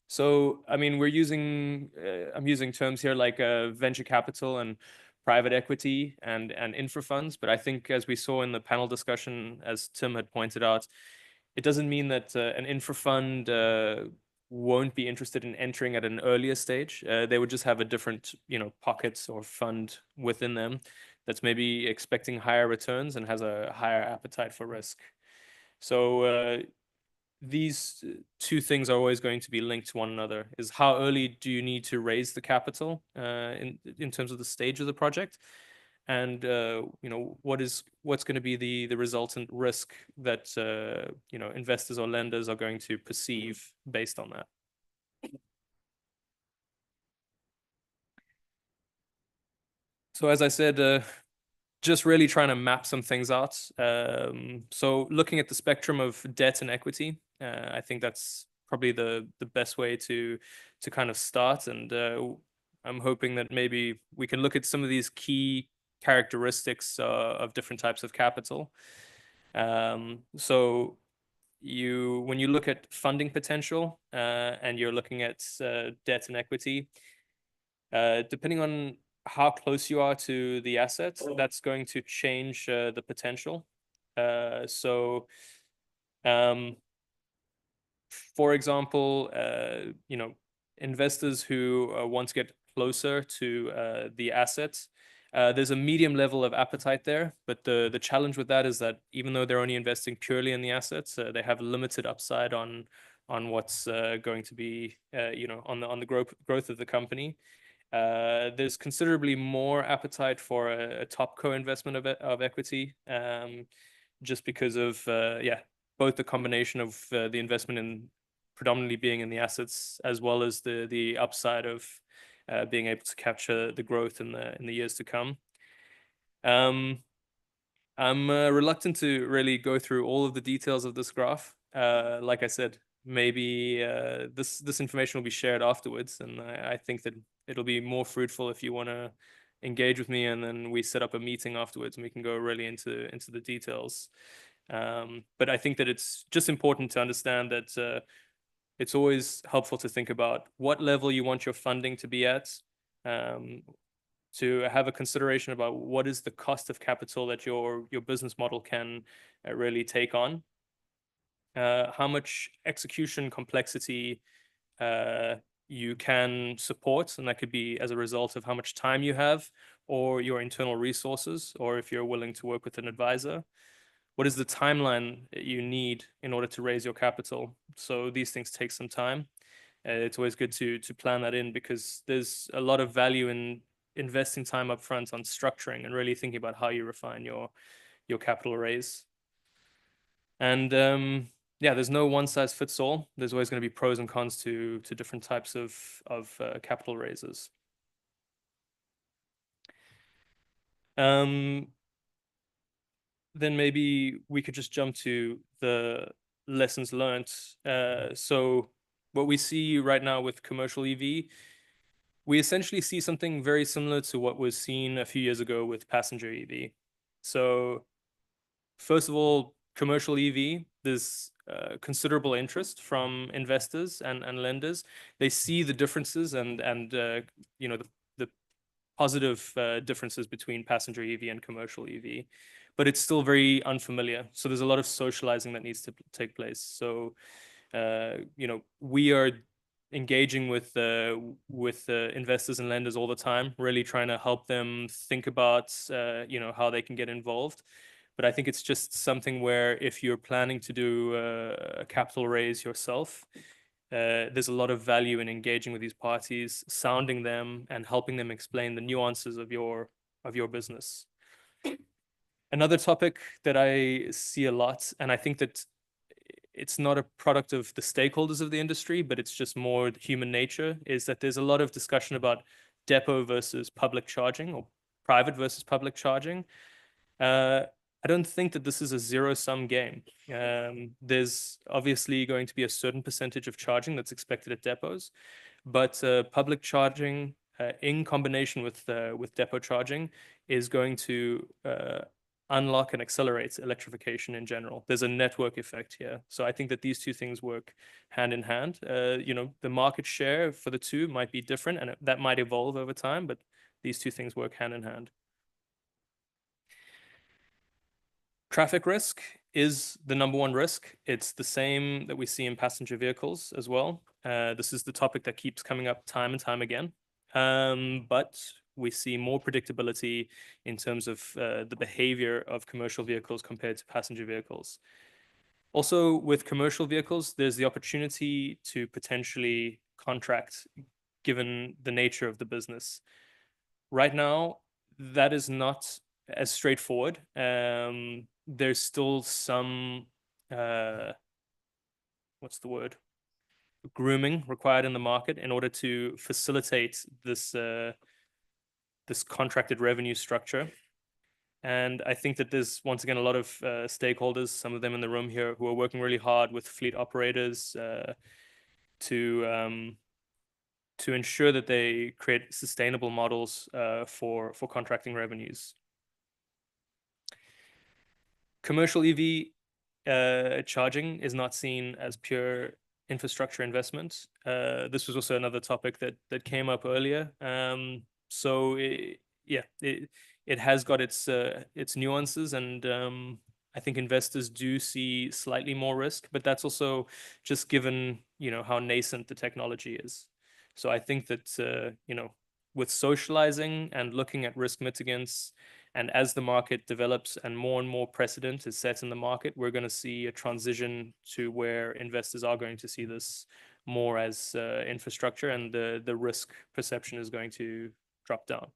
So, I mean, I'm using terms here like venture capital and private equity and infra funds. But I think, as we saw in the panel discussion, as Tim had pointed out, it doesn't mean that an infra fund won't be interested in entering at an earlier stage. They would just have a different, pockets or fund within them that's maybe expecting higher returns and has a higher appetite for risk. So these two things are always going to be linked to one another. Is how early do you need to raise the capital in terms of the stage of the project, and what's going to be the resultant risk that investors or lenders are going to perceive based on that. So as I said, just really trying to map some things out. So looking at the spectrum of debt and equity, I think that's probably the best way to kind of start. And I'm hoping that maybe we can look at some of these key characteristics of different types of capital. So when you look at funding potential and you're looking at debt and equity, depending on how close you are to the assets, that's going to change the potential. For example, investors who want to get closer to the assets, there's a medium level of appetite there, but the challenge with that is that even though they're only investing purely in the assets, they have limited upside on what's going to be on the growth of the company. There's considerably more appetite for a top co-investment of equity, just because of both the combination of the investment in predominantly being in the assets, as well as the upside of being able to capture the growth in the years to come. I'm reluctant to really go through all of the details of this graph. Like I said, maybe this information will be shared afterwards, and I think that it'll be more fruitful if you want to engage with me, and then we set up a meeting afterwards and we can go really into the details. But I think that it's just important to understand that it's always helpful to think about what level you want your funding to be at, to have a consideration about what is the cost of capital that your business model can really take on, how much execution complexity you can support, and that could be as a result of how much time you have or your internal resources, or if you're willing to work with an advisor. What is the timeline that you need in order to raise your capital? So these things take some time. It's always good to plan that in, because there's a lot of value in investing time up front on structuring and really thinking about how you refine your capital raise. And there's no one size fits all. There's always going to be pros and cons to different types of capital raises. Then maybe we could just jump to the lessons learned. So what we see right now with commercial EV, we essentially see something very similar to what was seen a few years ago with passenger EV. So first of all, commercial EV, there's considerable interest from investors and lenders. They see the differences and the positive differences between passenger EV and commercial EV, but it's still very unfamiliar. So there's a lot of socializing that needs to take place. So we are engaging with investors and lenders all the time, really trying to help them think about how they can get involved. But I think it's just something where if you're planning to do a capital raise yourself, there's a lot of value in engaging with these parties, sounding them, and helping them explain the nuances of your business. Another topic that I see a lot, and I think that it's not a product of the stakeholders of the industry, but it's just more human nature, is that there's a lot of discussion about depot versus public charging, or private versus public charging. I don't think that this is a zero-sum game. There's obviously going to be a certain percentage of charging that's expected at depots, but public charging in combination with depot charging is going to unlock and accelerate electrification in general. There's a network effect here. So I think that these two things work hand in hand. The market share for the two might be different, and that might evolve over time, but these two things work hand in hand. Traffic risk is the number one risk. It's the same that we see in passenger vehicles as well. This is the topic that keeps coming up time and time again. But we see more predictability in terms of the behavior of commercial vehicles compared to passenger vehicles. Also, with commercial vehicles, there's the opportunity to potentially contract given the nature of the business. Right now, that is not as straightforward. There's still some, what's the word? Grooming required in the market in order to facilitate this, this contracted revenue structure. And I think that there's, once again, a lot of stakeholders, some of them in the room here, who are working really hard with fleet operators to ensure that they create sustainable models for contracting revenues. Commercial EV charging is not seen as pure infrastructure investment. This was also another topic that came up earlier. So it has got its nuances, and I think investors do see slightly more risk, but that's also just given, you know, how nascent the technology is. So I think that, you know, with socializing and looking at risk mitigants, and as the market develops and more precedent is set in the market, we're going to see a transition to where investors are going to see this more as infrastructure, and the risk perception is going to drop down.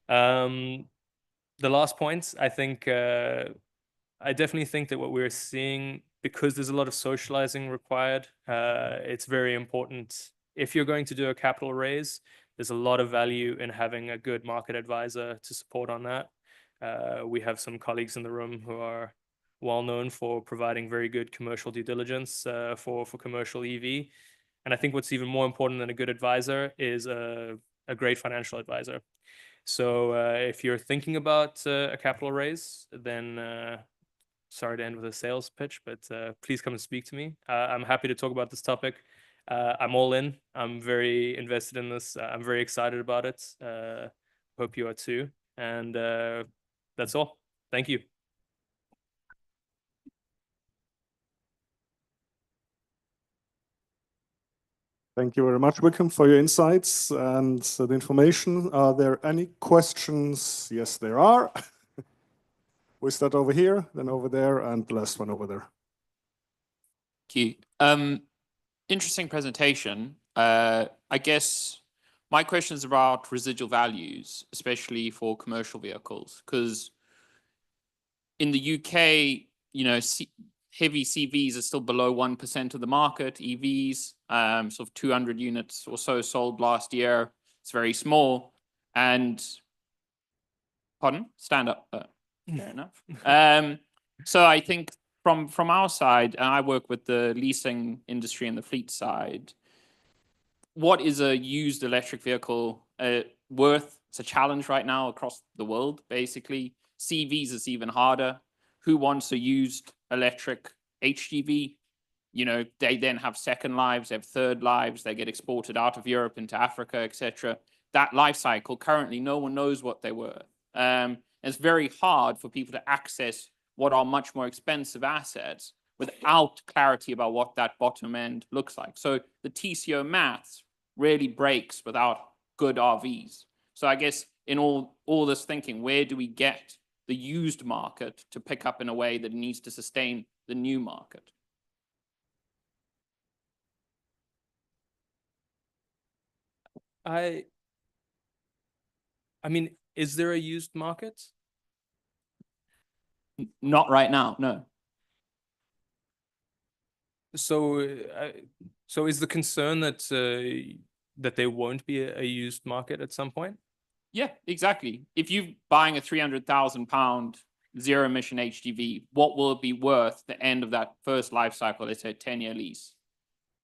The last point, I think, I definitely think that what we're seeing, because there's a lot of socializing required, it's very important. If you're going to do a capital raise, there's a lot of value in having a good market advisor to support on that. We have some colleagues in the room who are well known for providing very good commercial due diligence for commercial EV. And I think what's even more important than a good advisor is a great financial advisor. So if you're thinking about a capital raise, then sorry to end with a sales pitch, but please come and speak to me. I'm happy to talk about this topic. I'm all in. I'm very invested in this. I'm very excited about it. Hope you are too. And that's all. Thank you. Thank you very much, Wickham, for your insights and the information. Are there any questions? Yes, there are. We start over here, then over there, and the last one over there. Thank you. Interesting presentation. I guess my question is about residual values, especially for commercial vehicles, because in the UK, you know, heavy CVs are still below 1% of the market. EVs, sort of 200 units or so sold last year. It's very small. And, pardon? Stand up. Fair enough. So I think from our side, and I work with the leasing industry and the fleet side, what is a used electric vehicle worth? It's a challenge right now across the world, basically. CVs is even harder. Who wants a used electric HGV? You know, they then have second lives, they have third lives, they get exported out of Europe into Africa, etc. That life cycle, currently, no one knows what they were. It's very hard for people to access what are much more expensive assets without clarity about what that bottom end looks like. So the TCO maths really breaks without good RVs. So I guess in all this thinking, where do we get the used market to pick up in a way that needs to sustain the new market? I mean, is there a used market? Not right now, no. So, so is the concern that that there won't be a used market at some point? Yeah, exactly. If you're buying a £300,000 zero emission HGV, what will it be worth the end of that first life cycle, let's say 10-year lease?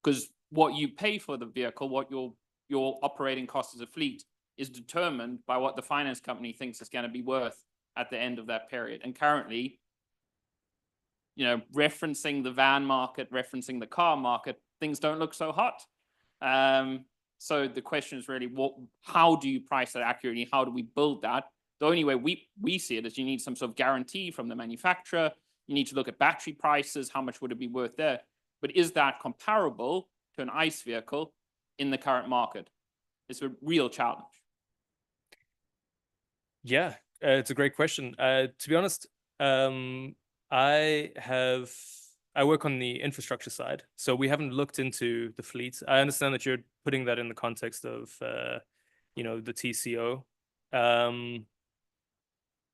Because what you pay for the vehicle, what your operating cost as a fleet is determined by what the finance company thinks it's going to be worth at the end of that period. And currently, you know, referencing the van market, referencing the car market, things don't look so hot. So the question is really, how do you price that accurately? How do we build that? The only way we see it is you need some sort of guarantee from the manufacturer. You need to look at battery prices. How much would it be worth there? But is that comparable to an ICE vehicle in the current market? It's a real challenge. Yeah, it's a great question. To be honest, I work on the infrastructure side, so we haven't looked into the fleet. I understand that you're putting that in the context of, the TCO.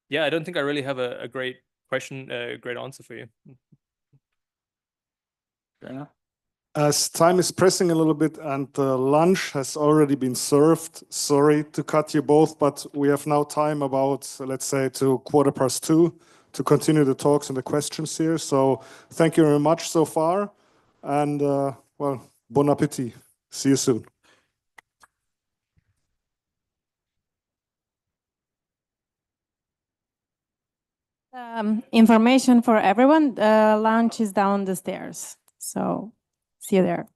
Yeah, I don't think I really have a great question, a great answer for you. Fair enough. As time is pressing a little bit and lunch has already been served, sorry to cut you both, but we have now time about, let's say, to 2:15 to continue the talks and the questions here. So thank you very much so far. And well, bon appetit. See you soon. Information for everyone. Lunch is down the stairs. So see you there.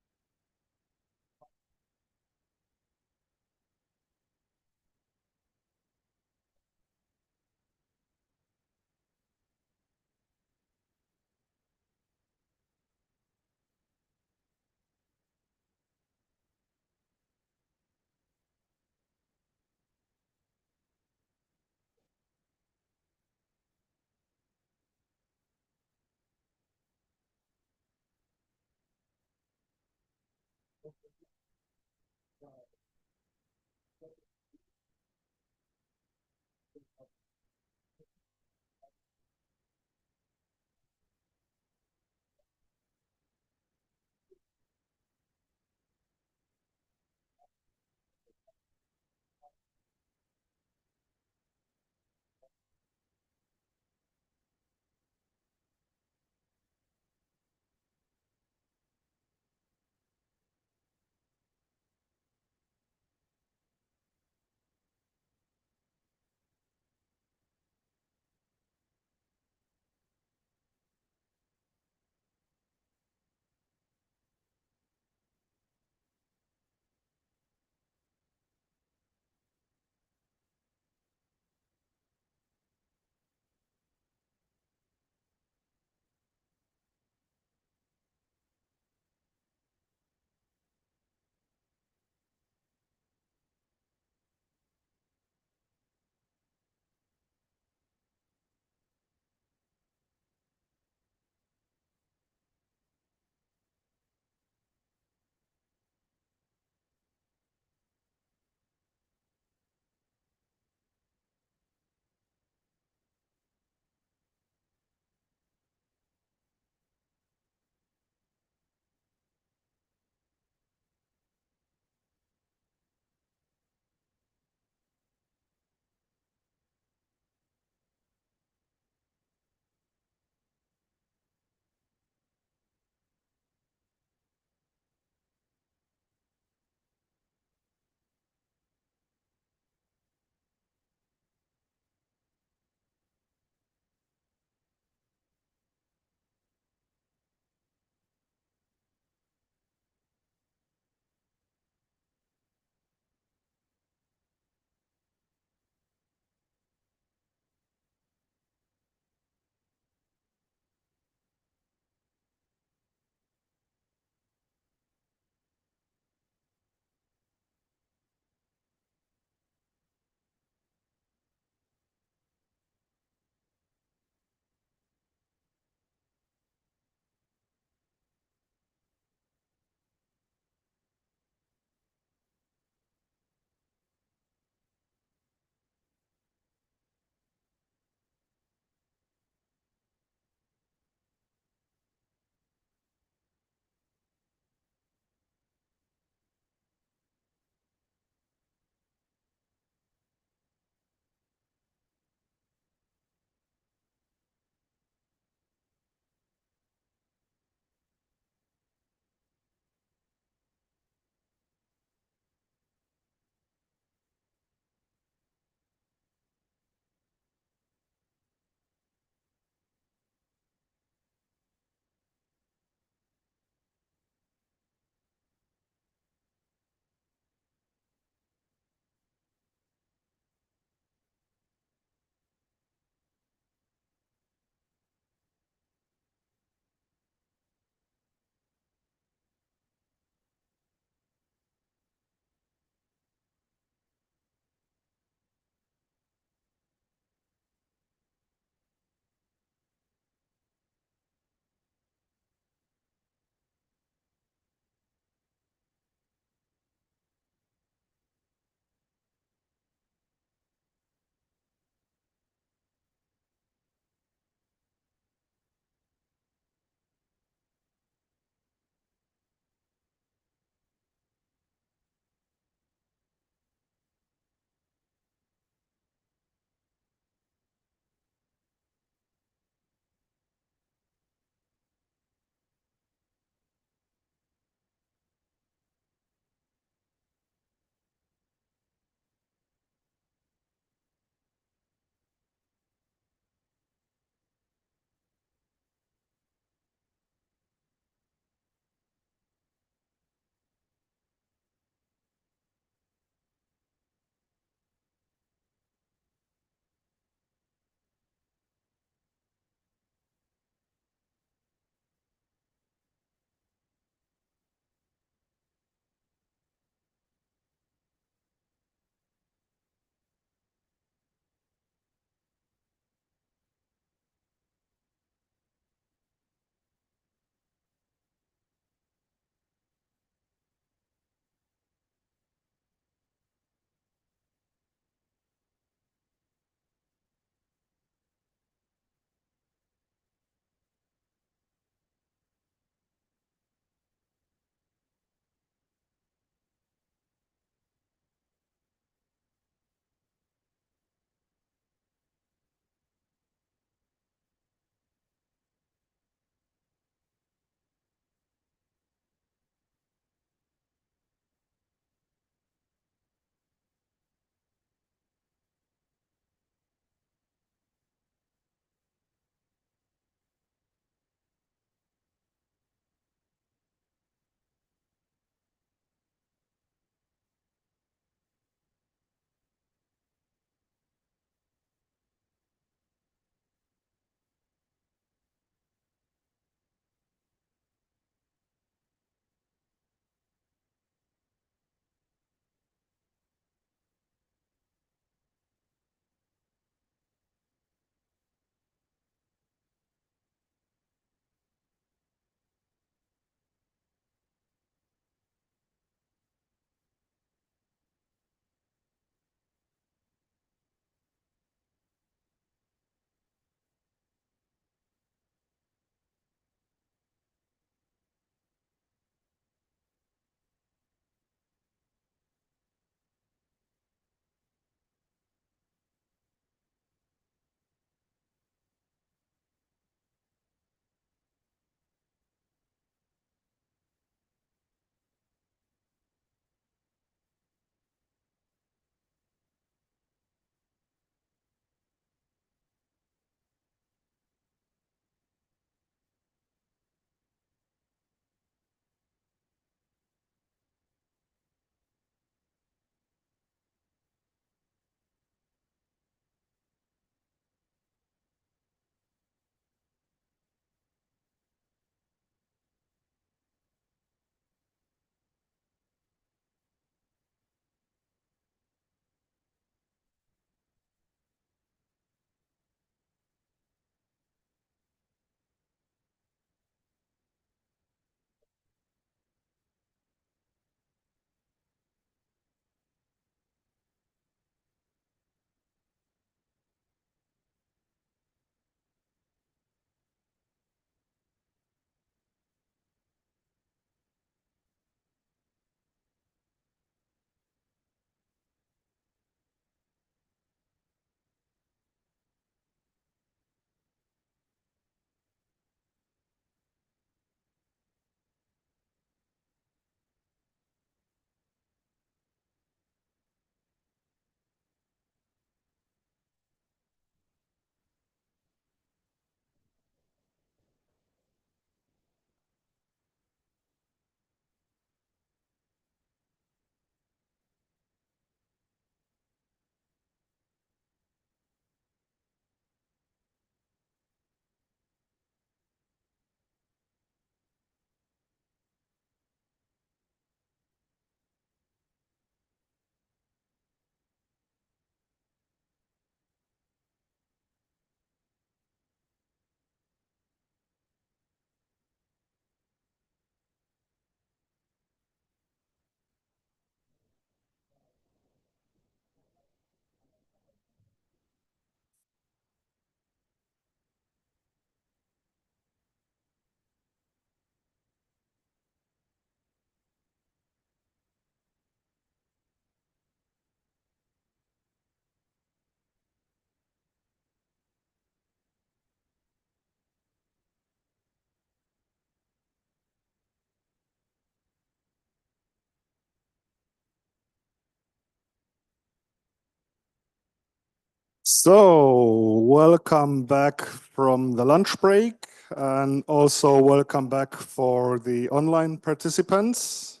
So, welcome back from the lunch break, and also welcome back for the online participants.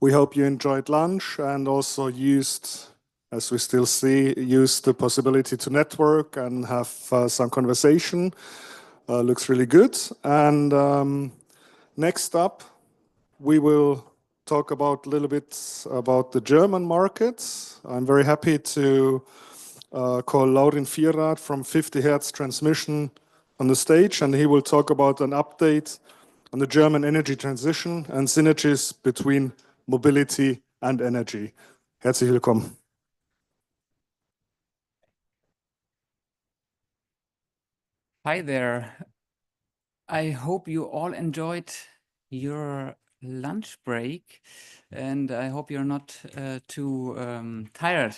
We hope you enjoyed lunch and also used, as we still see, used the possibility to network and have some conversation. Looks really good. And next up, we will talk about a little bit about the German markets. I'm very happy to call Laurin Vierath from 50 Hertz Transmission on the stage, and he will talk about an update on the German energy transition and synergies between mobility and energy. Herzlich willkommen. Hi there. I hope you all enjoyed your lunch break, and I hope you're not too tired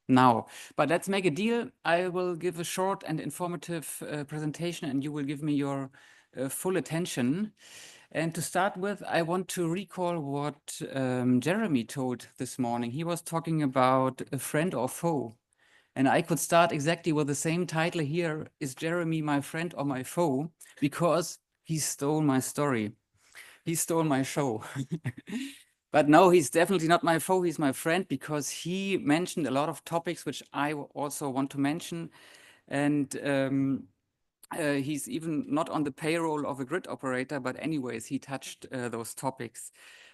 now. But let's make a deal. I will give a short and informative presentation, and you will give me your full attention. And to start with, I want to recall what Jeremy told this morning. He was talking about a friend or foe. And I could start exactly with the same title here, Is Jeremy my friend or my foe? Because he stole my story. He stole my show. But no, he's definitely not my foe, he's my friend, because he mentioned a lot of topics which I also want to mention. And he's even not on the payroll of a grid operator, but anyways, he touched those topics.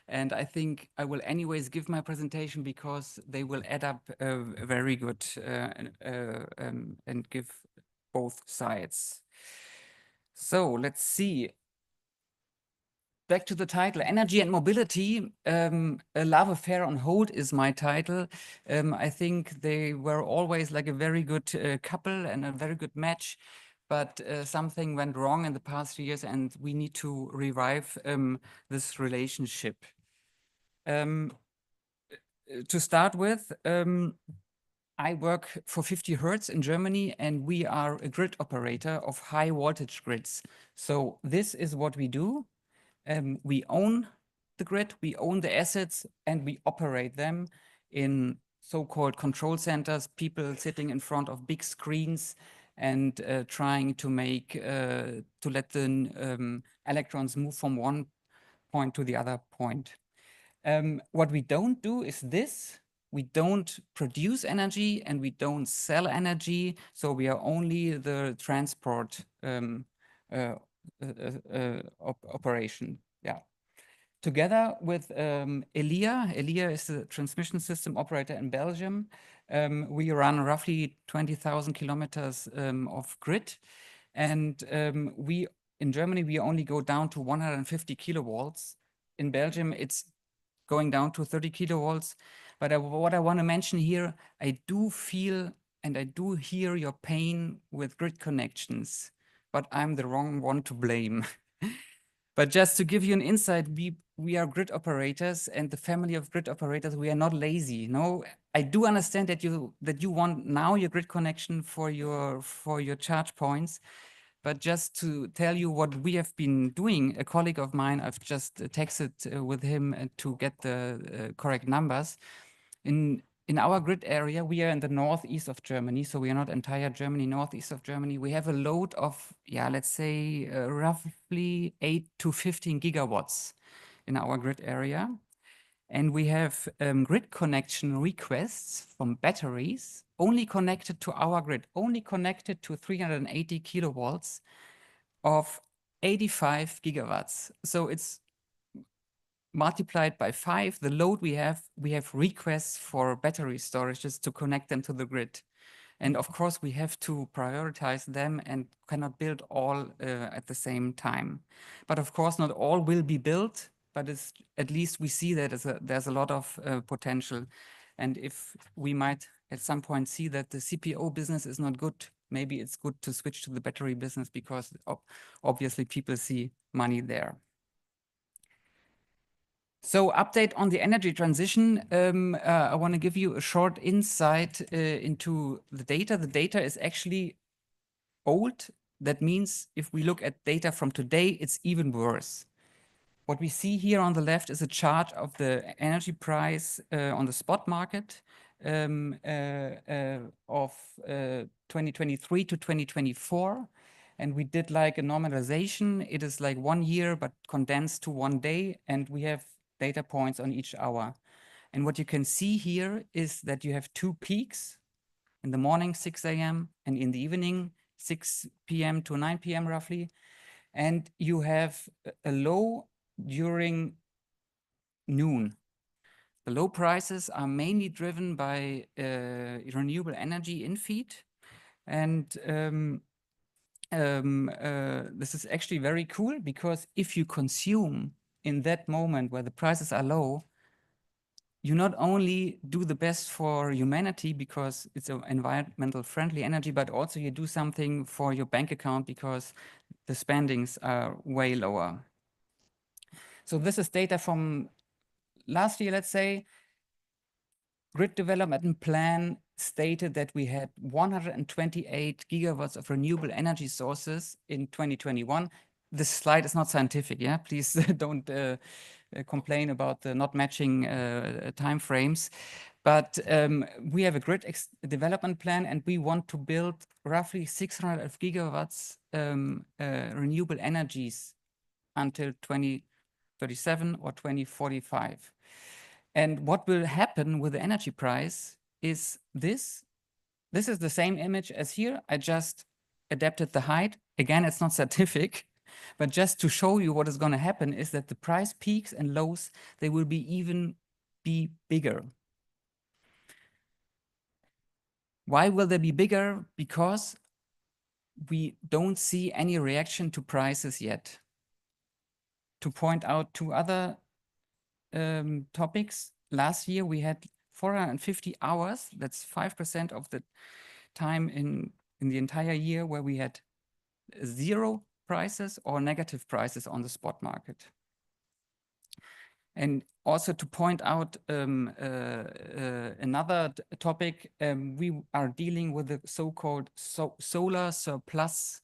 And I think I will anyways give my presentation because they will add up very good and give both sides. So let's see. Back to the title, Energy and Mobility, A Love Affair on Hold is my title. I think they were always like a very good couple and a very good match, but something went wrong in the past years and we need to revive this relationship. To start with, I work for 50 Hertz in Germany, and we are a grid operator of high voltage grids. So this is what we do. We own the grid, we own the assets, and we operate them in so-called control centers, people sitting in front of big screens and trying to make, to let the electrons move from one point to the other point. What we don't do is this. We don't produce energy and we don't sell energy. So we are only the transport operation. Yeah. Together with Elia is the transmission system operator in Belgium. We run roughly 20,000 kilometers of grid. And in Germany, we only go down to 150 kilovolts. In Belgium, it's going down to 30 kilovolts. But what I want to mention here, I do feel and I do hear your pain with grid connections, but I'm the wrong one to blame. But just to give you an insight, we are grid operators, and the family of grid operators, we are not lazy. No, I do understand that you want now your grid connection for your charge points. But just to tell you what we have been doing, a colleague of mine, I've just texted with him to get the correct numbers. In our grid area, we are in the northeast of Germany, so we are not entire Germany, northeast of Germany. We have a load of, let's say roughly 8 to 15 gigawatts in our grid area. And we have grid connection requests from batteries only connected to our grid, only connected to 380 kilowatts of 85 gigawatts. So it's multiplied by 5, the load we have requests for battery storages to connect them to the grid. And of course, we have to prioritize them and cannot build all at the same time. But of course, not all will be built, but at least we see that there's a lot of potential. And if we might at some point see that the CPO business is not good, maybe it's good to switch to the battery business because obviously people see money there. So update on the energy transition. I want to give you a short insight into the data. The data is actually old. That means if we look at data from today, it's even worse. What we see here on the left is a chart of the energy price on the spot market. of 2023 to 2024. And we did like a normalization. It is like 1 year, but condensed to 1 day. And we have data points on each hour. And what you can see here is that you have 2 peaks in the morning, 6 a.m., and in the evening, 6 p.m. to 9 p.m. roughly. And you have a low during noon. The low prices are mainly driven by renewable energy in feed. And this is actually very cool, because if you consume in that moment where the prices are low, you not only do the best for humanity because it's an environmental friendly energy, but also you do something for your bank account because the spendings are way lower. So this is data from last year, let's say. Grid development plan stated that we had 128 gigawatts of renewable energy sources in 2021. This slide is not scientific, yeah? Please don't complain about the not matching time frames. But we have a grid development plan, and we want to build roughly 600 gigawatts renewable energies until 2037 or 2045. And what will happen with the energy price is this. This is the same image as here. I just adapted the height. Again, it's not scientific, but just to show you what is going to happen is that the price peaks and lows, they will be bigger. Why will they be bigger? Because we don't see any reaction to prices yet. To point out 2 other topics. Last year we had 450 hours. That's 5% of the time in the entire year where we had 0 prices or negative prices on the spot market. And also to point out another topic, we are dealing with the so-called solar surplus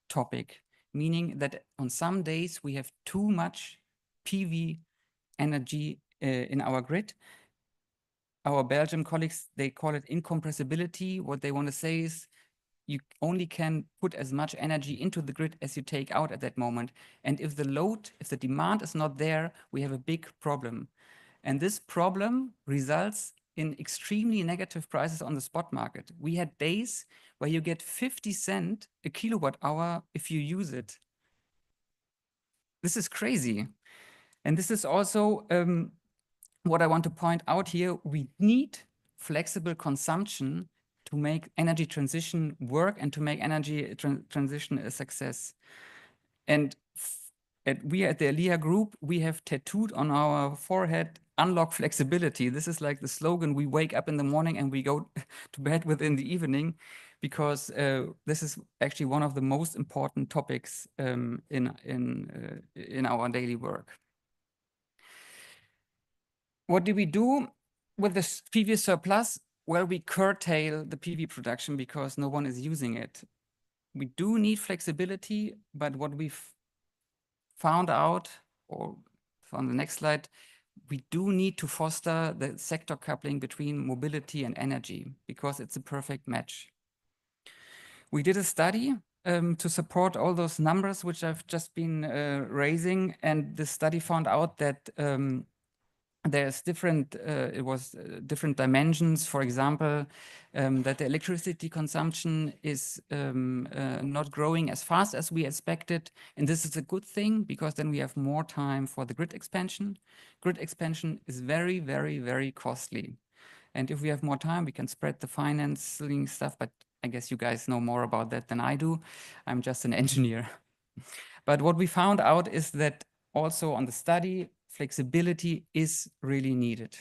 topic, meaning that on some days we have too much PV energy in our grid. Our Belgian colleagues, they call it incompressibility. What they want to say is you only can put as much energy into the grid as you take out at that moment. And if the demand is not there, we have a big problem. And this problem results in extremely negative prices on the spot market. We had days where you get 50 cents a kilowatt hour if you use it. This is crazy. And this is also what I want to point out here. We need flexible consumption to make energy transition work and to make energy transition a success. And we at the Elia Group, we have tattooed on our forehead, unlock flexibility. This is like the slogan. We wake up in the morning and we go to bed within the evening, because this is actually one of the most important topics in our daily work. What do we do with this PV surplus? Well, we curtail the PV production because no one is using it. We do need flexibility, but what we've found out, or on the next slide, we do need to foster the sector coupling between mobility and energy because it's a perfect match. We did a study to support all those numbers which I've just been raising, and the study found out that there's different dimensions. For example, that the electricity consumption is not growing as fast as we expected. And this is a good thing because then we have more time for the grid expansion. Grid expansion is very, very, very costly. And if we have more time, we can spread the financing stuff. But I guess you guys know more about that than I do. I'm just an engineer. But what we found out is that also on the study, flexibility is really needed.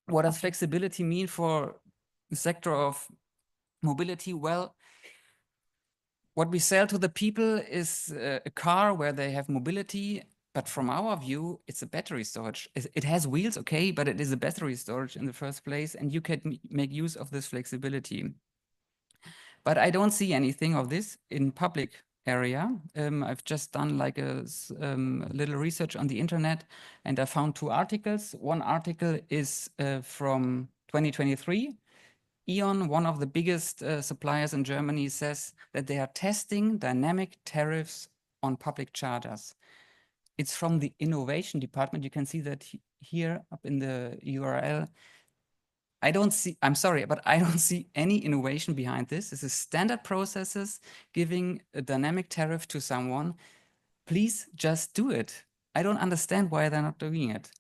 What does flexibility mean for the sector of mobility? Well, what we sell to the people is a car where they have mobility, but from our view, it's a battery storage. It has wheels, okay, but it is a battery storage in the first place, and you can make use of this flexibility. But I don't see anything of this in public area. I've just done like a little research on the internet, and I found 2 articles. One article is from 2023. E.ON, one of the biggest suppliers in Germany, says that they are testing dynamic tariffs on public chargers. It's from the innovation department. You can see that here up in the URL. I'm sorry, but I don't see any innovation behind this. This is standard processes giving a dynamic tariff to someone. Please just do it. I don't understand why they're not doing it.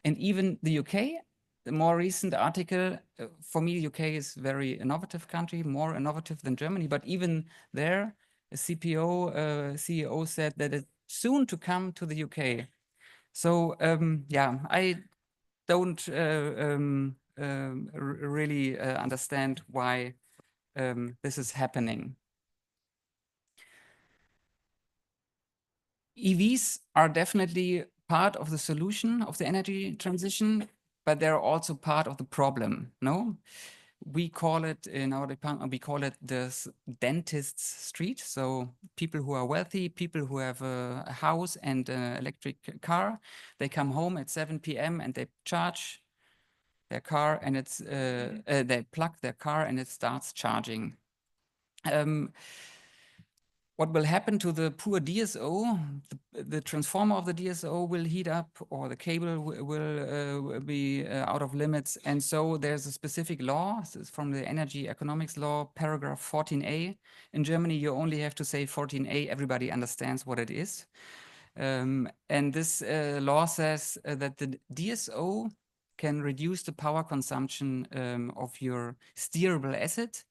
And even the UK, the more recent article, for me, the UK is a very innovative country, more innovative than Germany, but even there, a CEO said that it's soon to come to the UK. So yeah, I don't really understand why this is happening. EVs are definitely part of the solution of the energy transition, but they're also part of the problem, no? We call it in our department, we call it the dentist's street. So people who are wealthy, people who have a house and an electric car, they come home at 7 p.m. and they charge their car and it's, they plug their car and it starts charging. What will happen to the poor DSO? The transformer of the DSO will heat up, or the cable will be out of limits. And so there's a specific law. This is from the Energy Economics Law, paragraph 14a. In Germany, you only have to say 14a. Everybody understands what it is. And this law says that the DSO can reduce the power consumption of your steerable asset.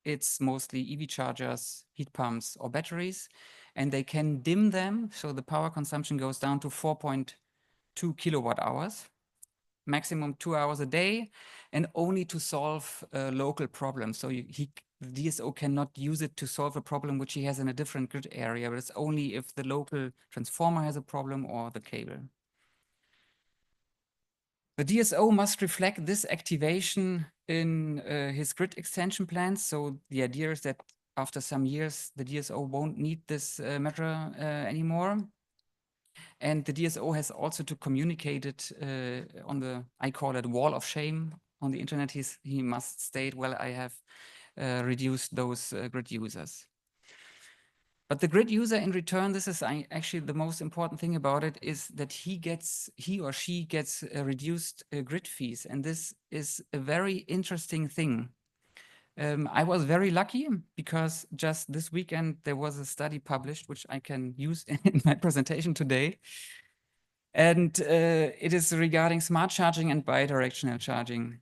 It's mostly EV chargers, heat pumps, or batteries, and they can dim them. So the power consumption goes down to 4.2 kilowatt hours, maximum 2 hours a day, and only to solve local problems. So the DSO cannot use it to solve a problem which he has in a different grid area, but it's only if the local transformer has a problem or the cable. The DSO must reflect this activation in his grid extension plans. So the idea is that after some years, the DSO won't need this measure anymore. And the DSO has also to communicate it on the, I call it wall of shame on the internet. He must state, well, I have reduced those grid users. But the grid user in return, this is actually the most important thing about it, is that he or she gets reduced grid fees. And this is a very interesting thing. I was very lucky because just this weekend there was a study published, which I can use in my presentation today. And it is regarding smart charging and bidirectional charging.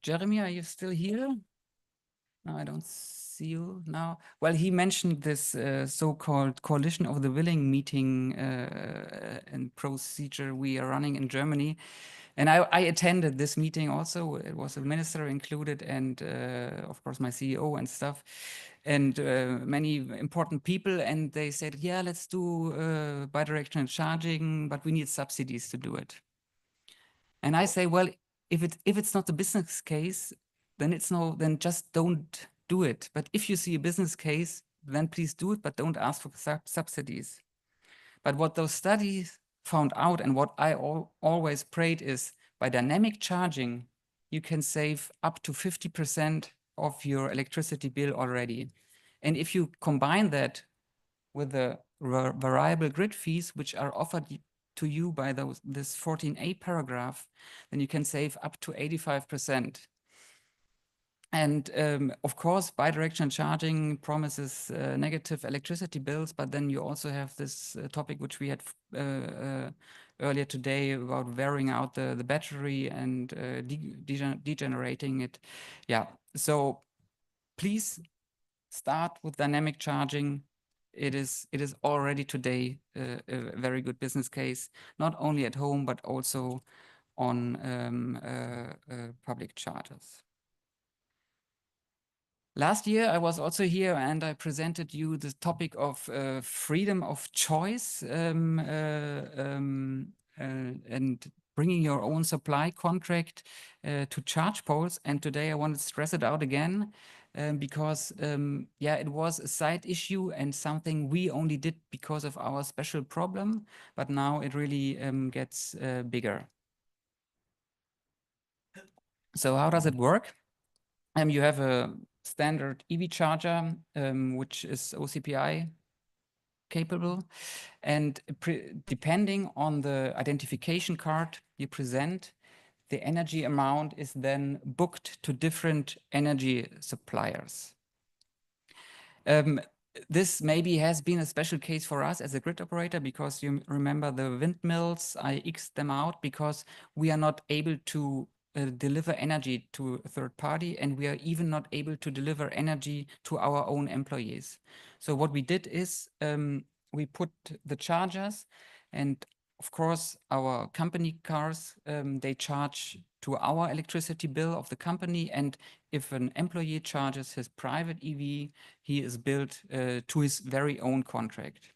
Jeremy, are you still here? No, I don't see you now. Well, he mentioned this so-called coalition of the willing meeting and procedure we are running in Germany. And I attended this meeting also. It was a minister included and of course my CEO and stuff and many important people. And they said, yeah, let's do bidirectional charging, but we need subsidies to do it. And I say, well, if it's not a business case, then just don't do it. But if you see a business case, then please do it, but don't ask for subsidies. But what those studies found out and what I always prayed is by dynamic charging, you can save up to 50% of your electricity bill already. And if you combine that with the variable grid fees, which are offered to you by this 14a paragraph, then you can save up to 85%. And of course, bidirectional charging promises negative electricity bills, but then you also have this topic which we had earlier today about wearing out the battery and degenerating it. Yeah, so please start with dynamic charging. It is already today a very good business case, not only at home, but also on public chargers. Last year, I was also here and I presented you the topic of freedom of choice and bringing your own supply contract to charge poles. And today I want to stress it out again. because yeah, it was a side issue and something we only did because of our special problem, but now it really gets bigger. So how does it work? You have a standard EV charger, which is OCPI capable, and depending on the identification card you present, the energy amount is then booked to different energy suppliers. This maybe has been a special case for us as a grid operator, because you remember the windmills, I X'd them out because we are not able to deliver energy to a third party, and we are even not able to deliver energy to our own employees. So what we did is we put the chargers, and of course our company cars, they charge to our electricity bill of the company, and if an employee charges his private EV, he is billed to his very own contract.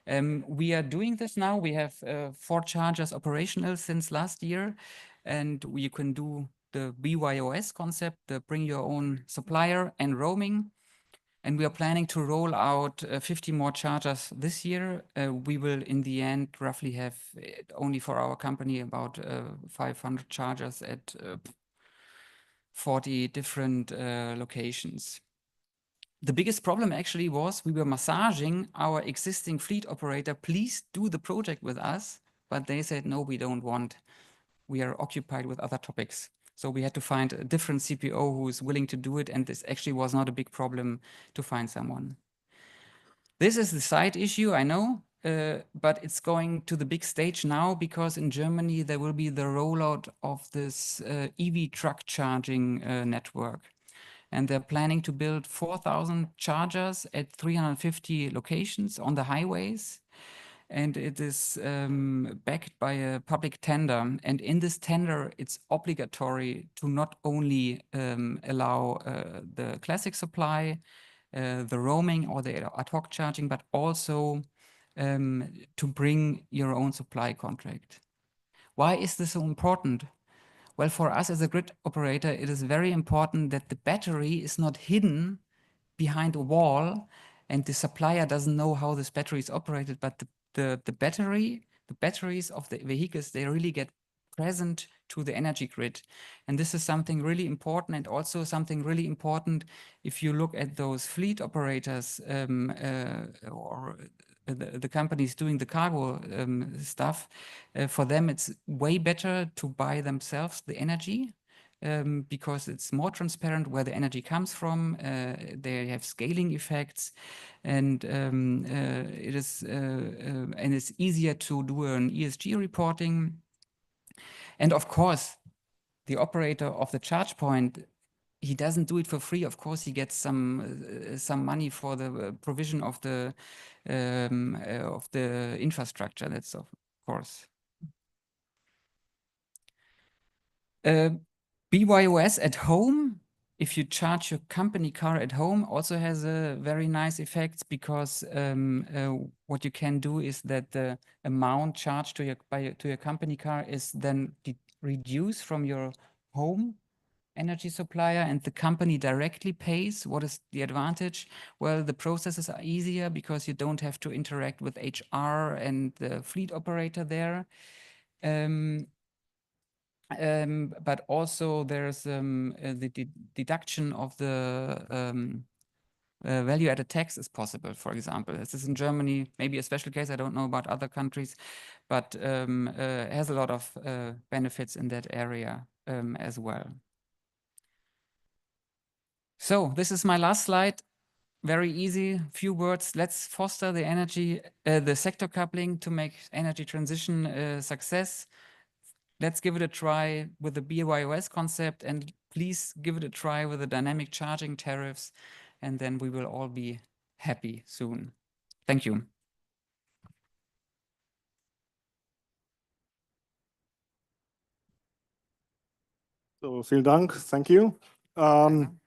We are doing this now. We have 4 chargers operational since last year, and you can do the BYOS concept, the bring your own supplier and roaming. And we are planning to roll out 50 more chargers this year. We will, in the end, roughly have only for our company about 500 chargers at 40 different locations. The biggest problem actually was we were massaging our existing fleet operator, please do the project with us, but they said, no, we don't want. We are occupied with other topics. So we had to find a different CPO who is willing to do it, and this actually was not a big problem to find someone. This is the side issue, I know, but it's going to the big stage now, because in Germany there will be the rollout of this EV truck charging network. And they're planning to build 4,000 chargers at 350 locations on the highways. And it is backed by a public tender. And in this tender, it's obligatory to not only allow the classic supply, the roaming or the ad hoc charging, but also to bring your own supply contract. Why is this so important? Well, for us as a grid operator, it is very important that the battery is not hidden behind a wall and the supplier doesn't know how this battery is operated, but the batteries of the vehicles, they really get present to the energy grid. And this is something really important, and also something really important if you look at those fleet operators or the companies doing the cargo stuff. For them, it's way better to buy themselves the energy because it's more transparent where the energy comes from. They have scaling effects, and it's easier to do an ESG reporting. And of course, the operator of the charge point, he doesn't do it for free. Of course, he gets some money for the provision of the infrastructure. That's of course. BYOS at home, if you charge your company car at home, also has a very nice effect, because what you can do is that the amount charged to your company car is then reduced from your home energy supplier, and the company directly pays. What is the advantage? Well, the processes are easier because you don't have to interact with HR and the fleet operator there. But also there's the deduction of the value-added tax is possible, for example. This is in Germany, maybe a special case. I don't know about other countries, but has a lot of benefits in that area as well. So this is my last slide. Very easy, few words. Let's foster the energy, the sector coupling to make energy transition a success. Let's give it a try with the BYOS concept, and please give it a try with the dynamic charging tariffs, and then we will all be happy soon. Thank you. So, vielen Dank. Thank you.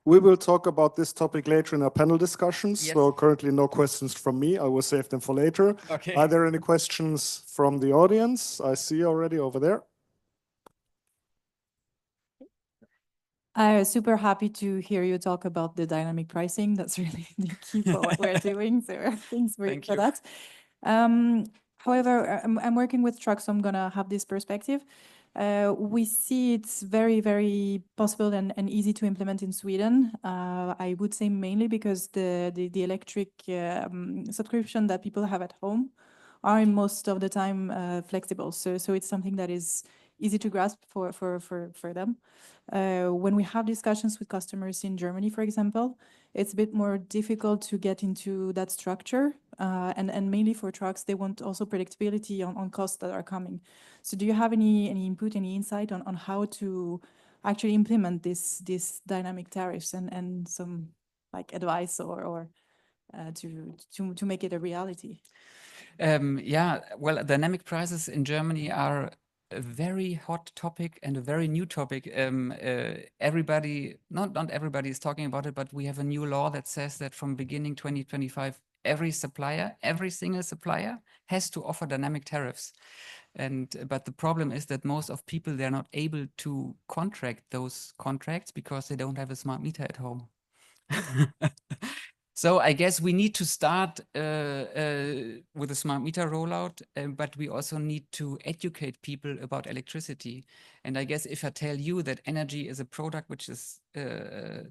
We will talk about this topic later in our panel discussions. Yes. So currently no questions from me. I will save them for later. Okay. Are there any questions from the audience? I see already over there. I'm super happy to hear you talk about the dynamic pricing. That's really the key for what we're doing. So thanks for Thank you. that. However, I'm working with trucks, so I'm gonna have this perspective. We see it's very, very possible and easy to implement in Sweden. I would say mainly because the electric subscription that people have at home are most of the time flexible. So it's something that is easy to grasp for them. When we have discussions with customers in Germany, for example, it's a bit more difficult to get into that structure. And mainly for trucks, they want also predictability on costs that are coming. So do you have any input, any insight on how to actually implement this dynamic tariffs and some like advice or to make it a reality? Yeah, well, dynamic prices in Germany are a very hot topic and a very new topic. Everybody, not everybody is talking about it, but we have a new law that says that from beginning 2025, every single supplier has to offer dynamic tariffs. But the problem is that most of people, they're not able to contract those contracts because they don't have a smart meter at home. So I guess we need to start with a smart meter rollout, but we also need to educate people about electricity. And I guess if I tell you that energy is a product which is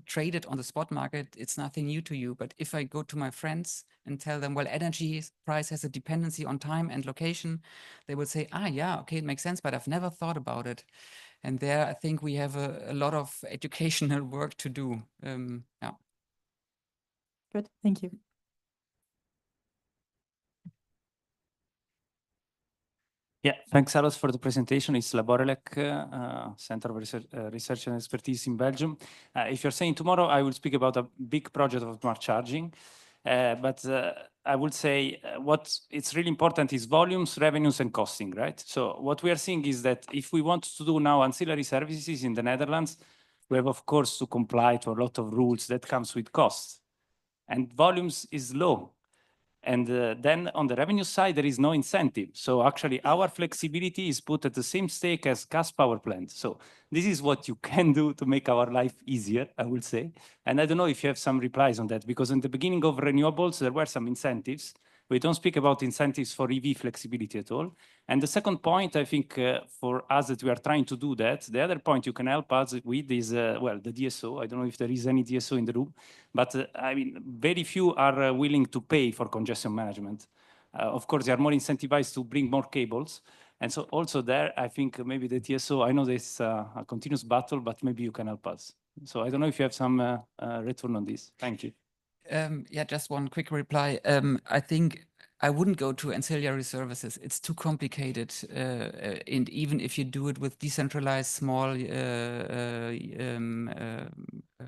traded on the spot market, it's nothing new to you. But if I go to my friends and tell them, well, energy price has a dependency on time and location, they will say, yeah, okay, it makes sense, but I've never thought about it. And there, I think we have a lot of educational work to do. Yeah. Good, thank you. Yeah, thanks, Alos, for the presentation. It's Laborelec, Center of Research and Expertise in Belgium. If you're saying tomorrow, I will speak about a big project of smart charging. But I would say what it's really important is volumes, revenues, and costing, right? So what we are seeing is that if we want to do now ancillary services in the Netherlands, we have, of course, to comply to a lot of rules that comes with costs. And volumes is low. And then on the revenue side, there is no incentive. So actually our flexibility is put at the same stake as gas power plant. So this is what you can do to make our life easier, I would say. And I don't know if you have some replies on that, because in the beginning of renewables, there were some incentives. We don't speak about incentives for EV flexibility at all. And the second point, I think for us that we are trying to do that, the other point you can help us with is, well, the DSO. I don't know if there is any DSO in the room, but I mean, very few are willing to pay for congestion management. Of course, they are more incentivized to bring more cables. And so also there, I think maybe the TSO, I know there's a continuous battle, but maybe you can help us. So I don't know if you have some return on this. Thank you. Yeah, just one quick reply. I think I wouldn't go to ancillary services. It's too complicated. And even if you do it with decentralized small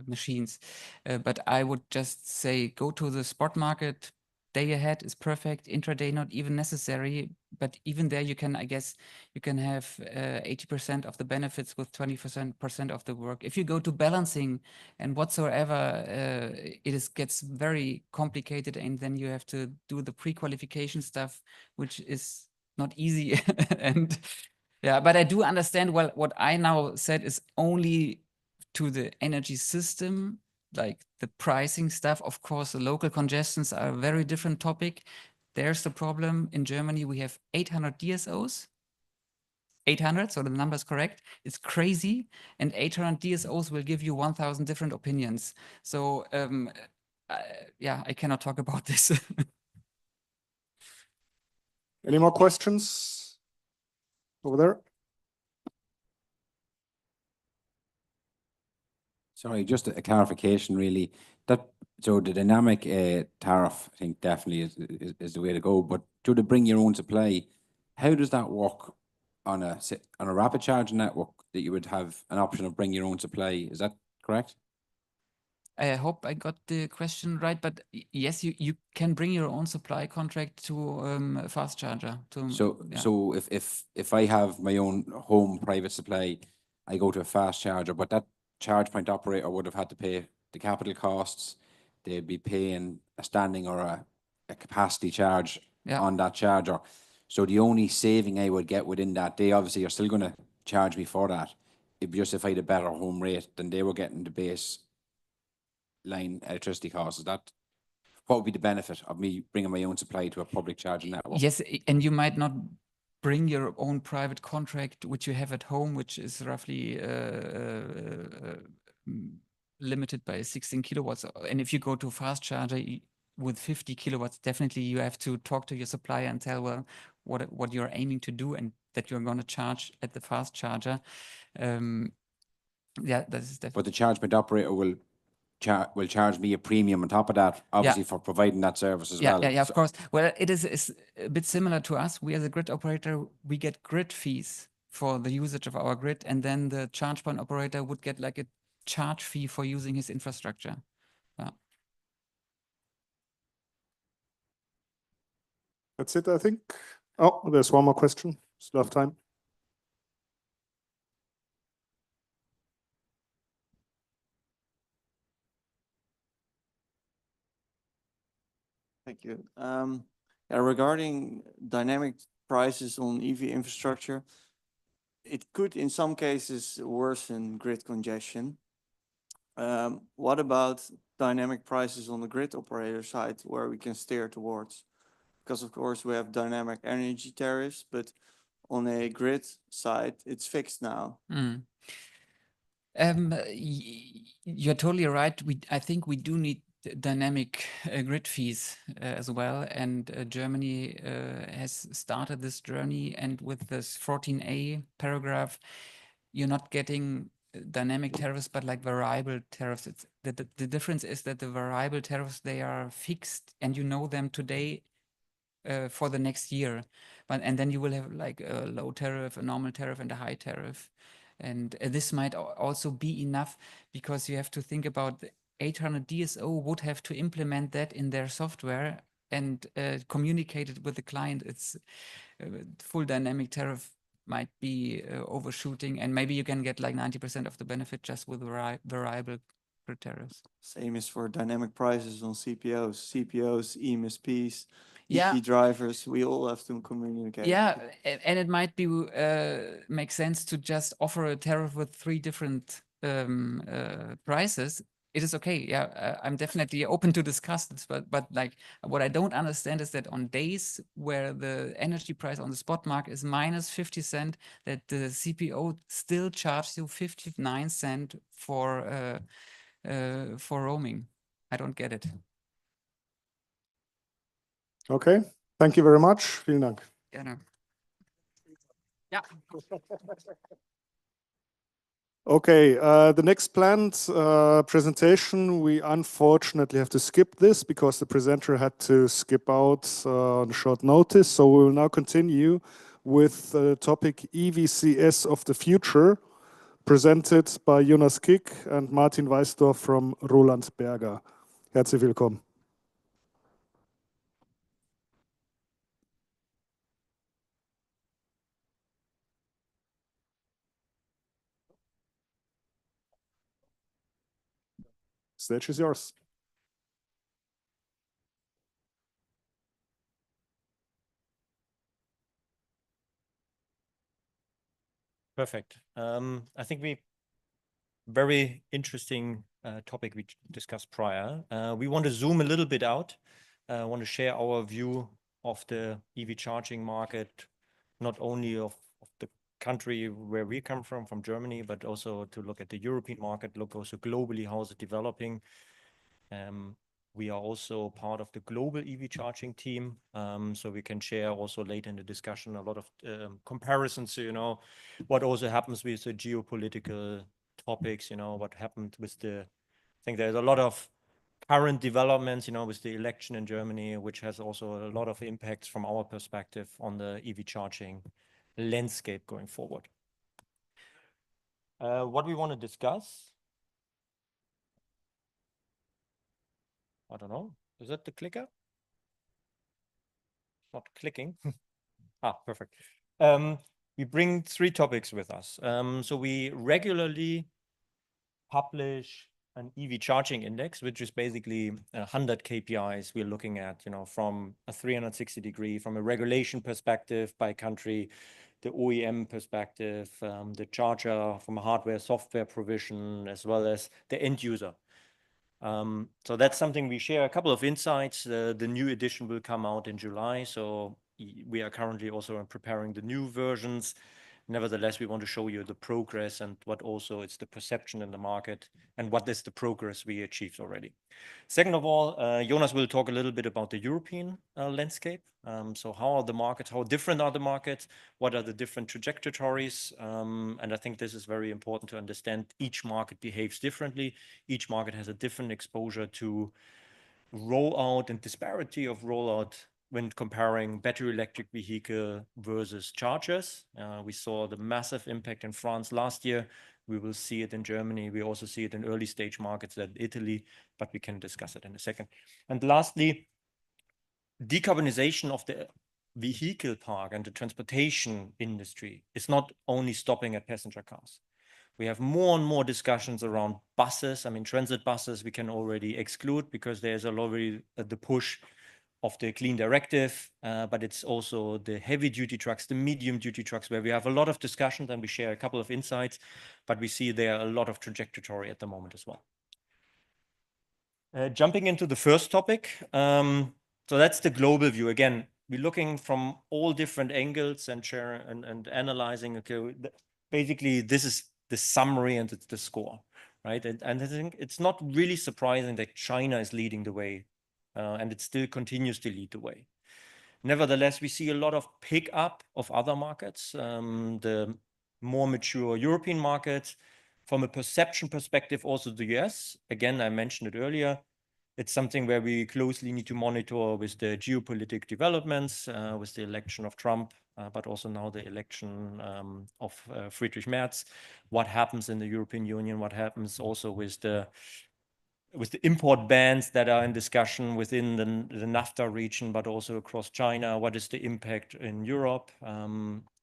machines. But I would just say, go to the spot market. Day ahead is perfect. Intraday not even necessary. But even there, you can, I guess, you can have 80% of the benefits with 20% of the work. If you go to balancing and whatsoever, it gets very complicated, and then you have to do the pre-qualification stuff, which is not easy. And yeah, but I do understand. Well, what I now said is only to the energy system. Like the pricing stuff, of course, the local congestions are a very different topic. There's the problem. In Germany, we have 800 DSOs. 800, so the number is correct. It's crazy. And 800 DSOs will give you 1,000 different opinions. So yeah, I cannot talk about this. Any more questions over there? Sorry, just a clarification, really. So the dynamic tariff, I think, definitely is the way to go. But to bring your own supply, how does that work on a rapid charging network that you would have an option of bring your own supply? Is that correct? I hope I got the question right, but yes, you can bring your own supply contract to a fast charger. So if I have my own home private supply, I go to a fast charger, but that charge point operator would have had to pay the capital costs. They'd be paying a standing or a capacity charge on that charger. So the only saving I would get within that day, obviously you're still going to charge me for that. it justified a better home rate than they were getting the base line electricity cost. Is that, what would be the benefit of me bringing my own supply to a public charging network? Yes, and you might not bring your own private contract, which you have at home, which is roughly limited by 16 kilowatts. And if you go to a fast charger with 50 kilowatts, definitely you have to talk to your supplier and tell, well, what you're aiming to do and that you're going to charge at the fast charger. Yeah, that is definitely. But the charge point operator will charge me a premium on top of that, obviously, for providing that service as well. Yeah, of course. Well, it's a bit similar to us. We as a grid operator, we get grid fees for the usage of our grid, and then the charge point operator would get like a charge fee for using his infrastructure. Yeah. That's it, I think. Oh, there's one more question. Still have time. Thank you. Regarding dynamic prices on EV infrastructure, it could in some cases worsen grid congestion. What about dynamic prices on the grid operator side where we can steer towards? Because of course we have dynamic energy tariffs, but on a grid side, it's fixed now. You're totally right. I think we do need dynamic grid fees as well, and Germany has started this journey, and with this 14a paragraph, you're not getting dynamic tariffs but like variable tariffs. It's the difference is that the variable tariffs, they are fixed and you know them today for the next year, and then you will have like a low tariff, a normal tariff, and a high tariff. And this might also be enough, because you have to think about 800 DSO would have to implement that in their software and communicate it with the client. It's full dynamic tariff might be overshooting, and maybe you can get like 90% of the benefit just with variable grid tariffs. Same as for dynamic prices on CPOs, EMSPs, Yeah. EV drivers. We all have to communicate. Yeah, and it might be make sense to just offer a tariff with 3 different prices. It is okay. Yeah, I'm definitely open to discuss this, but like what I don't understand is that on days where the energy price on the spot market is minus 50 cent, that the CPO still charges you 59 cent for roaming. I don't get it. Okay, thank you very much. Vielen Dank. Gerne. Yeah. Okay, the next planned presentation, we unfortunately have to skip this because the presenter had to skip out on short notice. So we will now continue with the topic EVCS of the future, presented by Jonas Kick and Martin Weisdorf from Roland Berger. Herzlich willkommen. Stage is yours. Perfect. I think very interesting topic we discussed prior. We want to zoom a little bit out. Want to share our view of the EV charging market, not only of the country where we come from Germany, but also to look at the European market, look also globally, how is it developing. We are also part of the global EV charging team, so we can share also later in the discussion a lot of comparisons, so, you know, what also happens with the geopolitical topics, you know, what happened with I think there's a lot of current developments, you know, with the election in Germany, which has also a lot of impacts from our perspective on the EV charging landscape going forward. What we want to discuss, I don't know, is that the clicker? Not clicking. Perfect. We bring 3 topics with us. So we regularly publish an EV charging index, which is basically 100 KPIs we're looking at, you know, from a 360 degree, from a regulation perspective by country, the OEM perspective, the charger from a hardware, software provision, as well as the end user. So that's something we share. A couple of insights. The new edition will come out in July. So we are currently also preparing the new versions. Nevertheless, we want to show you the progress and what also is the perception in the market and what is the progress we achieved already. Second of all, Jonas will talk a little bit about the European landscape. So how are the markets, how different are the markets, what are the different trajectories? And I think this is very important to understand. Each market behaves differently. Each market has a different exposure to rollout and disparity of rollout when comparing battery electric vehicle versus chargers. We saw the massive impact in France last year. We will see it in Germany. We also see it in early stage markets like Italy, but we can discuss it in a second. And lastly, decarbonization of the vehicle park and the transportation industry is not only stopping at passenger cars. We have more and more discussions around buses. I mean, transit buses we can already exclude because there's already the push of the Clean Directive, but it's also the heavy duty trucks, the medium duty trucks, where we have a lot of discussions and we share a couple of insights, but we see there are a lot of trajectory at the moment as well. Jumping into the first topic. So that's the global view. Again, we're looking from all different angles and share and analyzing, okay, basically this is the summary and it's the score, right? And I think it's not really surprising that China is leading the way. And it still continues to lead the way. Nevertheless, we see a lot of pickup of other markets, the more mature European markets. From a perception perspective, also the US. Again, I mentioned it earlier. It's something where we closely need to monitor with the geopolitical developments, with the election of Trump, but also now the election of Friedrich Merz. What happens in the European Union? What happens also with the import bans that are in discussion within the NAFTA region, but also across China? What is the impact in Europe,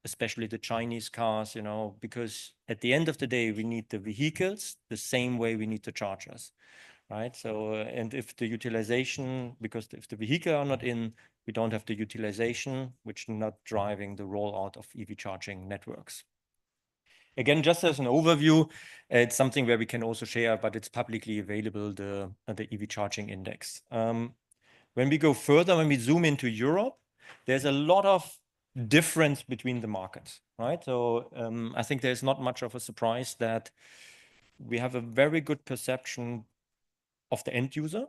especially the Chinese cars, you know, because at the end of the day, we need the vehicles the same way we need the chargers, right? So, and if the utilization, because if the vehicle are not in, we don't have the utilization, which is not driving the rollout of EV charging networks. Again, just as an overview, it's something where we can also share, but it's publicly available, the EV charging index. When we go further, when we zoom into Europe, there's a lot of difference between the markets, right? So I think there's not much of a surprise that we have a very good perception of the end user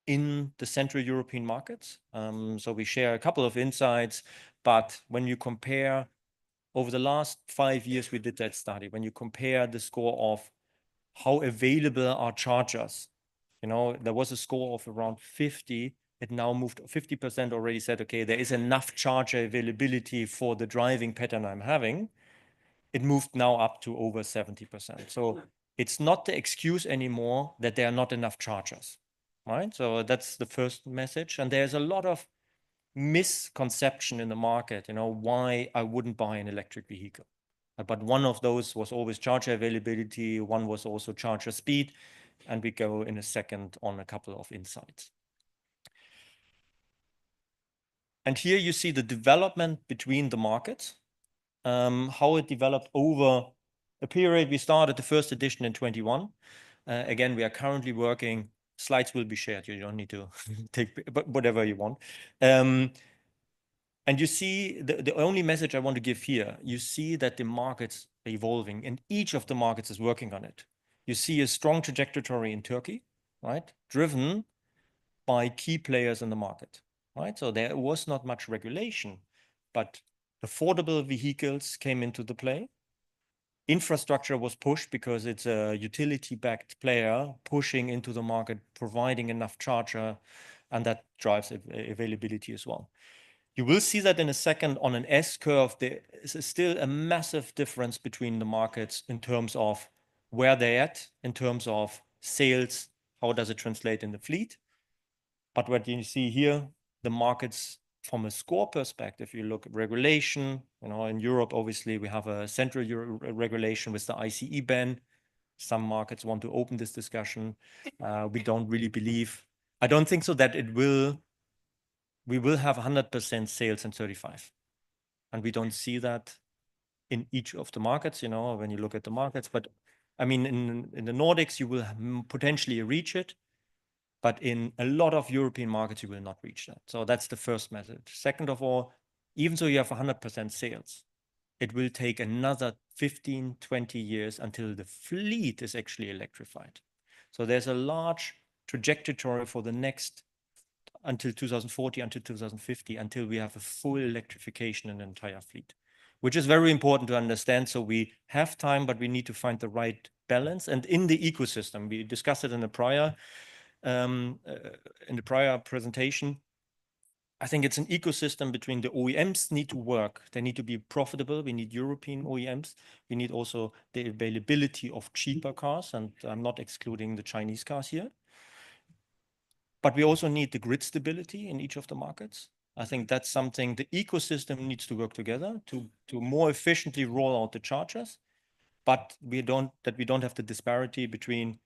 in the Central European markets. So we share a couple of insights, but when you compare over the last 5 years, we did that study. When you compare the score of how available are chargers, you know, there was a score of around 50. It now moved 50% already said, okay, there is enough charger availability for the driving pattern I'm having. It moved now up to over 70%. So it's not the excuse anymore that there are not enough chargers, right? So that's the first message. And there's a lot of misconception in the market, you know, why I wouldn't buy an electric vehicle. But one of those was always charger availability. One was also charger speed. And we go in a second on a couple of insights. And here you see the development between the markets, how it developed over a period. We started the first edition in 21. Again, we are currently working. Slides will be shared. You don't need to take whatever you want. And you see the only message I want to give here, you see that the markets are evolving and each of the markets is working on it. You see a strong trajectory in Turkey, right? Driven by key players in the market, right? So there was not much regulation, but affordable vehicles came into the play. Infrastructure was pushed because it's a utility-backed player pushing into the market, providing enough charger, and that drives availability as well. You will see that in a second on an S-curve. There is still a massive difference between the markets in terms of where they're at, in terms of sales, how does it translate in the fleet. But what you see here, the markets from a score perspective, you look at regulation, you know, in Europe, obviously, we have a central regulation with the ICE ban. Some markets want to open this discussion. We don't really believe, I don't think so that we will have 100% sales in 35. and we don't see that in each of the markets, you know, when you look at the markets. But I mean, in the Nordics, you will potentially reach it, but in a lot of European markets, you will not reach that. So that's the first message. Second of all, even though you have 100% sales, it will take another 15, 20 years until the fleet is actually electrified. So there's a large trajectory for the next, until 2040, until 2050, until we have a full electrification in the entire fleet, which is very important to understand. So we have time, but we need to find the right balance. And in the ecosystem, we discussed it in the prior presentation. I think it's an ecosystem between the OEMs need to work. They need to be profitable. We need European OEMs. We need also the availability of cheaper cars, and I'm not excluding the Chinese cars here. But we also need the grid stability in each of the markets. I think that's something the ecosystem needs to work together to more efficiently roll out the chargers, but we don't have the disparity between,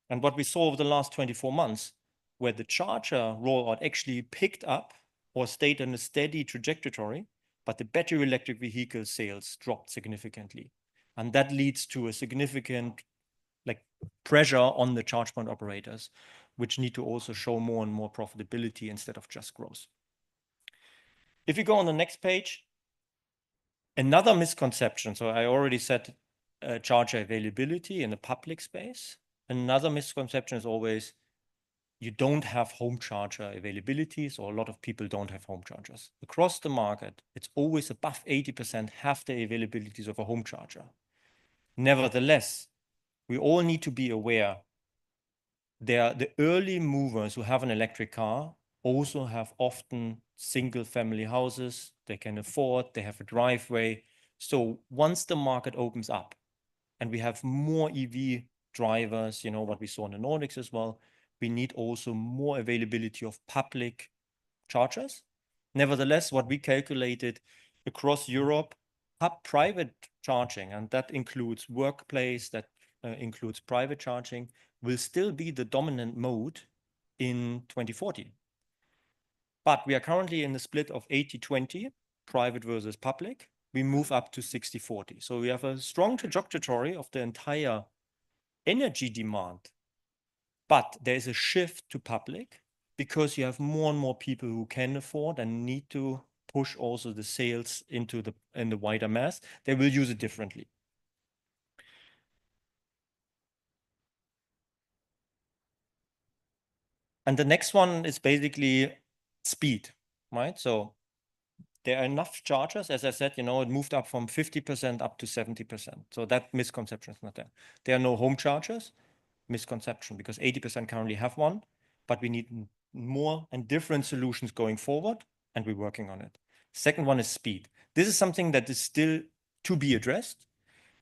and what we saw over the last 24 months, where the charger rollout actually picked up or stayed on a steady trajectory, but the battery electric vehicle sales dropped significantly. And that leads to a significant pressure on the charge point operators, which need to also show more and more profitability instead of just growth. If you go on the next page, another misconception. So I already said charger availability in the public space. Another misconception is always you don't have home charger availability, so a lot of people don't have home chargers. Across the market, it's always above 80% have the availabilities of a home charger. Nevertheless, we all need to be aware the early movers who have an electric car also have often single family houses they can afford, they have a driveway. So once the market opens up and we have more EV drivers, you know, what we saw in the Nordics as well, we need also more availability of public chargers. Nevertheless, what we calculated across Europe, private charging, and that includes workplace, that includes private charging, will still be the dominant mode in 2040. But we are currently in the split of 80-20, private versus public. We move up to 60-40. So we have a strong trajectory of the entire energy demand. But there is a shift to public because you have more and more people who can afford and need to push also the sales into the wider mass. They will use it differently. And the next one is basically speed, right? So there are enough chargers. As I said, you know, it moved up from 50% up to 70%. So that misconception is not there. There are no home chargers. Misconception, because 80% currently have one, but we need more and different solutions going forward, and we're working on it. Second one is speed. This is something that is still to be addressed.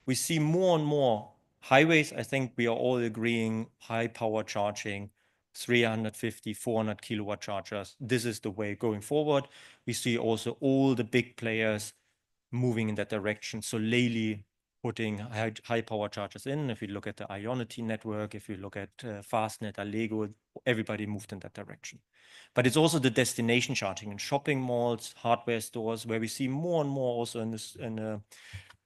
We see more and more highways. I think we are all agreeing high power charging, 350, 400 kilowatt chargers. This is the way going forward. We see also all the big players moving in that direction. So Lely putting high power chargers in. If you look at the Ionity network, if you look at Fastnet, Allego, everybody moved in that direction. But it's also the destination charging in shopping malls, hardware stores, where we see more and more also in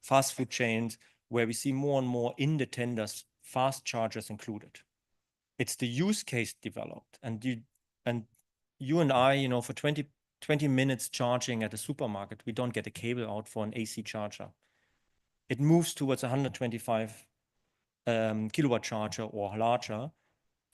fast food chains, where we see more and more in the tenders, fast chargers included. It's the use case developed. And you and I, you know, for 20 minutes charging at a supermarket, we don't get a cable out for an AC charger. It moves towards 125 kilowatt charger or larger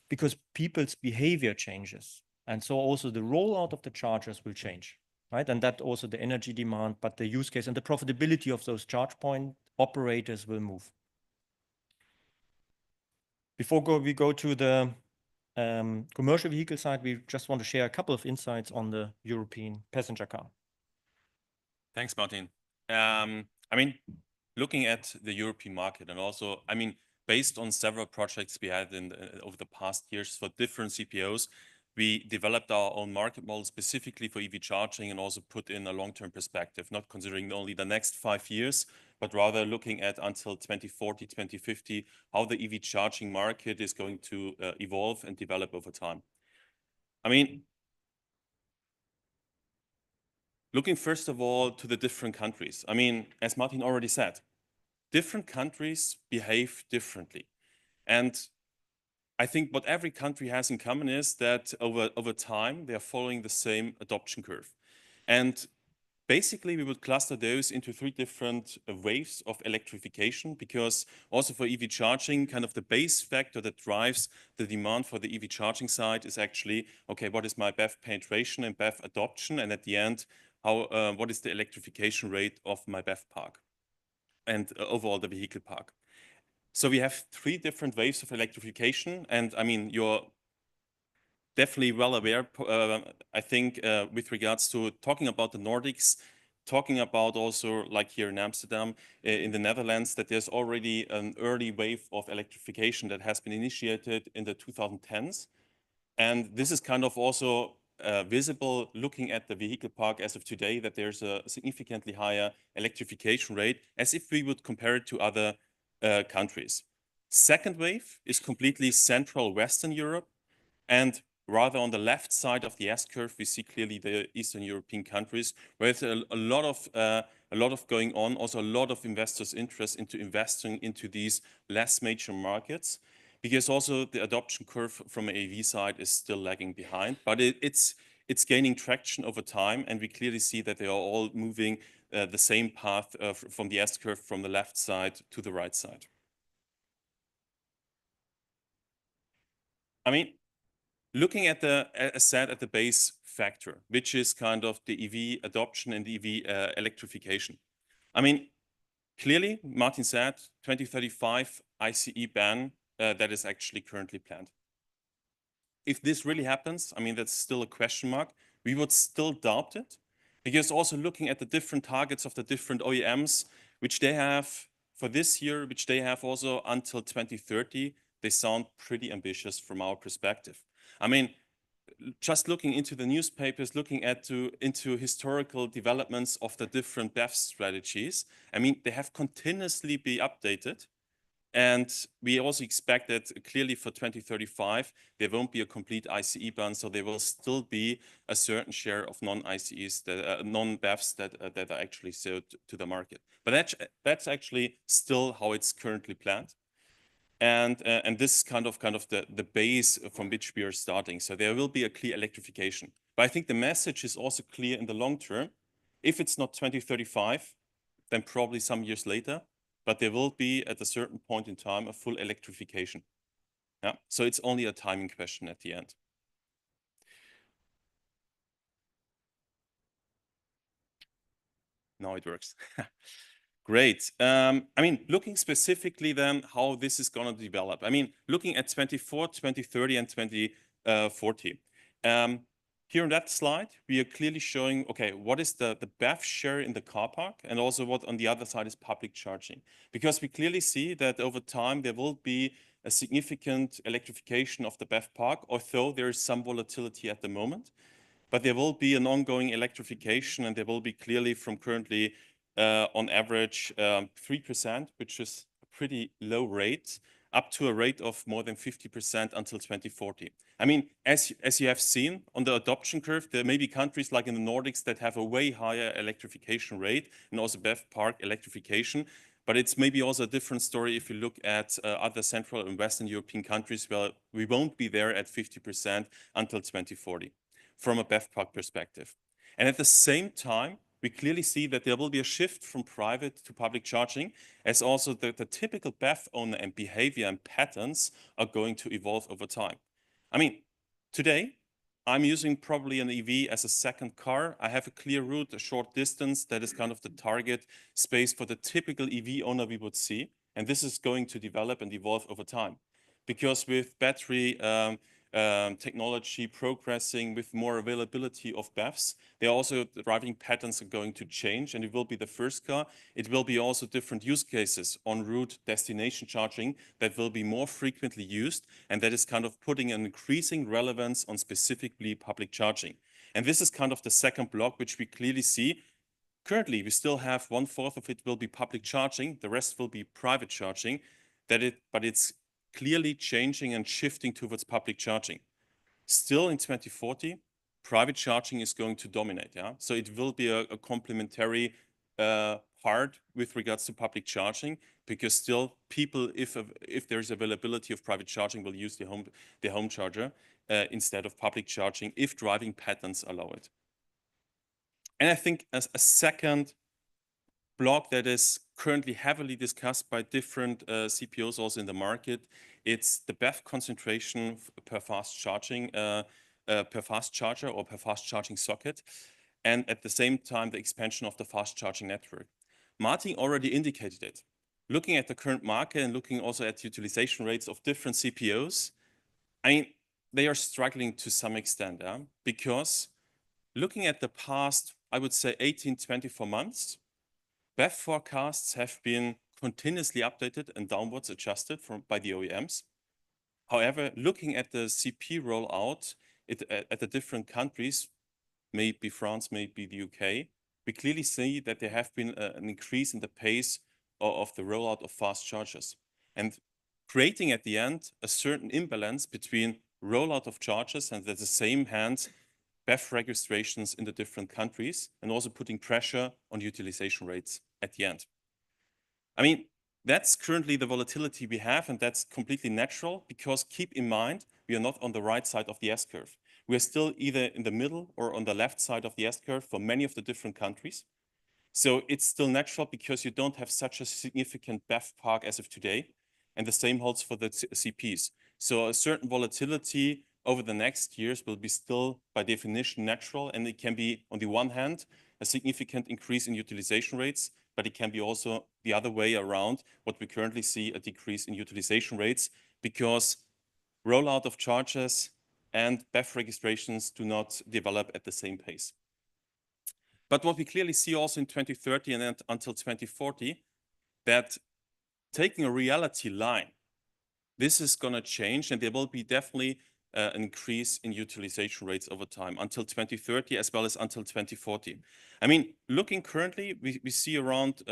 because people's behavior changes. And so also the rollout of the chargers will change, right? And that also the energy demand, but the use case and the profitability of those charge point operators will move. Before we go to the commercial vehicle side, we just want to share a couple of insights on the European passenger car. Thanks, Martin. I mean, looking at the European market and also, I mean, based on several projects we had over the past years for different CPOs, we developed our own market model specifically for EV charging and also put in a long-term perspective, not considering only the next 5 years, but rather looking at until 2040, 2050, how the EV charging market is going to evolve and develop over time. I mean, looking first of all to the different countries. I mean, as Martin already said, different countries behave differently. And I think what every country has in common is that over time, they are following the same adoption curve. And basically, we would cluster those into three different waves of electrification, because also for EV charging, kind of the base factor that drives the demand for the EV charging side is actually, okay, what is my BEV penetration and BEV adoption? And at the end, what is the electrification rate of my BEV park and overall the vehicle park? So we have three different waves of electrification. And I mean, you're definitely well aware, I think, with regards to talking about the Nordics, talking about also like here in Amsterdam, in the Netherlands, that there's already an early wave of electrification that has been initiated in the 2010s. And this is kind of also visible looking at the vehicle park as of today, that there's a significantly higher electrification rate as if we would compare it to other countries. Second wave is completely Central Western Europe. And rather on the left side of the S-curve, we see clearly the Eastern European countries, where there's a lot of going on, also a lot of investors' interest into investing into these less major markets, because also the adoption curve from an AV side is still lagging behind, but it's gaining traction over time, and we clearly see that they are all moving the same path from the S-curve from the left side to the right side. I mean, looking at the base factor, which is kind of the EV adoption and EV electrification. I mean, clearly, Martin said 2035 ICE ban that is actually currently planned. If this really happens, I mean, that's still a question mark. We would still doubt it, because also looking at the different targets of the different OEMs, which they have for this year, which they have also until 2030, they sound pretty ambitious from our perspective. I mean, just looking into the newspapers, looking into historical developments of the different BEV strategies, I mean, they have continuously been updated. And we also expect that clearly for 2035, there won't be a complete ICE ban, so there will still be a certain share of non-ICEs, non-BEVs that are actually sold to the market. But that's actually still how it's currently planned. And this is kind of the base from which we are starting. So there will be a clear electrification. But I think the message is also clear in the long term. If it's not 2035, then probably some years later, but there will be at a certain point in time a full electrification. Yeah, so it's only a timing question at the end. Now it works. Great. I mean, looking specifically then how this is going to develop. I mean, looking at 2024, 2030, and 2040. Here on that slide, we are clearly showing, okay, what is the BEV share in the car park, and also what on the other side is public charging. Because we clearly see that over time, there will be a significant electrification of the BEV park, although there is some volatility at the moment. But there will be an ongoing electrification, and there will be clearly from currently on average 3%, which is a pretty low rate, up to a rate of more than 50% until 2040. I mean, as you have seen on the adoption curve, there may be countries like in the Nordics that have a way higher electrification rate and also BEV park electrification. But it's maybe also a different story if you look at other Central and Western European countries where we won't be there at 50% until 2040 from a BEV park perspective. And at the same time, we clearly see that there will be a shift from private to public charging, as also the typical BEV owner and behavior and patterns are going to evolve over time. I mean, today, I'm using probably an EV as a second car. I have a clear route, a short distance. That is kind of the target space for the typical EV owner we would see. And this is going to develop and evolve over time. Because with battery technology progressing, with more availability of BEVs, there are also the driving patterns are going to change, and it will be the first car. It will be also different use cases en route destination charging that will be more frequently used, and that is kind of putting an increasing relevance on specifically public charging. And this is kind of the second block, which we clearly see. Currently, we still have 1/4 of it will be public charging, the rest will be private charging, but it's clearly changing and shifting towards public charging. Still in 2040, private charging is going to dominate. Yeah, so it will be a complementary part with regards to public charging, because still people, if there's availability of private charging, will use the home charger instead of public charging if driving patterns allow it. And I think as a second block that is currently heavily discussed by different CPOs also in the market, it's the BEV concentration per fast charging, per fast charger or per fast charging socket, and at the same time the expansion of the fast charging network. Martin already indicated it. Looking at the current market and looking also at utilization rates of different CPOs, I mean, they are struggling to some extent, because looking at the past, I would say 18, 24 months, BEV forecasts have been continuously updated and downwards adjusted by the OEMs. However, looking at the CP rollout at the different countries, maybe France, maybe the UK, we clearly see that there have been an increase in the pace of the rollout of fast chargers, and creating at the end a certain imbalance between rollout of chargers and at the same hand BEV registrations in the different countries, and also putting pressure on utilization rates at the end. I mean, that's currently the volatility we have, and that's completely natural, because keep in mind, we are not on the right side of the S-curve. We are still either in the middle or on the left side of the S-curve for many of the different countries. So it's still natural because you don't have such a significant BEV park as of today, and the same holds for the CPs. So a certain volatility over the next years will be still by definition natural, and it can be on the one hand a significant increase in utilization rates, but it can be also the other way around, what we currently see, a decrease in utilization rates, because rollout of chargers and BEV registrations do not develop at the same pace. But what we clearly see also in 2030 and then until 2040, that taking a reality line, this is going to change, and there will be definitely an increase in utilization rates over time until 2030 as well as until 2040. I mean, looking currently, we see around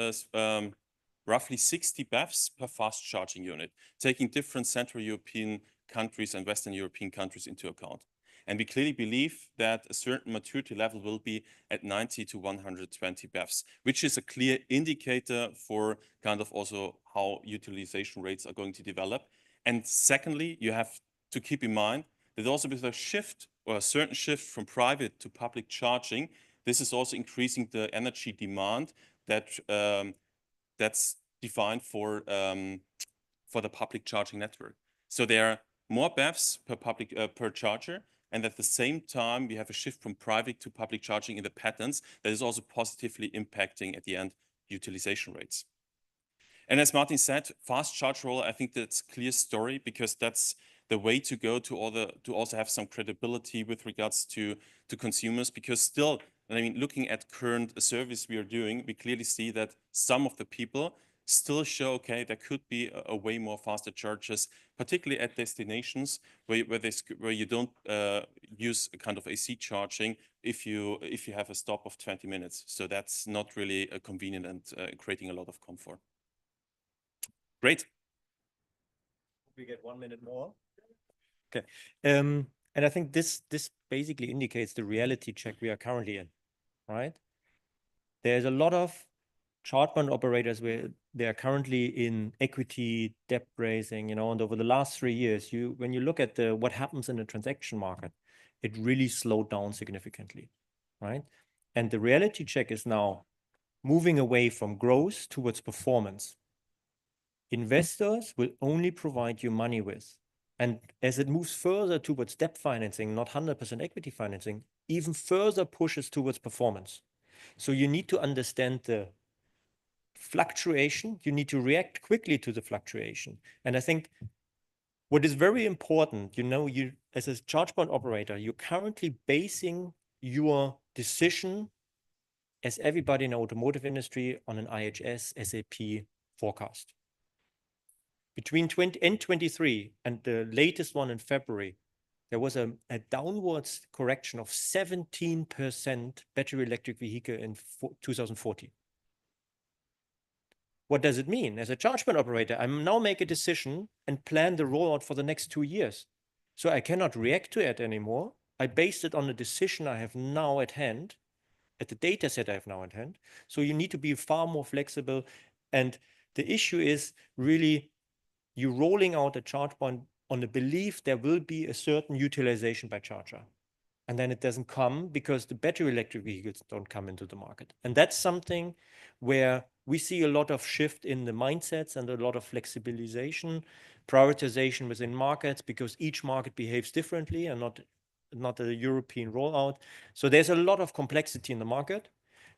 roughly 60 BEVs per fast charging unit, taking different Central European countries and Western European countries into account. And we clearly believe that a certain maturity level will be at 90 to 120 BEVs, which is a clear indicator for kind of also how utilization rates are going to develop. And secondly, you have to keep in mind that also with a shift or a certain shift from private to public charging, this is also increasing the energy demand that that's defined for the public charging network. So there are more BEVs per charger, and at the same time we have a shift from private to public charging in the patterns that is also positively impacting at the end utilization rates. And as Martin said, fast charge roll, I think that's a clear story, because that's the way to go to also have some credibility with regards to consumers, because still, I mean, looking at current service we are doing, we clearly see that some of the people still show, okay, there could be a way more faster charges, particularly at destinations where you don't use a kind of AC charging if you have a stop of 20 minutes. So that's not really convenient and creating a lot of comfort. Great. We get 1 minute more. Okay. And I think this basically indicates the reality check we are currently in, right? There's a lot of charge point operators where they are currently in equity, debt raising, and over the last 3 years, when you look at what happens in the transaction market, it really slowed down significantly, right? And the reality check is now moving away from growth towards performance. Investors will only provide you money with, and as it moves further towards debt financing, not 100% equity financing, even further pushes towards performance. So you need to understand the fluctuation. You need to react quickly to the fluctuation. And I think what is very important, you as a charge point operator, you're currently basing your decision, as everybody in the automotive industry, on an IHS SAP forecast. Between end 23 and the latest one in February, there was a downwards correction of 17% battery electric vehicle in 2040. What does it mean? As a charge point operator, I now make a decision and plan the rollout for the next 2 years. So I cannot react to it anymore. I based it on the decision I have now at hand, at the data set I have now at hand. So you need to be far more flexible. And the issue is really you rolling out a charge point on the belief there will be a certain utilization by charger. And then it doesn't come because the battery electric vehicles don't come into the market. And that's something where we see a lot of shift in the mindsets and a lot of flexibilization, prioritization within markets, because each market behaves differently and not a European rollout. So there's a lot of complexity in the market,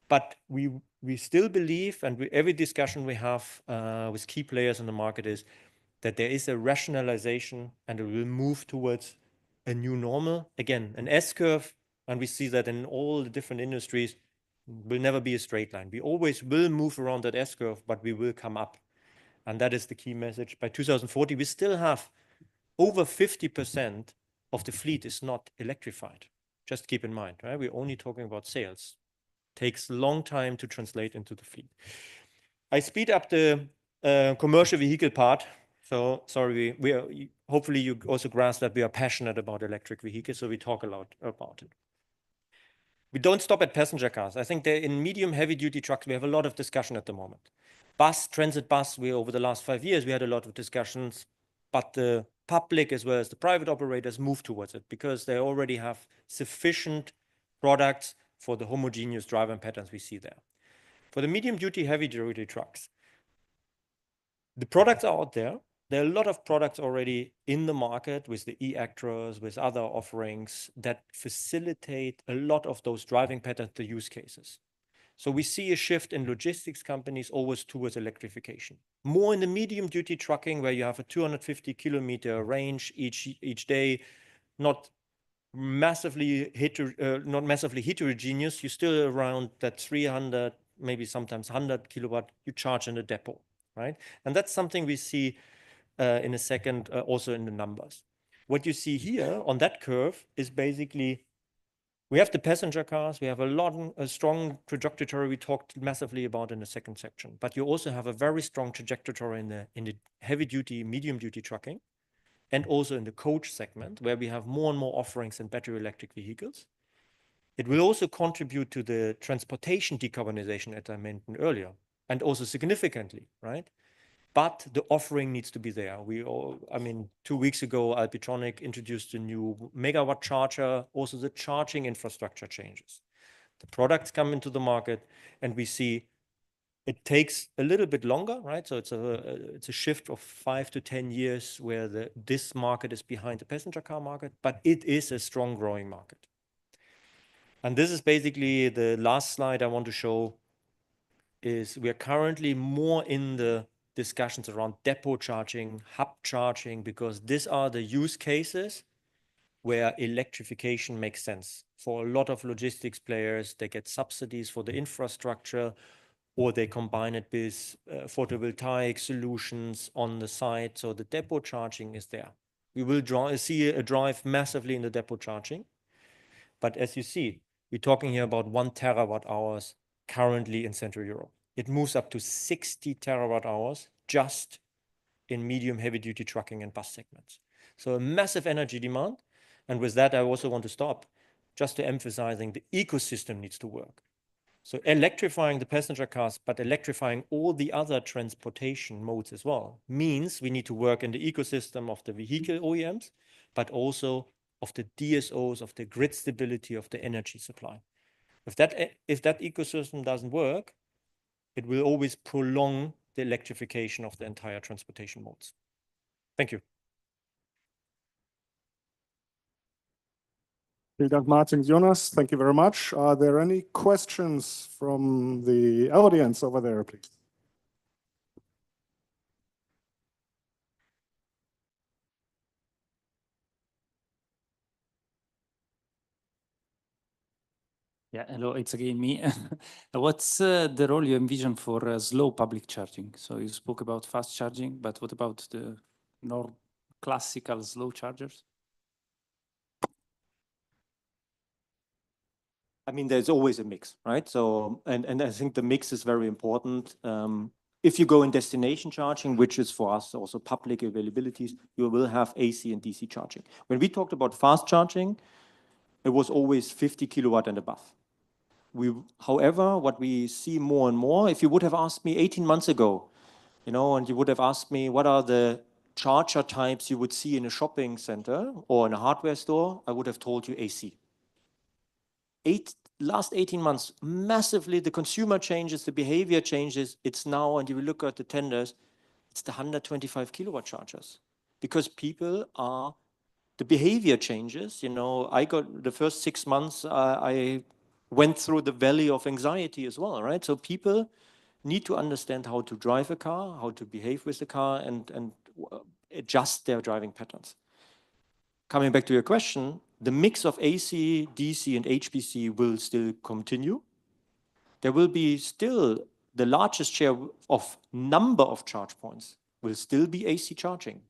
but we still believe, and every discussion we have with key players in the market is that there is a rationalization and it will move towards a new normal. Again, an S-curve, and we see that in all the different industries, will never be a straight line. We always will move around that S-curve, but we will come up. And that is the key message. By 2040, we still have over 50% of the fleet is not electrified. Just keep in mind, right? We're only talking about sales. Takes a long time to translate into the fleet. I speed up the commercial vehicle part. So sorry, we are, hopefully you also grasp that we are passionate about electric vehicles, so we talk a lot about it. We don't stop at passenger cars. I think that in medium heavy duty trucks, we have a lot of discussion at the moment. Bus, transit bus, over the last 5 years, we had a lot of discussions, but the public as well as the private operators move towards it because they already have sufficient products for the homogeneous driving patterns we see there. For the medium duty, heavy duty trucks, the products are out there. There are a lot of products already in the market with the e-Actros, with other offerings that facilitate a lot of those driving patterns, the use cases. So we see a shift in logistics companies always towards electrification. More in the medium duty trucking where you have a 250 kilometer range each day, not massively heterogeneous. You're still around that 300, maybe sometimes 100 kilowatt you charge in a depot, right? And that's something we see in a second, also in the numbers. What you see here on that curve is basically, we have the passenger cars, we have a strong trajectory we talked massively about in the second section, but you also have a very strong trajectory in the heavy duty, medium duty trucking, and also in the coach segment where we have more and more offerings in battery electric vehicles. It will also contribute to the transportation decarbonization, as I mentioned earlier, and also significantly, right? But the offering needs to be there. 2 weeks ago, Alpitronic introduced a new megawatt charger. Also, the charging infrastructure changes. The products come into the market, and we see it takes a little bit longer, right? So it's a shift of 5 to 10 years where this market is behind the passenger car market, but it is a strong growing market. And this is basically the last slide I want to show. Is we are currently more in the discussions around depot charging, hub charging, because these are the use cases where electrification makes sense. For a lot of logistics players, they get subsidies for the infrastructure, or they combine it with photovoltaic solutions on the site. So the depot charging is there. We will see a drive massively in the depot charging. But as you see, we're talking here about 1 terawatt hours currently in Central Europe. It moves up to 60 terawatt hours just in medium heavy duty trucking and bus segments. So a massive energy demand. And with that, I also want to stop just to emphasizing the ecosystem needs to work. So electrifying the passenger cars, but electrifying all the other transportation modes as well, means we need to work in the ecosystem of the vehicle OEMs, but also of the DSOs, of the grid stability of the energy supply. If that ecosystem doesn't work, it will always prolong the electrification of the entire transportation modes. Thank you. Martin, Jonas, thank you very much. Are there any questions from the audience over there, please? Yeah, hello, it's again me. What's the role you envision for slow public charging? So you spoke about fast charging, but what about the more classical slow chargers? I mean, there's always a mix, right? So, and I think the mix is very important. If you go in destination charging, which is for us also public availabilities, you will have AC and DC charging. When we talked about fast charging, it was always 50 kilowatt and above. However, what we see more and more, if you would have asked me 18 months ago, you know, and you would have asked me what are the charger types you would see in a shopping center or in a hardware store, I would have told you AC. Last 18 months, massively, the consumer changes, the behavior changes. It's now, and you look at the tenders, it's the 125 kilowatt chargers because people are, the behavior changes. You know, I got the first 6 months, I went through the valley of anxiety as well, right? So people need to understand how to drive a car, how to behave with the car, and adjust their driving patterns. Coming back to your question, the mix of AC, DC, and HPC will still continue. There will be still the largest share of number of charge points will still be AC charging.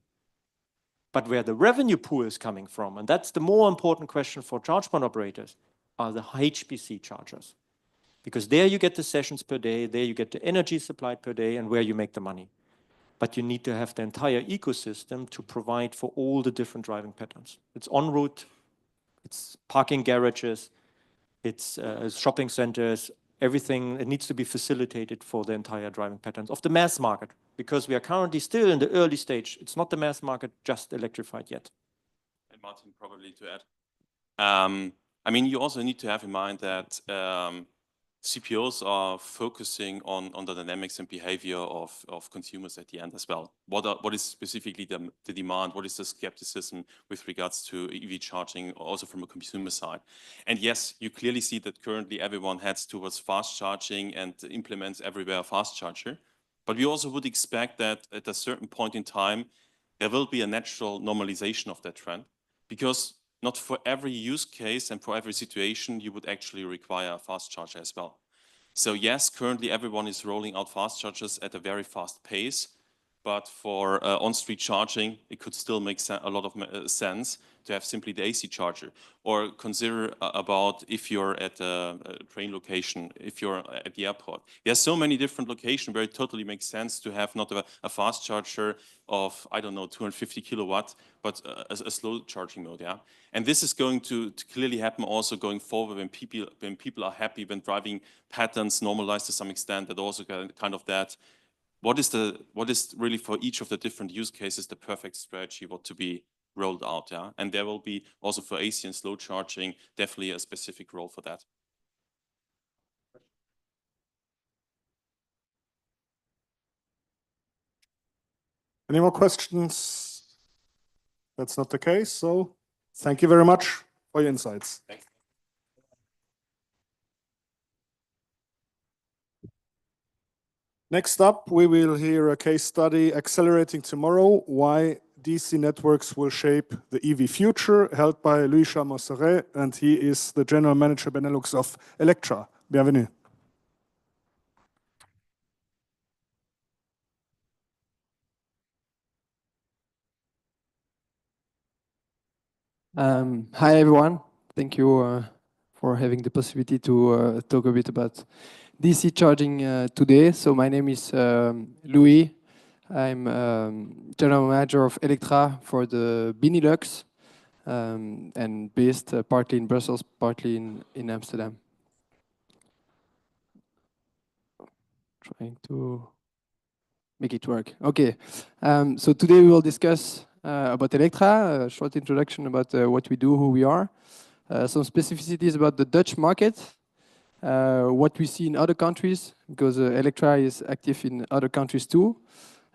But where the revenue pool is coming from, and that's the more important question for charge point operators, are the HPC chargers. Because there you get the sessions per day, there you get the energy supplied per day, and where you make the money. But you need to have the entire ecosystem to provide for all the different driving patterns. It's en route, it's parking garages, it's shopping centers, everything. It needs to be facilitated for the entire driving patterns of the mass market, because we are currently still in the early stage. It's not the mass market just electrified yet. And Martin, probably to add. I mean, you also need to have in mind that CPOs are focusing on the dynamics and behavior of consumers at the end as well. What is specifically the demand? What is the skepticism with regards to EV charging, also from a consumer side? And yes, you clearly see that currently everyone heads towards fast charging and implements everywhere a fast charger. But we also would expect that at a certain point in time, there will be a natural normalization of that trend, because not for every use case and for every situation, you would actually require a fast charger as well. So yes, currently everyone is rolling out fast chargers at a very fast pace, but for on-street charging, it could still make a lot of sense to have simply the AC charger. Or consider about if you're at a train location, if you're at the airport. There's so many different locations where it totally makes sense to have not a fast charger of, I don't know, 250 kilowatt, but a slow charging mode, yeah? And this is going to clearly happen also going forward when people are happy, when driving patterns normalize to some extent, that also kind of that, what is really for each of the different use cases the perfect strategy, what to be rolled out, yeah? And there will be also for AC and slow charging, definitely a specific role for that. Any more questions? That's not the case, so thank you very much for your insights. Thanks. Next up, we will hear a case study, Accelerating Tomorrow, Why DC Networks Will Shape the EV Future, held by Louis Chamosseret, and he is the General Manager Benelux of Electra. Bienvenue. Hi, everyone. Thank you for having the possibility to talk a bit about DC charging today. So my name is Louis. I'm General Manager of Electra for the Benelux and based partly in Brussels, partly in Amsterdam. Trying to make it work. Okay. So today we will discuss about Electra, a short introduction about what we do, who we are, some specificities about the Dutch market, what we see in other countries, because Electra is active in other countries too,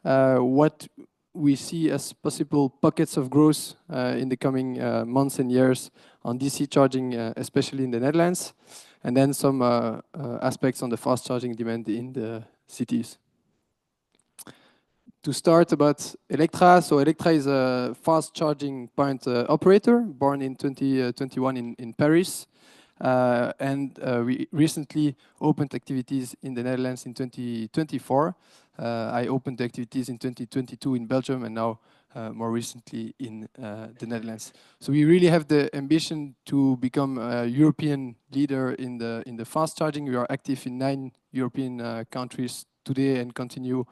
what we see as possible pockets of growth in the coming months and years on DC charging, especially in the Netherlands, and then some aspects on the fast charging demand in the cities. To start about Electra, so Electra is a fast charging point operator born in 2021 in Paris. And we recently opened activities in the Netherlands in 2024. I opened activities in 2022 in Belgium and now more recently in the Netherlands. So we really have the ambition to become a European leader in the fast charging. We are active in 9 European countries today and continue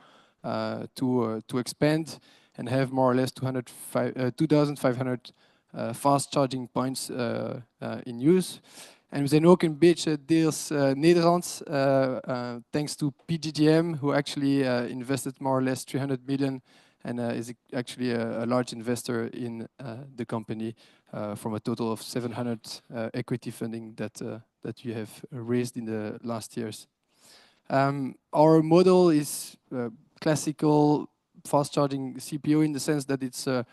to expand and have more or less 2,500 fast charging points in use. En we zijn ook een beetje deels Nederlands, thanks to PGGM, who actually invested more or less 300 million and is actually a large investor in the company from a total of 700 equity funding that you have raised in the last years. Our model is classical fast charging CPO in the sense that it's a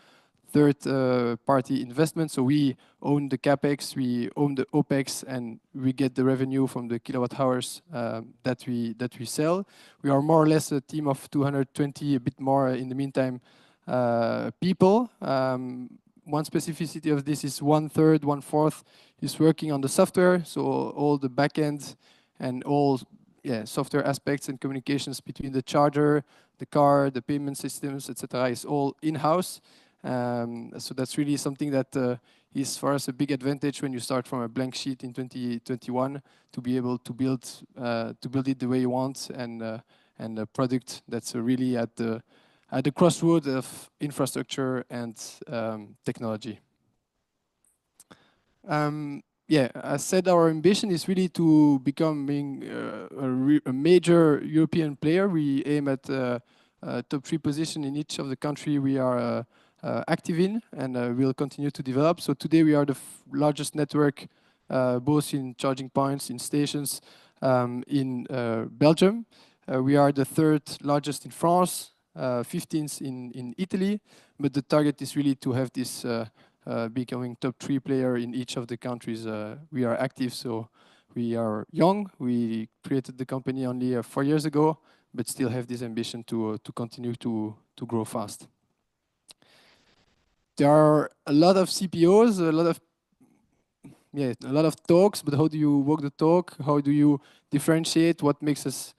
third-party investment. So we own the capex, we own the opex, and we get the revenue from the kilowatt hours that we sell. We are more or less a team of 220, a bit more in the meantime, people. One specificity of this is 1/3, 1/4 is working on the software. So all the backend and all software aspects and communications between the charger, the car, the payment systems, etc. is all in-house. So that's really something that is for us a big advantage when you start from a blank sheet in 2021 to be able to build it the way you want and a product that's really at the crossroad of infrastructure and technology. I said our ambition is really to becoming a major European player. We aim at top 3 position in each of the country we are active in, and we'll continue to develop. So today we are the largest network, both in charging points, in stations, in Belgium. We are the 3rd largest in France, 15th in Italy, but the target is really to have this becoming top 3 player in each of the countries we are active. So we are young. We created the company only 4 years ago, but still have this ambition to continue to grow fast. There are a lot of CPOs, a lot of talks, but how do you walk the talk? How do you differentiate? What makes us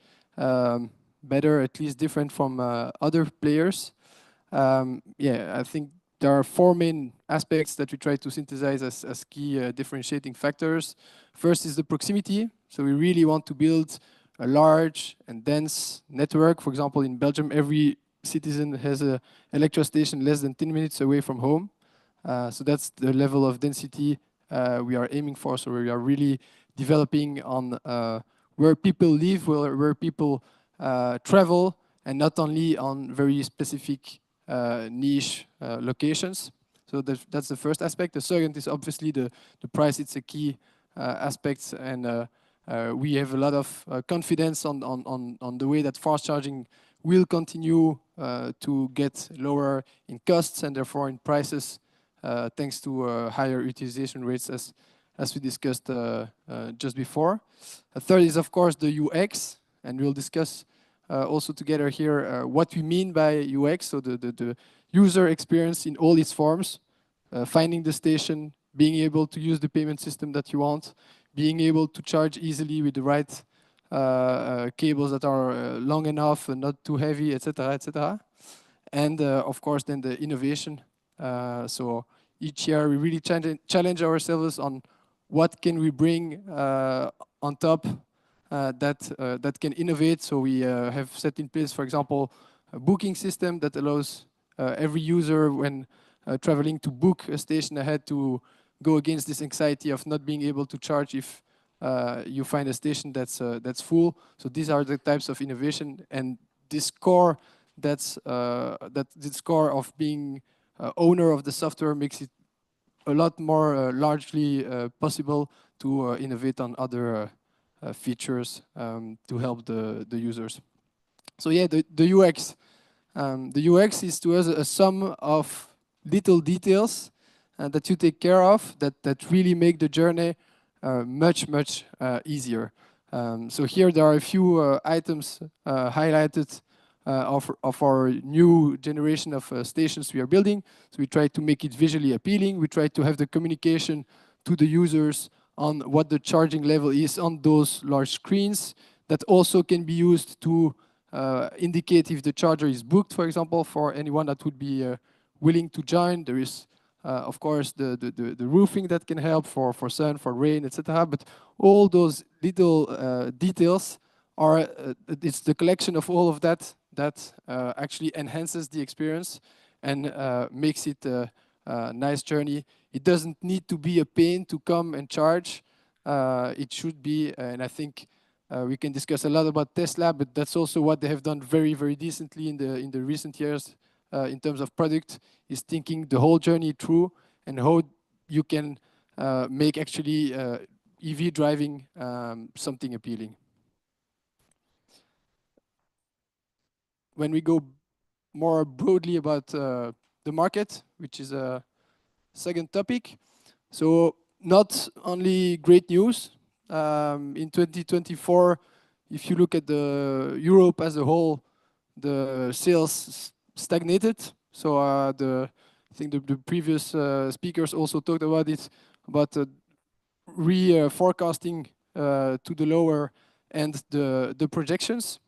better, at least different from other players? I think there are 4 main aspects that we try to synthesize as key differentiating factors. First is the proximity. So we really want to build a large and dense network. For example, in Belgium, every citizen has an electro station less than 10 minutes away from home. So that's the level of density we are aiming for. So we are really developing on where people live, where people travel, and not only on very specific niche locations. So that's the first aspect. The second is obviously the price. It's a key aspect, and we have a lot of confidence on the way that fast charging will continue to get lower in costs and therefore in prices, thanks to higher utilization rates as we discussed just before. A third is of course the UX, and we'll discuss also together here what we mean by UX, so the user experience in all its forms, finding the station, being able to use the payment system that you want, being able to charge easily with the right cables that are long enough and not too heavy, etc., etc. And of course then the innovation. So each year we really challenge ourselves on what can we bring on top that can innovate. So we have set in place, for example, a booking system that allows every user when traveling to book a station ahead to go against this anxiety of not being able to charge if you find a station that's full. So these are the types of innovation, and this core this core of being owner of the software makes it a lot more largely possible to innovate on other features to help the users. So the UX. The UX is to us a sum of little details that you take care of that really make the journey much easier. So here there are a few items highlighted of our new generation of stations we are building. So we try to make it visually appealing. We try to have the communication to the users on what the charging level is on those large screens that also can be used to indicate if the charger is booked, for example, for anyone that would be willing to join. There is of course the roofing that can help for sun, for rain, etc. But all those little details are it's the collection of all of that actually enhances the experience and makes it nice journey. It doesn't need to be a pain to come and charge. It should be, and I think we can discuss a lot about Tesla, but that's also what they have done very, very decently in the recent years in terms of product, is thinking the whole journey through and how you can make actually EV driving something appealing. When we go more broadly about the market, which is a second topic, so not only great news. In 2024, if you look at the Europe as a whole, the sales stagnated. So I think the previous speakers also talked about it, about forecasting to the lower end the projections.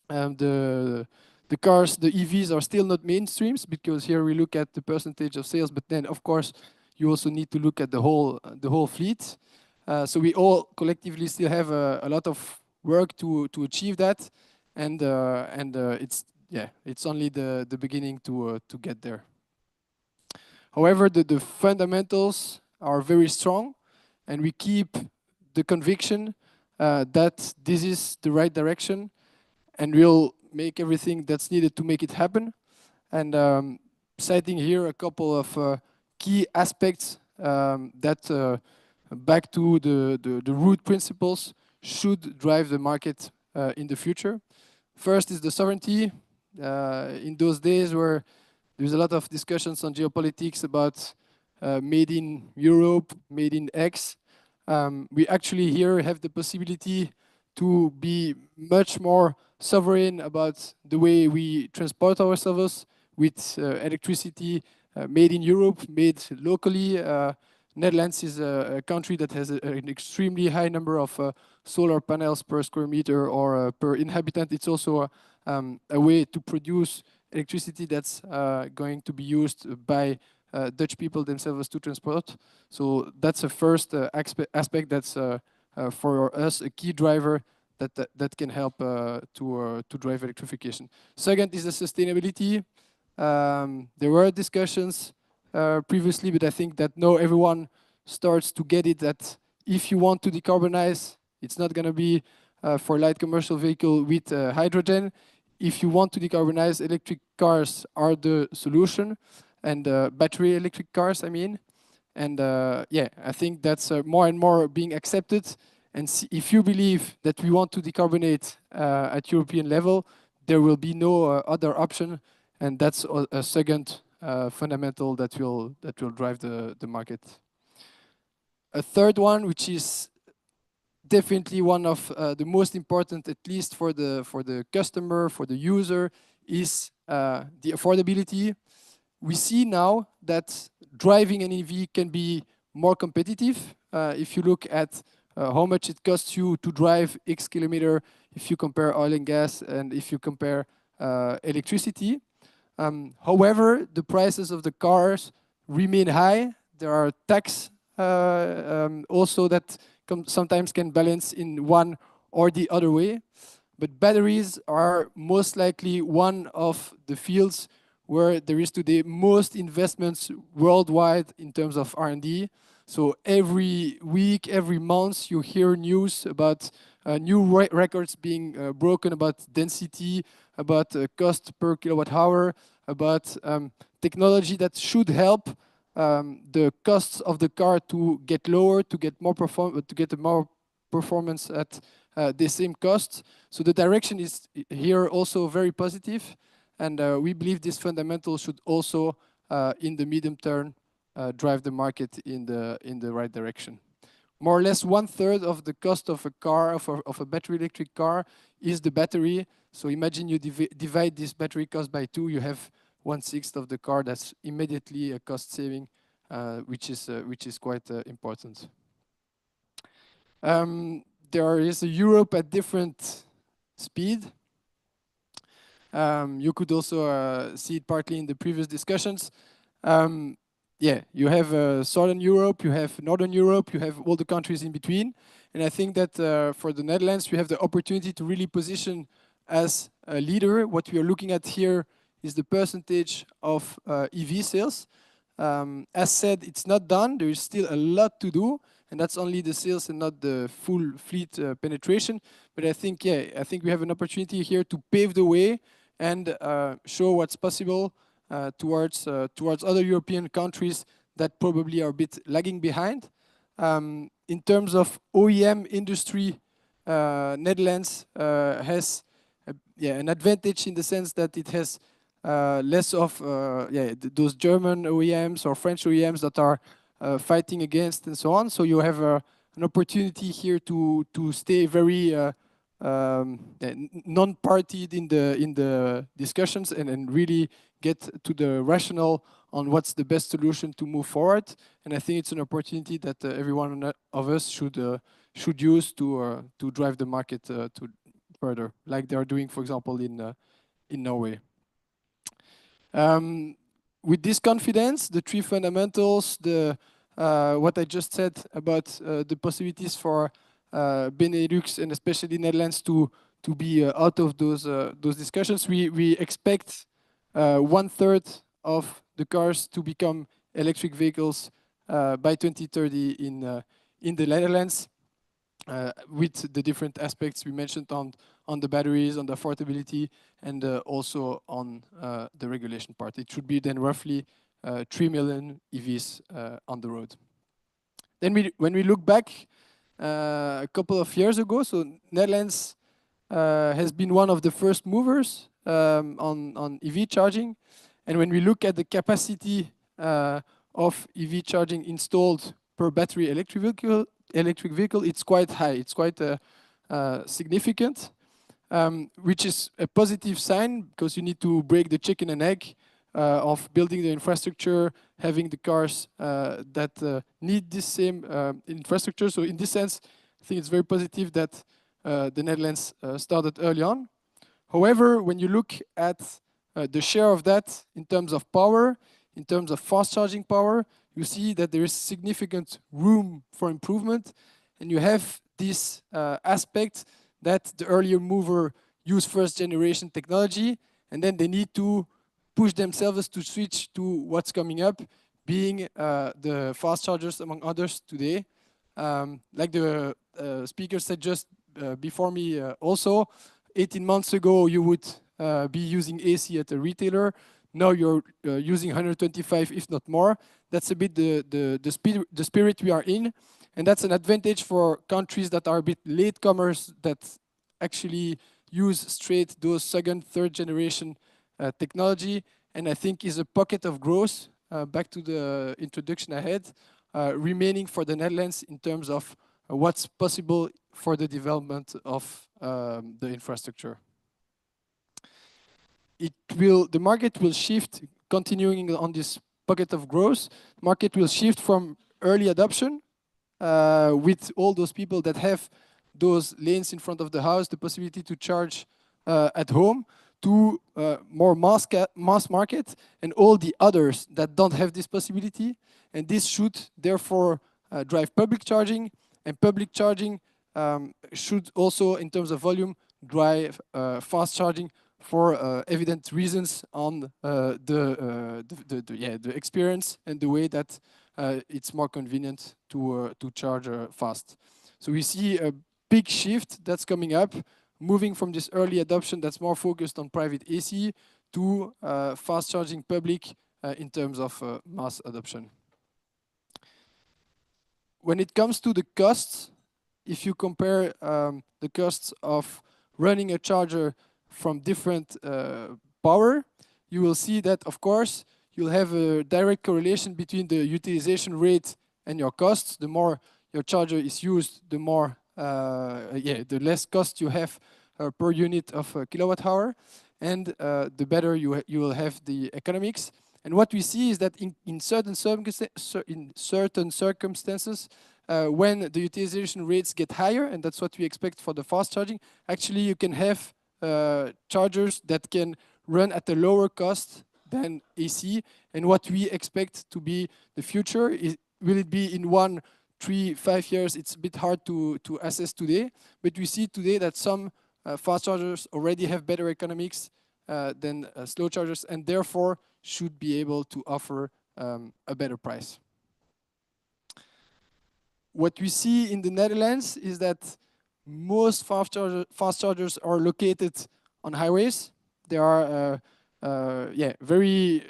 The cars, the EVs are still not mainstreams, because here we look at the percentage of sales, but then of course you also need to look at the whole fleet. So we all collectively still have a lot of work to achieve that, and it's only the beginning to get there. However, the fundamentals are very strong, and we keep the conviction that this is the right direction, and we'll make everything that's needed to make it happen. And citing here a couple of key aspects that back to the root principles should drive the market in the future. First is the sovereignty. In those days where there's a lot of discussions on geopolitics about made in Europe, made in X, we actually here have the possibility to be much more sovereign about the way we transport ourselves with electricity made in Europe, made locally. Netherlands is a country that has an extremely high number of solar panels per square meter or per inhabitant. It's also a way to produce electricity that's going to be used by Dutch people themselves to transport. So that's a first aspect that's for us a key driver that can help to drive electrification. Second is the sustainability. There were discussions previously, but I think that now everyone starts to get it, that if you want to decarbonize, it's not going to be for light commercial vehicle with hydrogen. If you want to decarbonize, electric cars are the solution, and battery electric cars, I mean. And yeah, I think that's more and more being accepted. And if you believe that we want to decarbonate at European level, there will be no other option, and that's a second fundamental that will drive the market. A third one, which is definitely one of the most important, at least for the customer, for the user, is the affordability. We see now that driving an EV can be more competitive. If you look at how much it costs you to drive X kilometer, if you compare oil and gas, and if you compare electricity. However, the prices of the cars remain high. There are tax also that sometimes can balance in one or the other way. But batteries are most likely one of the fields where there is today most investments worldwide in terms of R&D. So every week, every month, you hear news about new records being broken about density, about cost per kilowatt hour, about technology that should help the costs of the car to get lower, to get more performance at the same cost. So the direction is here also very positive, and we believe this fundamental should also, in the medium term, drive the market in the right direction. More or less 1/3 of the cost of a car, of a battery electric car, is the battery. So imagine you divide this battery cost by 2, you have 1/6 of the car. That's immediately a cost saving, which is quite important. There is a Europe at different speed. You could also see it partly in the previous discussions. Yeah, you have Southern Europe, you have Northern Europe, you have all the countries in between. And I think that for the Netherlands, we have the opportunity to really position as a leader. What we are looking at here is the percentage of EV sales. As said, it's not done. There is still a lot to do, and that's only the sales and not the full fleet penetration. But I think, yeah, I think we have an opportunity here to pave the way and show what's possible towards other European countries that probably are a bit lagging behind. In terms of OEM industry, Netherlands has an advantage in the sense that it has less of those German OEMs or French OEMs that are fighting against and so on. So you have an opportunity here to stay very non-partied in the discussions and really get to the rationale on what's the best solution to move forward. And I think it's an opportunity that every one of us should use to drive the market to further, like they are doing, for example, in Norway. With this confidence, the three fundamentals, what I just said about the possibilities for Benelux and especially Netherlands to be out of those discussions, we expect 1/3 of the cars to become electric vehicles by 2030 in the Netherlands, with the different aspects we mentioned on the batteries, on the affordability, and also on the regulation part. It should be then roughly 3 million EVs on the road. Then when we look back a couple of years ago, so Netherlands has been one of the first movers on EV charging. And when we look at the capacity of EV charging installed per battery electric vehicle, it's quite high. It's quite significant, which is a positive sign because you need to break the chicken and egg of building the infrastructure, having the cars that need this same infrastructure. So in this sense, I think it's very positive that the Netherlands started early on. However, when you look at the share of that in terms of power, in terms of fast charging power, you see that there is significant room for improvement. And you have this aspect that the earlier mover used first generation technology, and then they need to push themselves to switch to what's coming up, being the fast chargers, among others, today. Like the speaker said just before me also, 18 months ago, you would be using AC at a retailer. Now you're using 125, if not more. That's a bit the spirit we are in. And that's an advantage for countries that are a bit latecomers that actually use straight those second, third generation technology. And I think is a pocket of growth, back to the introduction I had, remaining for the Netherlands in terms of what's possible for the development of the infrastructure. The market will shift, continuing on this pocket of growth. Market will shift from early adoption with all those people that have those lanes in front of the house, the possibility to charge at home, to more mass market and all the others that don't have this possibility. And this should therefore drive public charging, and public charging should also, in terms of volume, drive fast charging for evident reasons on the experience and the way that it's more convenient to charge fast. So we see a big shift that's coming up, moving from this early adoption that's more focused on private AC to fast charging public in terms of mass adoption. When it comes to the costs, if you compare the costs of running a charger from different power, you will see that, of course, you'll have a direct correlation between the utilization rate and your costs. The more your charger is used, the more, the less cost you have per unit of kilowatt hour, and the better you will have the economics. And what we see is that in certain circumstances, when the utilization rates get higher, and that's what we expect for the fast charging, actually you can have chargers that can run at a lower cost than AC. And what we expect to be the future is, will it be in 1, 3, 5 years? It's a bit hard to assess today, but we see today that some fast chargers already have better economics than slow chargers, and therefore should be able to offer a better price. What we see in the Netherlands is that most fast chargers are located on highways. They are very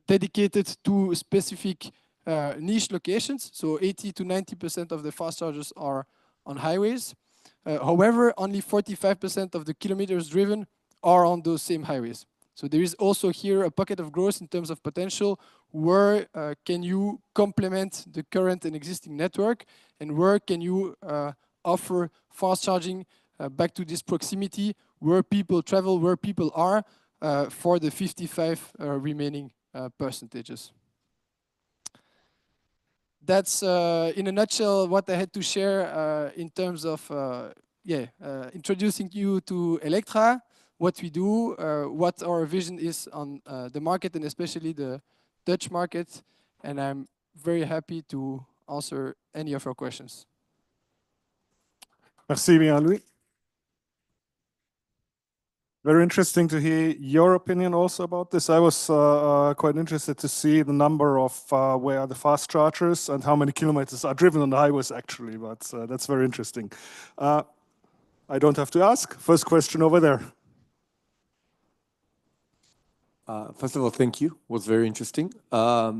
dedicated to specific niche locations. So 80 to 90% of the fast chargers are on highways. However, only 45% of the kilometers driven are on those same highways. So there is also here a pocket of growth in terms of potential. Where can you complement the current and existing network, and where can you offer fast charging back to this proximity where people travel, where people are, for the 55 remaining percentages. That's in a nutshell what I had to share in terms of introducing you to Electra, what we do, what our vision is on the market, and especially the Dutch market. And I'm very happy to answer any of your questions. Merci bien, Louis. Very interesting to hear your opinion also about this. I was quite interested to see the number of where are the fast chargers and how many kilometers are driven on the highways actually, but that's very interesting. I don't have to ask. First question over there. First of all, thank you. It was very interesting. I've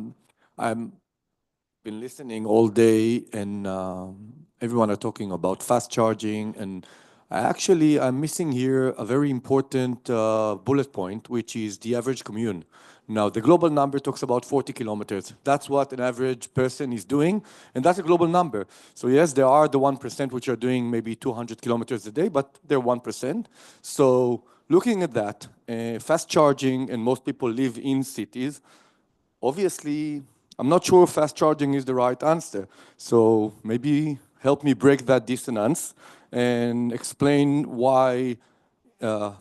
been listening all day, and everyone are talking about fast charging, and actually I'm missing here a very important bullet point, which is the average commute. Now, the global number talks about 40 kilometers. That's what an average person is doing, and that's a global number. So yes, there are the 1% which are doing maybe 200 kilometers a day, but they're 1%. So looking at that, fast charging, and most people live in cities, obviously, I'm not sure fast charging is the right answer. So maybe help me break that dissonance and explain why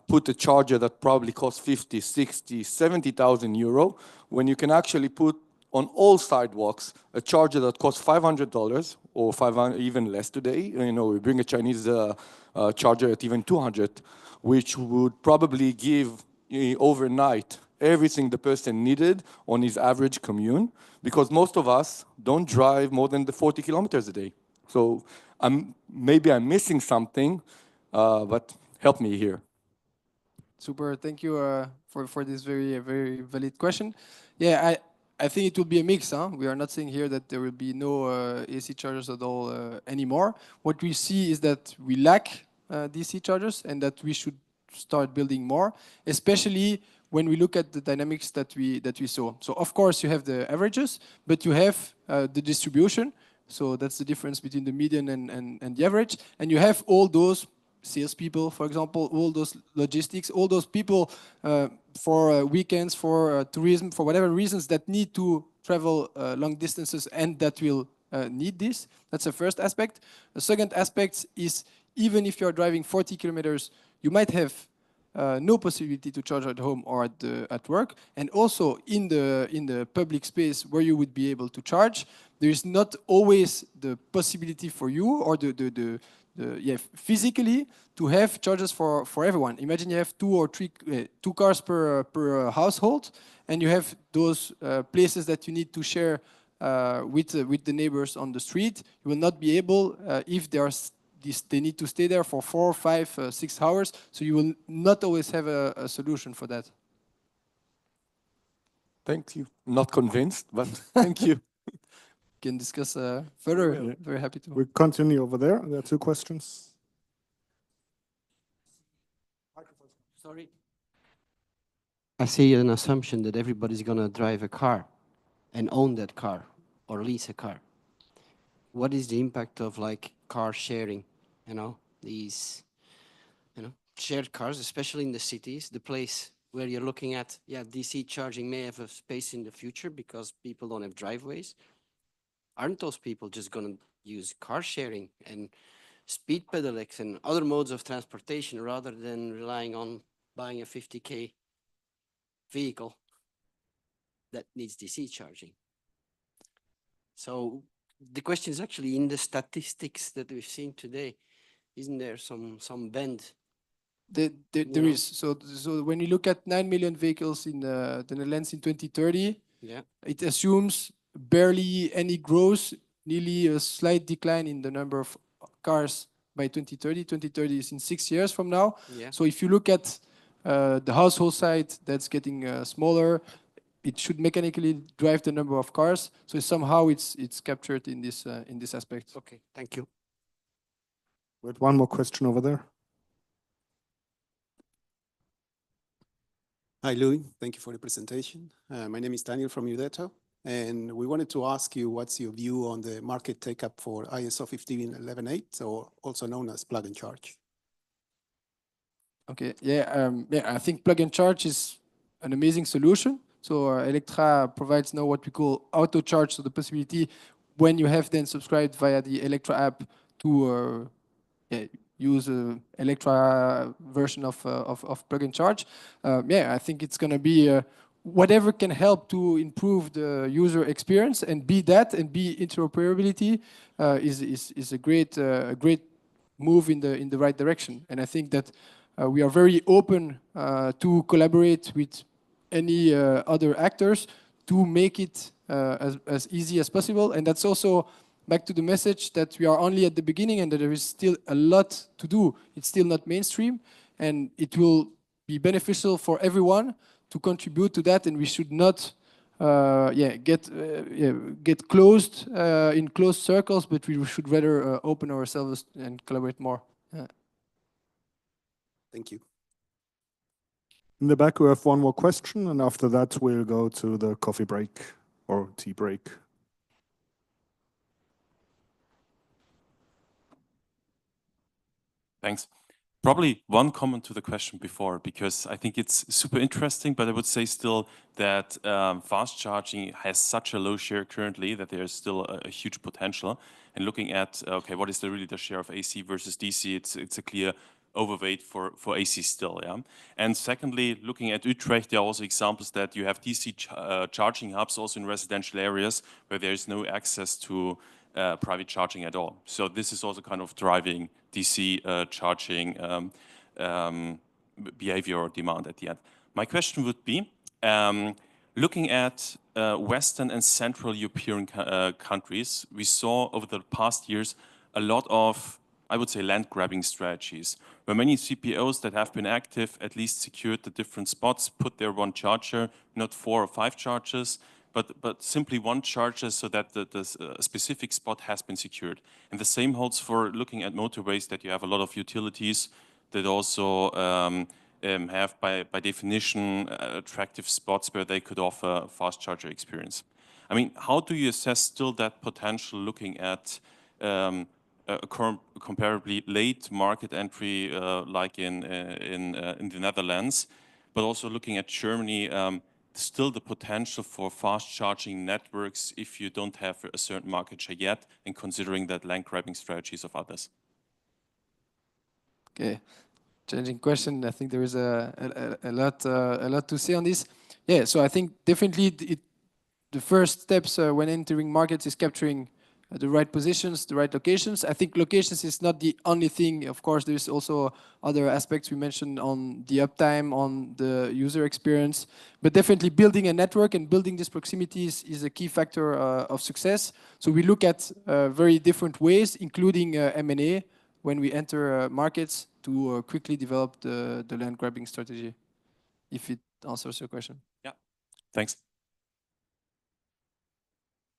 put a charger that probably costs 50, 60, 70,000 euro when you can actually put on all sidewalks a charger that costs $500 or 500, even less today. You know, we bring a Chinese charger at even 200, which would probably give overnight everything the person needed on his average commute, because most of us don't drive more than the 40 kilometers a day. So maybe I'm missing something, but help me here. Super, thank you for this very valid question. Yeah, I think it will be a mix. We are not saying here that there will be no AC chargers at all anymore. What we see is that we lack DC chargers, and that we should start building more, especially when we look at the dynamics that we saw. So of course you have the averages, but you have the distribution. So that's the difference between the median and the average. And you have all those salespeople, for example, all those logistics, all those people for weekends, for tourism, for whatever reasons that need to travel long distances and that will need this. That's the first aspect. The second aspect is, even if you're driving 40 kilometers, you might have no possibility to charge at home or at work. And also in the public space where you would be able to charge, there is not always the possibility for you or physically to have chargers for everyone. Imagine you have two cars per household, and you have those places that you need to share with the neighbors on the street. You will not be able, if they need to stay there for 4, 5, 6 hours. So you will not always have a solution for that. Thank you. Not convinced, but thank you. Can discuss further. Yeah. Very happy to. We continue over there. There are 2 questions. Sorry. I see an assumption that everybody's going to drive a car and own that car or lease a car. What is the impact of like car sharing? You know, these, shared cars, especially in the cities, the place where you're looking at, DC charging may have a space in the future because people don't have driveways. Aren't those people just going to use car sharing and speed pedelecs and other modes of transportation rather than relying on buying a 50K vehicle that needs DC charging? So the question is actually in the statistics that we've seen today, isn't there some bend? There is. So when you look at 9 million vehicles in the Netherlands in 2030, Yeah. It assumes barely any growth, nearly a slight decline in the number of cars by 2030. 2030 is in 6 years from now. Yeah. So if you look at the household side, that's getting smaller. It should mechanically drive the number of cars. So somehow it's captured in this aspect. Okay, thank you. We had one more question over there. Hi, Louis. Thank you for the presentation. My name is Daniel from Udeto, and we wanted to ask you what's your view on the market take-up for ISO 15118, or also known as plug and charge? Okay, yeah, I think plug and charge is an amazing solution. So Electra provides now what we call auto charge, so the possibility when you have then subscribed via the Electra app to use a Electra version of plug and charge. I think it's going to be whatever can help to improve the user experience, and be interoperability is a great move in the right direction. And I think that we are very open to collaborate with any other actors to make it as easy as possible. And that's also back to the message that we are only at the beginning and that there is still a lot to do. It's still not mainstream, and it will be beneficial for everyone to contribute to that. And we should not get closed in closed circles, but we should rather open ourselves and collaborate more. Thank you. In the back, we have one more question, and after that, we'll go to the coffee break or tea break. Thanks. Probably one comment to the question before, because I think it's super interesting, but I would say still that fast charging has such a low share currently that there's still a huge potential. And looking at, okay, what is really the share of AC versus DC, it's a clear overweight for AC still, yeah. And secondly, looking at Utrecht, there are also examples that you have DC charging hubs also in residential areas where there is no access to private charging at all. So this is also kind of driving DC charging behavior or demand at the end. My question would be, looking at Western and Central European countries, we saw over the past years a lot of, I would say, land grabbing strategies, where many CPOs that have been active at least secured the different spots, put their one charger, not 4 or 5 chargers, but simply one charger so that the specific spot has been secured. And the same holds for looking at motorways, that you have a lot of utilities that also have by definition attractive spots where they could offer fast charger experience. I mean, how do you assess still that potential looking at a comparably late market entry like in the Netherlands, but also looking at Germany, still the potential for fast charging networks if you don't have a certain market share yet, and considering that land grabbing strategies of others? Okay, changing question. I think there is a lot to say on this. Yeah, so I think definitely the first steps when entering markets is capturing the right positions, the right locations. I think locations is not the only thing. Of course, there's also other aspects we mentioned on the uptime, on the user experience, but definitely building a network and building these proximities is a key factor of success. So we look at very different ways, including M&A, when we enter markets to quickly develop the land grabbing strategy, if it answers your question. Yeah, thanks.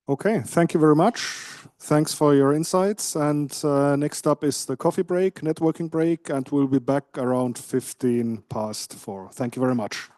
Okay, thank you very much. Thanks for your insights. And next up is the coffee break, networking break, and we'll be back around 4:15. Thank you very much.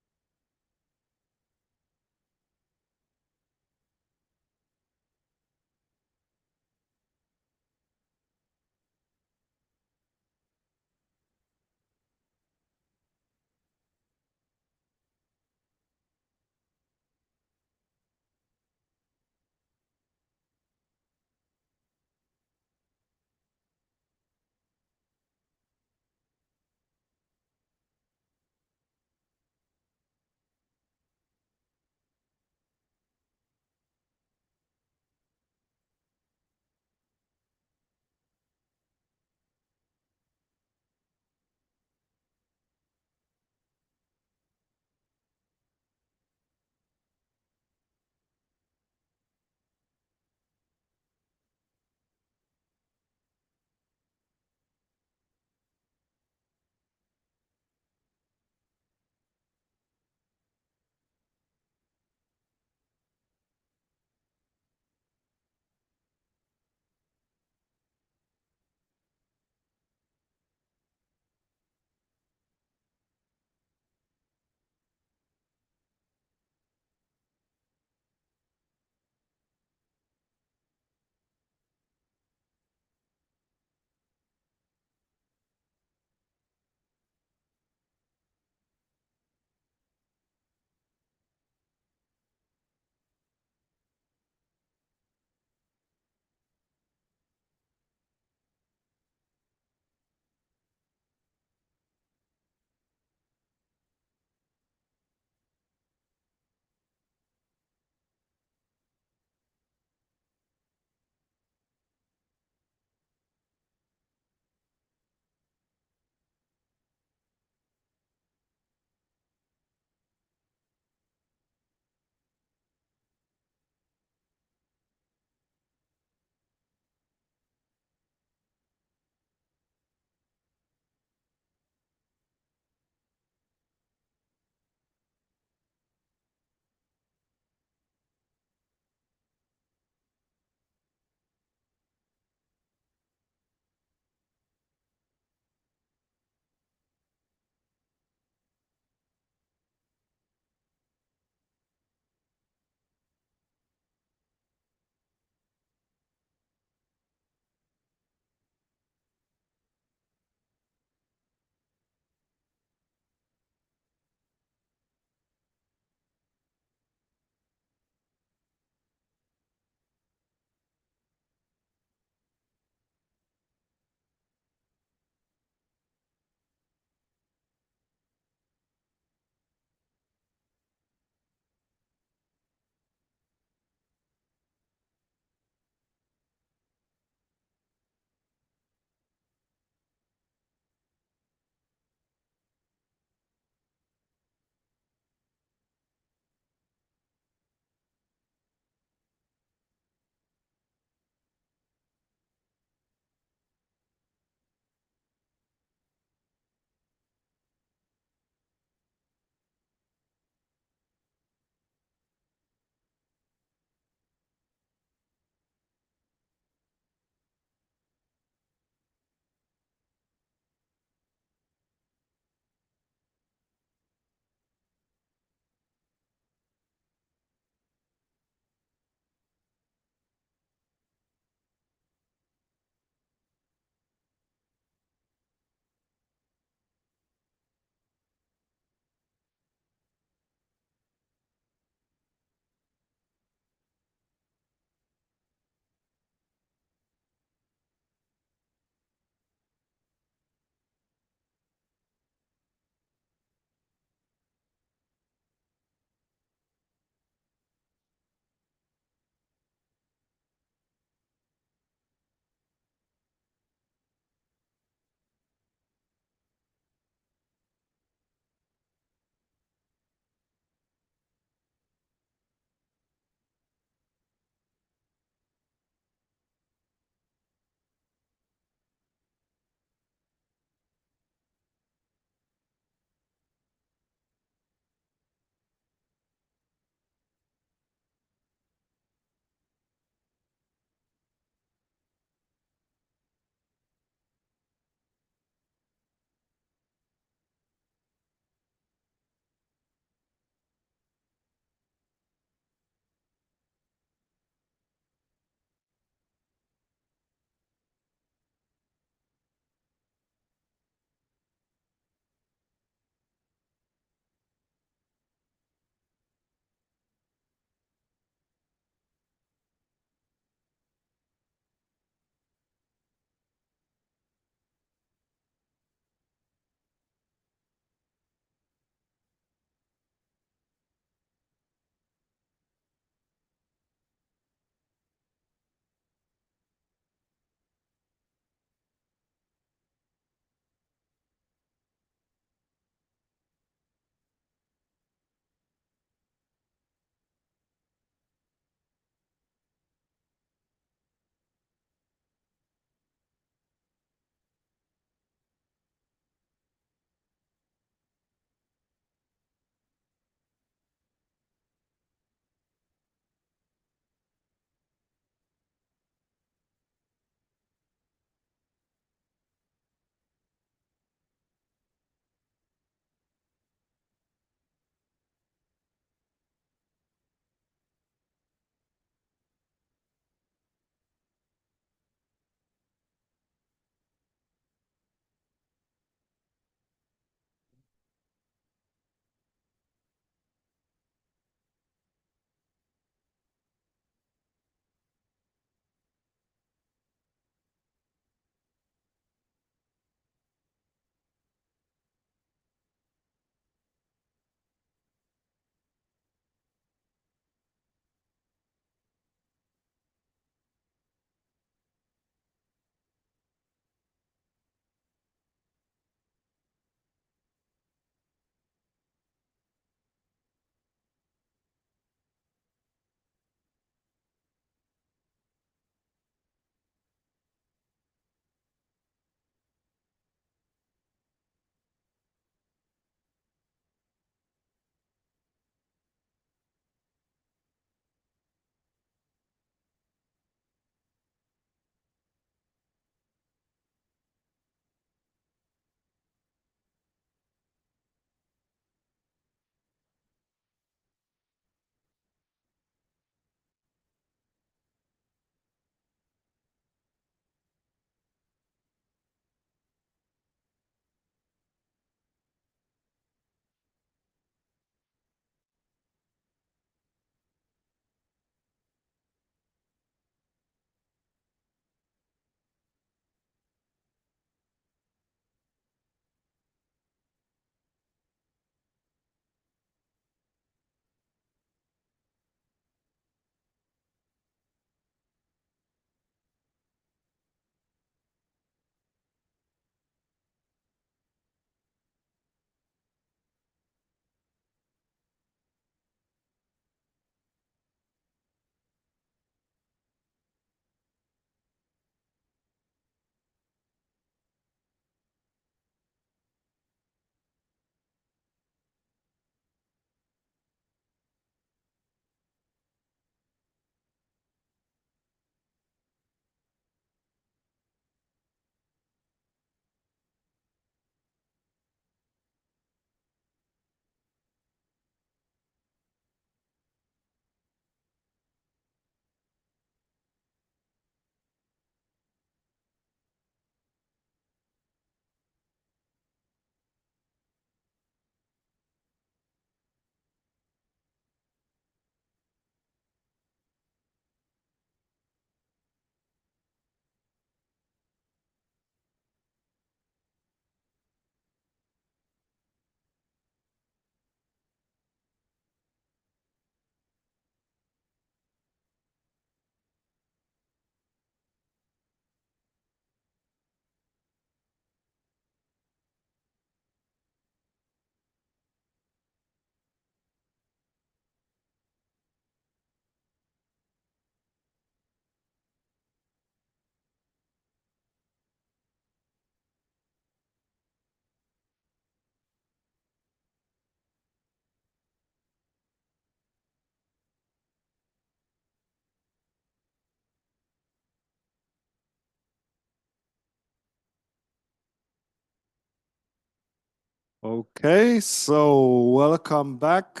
Okay, so welcome back.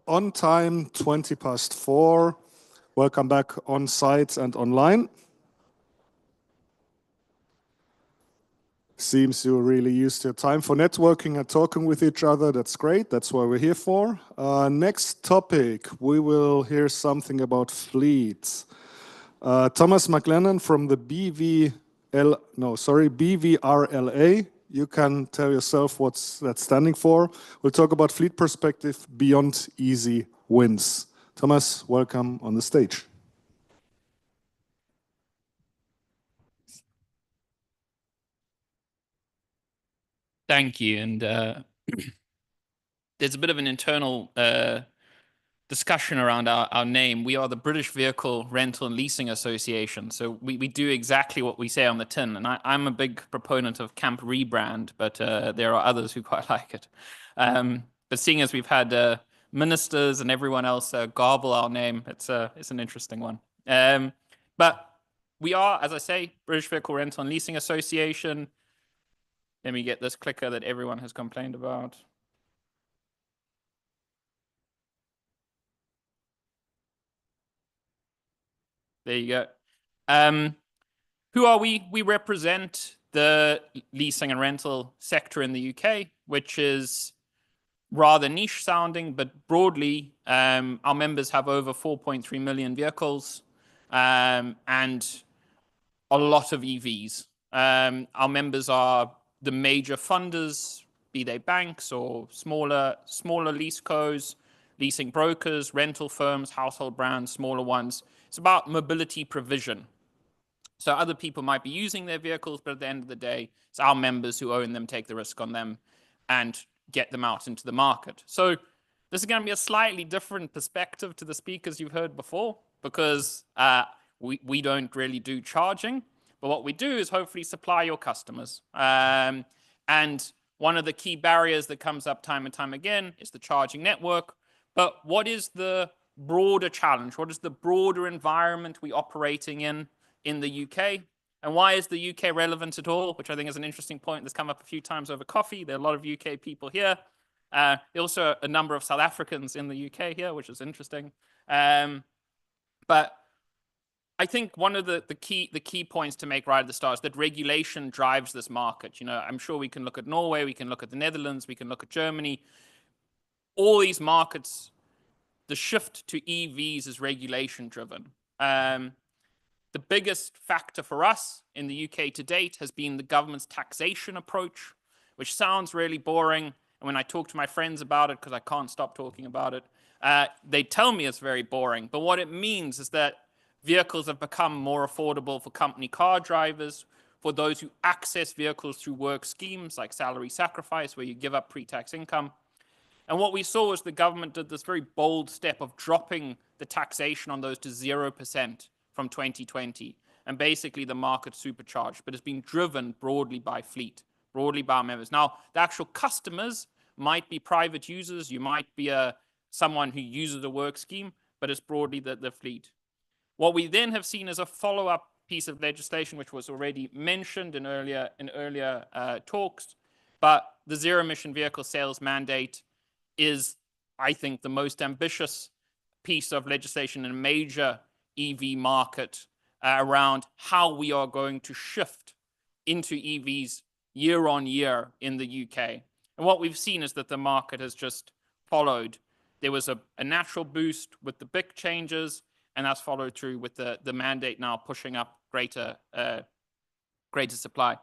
On time, 4:20. Welcome back on site and online. Seems you're really used to your time for networking and talking with each other. That's great. That's what we're here for. Next topic, we will hear something about fleets. Thomas McLennan from the BVRLA. You can tell yourself what's that standing for. We'll talk about fleet perspective beyond easy wins. Thomas, welcome on the stage. Thank you. And there's a bit of an internal discussion around our name. We are the British Vehicle Rental and Leasing Association. So we do exactly what we say on the tin. And I'm a big proponent of camp rebrand, but there are others who quite like it. But seeing as we've had ministers and everyone else garble our name, it's an interesting one. But we are, as I say, British Vehicle Rental and Leasing Association. Let me get this clicker that everyone has complained about. There you go. Who are we? We represent the leasing and rental sector in the UK, which is rather niche sounding, but broadly, our members have over 4.3 million vehicles and a lot of EVs. Our members are the major funders, be they banks or smaller lease cos, leasing brokers, rental firms, household brands, smaller ones. It's about mobility provision. So other people might be using their vehicles, but at the end of the day, it's our members who own them, take the risk on them, and get them out into the market. So this is going to be a slightly different perspective to the speakers you've heard before, because we don't really do charging, but what we do is hopefully supply your customers. And one of the key barriers that comes up time and time again is the charging network. But what is the broader challenge? What is the broader environment we're operating in the UK? And why is the UK relevant at all? Which I think is an interesting point that's come up a few times over coffee. There are a lot of UK people here. Also a number of South Africans in the UK here, which is interesting. But I think one of the key points to make right at the start is that regulation drives this market. You know, I'm sure we can look at Norway, we can look at the Netherlands, we can look at Germany. All these markets, the shift to EVs is regulation driven. The biggest factor for us in the UK to date has been the government's taxation approach, which sounds really boring. And when I talk to my friends about it, because I can't stop talking about it, they tell me it's very boring. But what it means is that vehicles have become more affordable for company car drivers, for those who access vehicles through work schemes like salary sacrifice, where you give up pre-tax income. And what we saw was the government did this very bold step of dropping the taxation on those to 0% from 2020. And basically the market supercharged, but it's been driven broadly by fleet, broadly by our members. Now, the actual customers might be private users. You might be someone who uses a work scheme, but it's broadly the fleet. What we then have seen is a follow-up piece of legislation, which was already mentioned in earlier talks, but the zero-emission vehicle sales mandate is, I think, the most ambitious piece of legislation in a major EV market around how we are going to shift into EVs year on year in the UK. And what we've seen is that the market has just followed. There was a natural boost with the big changes, and that's followed through with the mandate now pushing up greater supply.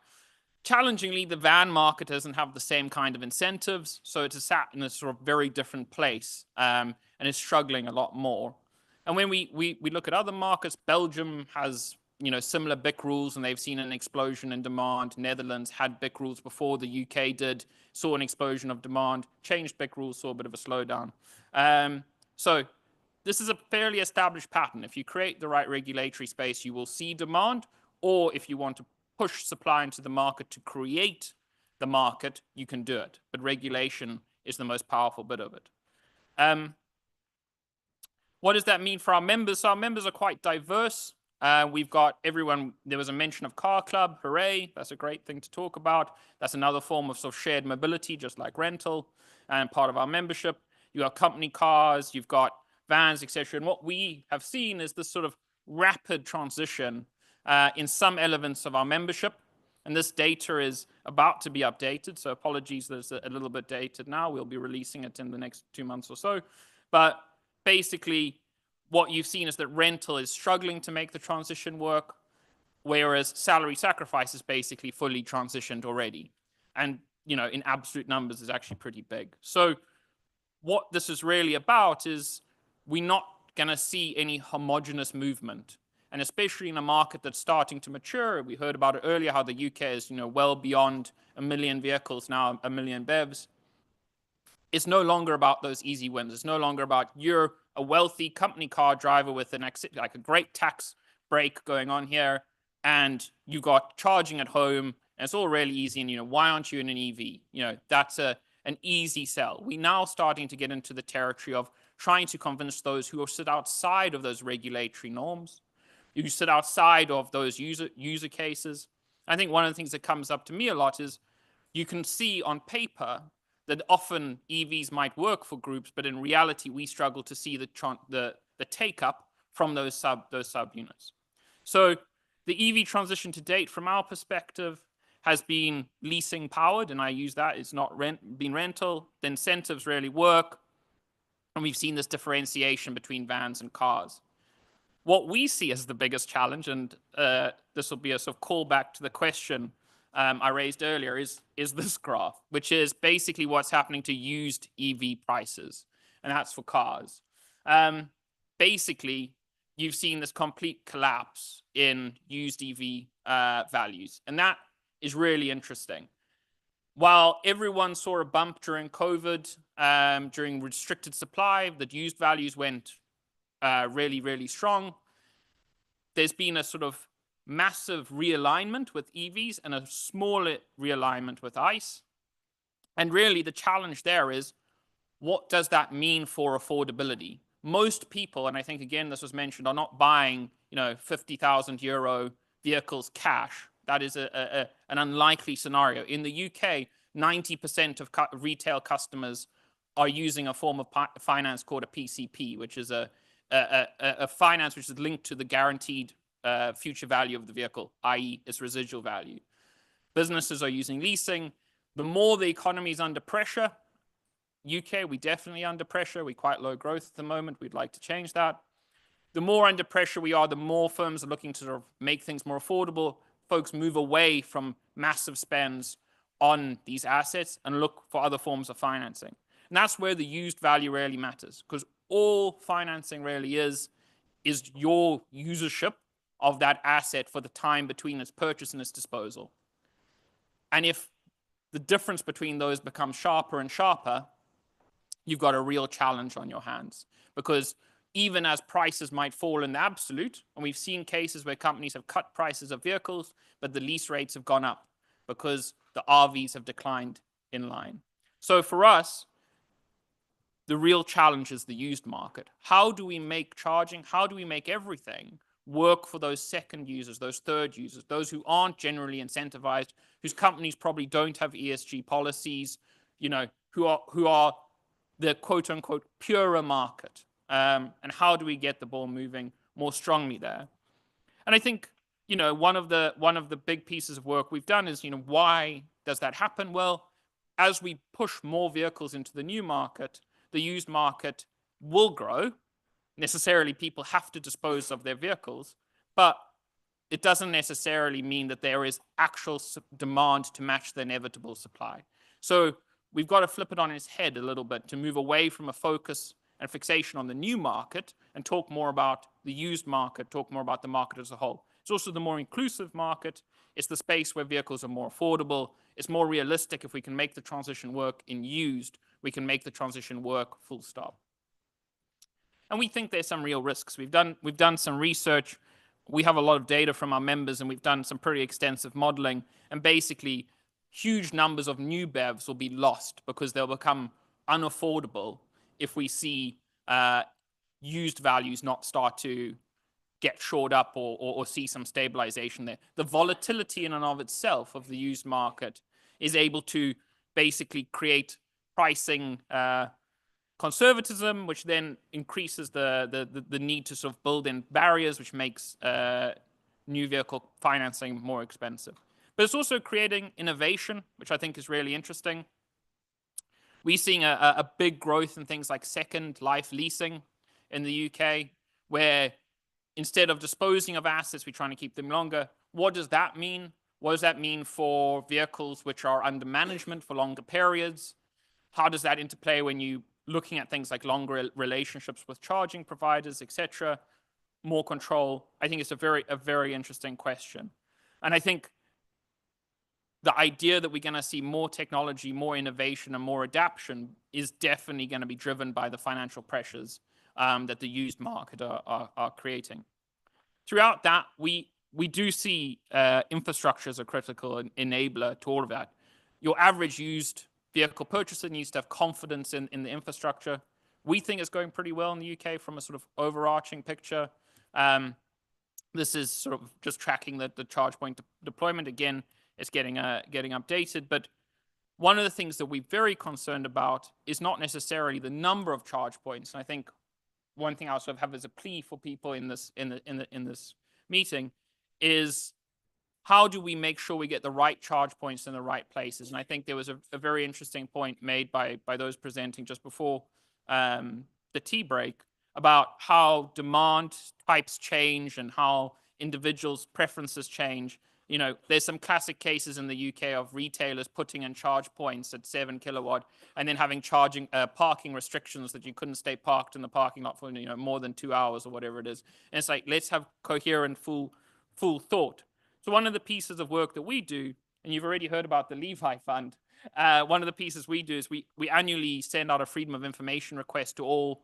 Challengingly, the van market doesn't have the same kind of incentives, so it's sat in a sort of very different place and is struggling a lot more. And when we look at other markets, Belgium has similar BIC rules, and they've seen an explosion in demand. Netherlands had BIC rules before the UK did, saw an explosion of demand, changed BIC rules, saw a bit of a slowdown. So this is a fairly established pattern. If you create the right regulatory space, you will see demand, or if you want to push supply into the market to create the market, you can do it. But regulation is the most powerful bit of it. What does that mean for our members? So our members are quite diverse. We've got everyone, there was a mention of Car Club, hooray, that's a great thing to talk about. That's another form of sort of shared mobility, just like rental and part of our membership. You got company cars, you've got vans, etc. And what we have seen is this sort of rapid transition in some elements of our membership. And this data is about to be updated. So apologies, there's a little bit dated now. We'll be releasing it in the next 2 months or so. But basically, what you've seen is that rental is struggling to make the transition work, whereas salary sacrifice is basically fully transitioned already. And, you know, in absolute numbers is actually pretty big. So what this is really about is we're not going to see any homogeneous movement. And especially in a market that's starting to mature, we heard about it earlier, how the UK is, you know, well beyond 1 million vehicles now, 1 million BEVs. It's no longer about those easy wins. It's no longer about you're a wealthy company car driver with like a great tax break going on here, and you got charging at home, and it's all really easy. And, you know, why aren't you in an EV? You know, that's an easy sell. We're now starting to get into the territory of trying to convince those who sit outside of those regulatory norms, who sit outside of those user cases. I think one of the things that comes up to me a lot is you can see on paper that often EVs might work for groups, but in reality, we struggle to see the take-up from those subunits. So the EV transition to date, from our perspective, has been leasing powered, and I use that. It's not been rental. The incentives really work, and we've seen this differentiation between vans and cars. What we see as the biggest challenge, and this will be a sort of callback to the question I raised earlier, is this graph, which is basically what's happening to used EV prices, and that's for cars. Basically, you've seen this complete collapse in used EV values, and that is really interesting. While everyone saw a bump during COVID, during restricted supply, that used values went really, really strong. There's been a sort of massive realignment with EVs and a smaller realignment with ICE. And really the challenge there is, what does that mean for affordability? Most people, and I think again this was mentioned, are not buying, you know, 50,000 euro vehicles cash. That is an unlikely scenario. In the UK, 90% of retail customers are using a form of finance called a PCP, which is a finance which is linked to the guaranteed future value of the vehicle, i.e. its residual value. Businesses are using leasing. The more the economy is under pressure, UK, we're definitely under pressure. We're quite low growth at the moment. We'd like to change that. The more under pressure we are, the more firms are looking to sort of make things more affordable. Folks move away from massive spends on these assets and look for other forms of financing. And that's where the used value really matters, because all financing really is your usership of that asset for the time between its purchase and its disposal. And if the difference between those becomes sharper and sharper, you've got a real challenge on your hands. Because even as prices might fall in the absolute, and we've seen cases where companies have cut prices of vehicles, but the lease rates have gone up because the RVs have declined in line. So for us, the real challenge is the used market. How do we make charging, how do we make everything work for those second users, those third users, those who aren't generally incentivized, whose companies probably don't have ESG policies, you know, who are the quote unquote purer market? And how do we get the ball moving more strongly there? And I think, you know, one of the big pieces of work we've done is, you know, why does that happen? Well, as we push more vehicles into the new market, the used market will grow. Necessarily, people have to dispose of their vehicles, but it doesn't necessarily mean that there is actual demand to match the inevitable supply. So we've got to flip it on its head a little bit to move away from a focus and fixation on the new market and talk more about the used market, talk more about the market as a whole. It's also the more inclusive market. It's the space where vehicles are more affordable. It's more realistic. If we can make the transition work in used, we can make the transition work full stop. And we think there's some real risks. We've done some research. We have a lot of data from our members, and we've done some pretty extensive modeling. And basically, huge numbers of new BEVs will be lost because they'll become unaffordable if we see used values not start to get shored up or see some stabilization there. The volatility in and of itself of the used market is able to basically create pricing conservatism, which then increases the need to sort of build in barriers, which makes new vehicle financing more expensive. But it's also creating innovation, which I think is really interesting. We're seeing a big growth in things like second life leasing in the UK, where instead of disposing of assets, we're trying to keep them longer. What does that mean? What does that mean for vehicles which are under management for longer periods? How does that interplay when you're looking at things like longer relationships with charging providers, etc.? More control. I think it's a very interesting question. And I think the idea that we're going to see more technology, more innovation, and more adaptation is definitely going to be driven by the financial pressures that the used market are creating. Throughout that, we do see infrastructure as a critical enabler to all of that. Your average used vehicle purchaser needs to have confidence in the infrastructure. We think it's going pretty well in the UK from a sort of overarching picture. This is sort of just tracking the charge point deployment. Again, it's getting updated. But one of the things that we're very concerned about is not necessarily the number of charge points. And I think one thing I also have as a plea for people in this meeting is how do we make sure we get the right charge points in the right places? And I think there was a very interesting point made by those presenting just before the tea break about how demand types change and how individuals' preferences change. You know, there's some classic cases in the UK of retailers putting in charge points at 7 kilowatt and then having parking restrictions that you couldn't stay parked in the parking lot for more than 2 hours or whatever it is. And it's like, let's have coherent, full thought. So one of the pieces of work that we do, and you've already heard about the Levi Fund, one of the pieces we do is we annually send out a freedom of information request to all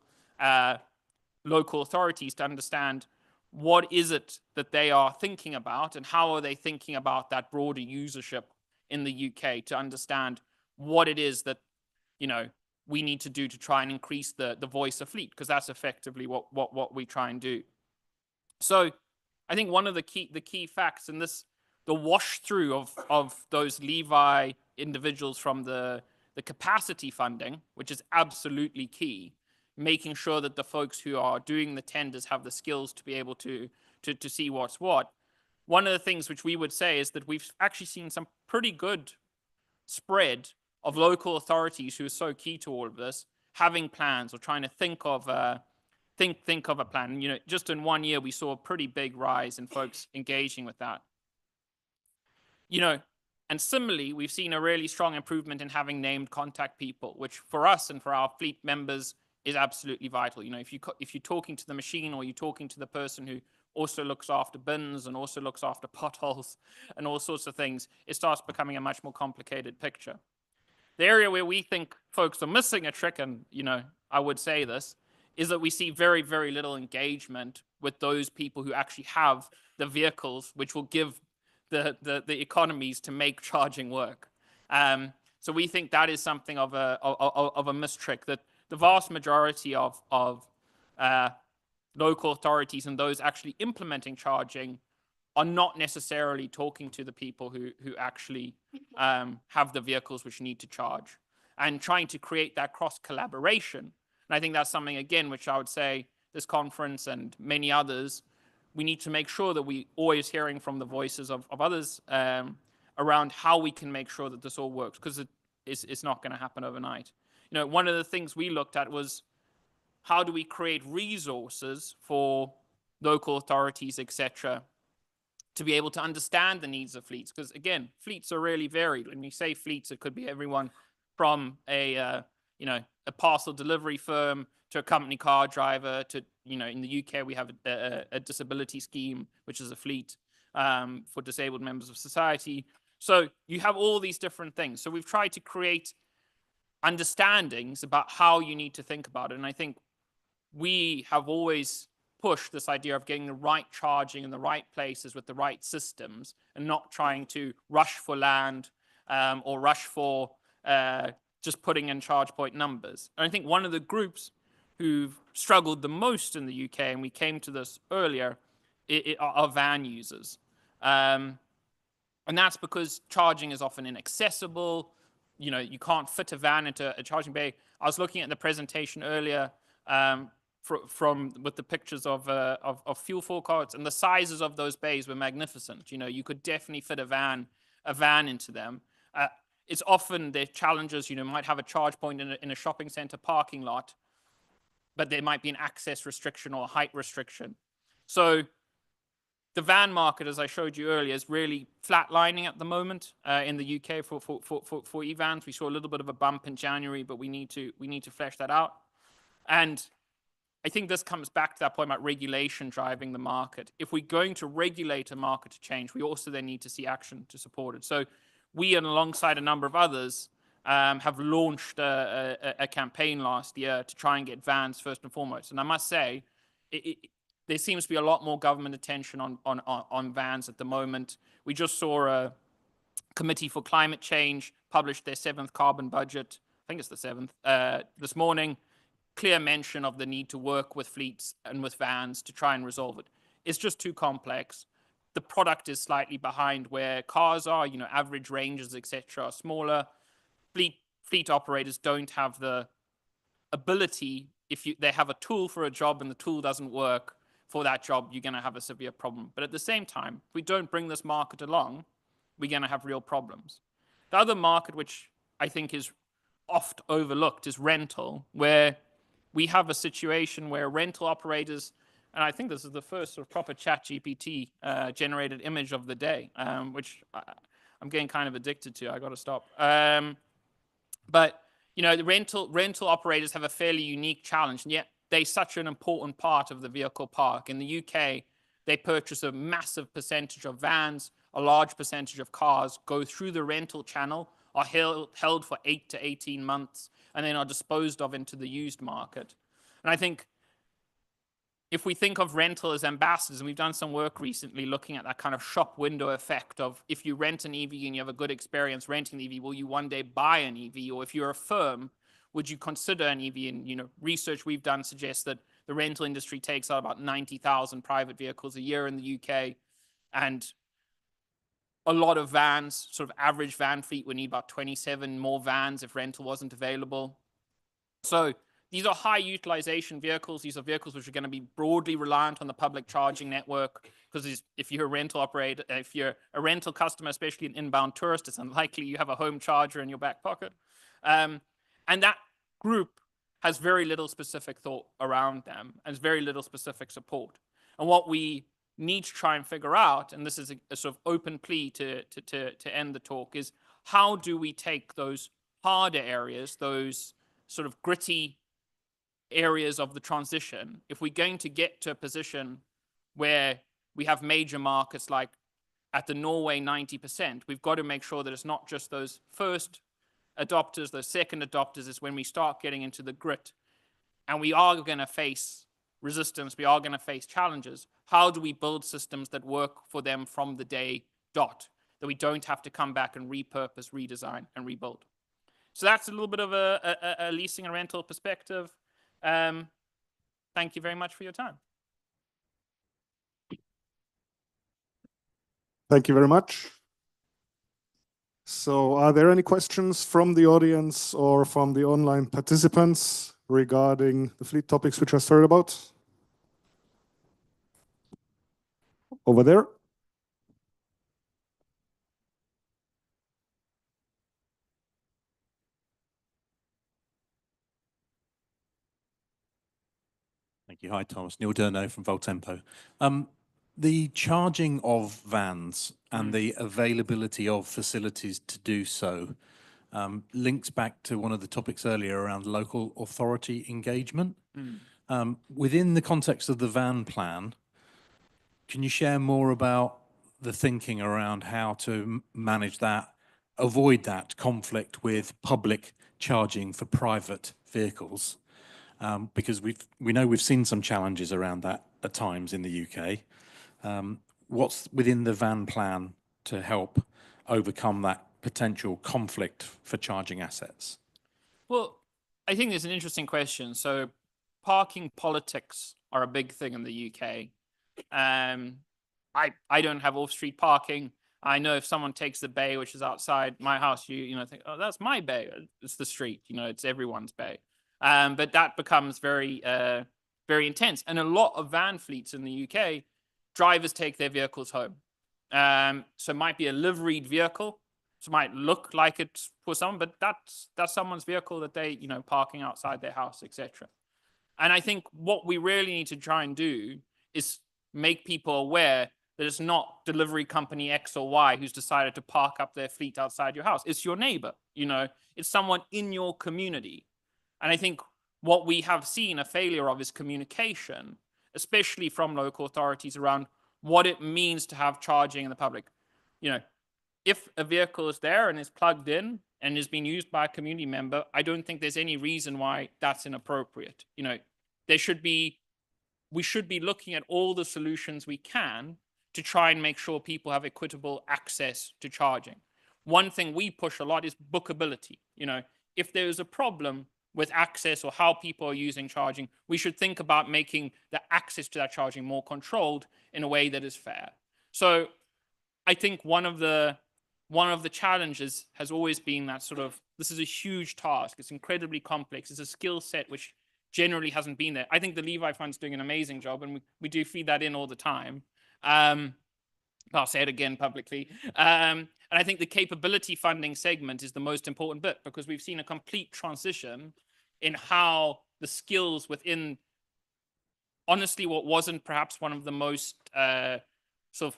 local authorities to understand what is it that they are thinking about and how are they thinking about that broader usership in the UK to understand what it is that, we need to do to try and increase the voice of fleet, because that's effectively what we try and do. So I think one of the key facts in this, the wash through of those Levi individuals from the capacity funding, which is absolutely key, making sure that the folks who are doing the tenders have the skills to be able to see what's what. One of the things which we would say is that we've actually seen some pretty good spread of local authorities who are so key to all of this, having plans or trying to think of a plan. Just in 1 year, we saw a pretty big rise in folks engaging with that. And similarly, we've seen a really strong improvement in having named contact people, which for us and for our fleet members is absolutely vital. If you're talking to the machine or you're talking to the person who also looks after bins and also looks after potholes and all sorts of things, it starts becoming a much more complicated picture. The area where we think folks are missing a trick, and I would say this, is that we see very, very little engagement with those people who actually have the vehicles which will give the economies to make charging work. So we think that is something of a missed trick, that the vast majority of local authorities and those actually implementing charging are not necessarily talking to the people who actually have the vehicles which need to charge, and trying to create that cross collaboration. And I think that's something, again, which I would say this conference and many others, we need to make sure that we always hearing from the voices of others around how we can make sure that this all works, because it's not going to happen overnight. One of the things we looked at was how do we create resources for local authorities, etc., to be able to understand the needs of fleets? Because again, fleets are really varied. When you say fleets, it could be everyone from a parcel delivery firm to a company car driver to, in the UK, we have a disability scheme, which is a fleet for disabled members of society. So you have all these different things. So we've tried to create understandings about how you need to think about it. And I think we have always pushed this idea of getting the right charging in the right places with the right systems, and not trying to rush for land or rush for just putting in charge point numbers. And I think one of the groups who've struggled the most in the UK, and we came to this earlier, are van users. And that's because charging is often inaccessible. You know, you can't fit a van into a charging bay. I was looking at the presentation earlier with the pictures of fuel forecourts, and the sizes of those bays were magnificent. You know, you could definitely fit a van into them. It's often the challenges, you know, might have a charge point in a shopping center parking lot, but there might be an access restriction or a height restriction. So the van market, as I showed you earlier, is really flatlining at the moment in the UK for e-vans. We saw a little bit of a bump in January, but we need to flesh that out. And I think this comes back to that point about regulation driving the market. If we're going to regulate a market to change, we also then need to see action to support it. So we, and alongside a number of others, have launched a campaign last year to try and get vans first and foremost. And I must say, there seems to be a lot more government attention on vans at the moment. We just saw a Committee for Climate Change published their 7th carbon budget. I think it's the 7th this morning. Clear mention of the need to work with fleets and with vans to try and resolve it. It's just too complex. The product is slightly behind where cars are. You know, average ranges, etc., are smaller. Fleet operators don't have the ability. If they have a tool for a job and the tool doesn't work for that job, you're going to have a severe problem. But at the same time, if we don't bring this market along, we're going to have real problems. The other market, which I think is oft overlooked, is rental, where we have a situation where rental operators, and I think this is the first sort of proper ChatGPT generated image of the day, which I'm getting kind of addicted to. I got to stop. But you know, the rental operators have a fairly unique challenge, and yet they're such an important part of the vehicle park. In the UK, they purchase a massive percentage of vans, a large percentage of cars go through the rental channel, are held for 8 to 18 months, and then are disposed of into the used market. And I think if we think of rental as ambassadors, and we've done some work recently looking at that kind of shop window effect of if you rent an EV and you have a good experience renting the EV, will you one day buy an EV? Or if you're a firm, would you consider an EV? And you know, research we've done suggests that the rental industry takes out about 90,000 private vehicles a year in the UK, and a lot of vans, sort of average van fleet would need about 27 more vans if rental wasn't available. So these are high utilization vehicles. These are vehicles which are going to be broadly reliant on the public charging network, because if you're a rental operator, if you're a rental customer, especially an inbound tourist, it's unlikely you have a home charger in your back pocket. And that group has very little specific thought around them and very little specific support. And what we need to try and figure out, and this is a sort of open plea to end the talk, is how do we take those harder areas, those sort of gritty areas of the transition, if we're going to get to a position where we have major markets like at the Norway 90%, we've got to make sure that it's not just those first adopters, those second adopters, is when we start getting into the grit. And we are going to face resistance, we are going to face challenges. How do we build systems that work for them from the day dot, that we don't have to come back and repurpose, redesign, and rebuild? So that's a little bit of a leasing and rental perspective. Thank you very much for your time. Thank you very much. So are there any questions from the audience or from the online participants regarding the fleet topics which I started about? Over there. Thank you. Hi, Thomas. Neil Durno from Voltempo. The charging of vans and the availability of facilities to do so links back to one of the topics earlier around local authority engagement. Within the context of the van plan, can you share more about the thinking around how to manage that, avoid that conflict with public charging for private vehicles? Because we know we've seen some challenges around that at times in the UK. What's within the van plan to help overcome that potential conflict for charging assets? Well, I think it's an interesting question. So parking politics are a big thing in the UK. I don't have off-street parking. I know if someone takes the bay, which is outside my house, you know, think, oh, that's my bay. It's the street, you know, it's everyone's bay. But that becomes very, very intense. And a lot of van fleets in the UK, drivers take their vehicles home. So it might be a liveried vehicle. So it might look like it's for someone, but that's someone's vehicle that they, you know, parking outside their house, etc. And I think what we really need to try and do is make people aware that it's not delivery company X or Y who's decided to park up their fleet outside your house. It's your neighbor, you know, it's someone in your community. And I think what we have seen a failure of is communication, especially from local authorities around what it means to have charging in the public. You know, if a vehicle is there and is plugged in and is being used by a community member, I don't think there's any reason why that's inappropriate. You know, we should be looking at all the solutions we can to try and make sure people have equitable access to charging. One thing we push a lot is bookability. You know, if there's a problem with access or how people are using charging, we should think about making the access to that charging more controlled in a way that is fair. So I think one of the challenges has always been that sort of, this is a huge task. It's incredibly complex. It's a skill set which generally hasn't been there. I think the Levi Fund's doing an amazing job, and we do feed that in all the time. I'll say it again publicly. And I think the capability funding segment is the most important bit, because we've seen a complete transition in how the skills within, honestly, what wasn't perhaps one of the most sort of,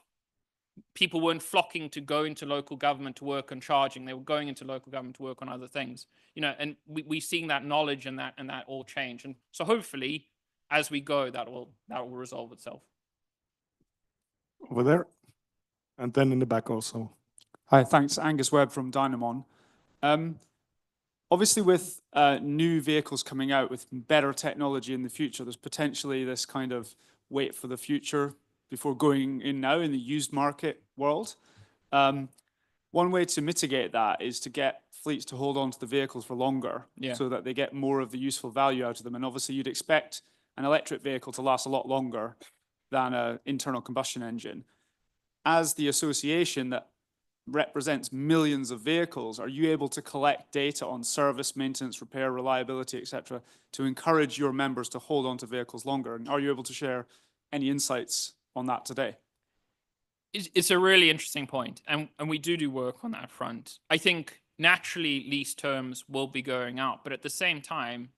people weren't flocking to go into local government to work on charging. They were going into local government to work on other things, you know, and we're seeing that knowledge and that all change. And so hopefully as we go, that will resolve itself. Over there, and then in the back also. Hi, thanks. Angus Webb from Dynamon. Obviously, with new vehicles coming out with better technology in the future, there's potentially this kind of wait for the future before going in now in the used market world. One way to mitigate that is to get fleets to hold on to the vehicles for longer, so that they get more of the useful value out of them. And obviously, you'd expect an electric vehicle to last a lot longer than an internal combustion engine. As the association that represents millions of vehicles, are you able to collect data on service, maintenance, repair, reliability, etc., to encourage your members to hold on to vehicles longer? And are you able to share any insights on that today? It's a really interesting point, and we do work on that front. I think naturally lease terms will be going out, but at the same time,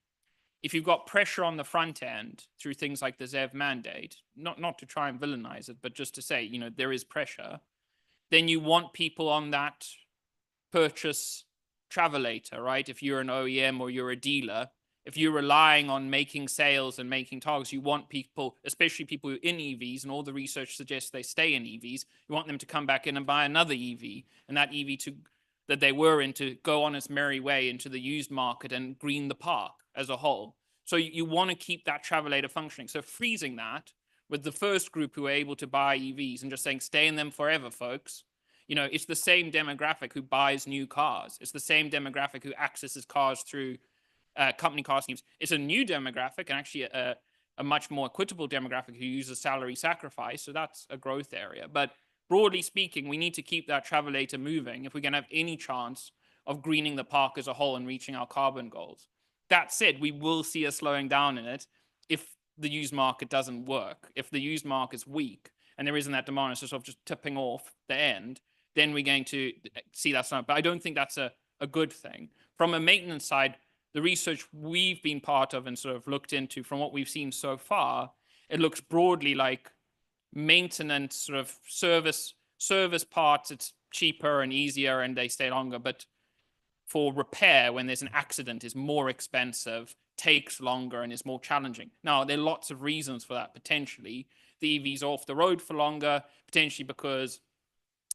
if you've got pressure on the front end through things like the ZEV mandate, not to try and villainize it, but just to say, you know, there is pressure, then you want people on that purchase travelator, right? If you're an OEM or you're a dealer, if you're relying on making sales and making targets, you want people, especially people who are in EVs, and all the research suggests they stay in EVs, you want them to come back in and buy another EV, and that EV that they were in to go on its merry way into the used market and green the park as a whole. So you want to keep that travelator functioning. So freezing that with the first group who are able to buy EVs and just saying, stay in them forever, folks. You know, it's the same demographic who buys new cars. It's the same demographic who accesses cars through company car schemes. It's a new demographic, and actually a much more equitable demographic who uses salary sacrifice. So that's a growth area. But broadly speaking, we need to keep that travelator moving if we're going to have any chance of greening the park as a whole and reaching our carbon goals. That said, we will see a slowing down in it if the used market doesn't work. If the used market is weak and there isn't that demand, it's sort of just tipping off the end, then we're going to see that slowing. But I don't think that's a good thing. From a maintenance side, the research we've been part of and sort of looked into, from what we've seen so far, it looks broadly like maintenance, sort of service parts, it's cheaper and easier and they stay longer. But for repair, when there's an accident, is more expensive, takes longer, and is more challenging. Now, there are lots of reasons for that, potentially. The EV's off the road for longer, potentially because,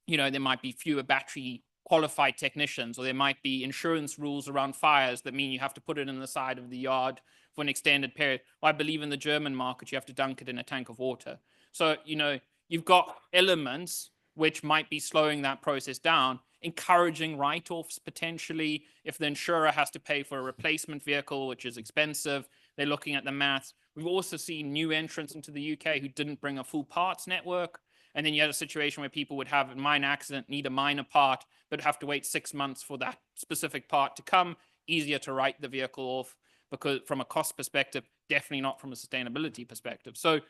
you know, there might be fewer battery qualified technicians, or there might be insurance rules around fires that mean you have to put it in the side of the yard for an extended period. Well, I believe in the German market, you have to dunk it in a tank of water. So, you know, you've got elements which might be slowing that process down, encouraging write-offs potentially if the insurer has to pay for a replacement vehicle, which is expensive, They're looking at the maths. We've also seen new entrants into the UK who didn't bring a full parts network. And then you had a situation where people would have a minor accident, need a minor part, but have to wait 6 months for that specific part to come. Easier to write the vehicle off because from a cost perspective, definitely not from a sustainability perspective. So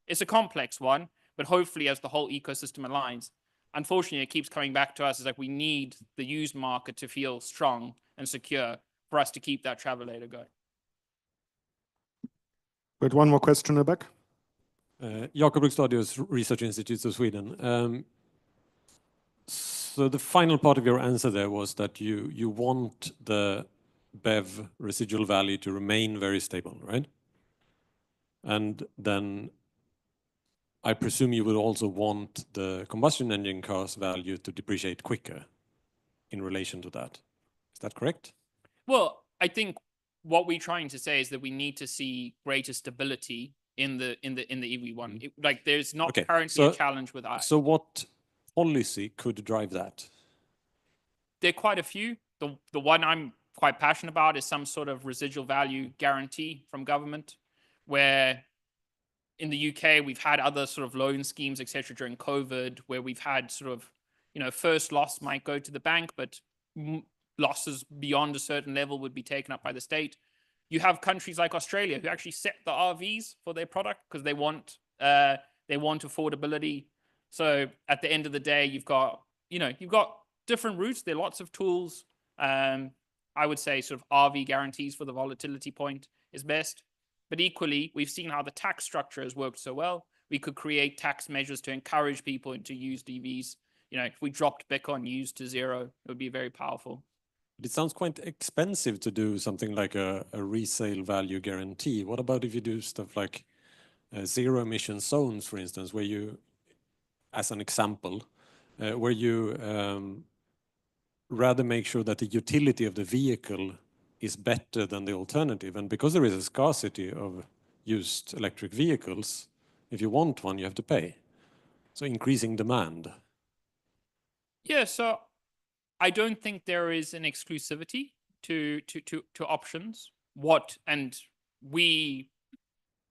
it's a complex one, but hopefully as the whole ecosystem aligns, unfortunately, it keeps coming back to us is like we need the used market to feel strong and secure for us to keep that travelator going. But one more question in the back. Jakob Rukstadius, Research Institutes of Sweden. So the final part of your answer there was that you want the BEV residual value to remain very stable, right? And then I presume you would also want the combustion engine cars value to depreciate quicker in relation to that. Is that correct? Well, I think what we're trying to say is that we need to see greater stability in the EV1. Like there's not currently a challenge with ICE. So what policy could drive that? There are quite a few. The one I'm quite passionate about is some sort of residual value guarantee from government, where in the UK we've had other sort of loan schemes, etc. during COVID, where we've had sort of, first loss might go to the bank, but losses beyond a certain level would be taken up by the state. You have countries like Australia who actually set the RVs for their product because they want affordability. So at the end of the day, you've got different routes. There are lots of tools. I would say sort of RV guarantees for the volatility point is best. But equally, we've seen how the tax structure has worked so well. We could create tax measures to encourage people into used EVs. If we dropped BEC on used to zero, it would be very powerful. It sounds quite expensive to do something like a resale value guarantee. What about if you do stuff like zero emission zones, for instance, where you, as an example, where you rather make sure that the utility of the vehicle is better than the alternative. And because there is a scarcity of used electric vehicles, if you want one, you have to pay. So increasing demand. Yeah, so I don't think there is an exclusivity to options. We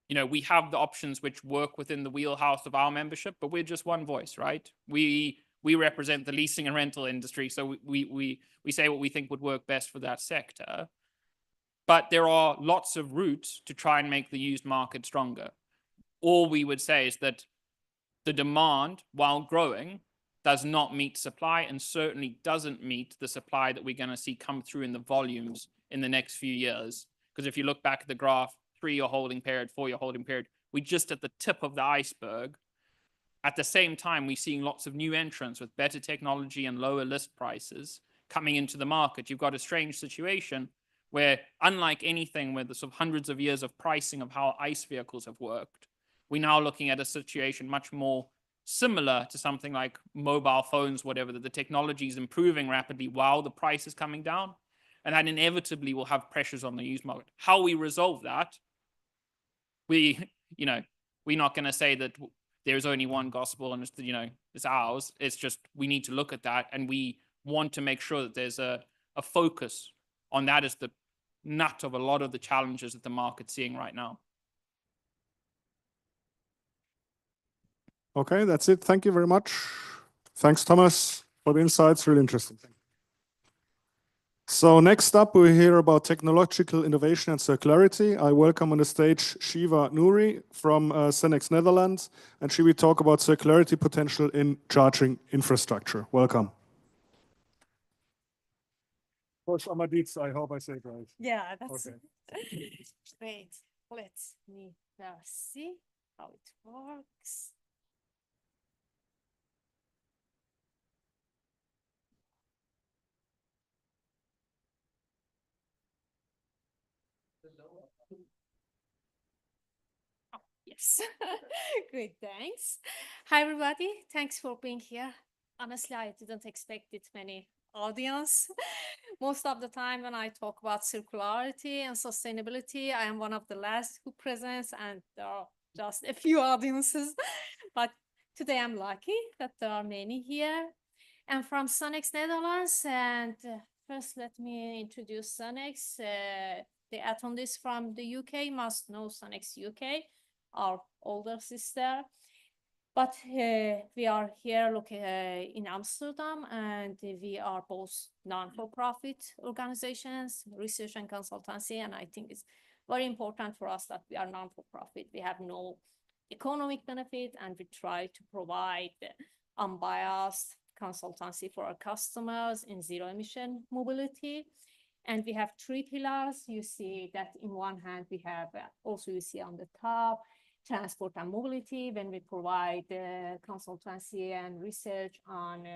have the options which work within the wheelhouse of our membership, but we're just one voice, right? We represent the leasing and rental industry, so we say what we think would work best for that sector. But there are lots of routes to try and make the used market stronger. All we would say is that the demand, while growing, does not meet supply and certainly doesn't meet the supply that we're going to see come through in the volumes in the next few years. Because if you look back at the graph, 3-year holding period, 4-year holding period, we're just at the tip of the iceberg. At the same time, we're seeing lots of new entrants with better technology and lower list prices coming into the market. You've got a strange situation where, unlike anything where the sort of hundreds of years of pricing of how ICE vehicles have worked, we're now looking at a situation much more similar to something like mobile phones, whatever, that the technology is improving rapidly while the price is coming down. And that inevitably will have pressures on the used market. How we resolve that, we're not going to say that there's only one gospel and it's ours. It's just we need to look at that, and we want to make sure that there's a focus on that as the nut of a lot of the challenges that the market's seeing right now. Okay, that's it. Thank you very much. Thanks, Thomas, for the insights. Really interesting. So next up, we hear about technological innovation and circularity. I welcome on the stage Shiva Nouri from Cenex Netherlands, and she will talk about circularity potential in charging infrastructure. Welcome. Coach Amaditz, I hope I say it right. Yeah, that's okay. Great. Let me see how it works. Oh, yes. Great, thanks. Hi, everybody. Thanks for being here. Honestly, I didn't expect it many audience. Most of the time when I talk about circularity and sustainability, I am one of the last who presents, and there are just a few audiences. But today I'm lucky that there are many here. I'm from Cenex Netherlands, and first let me introduce Cenex. the attendees from the UK must know Sonex UK, our older sister. But we are here in Amsterdam, and we are both non-for-profit organizations, research and consultancy, and I think it's very important for us that we are non-for-profit. We have no economic benefit, and we try to provide unbiased consultancy for our customers in zero emission mobility. And we have 3 pillars. You see that in one hand, we have also, you see on the top, transport and mobility, when we provide consultancy and research on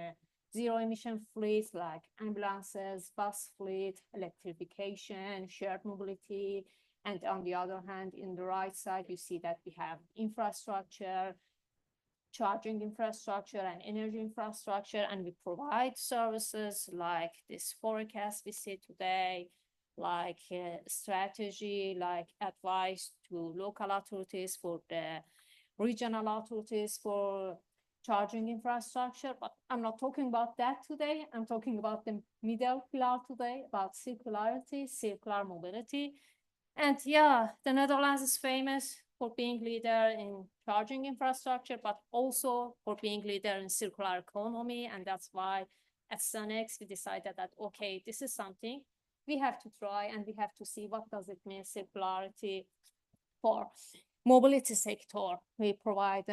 zero emission fleets like ambulances, bus fleet, electrification, shared mobility. And on the other hand, in the right side, you see that we have infrastructure, charging infrastructure and energy infrastructure, and we provide services like this forecast we see today, like strategy, like advice to local authorities, for the regional authorities for charging infrastructure. But I'm not talking about that today. I'm talking about the middle pillar today, about circularity, circular mobility. And yeah, the Netherlands is famous for being leader in charging infrastructure, but also for being leader in circular economy. And that's why at Sonex, we decided that, okay, this is something we have to try, and we have to see what does it mean circularity for mobility sector. We provide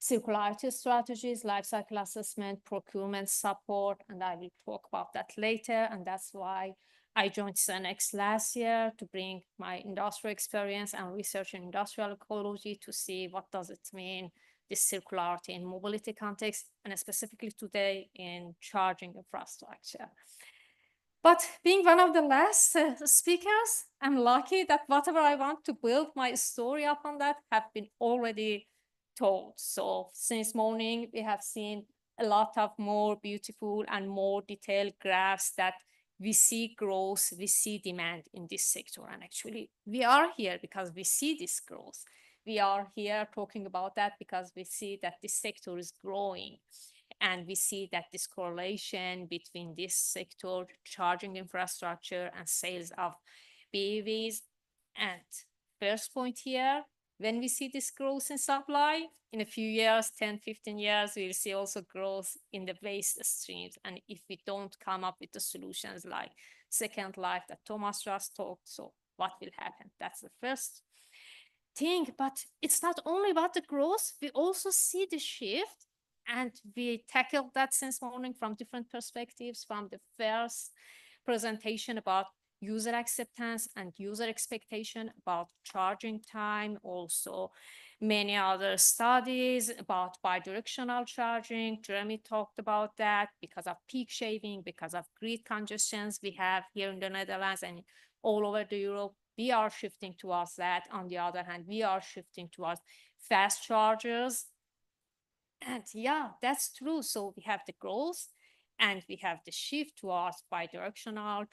circularity strategies, life cycle assessment, procurement support, and I will talk about that later. And that's why I joined Sonex last year, to bring my industrial experience and research in industrial ecology to see what does it mean, this circularity in mobility context, and specifically today in charging infrastructure. But being one of the last speakers, I'm lucky that whatever I want to build my story upon that have been already told. So since morning, we have seen a lot of more beautiful and more detailed graphs that we see growth, we see demand in this sector. And actually, we are here because we see this growth. We are here talking about that because we see that this sector is growing. And we see that this correlation between this sector, charging infrastructure, and sales of BEVs. And first point here, when we see this growth in supply, in a few years, 10, 15 years, we'll see also growth in the waste streams. And if we don't come up with the solutions like Second Life that Thomas just talked, so what will happen? That's the first thing. But it's not only about the growth, we also see the shift. And we tackled that since morning from different perspectives, from the first presentation about user acceptance and user expectation about charging time, also many other studies about bidirectional charging. Jeremy talked about that because of peak shaving, because of grid congestions we have here in the Netherlands and all over the Europe. We are shifting towards that. On the other hand, we are shifting towards fast chargers. And yeah, that's true. So we have the growth and we have the shift towards bidirectional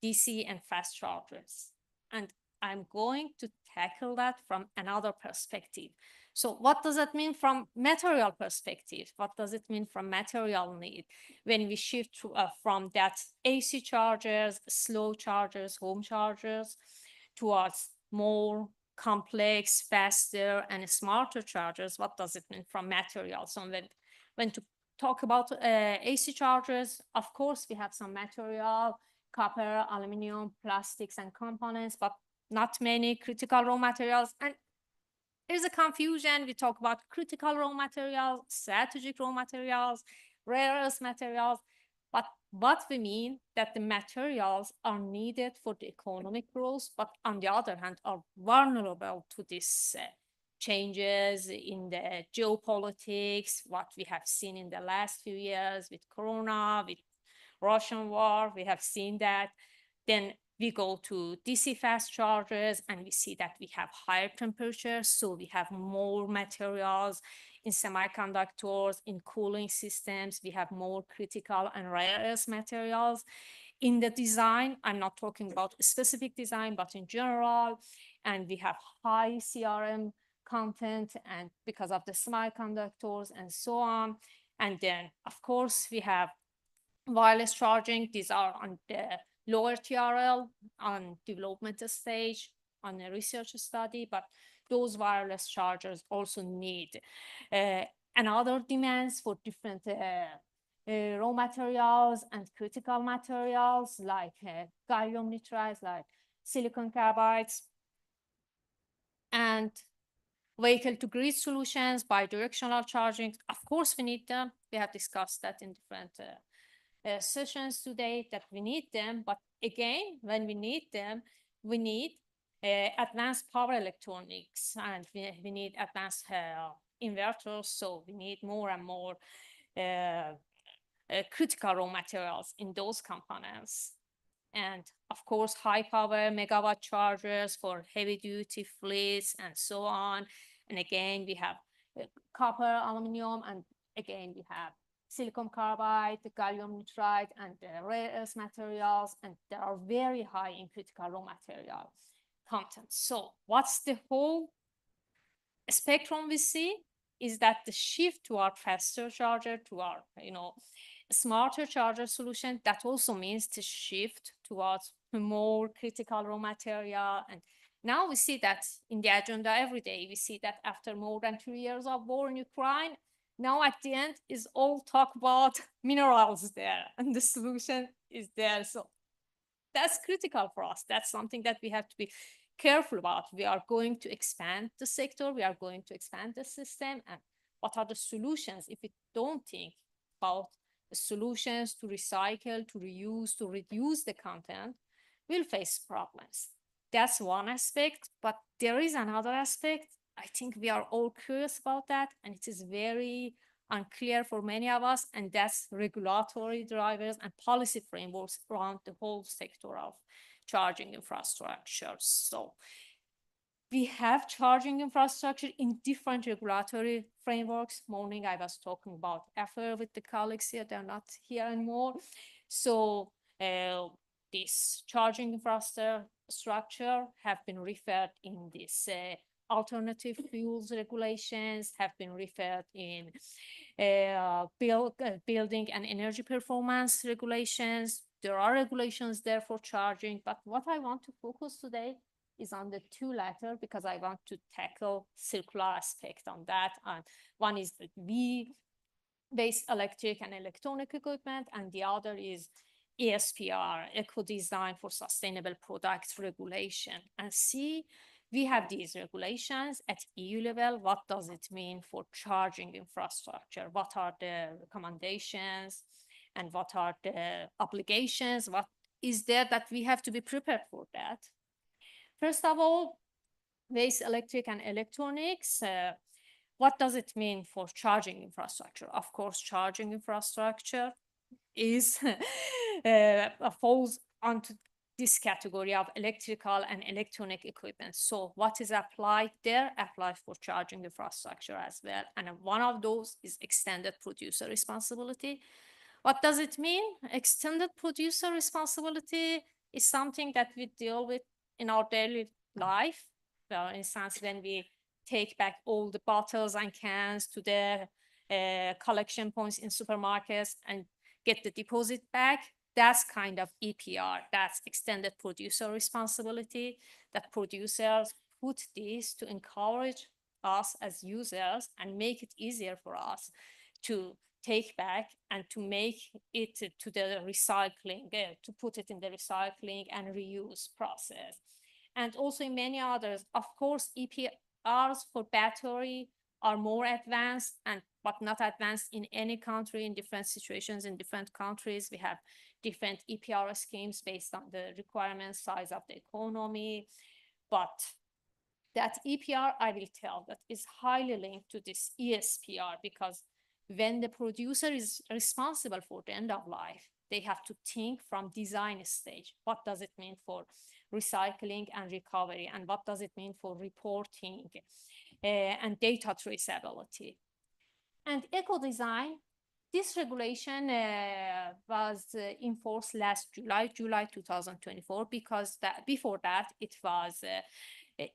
DC and fast chargers. And I'm going to tackle that from another perspective. So what does that mean from material perspective? What does it mean from material need? When we shift from that AC chargers, slow chargers, home chargers, towards more complex, faster, and smarter chargers, what does it mean from materials? So when to talk about AC chargers, of course, we have some material, copper, aluminum, plastics, and components, but not many critical raw materials. And there's a confusion. We talk about critical raw materials, strategic raw materials, rare earth materials, but what we mean that the materials are needed for the economic growth, but on the other hand, are vulnerable to these changes in the geopolitics, what we have seen in the last few years with Corona, with Russian war, we have seen that. Then we go to DC fast chargers and we see that we have higher temperatures, so we have more materials in semiconductors, in cooling systems, we have more critical and rare earth materials. In the design, I'm not talking about a specific design, but in general, and we have high CRM content and because of the semiconductors and so on. And then, of course, we have wireless charging. These are on the lower TRL on development stage, on a research study, but those wireless chargers also need another demands for different raw materials and critical materials like gallium nitride, like silicon carbides, and vehicle to grid solutions, bidirectional charging. Of course, we need them. We have discussed that in different sessions today that we need them. But again, when we need them, we need advanced power electronics, and we need advanced inverters. So we need more and more critical raw materials in those components. And of course, high power megawatt chargers for heavy duty fleets and so on. And again, we have copper, aluminum, and again, we have silicon carbide, gallium nitride, and rare earth materials, and they are very high in critical raw material content. So what's the whole spectrum we see is that the shift to our faster charger, to our, smarter charger solution, that also means to shift towards more critical raw material. And now we see that in the agenda every day. We see that after more than 2 years of war in Ukraine, now at the end is all talk about minerals there, and the solution is there. So that's critical for us. That's something that we have to be careful about. We are going to expand the sector. We are going to expand the system. And what are the solutions if we don't think about the solutions to recycle, to reuse, to reduce the content? We'll face problems. That's one aspect, but there is another aspect. I think we are all curious about that, and it is very unclear for many of us, and that's regulatory drivers and policy frameworks around the whole sector of charging infrastructure. So we have charging infrastructure in different regulatory frameworks. Morning, I was talking about EFIR with the colleagues here. They're not here anymore. So this charging infrastructure have been referred in this alternative fuels regulations, have been referred in building and energy performance regulations. There are regulations there for charging, but what I want to focus today is on the two latter, because I want to tackle circular aspect on that. And one is the V-based electric and electronic equipment, and the other is ESPR, Eco Design for Sustainable Products Regulation. And see, we have these regulations at EU level. What does it mean for charging infrastructure? What are the recommendations and what are the obligations? What is there that we have to be prepared for that? First of all, waste electric and electronics. What does it mean for charging infrastructure? Of course, charging infrastructure is falls onto this category of electrical and electronic equipment. So what is applied there applies for charging infrastructure as well. And one of those is extended producer responsibility. What does it mean? Extended producer responsibility is something that we deal with in our daily life. For instance, when we take back all the bottles and cans to the collection points in supermarkets and get the deposit back, that's kind of EPR, that's extended producer responsibility, that producers put this to encourage us as users and make it easier for us to take back and to make it to the recycling, to put it in the recycling and reuse process. And also in many others, of course, EPRs for battery are more advanced, but not advanced in any country, in different situations in different countries. We have different EPR schemes based on the requirements, size of the economy. But that EPR, I will tell, that is highly linked to this ESPR, because when the producer is responsible for the end of life, they have to think from design stage. What does it mean for recycling and recovery? And what does it mean for reporting and data traceability? And eco-design, this regulation was in force last July 2024, because before that it was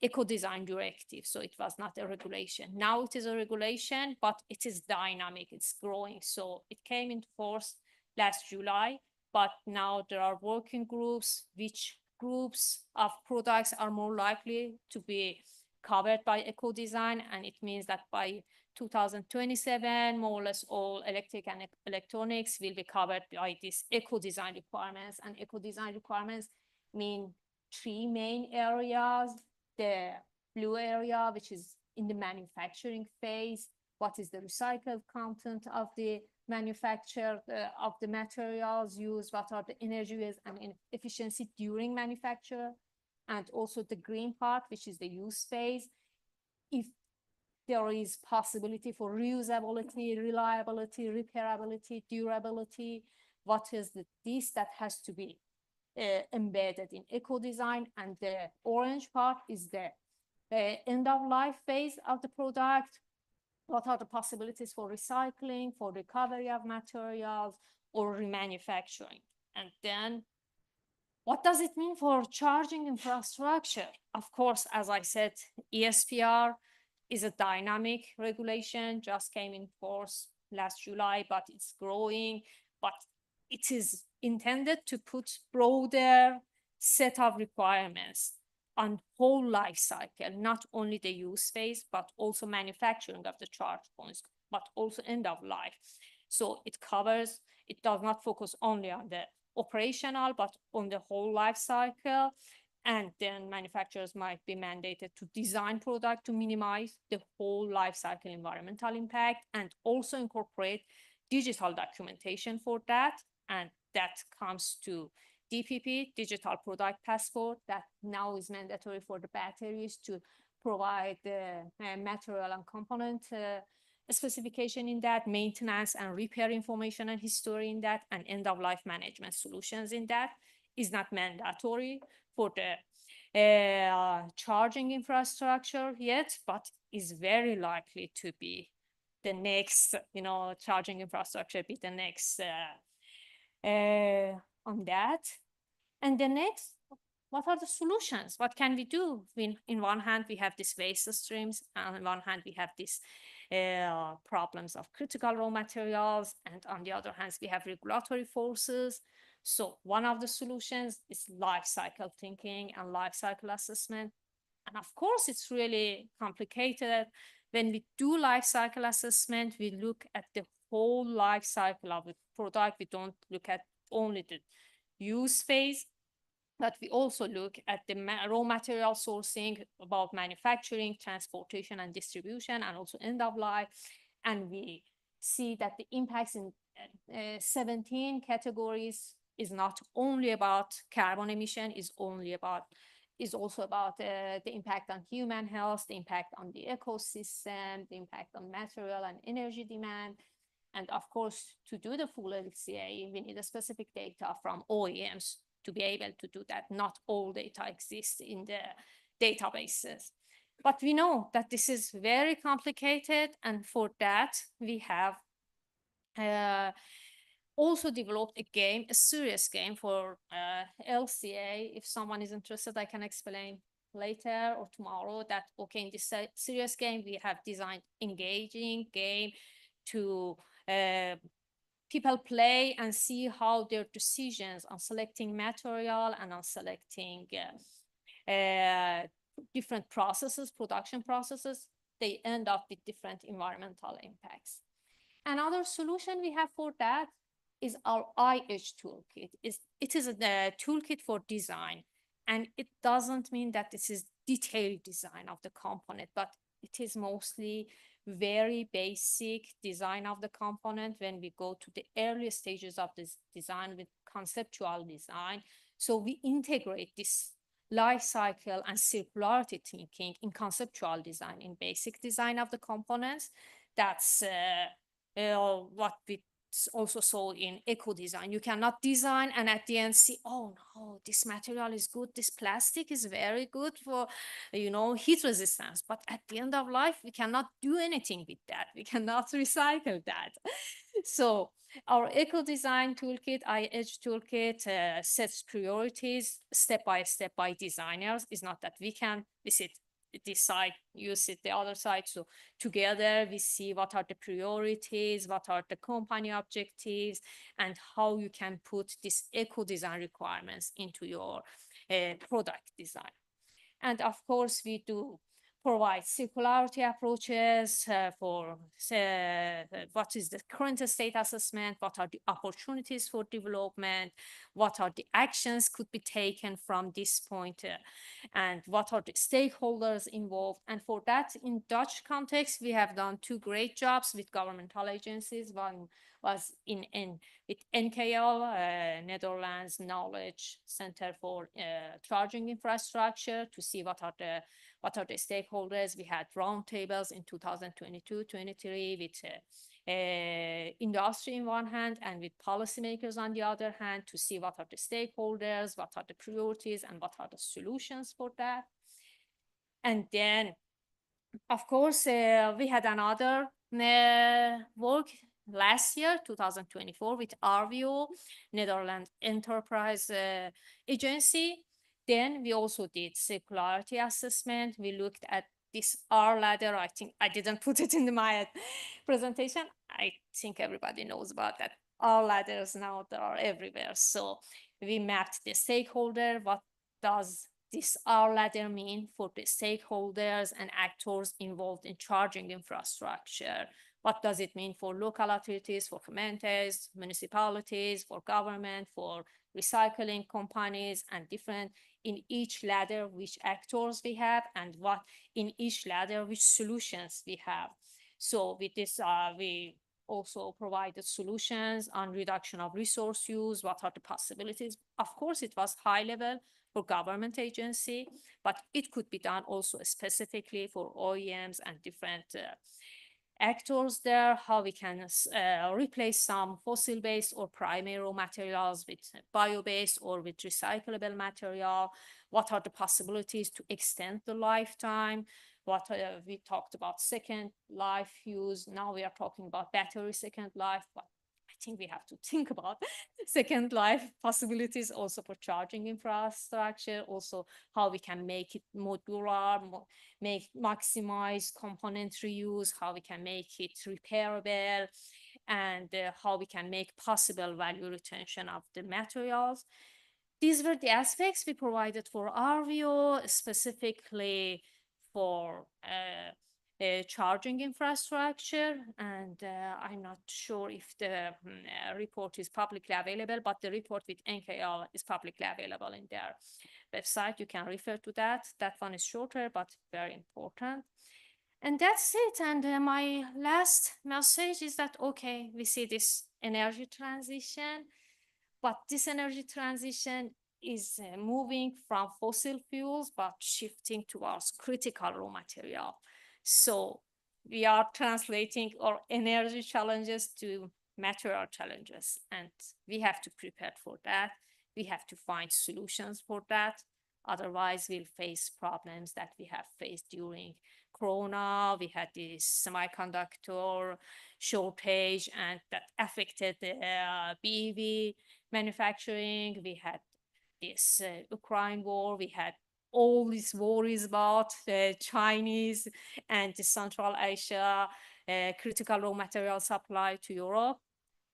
eco-design directive, so it was not a regulation. Now it is a regulation, but it is dynamic, it's growing. So it came into force last July. but now there are working groups, which groups of products are more likely to be covered by eco-design, and it means that by 2027, more or less all electric and electronics will be covered by these eco-design requirements. And eco-design requirements mean three main areas. The blue area, which is in the manufacturing phase, what is the recycled content of the manufacture of the materials used, what are the energy use and efficiency during manufacture, and also the green part, which is the use phase. If there is possibility for reusability, reliability, repairability, durability, what is this that has to be embedded in eco-design. And the orange part is the end-of-life phase of the product. What are the possibilities for recycling, for recovery of materials, or remanufacturing? And then what does it mean for charging infrastructure? Of course, as I said, ESPR is a dynamic regulation, just came in force last July, but it's growing. But it is intended to put broader set of requirements on whole life cycle, not only the use phase, but also manufacturing of the charge points, but also end of life. So it covers, it does not focus only on the operational, but on the whole life cycle. And then manufacturers might be mandated to design product to minimize the whole life cycle environmental impact, and also incorporate digital documentation for that. And that comes to DPP, Digital Product Passport, that now is mandatory for the batteries to provide the material and component specification in that, maintenance and repair information and history in that, and end-of-life management solutions in that. Is not mandatory for the charging infrastructure yet, but is very likely to be the next, charging infrastructure be the next on that. And the next, what are the solutions? What can we do? In one hand, we have these waste streams, and on one hand, we have these problems of critical raw materials, and on the other hand, we have regulatory forces. So one of the solutions is life cycle thinking and life cycle assessment. And of course, it's really complicated. When we do life cycle assessment, we look at the whole life cycle of the product. We don't look at only the use phase, but we also look at the raw material sourcing, about manufacturing, transportation, and distribution, and also end of life. And we see that the impacts in 17 categories is not only about carbon emission, is also about the impact on human health, the impact on the ecosystem, the impact on material and energy demand. And of course, to do the full LCA, we need a specific data from OEMs to be able to do that. Not all data exists in the databases. But we know that this is very complicated, and for that, we have also developed a serious game for LCA. If someone is interested, I can explain later or tomorrow that, okay, in this serious game, we have designed engaging game to people play and see how their decisions on selecting material and on selecting different processes, production processes, they end up with different environmental impacts. Another solution we have for that is our IH toolkit. It is a toolkit for design, and it doesn't mean that this is detailed design of the component, but it is mostly very basic design of the component when we go to the early stages of this design with conceptual design. So we integrate this life cycle and circularity thinking in conceptual design, in basic design of the components. That's what we also saw in eco design. You cannot design and at the end see, oh no, this material is good, this plastic is very good for heat resistance, but at the end of life we cannot do anything with that, we cannot recycle that. So our eco design toolkit, IH toolkit, sets priorities step by step by designers. It's not that we sit this side, you sit the other side. So together we see what are the priorities, what are the company objectives, and how you can put this eco design requirements into your product design. And of course, we do provide circularity approaches for what is the current state assessment, what are the opportunities for development, what are the actions could be taken from this point, and what are the stakeholders involved. And for that, in Dutch context, we have done 2 great jobs with governmental agencies. One was with NKL, Netherlands Knowledge Center for Charging Infrastructure, to see what are the stakeholders. We had roundtables in 2022-23 with industry in one hand and with policymakers on the other hand, to see what are the stakeholders, what are the priorities, and what are the solutions for that. And then, of course, we had another work last year, 2024, with RVO, Netherlands Enterprise Agency. Then we also did circularity assessment. We looked at this R ladder. I think I didn't put it in my presentation. I think everybody knows about that. R ladders now, they are everywhere. So we mapped the stakeholder. What does this R ladder mean for the stakeholders and actors involved in charging infrastructure? What does it mean for local authorities, for communities, municipalities, for government, for recycling companies, and different in each ladder, which actors we have, and what in each ladder, which solutions we have. So with this, we also provided solutions on reduction of resource use. What are the possibilities? Of course, it was high level for government agency, but it could be done also specifically for OEMs and different actors there, how we can replace some fossil-based or primary raw materials with bio-based or with recyclable material. What are the possibilities to extend the lifetime? What we talked about second life use. Now we are talking about battery second life, but I think we have to think about second life possibilities also for charging infrastructure, also how we can make it modular, maximize component reuse, how we can make it repairable, and how we can make possible value retention of the materials. These were the aspects we provided for RVO, specifically for charging infrastructure, and I'm not sure if the report is publicly available, but the report with NKL is publicly available in their website. You can refer to that. That one is shorter, but very important. And that's it. And my last message is that, okay, we see this energy transition, but this energy transition is moving from fossil fuels, but shifting towards critical raw material. So we are translating our energy challenges to material challenges, and we have to prepare for that. We have to find solutions for that. Otherwise, we'll face problems that we have faced during Corona. We had this semiconductor shortage, and that affected the BEV manufacturing. We had this Ukraine war. We had all these worries about Chinese and Central Asia critical raw material supply to Europe.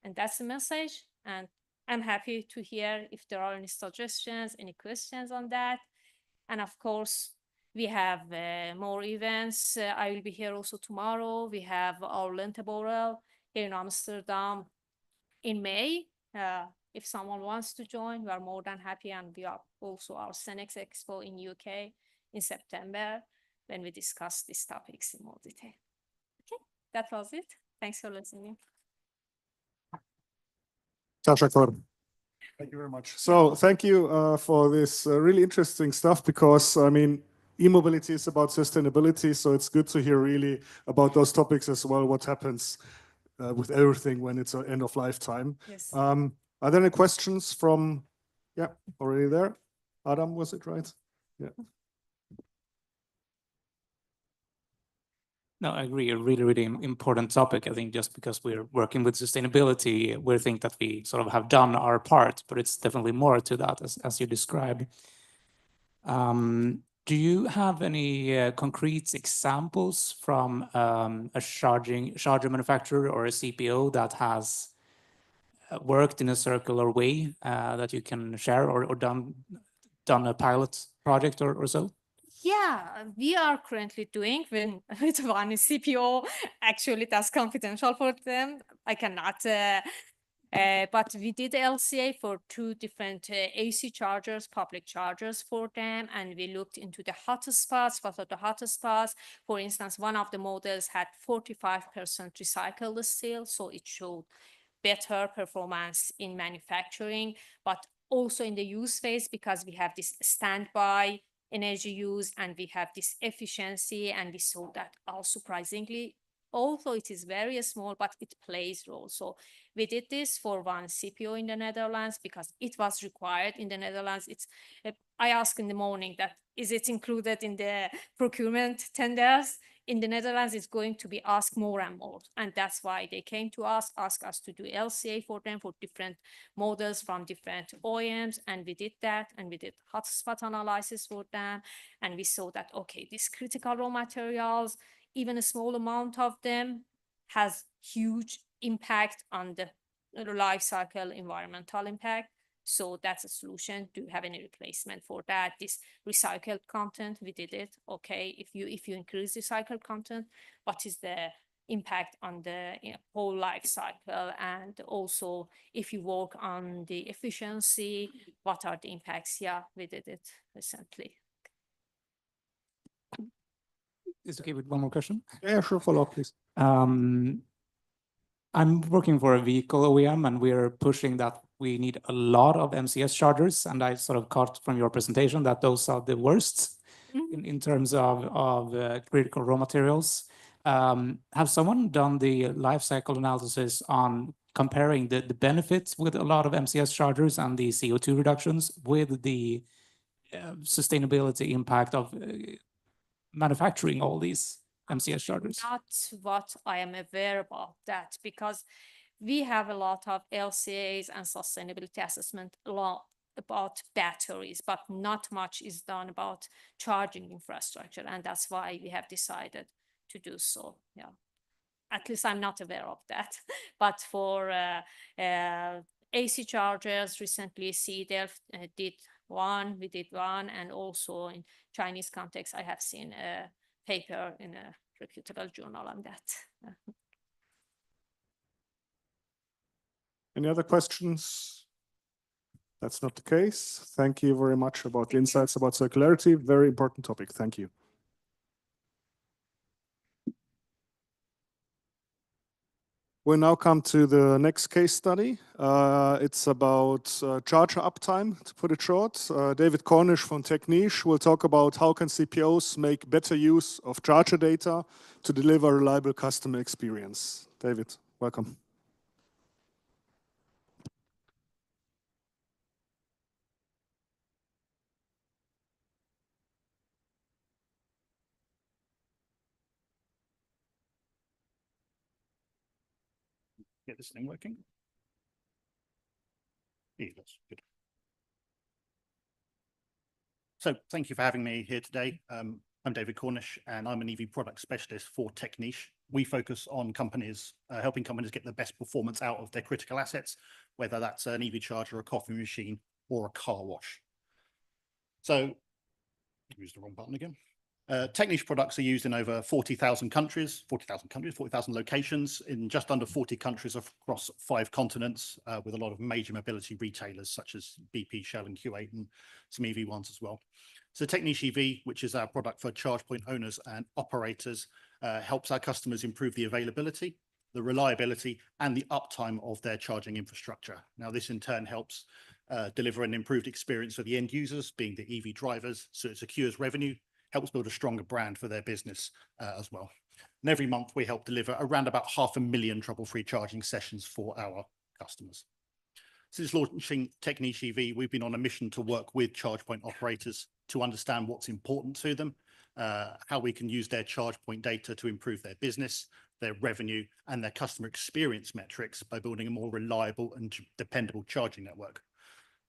And that's the message. And I'm happy to hear if there are any suggestions, any questions on that. And of course, we have more events. I will be here also tomorrow. We have our Lenteborrel here in Amsterdam in May. If someone wants to join, we are more than happy. And we are also our Cenex Expo in UK in September, when we discuss these topics in more detail. Okay, that was it. Thanks for listening. Thank you very much. So thank you for this really interesting stuff, because I mean, e-mobility is about sustainability. So it's good to hear really about those topics as well, what happens with everything when it's an end of lifetime. Yes. Are there any questions from, yeah, already there? Adam, was it right? Yeah. No, I agree. A really, really important topic. I think just because we're working with sustainability, we think that we sort of have done our part, but it's definitely more to that, as you described. Do you have any concrete examples from a charger manufacturer or a CPO that has worked in a circular way that you can share, or done a pilot project or so? Yeah, we are currently doing with one CPO. Actually, that's confidential for them. I cannot. But we did LCA for 2 different AC chargers, public chargers for them, and we looked into the hotspots. What are the hotspots? For instance, one of the models had 45% recycled steel, so it showed better performance in manufacturing, but also in the use phase, because we have this standby energy use and we have this efficiency, and we saw that surprisingly, although it is very small, but it plays role. So we did this for one CPO in the Netherlands because it was required in the Netherlands. I asked in the morning that, is it included in the procurement tenders? In the Netherlands, it's going to be asked more and more. And that's why they came to us, asked us to do LCA for them for different models from different OEMs. And we did that. And we did hotspot analysis for them. And we saw that, okay, these critical raw materials, even a small amount of them has huge impact on the life cycle environmental impact. So that's a solution. Do you have any replacement for that? This recycled content, we did it. Okay, if you increase recycled content, what is the impact on the whole life cycle? And also, if you work on the efficiency, what are the impacts? Yeah, we did it recently. Is it okay with one more question? Yeah, sure. Follow up, please. I'm working for a vehicle OEM, and we're pushing that we need a lot of MCS chargers. And I sort of caught from your presentation that those are the worst in terms of critical raw materials. Have someone done the life cycle analysis on comparing the benefits with a lot of MCS chargers and the CO2 reductions with the sustainability impact of manufacturing all these MCS chargers? Not what I am aware about that, because we have a lot of LCAs and sustainability assessment about batteries, but not much is done about charging infrastructure. And that's why we have decided to do so. Yeah, at least I'm not aware of that. But for AC chargers, recently CDELF did one, we did one, and also in Chinese context, I have seen a paper in a reputable journal on that. Any other questions? That's not the case. Thank you very much about the insights about circularity. Very important topic. Thank you. We now come to the next case study. It's about charger uptime, to put it short. David Cornish from Techniche will talk about how can CPOs make better use of charger data to deliver reliable customer experience. David, welcome. Get this thing working. Yeah, that's good. So thank you for having me here today. I'm David Cornish, and I'm an EV product specialist for Techniche. We focus on companies, helping companies get the best performance out of their critical assets, whether that's an EV charger, a coffee machine, or a car wash. So, use the wrong button again. Techniche products are used in over 40,000 countries, 40,000 locations in just under 40 countries across 5 continents, with a lot of major mobility retailers such as BP, Shell and Q8 and some EV ones as well. So Techniche EV, which is our product for charge point owners and operators, helps our customers improve the availability, the reliability and the uptime of their charging infrastructure. Now this in turn helps deliver an improved experience for the end users, being the EV drivers, so it secures revenue, helps build a stronger brand for their business as well. And every month we help deliver around about 500,000 trouble-free charging sessions for our customers. Since launching Techniche EV, we've been on a mission to work with charge point operators to understand what's important to them, how we can use their charge point data to improve their business, their revenue, and their customer experience metrics by building a more reliable and dependable charging network.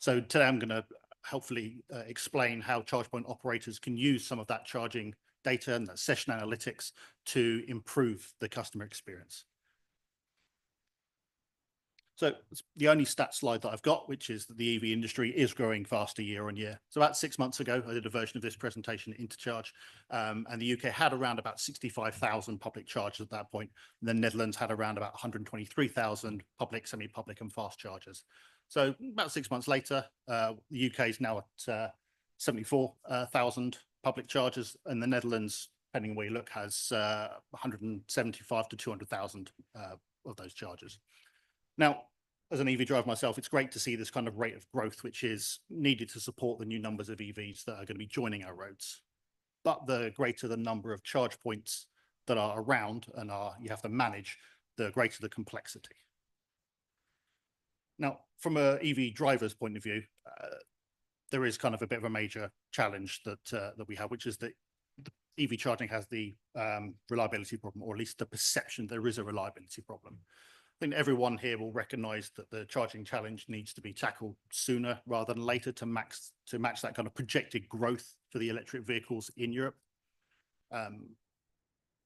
So today I'm going to helpfully explain how charge point operators can use some of that charging data and that session analytics to improve the customer experience. So it's the only stat slide that I've got, which is that the EV industry is growing faster year on year. So about 6 months ago, I did a version of this presentation at Intercharge, and the UK had around about 65,000 public chargers at that point. And the Netherlands had around about 123,000 public, semi-public and fast chargers. So about 6 months later, the UK is now at 74,000 public chargers, and the Netherlands, depending on where you look, has 175 to 200,000 of those chargers. Now, as an EV driver myself, it's great to see this kind of rate of growth, which is needed to support the new numbers of EVs that are going to be joining our roads. But the greater the number of charge points that are around and you have to manage, the greater the complexity. Now, from an EV driver's point of view, there is kind of a bit of a major challenge that we have, which is that the EV charging has the reliability problem, or at least the perception there is a reliability problem. I think everyone here will recognize that the charging challenge needs to be tackled sooner rather than later to match that kind of projected growth for the electric vehicles in Europe.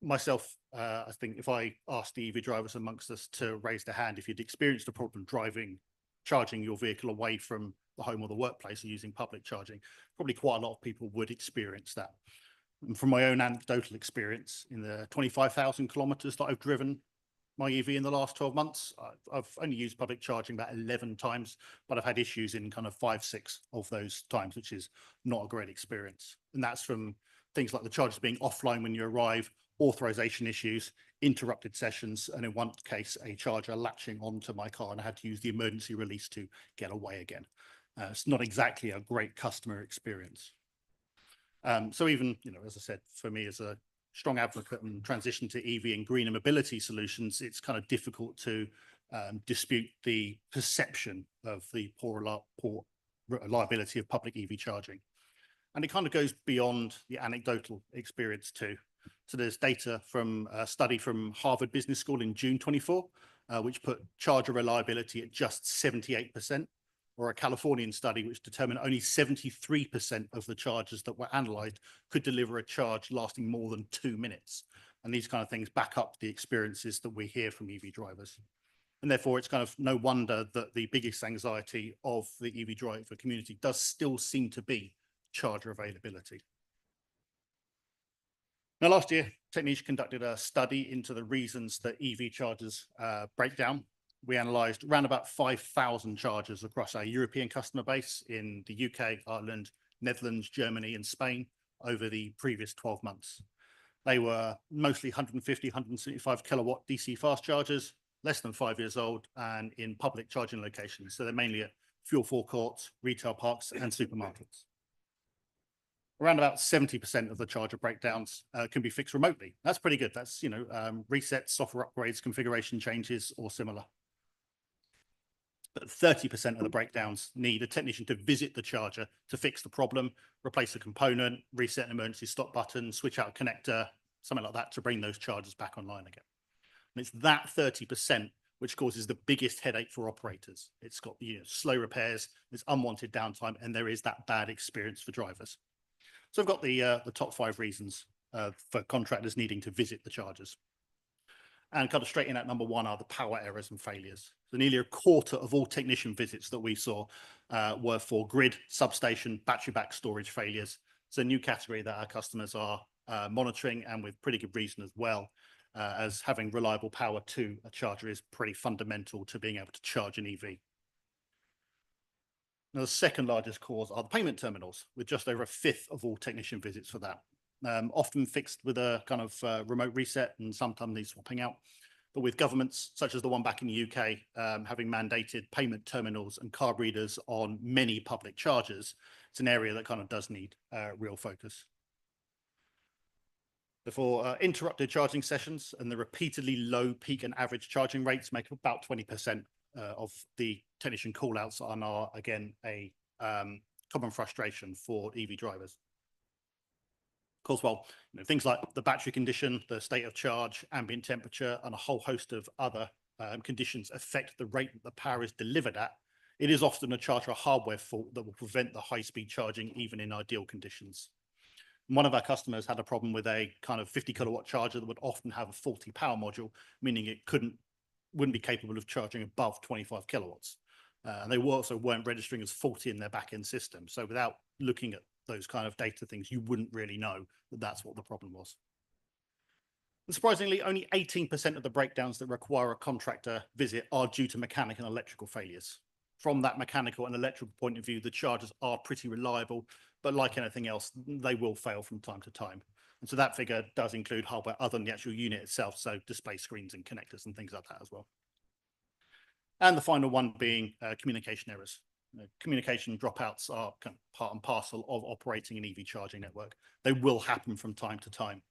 Myself, I think if I asked the EV drivers amongst us to raise their hand if you'd experienced a problem charging your vehicle away from the home or the workplace or using public charging, probably quite a lot of people would experience that. And from my own anecdotal experience, in the 25,000 kilometers that I've driven my EV in the last 12 months, I've only used public charging about 11 times, but I've had issues in kind of 5, 6 of those times, which is not a great experience. And that's from things like the chargers being offline when you arrive, authorization issues, interrupted sessions, and in one case, a charger latching onto my car and I had to use the emergency release to get away again. It's not exactly a great customer experience. So even, as I said, for me as a strong advocate and transition to EV and greener mobility solutions, it's kind of difficult to dispute the perception of the poor reliability of public EV charging. And it kind of goes beyond the anecdotal experience too. So there's data from a study from Harvard Business School in June 24, which put charger reliability at just 78%, or a Californian study which determined only 73% of the chargers that were analyzed could deliver a charge lasting more than 2 minutes. And these kind of things back up the experiences that we hear from EV drivers. And therefore, it's kind of no wonder that the biggest anxiety of the EV driver community does still seem to be charger availability. Now, last year, Techniche conducted a study into the reasons that EV chargers break down. We analysed around about 5,000 chargers across our European customer base in the UK, Ireland, Netherlands, Germany, and Spain over the previous 12 months. They were mostly 150, 175 kilowatt DC fast chargers, less than 5 years old, and in public charging locations. So they're mainly at fuel forecourts, retail parks, and supermarkets. Around about 70% of the charger breakdowns can be fixed remotely. That's pretty good. That's, resets, software upgrades, configuration changes, or similar. But 30% of the breakdowns need a technician to visit the charger to fix the problem, replace a component, reset an emergency stop button, switch out a connector, something like that to bring those chargers back online again. And it's that 30% which causes the biggest headache for operators. It's got slow repairs, there's unwanted downtime, and there is that bad experience for drivers. So I've got the top 5 reasons for contractors needing to visit the chargers. And kind of straight in at number 1 are the power errors and failures. So nearly a quarter of all technician visits that we saw were for grid, substation, battery back storage failures. It's a new category that our customers are monitoring, and with pretty good reason as well, as having reliable power to a charger is pretty fundamental to being able to charge an EV. Now, the second largest cause are the payment terminals, with just over a fifth of all technician visits for that. Often fixed with a kind of remote reset and sometimes needs swapping out. But with governments, such as the one back in the UK, having mandated payment terminals and card readers on many public chargers, it's an area that kind of does need real focus. Therefore, interrupted charging sessions and the repeatedly low peak and average charging rates make up about 20% of the technician call-outs, and are, again, a common frustration for EV drivers. Of course, well, things like the battery condition, the state of charge, ambient temperature, and a whole host of other conditions affect the rate that the power is delivered at it is often a charger hardware fault that will prevent the high-speed charging even in ideal conditions. One of our customers had a problem with a kind of 50 kilowatt charger that would often have a faulty power module, meaning it wouldn't be capable of charging above 25 kilowatts. And they also weren't registering as faulty in their back-end system. So without looking at those kind of data things, you wouldn't really know that that's what the problem was. And surprisingly, only 18% of the breakdowns that require a contractor visit are due to mechanical and electrical failures. From that mechanical and electrical point of view, the chargers are pretty reliable, but like anything else, they will fail from time to time. And so that figure does include hardware other than the actual unit itself, so display screens and connectors and things like that as well. And the final one being communication errors. Communication dropouts are kind of part and parcel of operating an EV charging network. They will happen from time to time,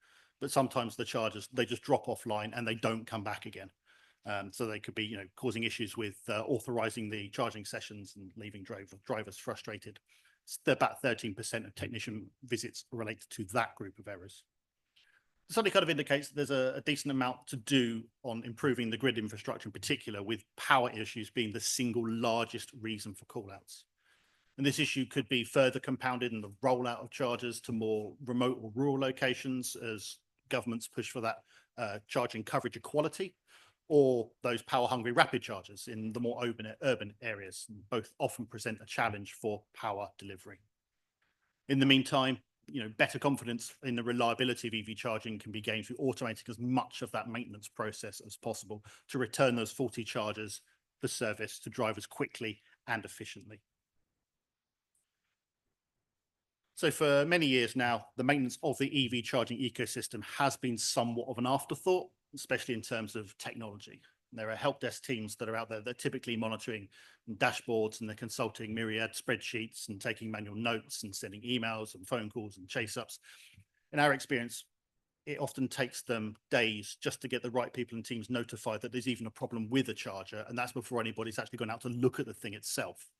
but sometimes the chargers, they just drop offline and they don't come back again. So they could be, causing issues with authorizing the charging sessions and leaving drivers frustrated. About 13% of technician visits related to that group of errors. The study kind of indicates that there's a decent amount to do on improving the grid infrastructure in particular, with power issues being the single largest reason for callouts. And this issue could be further compounded in the rollout of chargers to more remote or rural locations as governments push for that charging coverage equality, or those power-hungry rapid chargers in the more urban areas. Both often present a challenge for power delivery. In the meantime, better confidence in the reliability of EV charging can be gained through automating as much of that maintenance process as possible to return those faulty chargers for service to drivers quickly and efficiently. So for many years now, the maintenance of the EV charging ecosystem has been somewhat of an afterthought, especially in terms of technology. There are help desk teams that are out there that are typically monitoring dashboards, and they're consulting myriad spreadsheets and taking manual notes and sending emails and phone calls and chase ups. In our experience, it often takes them days just to get the right people and teams notified that there's even a problem with a charger, and that's before anybody's actually gone out to look at the thing itself.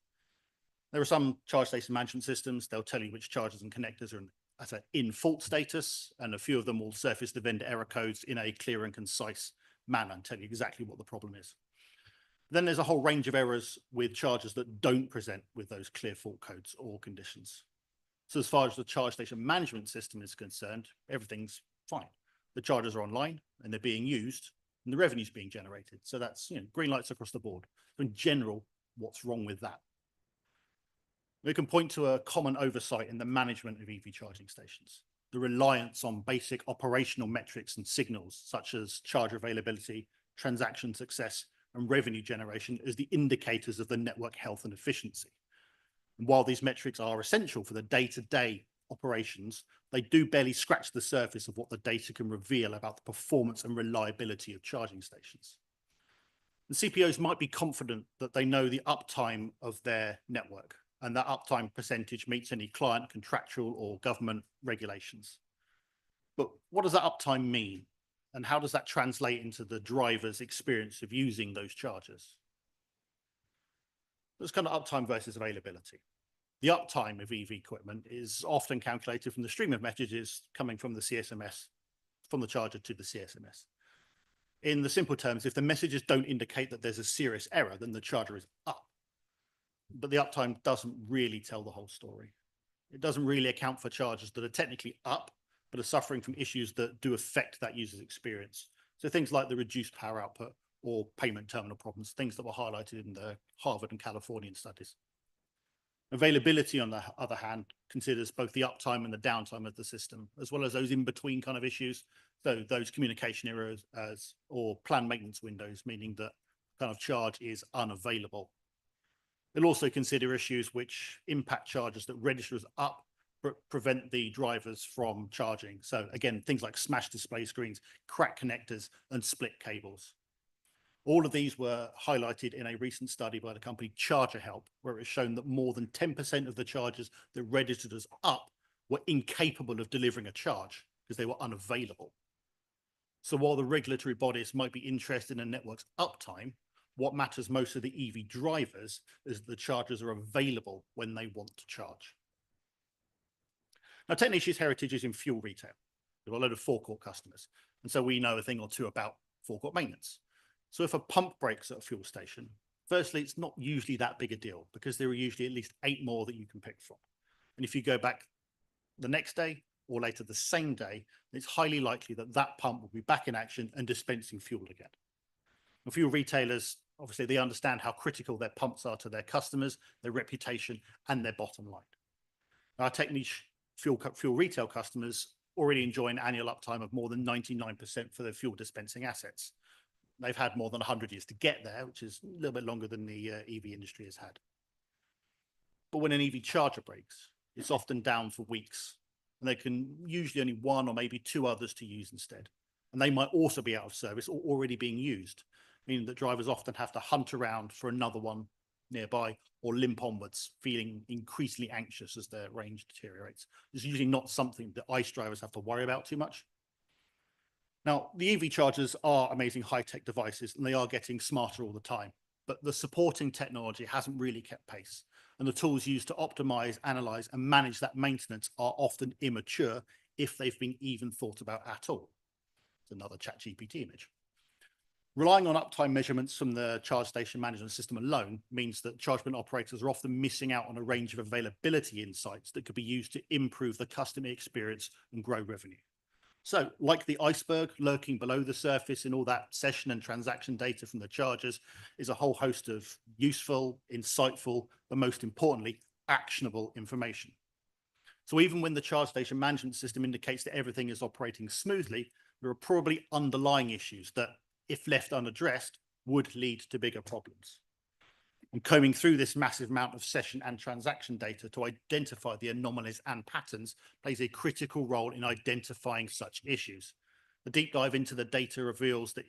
There are some charge station management systems. They'll tell you which chargers and connectors are in fault status, and a few of them will surface the vendor error codes in a clear and concise manner and tell you exactly what the problem is. Then there's a whole range of errors with chargers that don't present with those clear fault codes or conditions. So as far as the charge station management system is concerned, everything's fine. The chargers are online and they're being used and the revenue's being generated. So that's green lights across the board. So in general, what's wrong with that? We can point to a common oversight in the management of EV charging stations. The reliance on basic operational metrics and signals such as charger availability, transaction success, and revenue generation as the indicators of the network health and efficiency. And while these metrics are essential for the day-to-day operations, they do barely scratch the surface of what the data can reveal about the performance and reliability of charging stations. The CPOs might be confident that they know the uptime of their network, and that uptime percentage meets any client, contractual, or government regulations. But what does that uptime mean? And how does that translate into the driver's experience of using those chargers? There's kind of uptime versus availability. The uptime of EV equipment is often calculated from the stream of messages coming from the CSMS, from the charger to the CSMS. In the simple terms, if the messages don't indicate that there's a serious error, then the charger is up. But the uptime doesn't really tell the whole story. It doesn't really account for chargers that are technically up, but are suffering from issues that do affect that user's experience. So things like the reduced power output or payment terminal problems, things that were highlighted in the Harvard and Californian studies. Availability, on the other hand, considers both the uptime and the downtime of the system, as well as those in-between kind of issues. So those communication errors or planned maintenance windows, meaning that kind of charge is unavailable. They'll also consider issues which impact chargers that register as up, but prevent the drivers from charging. So again, things like smashed display screens, cracked connectors, and split cables. All of these were highlighted in a recent study by the company Charger Help, where it was shown that more than 10% of the chargers that registered as up were incapable of delivering a charge because they were unavailable. So while the regulatory bodies might be interested in a network's uptime, what matters most to the EV drivers is that the chargers are available when they want to charge. Now, Technician's heritage is in fuel retail. We've got a load of forecourt customers, and so we know a thing or two about forecourt maintenance. So if a pump breaks at a fuel station, Firstly, it's not usually that big a deal because there are usually at least 8 more that you can pick from. And if you go back the next day or later the same day, it's highly likely that that pump will be back in action and dispensing fuel again. And fuel retailers, obviously, they understand how critical their pumps are to their customers, their reputation, and their bottom line. Our Techniche fuel retail customers already enjoy an annual uptime of more than 99% for their fuel dispensing assets. They've had more than 100 years to get there, which is a little bit longer than the EV industry has had. But when an EV charger breaks, it's often down for weeks, and they can usually only 1 or maybe 2 others to use instead. And they might also be out of service or already being used, meaning that drivers often have to hunt around for another one nearby or limp onwards, feeling increasingly anxious as their range deteriorates. It's usually not something that ICE drivers have to worry about too much. Now, the EV chargers are amazing high-tech devices, and they are getting smarter all the time, but the supporting technology hasn't really kept pace, and the tools used to optimize, analyze, and manage that maintenance are often immature if they've been even thought about at all. It's another ChatGPT image. Relying on uptime measurements from the charge station management system alone means that charge point operators are often missing out on a range of availability insights that could be used to improve the customer experience and grow revenue. So, like the iceberg lurking below the surface in all that session and transaction data from the chargers is a whole host of useful, insightful, but most importantly, actionable information. So even when the charge station management system indicates that everything is operating smoothly, there are probably underlying issues that, if left unaddressed, would lead to bigger problems. And combing through this massive amount of session and transaction data to identify the anomalies and patterns plays a critical role in identifying such issues. The deep dive into the data reveals that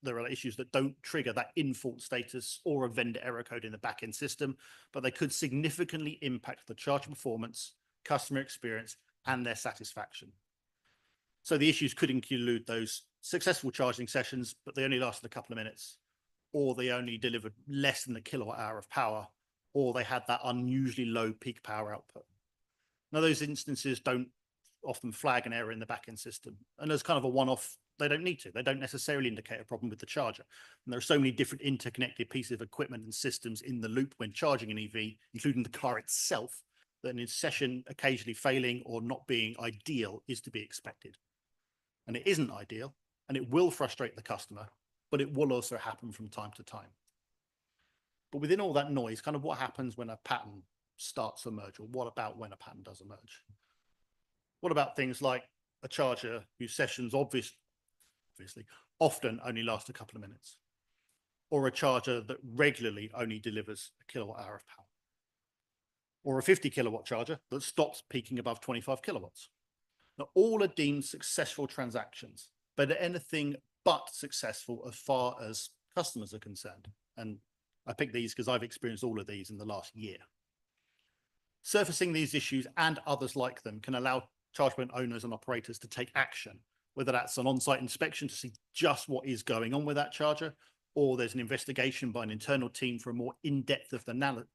there are issues that don't trigger that in-fault status or a vendor error code in the back-end system, but they could significantly impact the charge performance, customer experience, and their satisfaction. So the issues could include those successful charging sessions, but they only lasted a couple of minutes, or they only delivered less than a kilowatt hour of power, or they had that unusually low peak power output. Now, those instances don't often flag an error in the backend system. And as kind of a one-off, they don't need to. They don't necessarily indicate a problem with the charger. And there are so many different interconnected pieces of equipment and systems in the loop when charging an EV, including the car itself, that an session occasionally failing or not being ideal is to be expected. And it isn't ideal, and it will frustrate the customer, but it will also happen from time to time. But within all that noise, kind of what happens when a pattern starts to emerge, or what about when a pattern does emerge? What about things like a charger whose sessions obviously often only last a couple of minutes, or a charger that regularly only delivers a kilowatt hour of power, or a 50 kilowatt charger that stops peaking above 25 kilowatts? Now, all are deemed successful transactions, but anything but successful as far as customers are concerned. And I picked these because I've experienced all of these in the last year. Surfacing these issues and others like them can allow charge point owners and operators to take action, whether that's an on-site inspection to see just what is going on with that charger, or there's an investigation by an internal team for a more in-depth analysis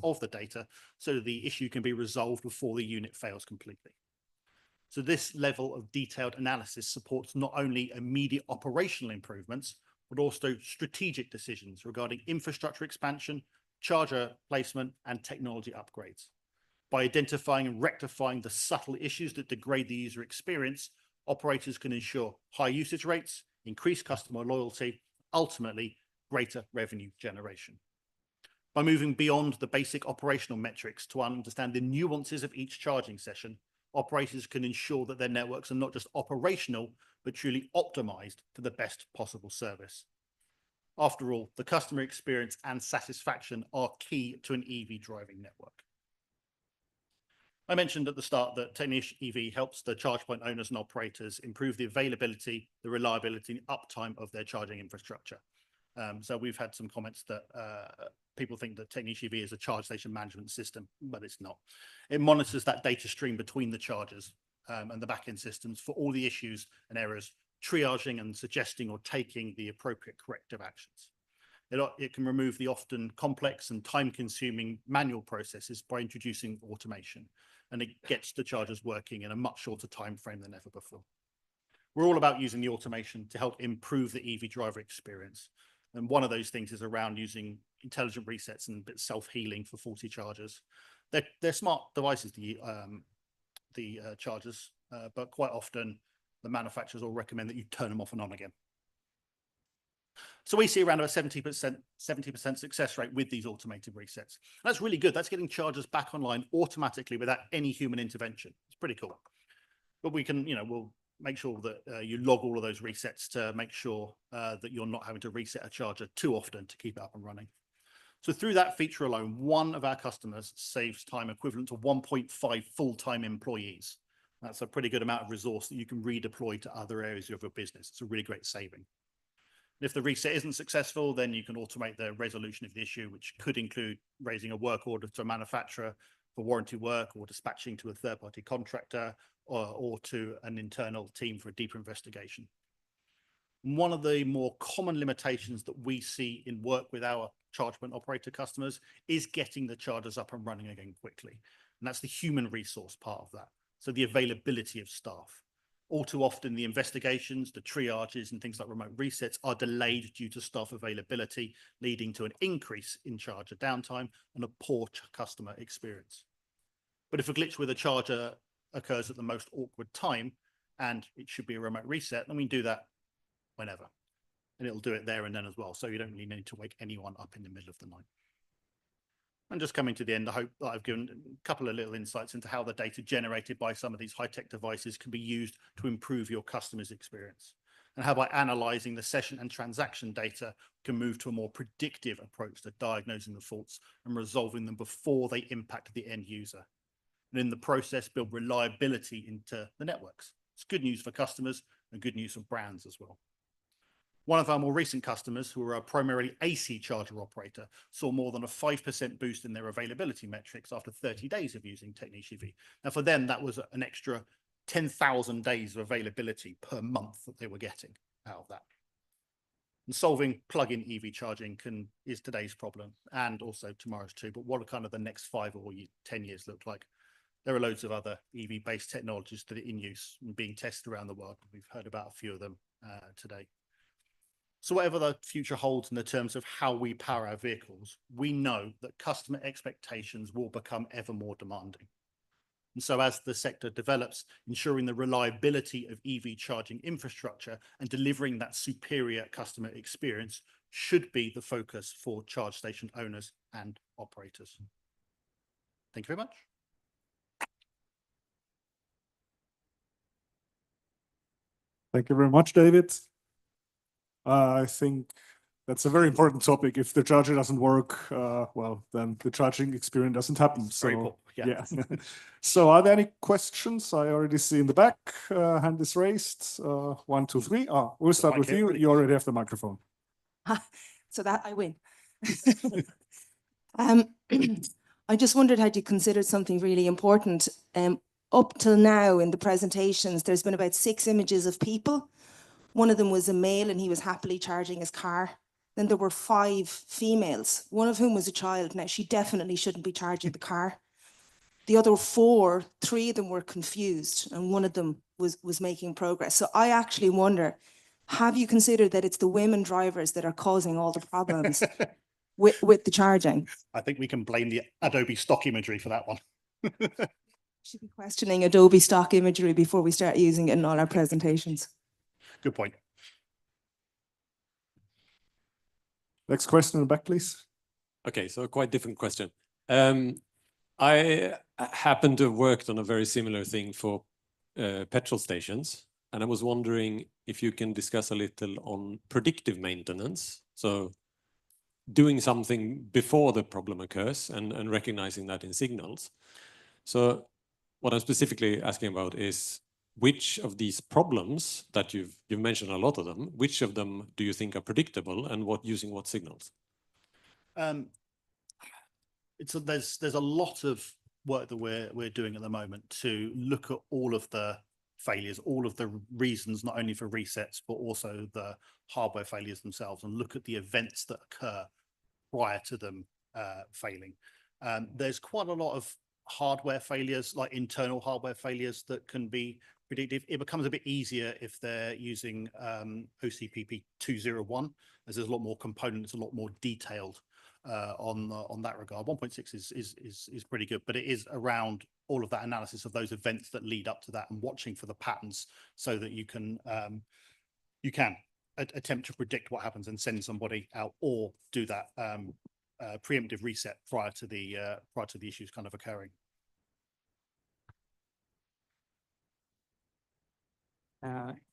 of the data so that the issue can be resolved before the unit fails completely. So this level of detailed analysis supports not only immediate operational improvements, but also strategic decisions regarding infrastructure expansion, charger placement, and technology upgrades. By identifying and rectifying the subtle issues that degrade the user experience, operators can ensure high usage rates, increase customer loyalty, ultimately greater revenue generation. By moving beyond the basic operational metrics to understand the nuances of each charging session, operators can ensure that their networks are not just operational, but truly optimized for the best possible service. After all, the customer experience and satisfaction are key to an EV driving network. I mentioned at the start that Techniche EV helps the charge point owners and operators improve the availability, the reliability, and uptime of their charging infrastructure. So we've had some comments that people think that Techniche EV is a charge station management system, but it's not. It monitors that data stream between the chargers and the backend systems for all the issues and errors, triaging and suggesting or taking the appropriate corrective actions. It can remove the often complex and time-consuming manual processes by introducing automation, and it gets the chargers working in a much shorter time frame than ever before. We're all about using the automation to help improve the EV driver experience. And one of those things is around using intelligent resets and a bit self-healing for faulty chargers. They're smart devices, the chargers, but quite often the manufacturers will recommend that you turn them off and on again. So we see around about 70% success rate with these automated resets. That's really good. That's getting chargers back online automatically without any human intervention. It's pretty cool. But we can, we'll make sure that you log all of those resets to make sure that you're not having to reset a charger too often to keep it up and running. So through that feature alone, one of our customers saves time equivalent to 1.5 full-time employees. That's a pretty good amount of resource that you can redeploy to other areas of your business. It's a really great saving. And if the reset isn't successful, then you can automate the resolution of the issue, which could include raising a work order to a manufacturer for warranty work, or dispatching to a third-party contractor, or to an internal team for a deeper investigation. One of the more common limitations that we see in work with our charge point operator customers is getting the chargers up and running again quickly. And that's the human resource part of that. So the availability of staff. All too often, the investigations, the triages, and things like remote resets are delayed due to staff availability, leading to an increase in charger downtime and a poor customer experience. But if a glitch with a charger occurs at the most awkward time, and it should be a remote reset, then we do that whenever. And it'll do it there and then as well. So you don't really need to wake anyone up in the middle of the night. And just coming to the end, I hope that I've given a couple of little insights into how the data generated by some of these high-tech devices can be used to improve your customer's experience, and how by analyzing the session and transaction data, we can move to a more predictive approach to diagnosing the faults and resolving them before they impact the end user. And in the process, build reliability into the networks. It's good news for customers and good news for brands as well. One of our more recent customers, who are a primarily AC charger operator, saw more than a 5% boost in their availability metrics after 30 days of using Techniche EV. Now, for them, that was an extra 10,000 days of availability per month that they were getting out of that. And solving plug-in EV charging is today's problem, and also tomorrow's too. But what are kind of the next 5 or 10 years look like? There are loads of other EV-based technologies that are in use and being tested around the world. We've heard about a few of them today. So whatever the future holds in the terms of how we power our vehicles, we know that customer expectations will become ever more demanding. And so as the sector develops, ensuring the reliability of EV charging infrastructure and delivering that superior customer experience should be the focus for charge station owners and operators. Thank you very much. Thank you very much, David. I think that's a very important topic. If the charger doesn't work, well, then the charging experience doesn't happen. So, very cool. Yeah. So are there any questions? I already see in the back, hand is raised. 1, 2, 3. We'll start with you. You already have the microphone. So that I win. I just wondered, had you considered something really important? Up till now in the presentations, there's been about 6 images of people. One of them was a male and he was happily charging his car. Then there were 5 females, one of whom was a child. Now, she definitely shouldn't be charging the car. The other 4, 3 of them were confused and one of them was making progress. So I actually wonder, have you considered that it's the women drivers that are causing all the problems with the charging? I think we can blame the Adobe stock imagery for that one. Should be questioning Adobe stock imagery before we start using it in all our presentations. Good point. Next question in the back, please. Okay, so a quite different question. I happen to have worked on a very similar thing for petrol stations, and I was wondering if you can discuss a little on predictive maintenance. So doing something before the problem occurs and recognizing that in signals. So what I'm specifically asking about is, which of these problems that you've mentioned a lot of them, which of them do you think are predictable, and using what signals? There's a lot of work that we're doing at the moment to look at all of the failures, all of the reasons, not only for resets, but also the hardware failures themselves, and look at the events that occur prior to them failing. There's quite a lot of hardware failures, like internal hardware failures that can be predictive. It becomes a bit easier if they're using OCPP 201, as there's a lot more components, a lot more detailed on that regard. 1.6 is pretty good, but it is around all of that analysis of those events that lead up to that and watching for the patterns so that you can attempt to predict what happens and send somebody out, or do that preemptive reset prior to the issues kind of occurring.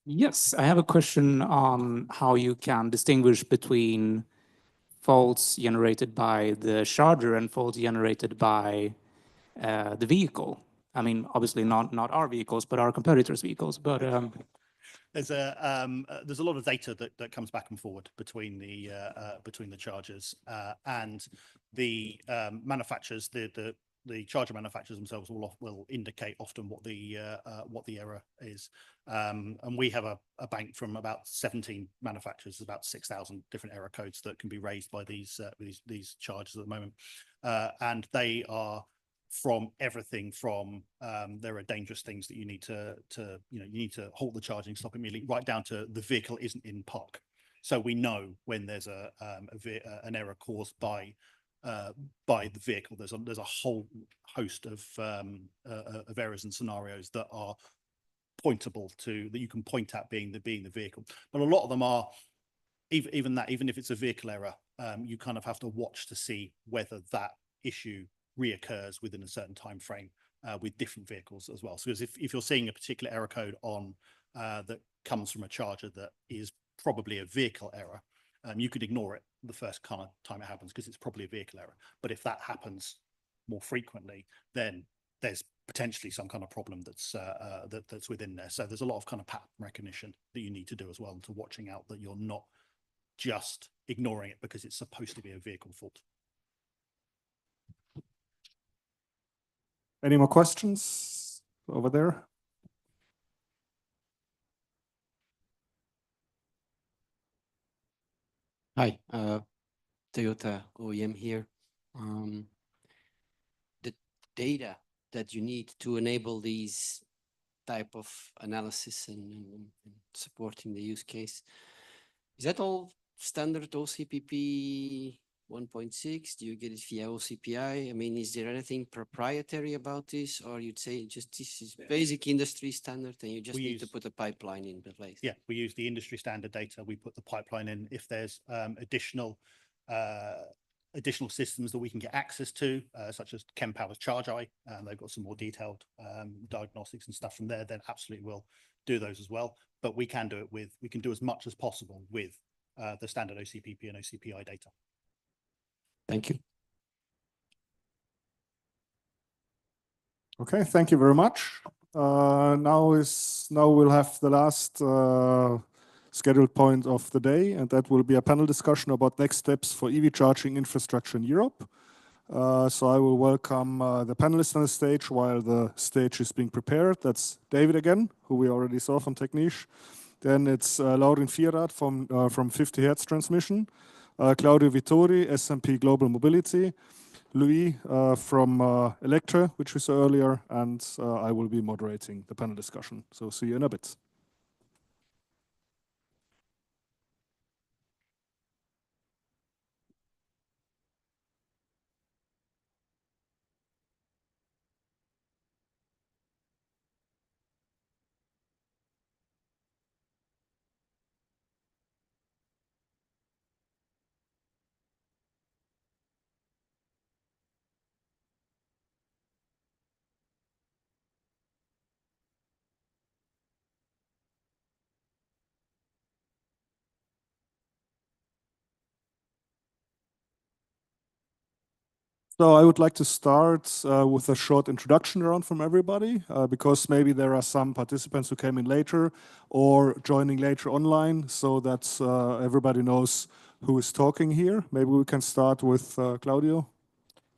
Yes, I have a question on how you can distinguish between faults generated by the charger and faults generated by the vehicle. I mean, obviously not our vehicles, but our competitors' vehicles. But there's a lot of data that comes back and forward between the chargers and the manufacturers. The charger manufacturers themselves will indicate often what the error is, and we have a bank from about 17 manufacturers, about 6,000 different error codes that can be raised by these chargers at the moment, and they are from everything from there are dangerous things that you need to you need to halt the charging, stop immediately, right down to the vehicle isn't in park. So we know when there's an error caused by the vehicle. There's a whole host of errors and scenarios that are pointable to, that you can point at being the vehicle. But a lot of them are even if it's a vehicle error, you kind of have to watch to see whether that issue reoccurs within a certain time frame with different vehicles as well. So if you're seeing a particular error code on that comes from a charger that is probably a vehicle error, you could ignore it the first kind of time it happens because it's probably a vehicle error. But if that happens more frequently, then there's potentially some kind of problem that's within there. So there's a lot of kind of pattern recognition that you need to do as well, and to watching out that you're not just ignoring it because it's supposed to be a vehicle fault. Any more questions over there? Hi, Toyota OEM here. The data that you need to enable these type of analysis and supporting the use case, is that all standard OCPP 1.6? Do you get it via OCPI? I mean, is there anything proprietary about this, or you'd say just this is basic industry standard and you just need to put a pipeline in place? Yeah, we use the industry standard data. We put the pipeline in. If there's additional systems that we can get access to, such as Kempower's ChargeEye, they've got some more detailed diagnostics and stuff from there, then absolutely we'll do those as well. But we can do as much as possible with the standard OCPP and OCPI data. Thank you. Okay, thank you very much. Now we'll have the last scheduled point of the day, and that will be a panel discussion about next steps for EV charging infrastructure in Europe. So I will welcome the panelists on the stage while the stage is being prepared. That's David again, who we already saw from Techniche. Then it's Laurin Vierrath from 50 Hertz Transmission. Claudio Vittori, S&P Global Mobility, Louis from Electra, which we saw earlier, and I will be moderating the panel discussion. So see you in a bit. So I would like to start with a short introduction round from everybody, because maybe there are some participants who came in later or joining later online, so that everybody knows who is talking here. Maybe we can start with Claudio.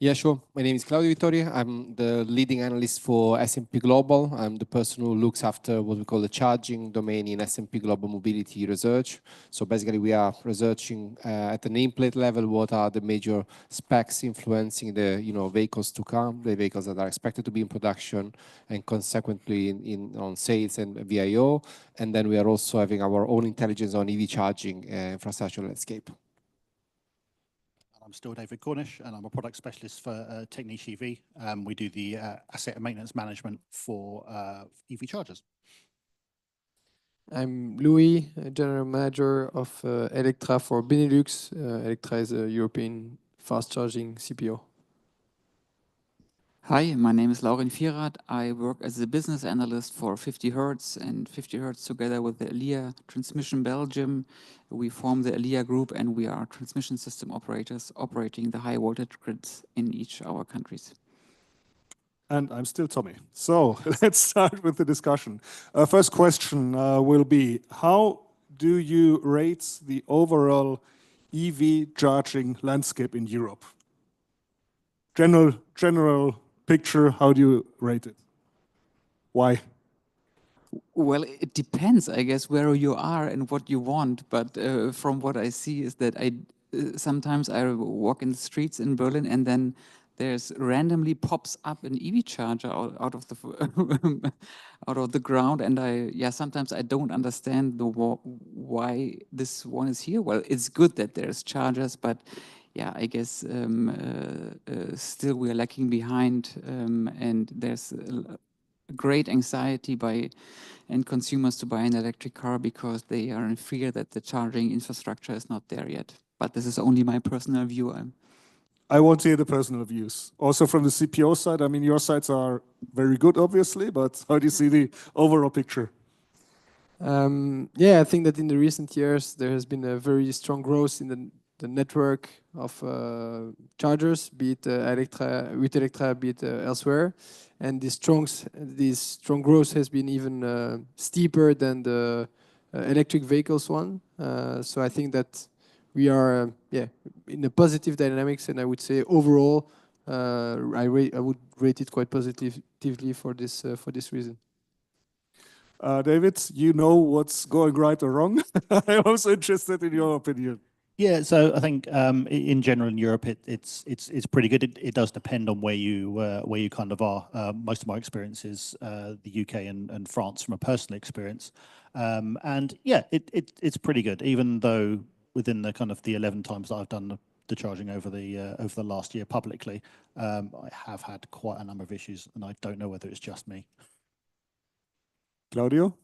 Yeah, sure. My name is Claudio Vittori. I'm the leading analyst for S&P Global. I'm the person who looks after what we call the charging domain in S&P Global Mobility Research. So basically, we are researching at the nameplate level what are the major specs influencing the vehicles to come, the vehicles that are expected to be in production, and consequently on sales and VIO. And then we are also having our own intelligence on EV charging infrastructure landscape. I'm still David Cornish, and I'm a product specialist for Techniche EV. We do the asset and maintenance management for EV chargers. I'm Louis, General Manager of Electra for Benelux. Electra is a European fast charging CPO. Hi, my name is Laurin Vierath. I work as a business analyst for 50Hertz, and 50Hertz together with the Elia Transmission Belgium. We form the Elia group, and we are transmission system operators operating the high voltage grids in each our countries. And I'm still Tommy. So let's start with the discussion. First question will be, how do you rate the overall EV charging landscape in Europe? General picture, how do you rate it? Why? Well, it depends, I guess, where you are and what you want. But from what I see is that sometimes I walk in the streets in Berlin, and then there's randomly pops up an EV charger out of the ground, and sometimes I don't understand why this one is here. Well, it's good that there's chargers, but yeah, I guess still we are lacking behind, and there's great anxiety by end consumers to buy an electric car because they are in fear that the charging infrastructure is not there yet. But this is only my personal view. I want to hear the personal views. Also from the CPO side, I mean, your sides are very good, obviously, but how do you see the overall picture? Yeah, I think that in the recent years, there has been a very strong growth in the network of chargers, be it with Electra, be it elsewhere. And this strong growth has been even steeper than the electric vehicles one. So I think that we are in a positive dynamics, and I would say overall, I would rate it quite positively for this reason. David, you know what's going right or wrong? I'm also interested in your opinion. Yeah, so I think in general in Europe it's pretty good. It does depend on where you kind of are. Most of my experience is the UK and France from a personal experience, and yeah, it's pretty good. Even though within the kind of the 11 times that I've done the charging over the last year publicly, I have had quite a number of issues, and I don't know whether it's just me. Claudio?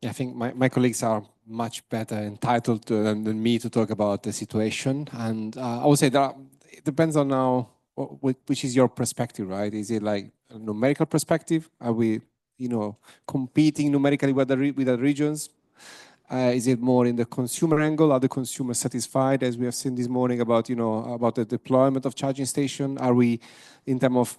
Yeah, I think my colleagues are much better entitled than me to talk about the situation. And I would say that it depends on now which is your perspective, right? Is it like a numerical perspective? Are we, competing numerically with the regions? Is it more in the consumer angle? Are the consumers satisfied, as we have seen this morning about the deployment of charging station? Are we in terms of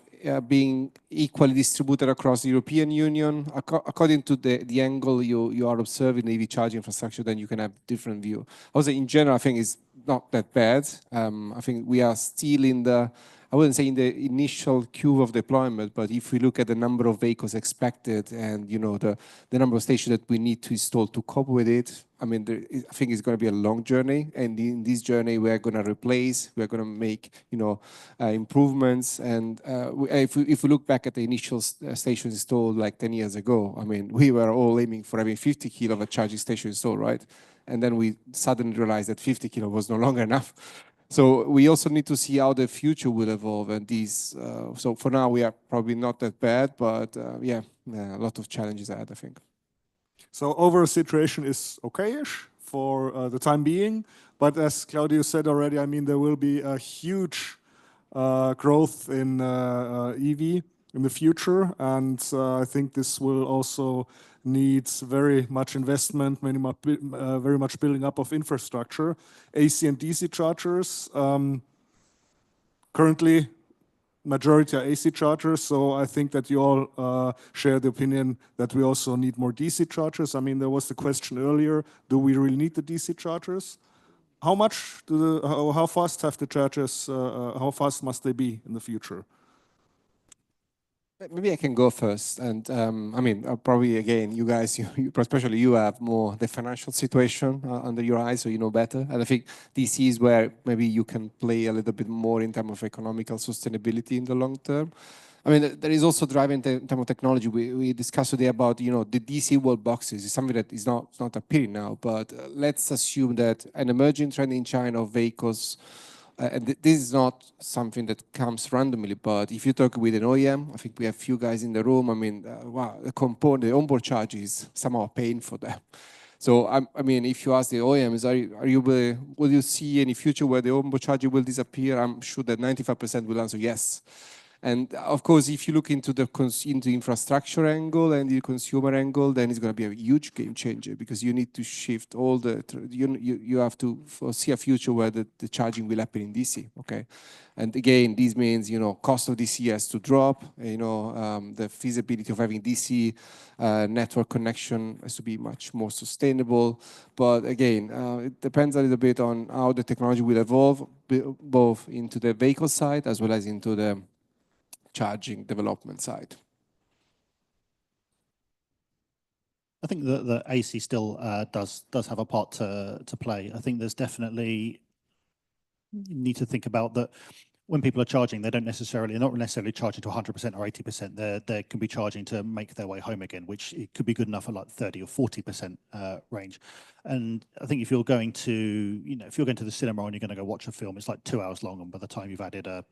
being equally distributed across the European Union? According to the angle you are observing the EV charging infrastructure, then you can have different view. Also, in general, I think it's not that bad. I think we are still I wouldn't say in the initial queue of deployment, but if we look at the number of vehicles expected and the number of stations that we need to install to cope with it, I mean, I think it's going to be a long journey, and in this journey, we're going to make improvements. And if we look back at the initial stations installed like 10 years ago, I mean, we were all aiming for having 50 kilowatt charging station installed, right? And then we suddenly realized that 50 kilo was no longer enough. So we also need to see how the future will evolve, and so for now we are probably not that bad, but a lot of challenges ahead, I think. So overall situation is okay-ish for the time being, but as Claudio said already, I mean, there will be a huge growth in EV in the future, and I think this will also needs very much investment, very much building up of infrastructure. AC and DC chargers, currently majority are AC chargers, so I think that you all share the opinion that we also need more DC chargers. I mean, there was the question earlier, do we really need the DC chargers? how much do how fast have the chargers? How fast must they be in the future? Maybe I can go first, and I mean, probably again, you guys, especially you, have more the financial situation under your eyes, so you know better. And I think DC is where maybe you can play a little bit more in terms of economical sustainability in the long term. I mean, there is also driving in terms of technology. We discussed today about the DC wall boxes. It's something that is not appearing now, but let's assume that an emerging trend in China of vehicles. And this is not something that comes randomly, but if you talk with an OEM, I think we have few guys in the room. I mean, wow, the onboard charge is somehow paying for them. So I mean, if you ask the OEMs, will you see any future where the onboard charger will disappear? I'm sure that 95% will answer yes. And of course, if you look into the infrastructure angle and the consumer angle, then it's going to be a huge game changer, because you need to shift all the, you have to foresee a future where the charging will happen in DC, okay? And again, this means, cost of DC has to drop, the feasibility of having DC network connection has to be much more sustainable. But again, it depends a little bit on how the technology will evolve, both into the vehicle side as well as into the charging development side. I think that the AC still does have a part to play. I think there's definitely, you need to think about that when people are charging, they're not necessarily charging to 100% or 80%. They can be charging to make their way home again, which it could be good enough for like 30 or 40% range. And I think if you're going to, if you're going to the cinema and you're going to go watch a film, it's like 2 hours long, and by the time you've added the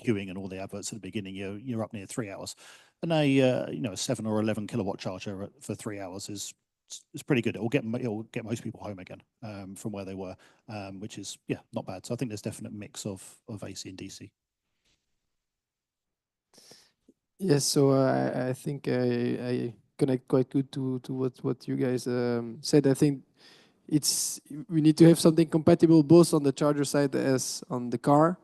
queuing and all the adverts at the beginning, you're up near 3 hours. And a 7 or 11 kilowatt charger for 3 hours is pretty good. It'll get most people home again from where they were, which is not bad. So I think there's definite mix of AC and DC. Yes, so I think I connect quite good to what you guys said. I think we need to have something compatible both on the charger side as on the car.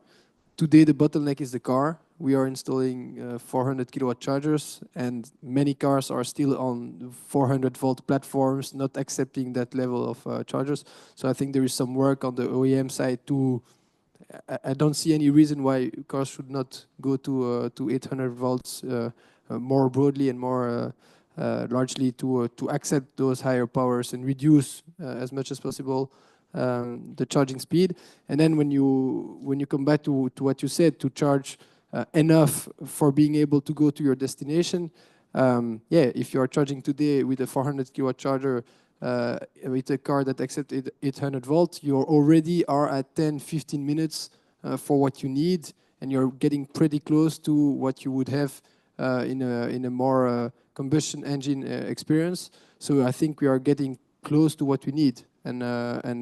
Today, the bottleneck is the car. We are installing 400 kilowatt chargers, and many cars are still on 400 volt platforms, not accepting that level of chargers. So I think there is some work on the OEM side to, I don't see any reason why cars should not go to 800 volts more broadly and more largely to accept those higher powers and reduce as much as possible the charging speed. And then when you come back to what you said, to charge enough for being able to go to your destination, if you are charging today with a 400 kilowatt charger with a car that accepts 800 volts, you already are at 10-15 minutes for what you need, and you're getting pretty close to what you would have in a more combustion engine experience. So I think we are getting close to what we need. And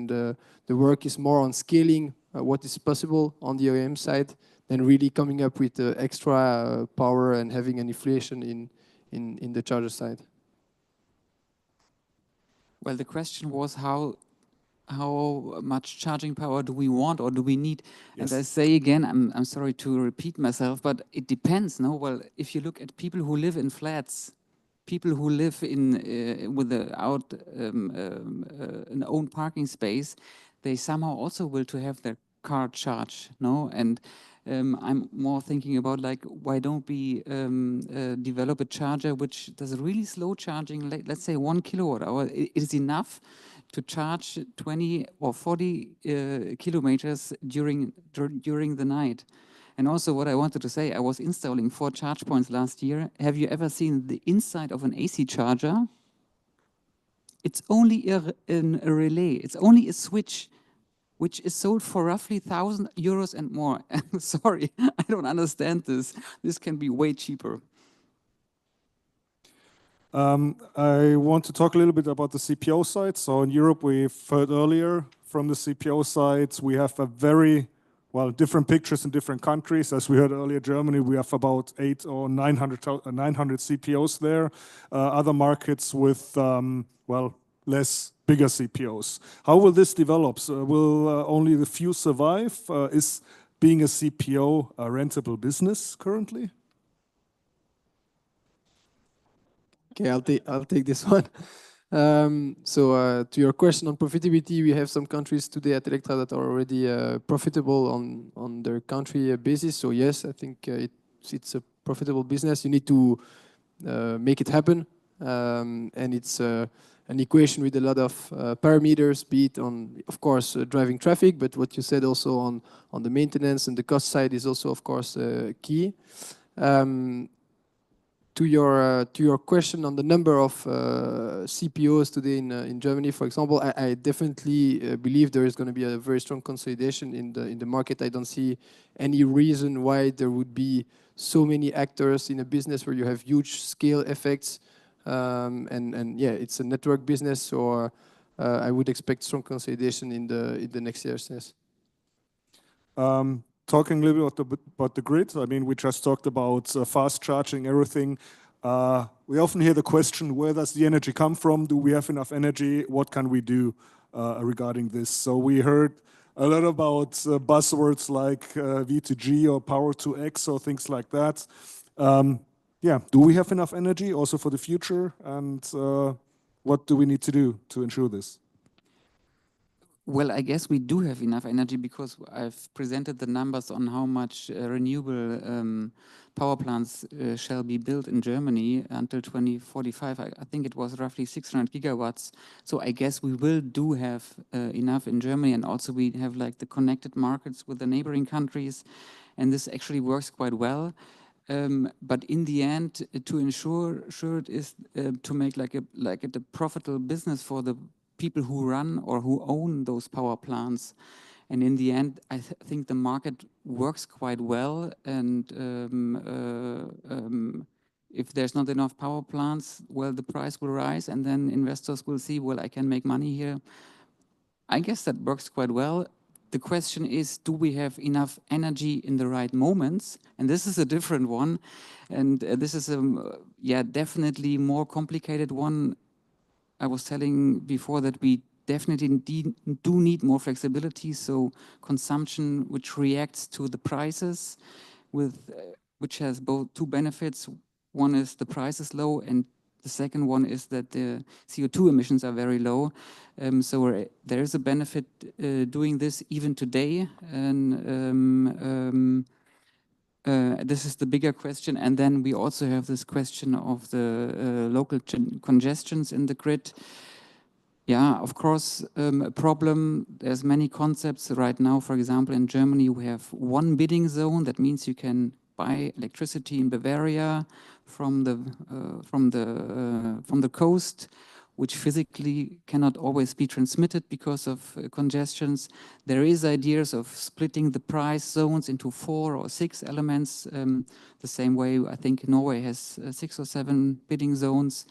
the work is more on scaling what is possible on the OEM side than really coming up with extra power and having an inflation in the charger side. Well, the question was how much charging power do we want or do we need? Yes. And I say again, I'm sorry to repeat myself, but it depends, no? Well, if you look at people who live in flats, people who live without an own parking space, they somehow also will to have their car charged, no? And I'm more thinking about, like, why don't we develop a charger which does really slow charging, let's say 1 kilowatt hour. It is enough to charge 20 or 40 kilometers during the night. And also what I wanted to say, I was installing 4 charge points last year. Have you ever seen the inside of an AC charger? It's only a relay. It's only a switch, which is sold for roughly €1,000 and more. Sorry, I don't understand this. This can be way cheaper. I want to talk a little bit about the CPO side. So in Europe, we've heard earlier from the CPO sides, we have a very different pictures in different countries. As we heard earlier, Germany, we have about 800 or 900 CPOs there. Other markets with, less bigger CPOs. How will this develop? So will only the few survive? Is being a CPO a rentable business currently? Okay, I'll take this one. To your question on profitability, we have some countries today at Electra that are already profitable on their country basis. So yes, I think it's a profitable business. You need to make it happen, and it's an equation with a lot of parameters, be it on, of course, driving traffic, but what you said also on the maintenance and the cost side is also, of course, key. To your question on the number of CPOs today in Germany, for example, I definitely believe there is going to be a very strong consolidation in the market. I don't see any reason why there would be so many actors in a business where you have huge scale effects. And yeah, it's a network business, so I would expect strong consolidation in the next years. Yes. Talking a little bit about the grid, I mean, we just talked about fast charging, everything. We often hear the question, where does the energy come from? Do we have enough energy? What can we do regarding this? So we heard a lot about buzzwords like V2G or Power to X or things like that. Yeah, do we have enough energy also for the future? And what do we need to do to ensure this? Well, I guess we do have enough energy because I've presented the numbers on how much renewable power plants shall be built in Germany until 2045. I think it was roughly 600 gigawatts. So I guess we do have enough in Germany, and also we have like the connected markets with the neighboring countries, and this actually works quite well. But in the end, to ensure it is to make like a profitable business for the people who run or who own those power plants. And in the end, I think the market works quite well. And if there's not enough power plants, well, the price will rise, and then investors will see, well, I can make money here. I guess that works quite well. The question is, do we have enough energy in the right moments? And this is a different one. And this is a, definitely more complicated one. I was telling before that we definitely do need more flexibility. So consumption, which reacts to the prices, which has both two benefits. One is the price is low, and the second one is that the CO2 emissions are very low. So there is a benefit doing this even today. And this is the bigger question. And then we also have this question of the local congestions in the grid. Yeah, of course, a problem. There's many concepts right now. For example, in Germany, we have one bidding zone. That means you can buy electricity in Bavaria from the coast, which physically cannot always be transmitted because of congestions. There is ideas of splitting the price zones into 4 or 6 elements. The same way I think Norway has 6 or 7 bidding zones.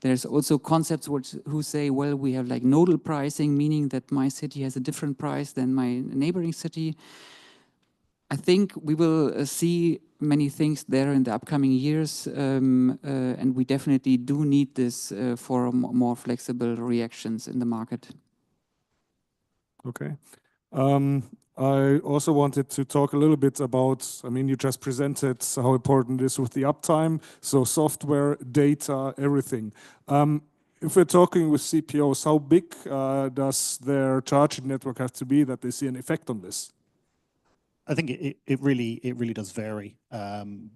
There's also concepts who say, well, we have like nodal pricing, meaning that my city has a different price than my neighboring city. I think we will see many things there in the upcoming years, and we definitely do need this for more flexible reactions in the market. Okay. I also wanted to talk a little bit about, I mean, you just presented how important it is with the uptime, so software, data, everything. If we're talking with CPOs, how big does their charging network have to be that they see an effect on this? I think it really does vary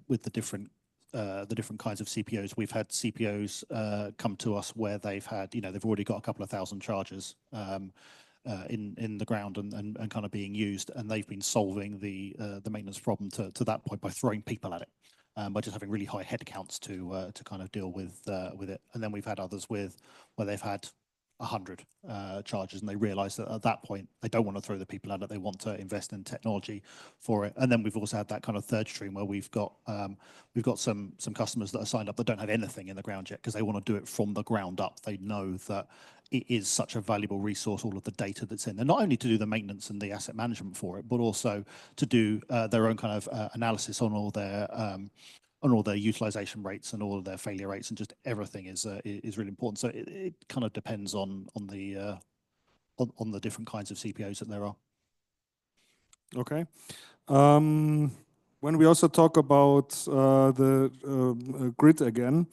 with the different kinds of CPOs. We've had CPOs come to us where they've had, they've already got a couple of thousand chargers in the ground and kind of being used, and they've been solving the maintenance problem to that point by throwing people at it, by just having really high head counts to kind of deal with it. And then we've had others where they've had 100 chargers, and they realize that at that point they don't want to throw the people at it, they want to invest in technology for it. And then we've also had that kind of third stream where we've got some customers that are signed up that don't have anything in the ground yet because they want to do it from the ground up. They know that it is such a valuable resource, all of the data that's in there, not only to do the maintenance and the asset management for it, but also to do their own kind of analysis on all their utilization rates and all of their failure rates, and just everything is really important. So it kind of depends on the different kinds of CPOs that there are. Okay. When we also talk about the grid again,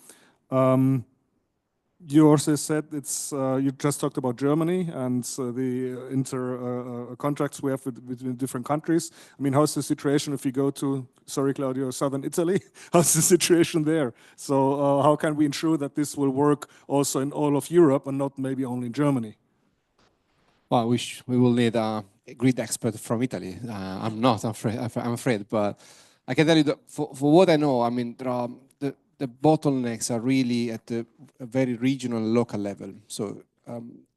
you also said it's you just talked about Germany and the contracts we have between different countries. I mean, how's the situation if you go to, sorry, Claudio, southern Italy? How's the situation there? So how can we ensure that this will work also in all of Europe and not maybe only in Germany? Well, we will need a grid expert from Italy. I'm not afraid. I'm afraid, but I can tell you that for what I know, I mean, there are the bottlenecks are really at the very regional and local level. So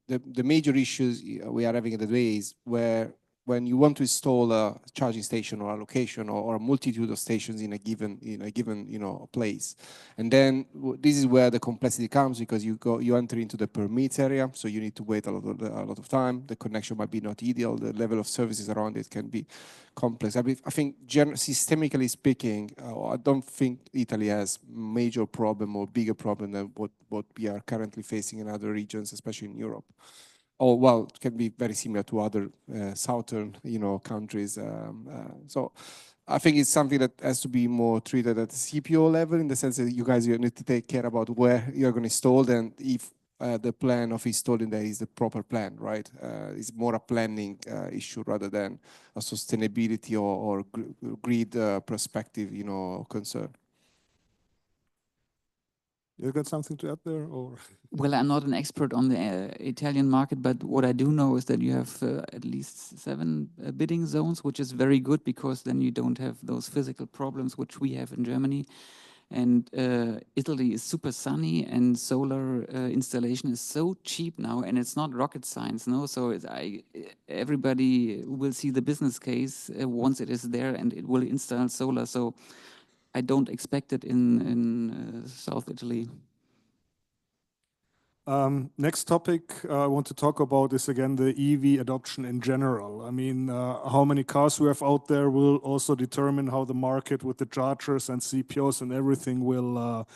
the major issues we are having at the day is when you want to install a charging station or a location or a multitude of stations in a given place, and then this is where the complexity comes, because you enter into the permit area, so you need to wait a lot of time. The connection might be not ideal. The level of services around it can be complex. I think systemically speaking, I don't think Italy has major problem or bigger problem than what we are currently facing in other regions, especially in Europe. Or well, it can be very similar to other southern, countries. So I think it's something that has to be more treated at the CPO level, in the sense that you guys need to take care about where you're going to install, and if the plan of installing there is the proper plan, right? It's more a planning issue rather than a sustainability or grid perspective, concern. You got something to add there, or? Well, I'm not an expert on the Italian market, but what I do know is that you have at least 7 bidding zones, which is very good, because then you don't have those physical problems which we have in Germany. And Italy is super sunny, and solar installation is so cheap now, and it's not rocket science, no? So everybody will see the business case once it is there, and it will install solar. So I don't expect it in South Italy. Next topic I want to talk about is again the EV adoption in general. I mean, how many cars we have out there will also determine how the market with the chargers and CPOs and everything will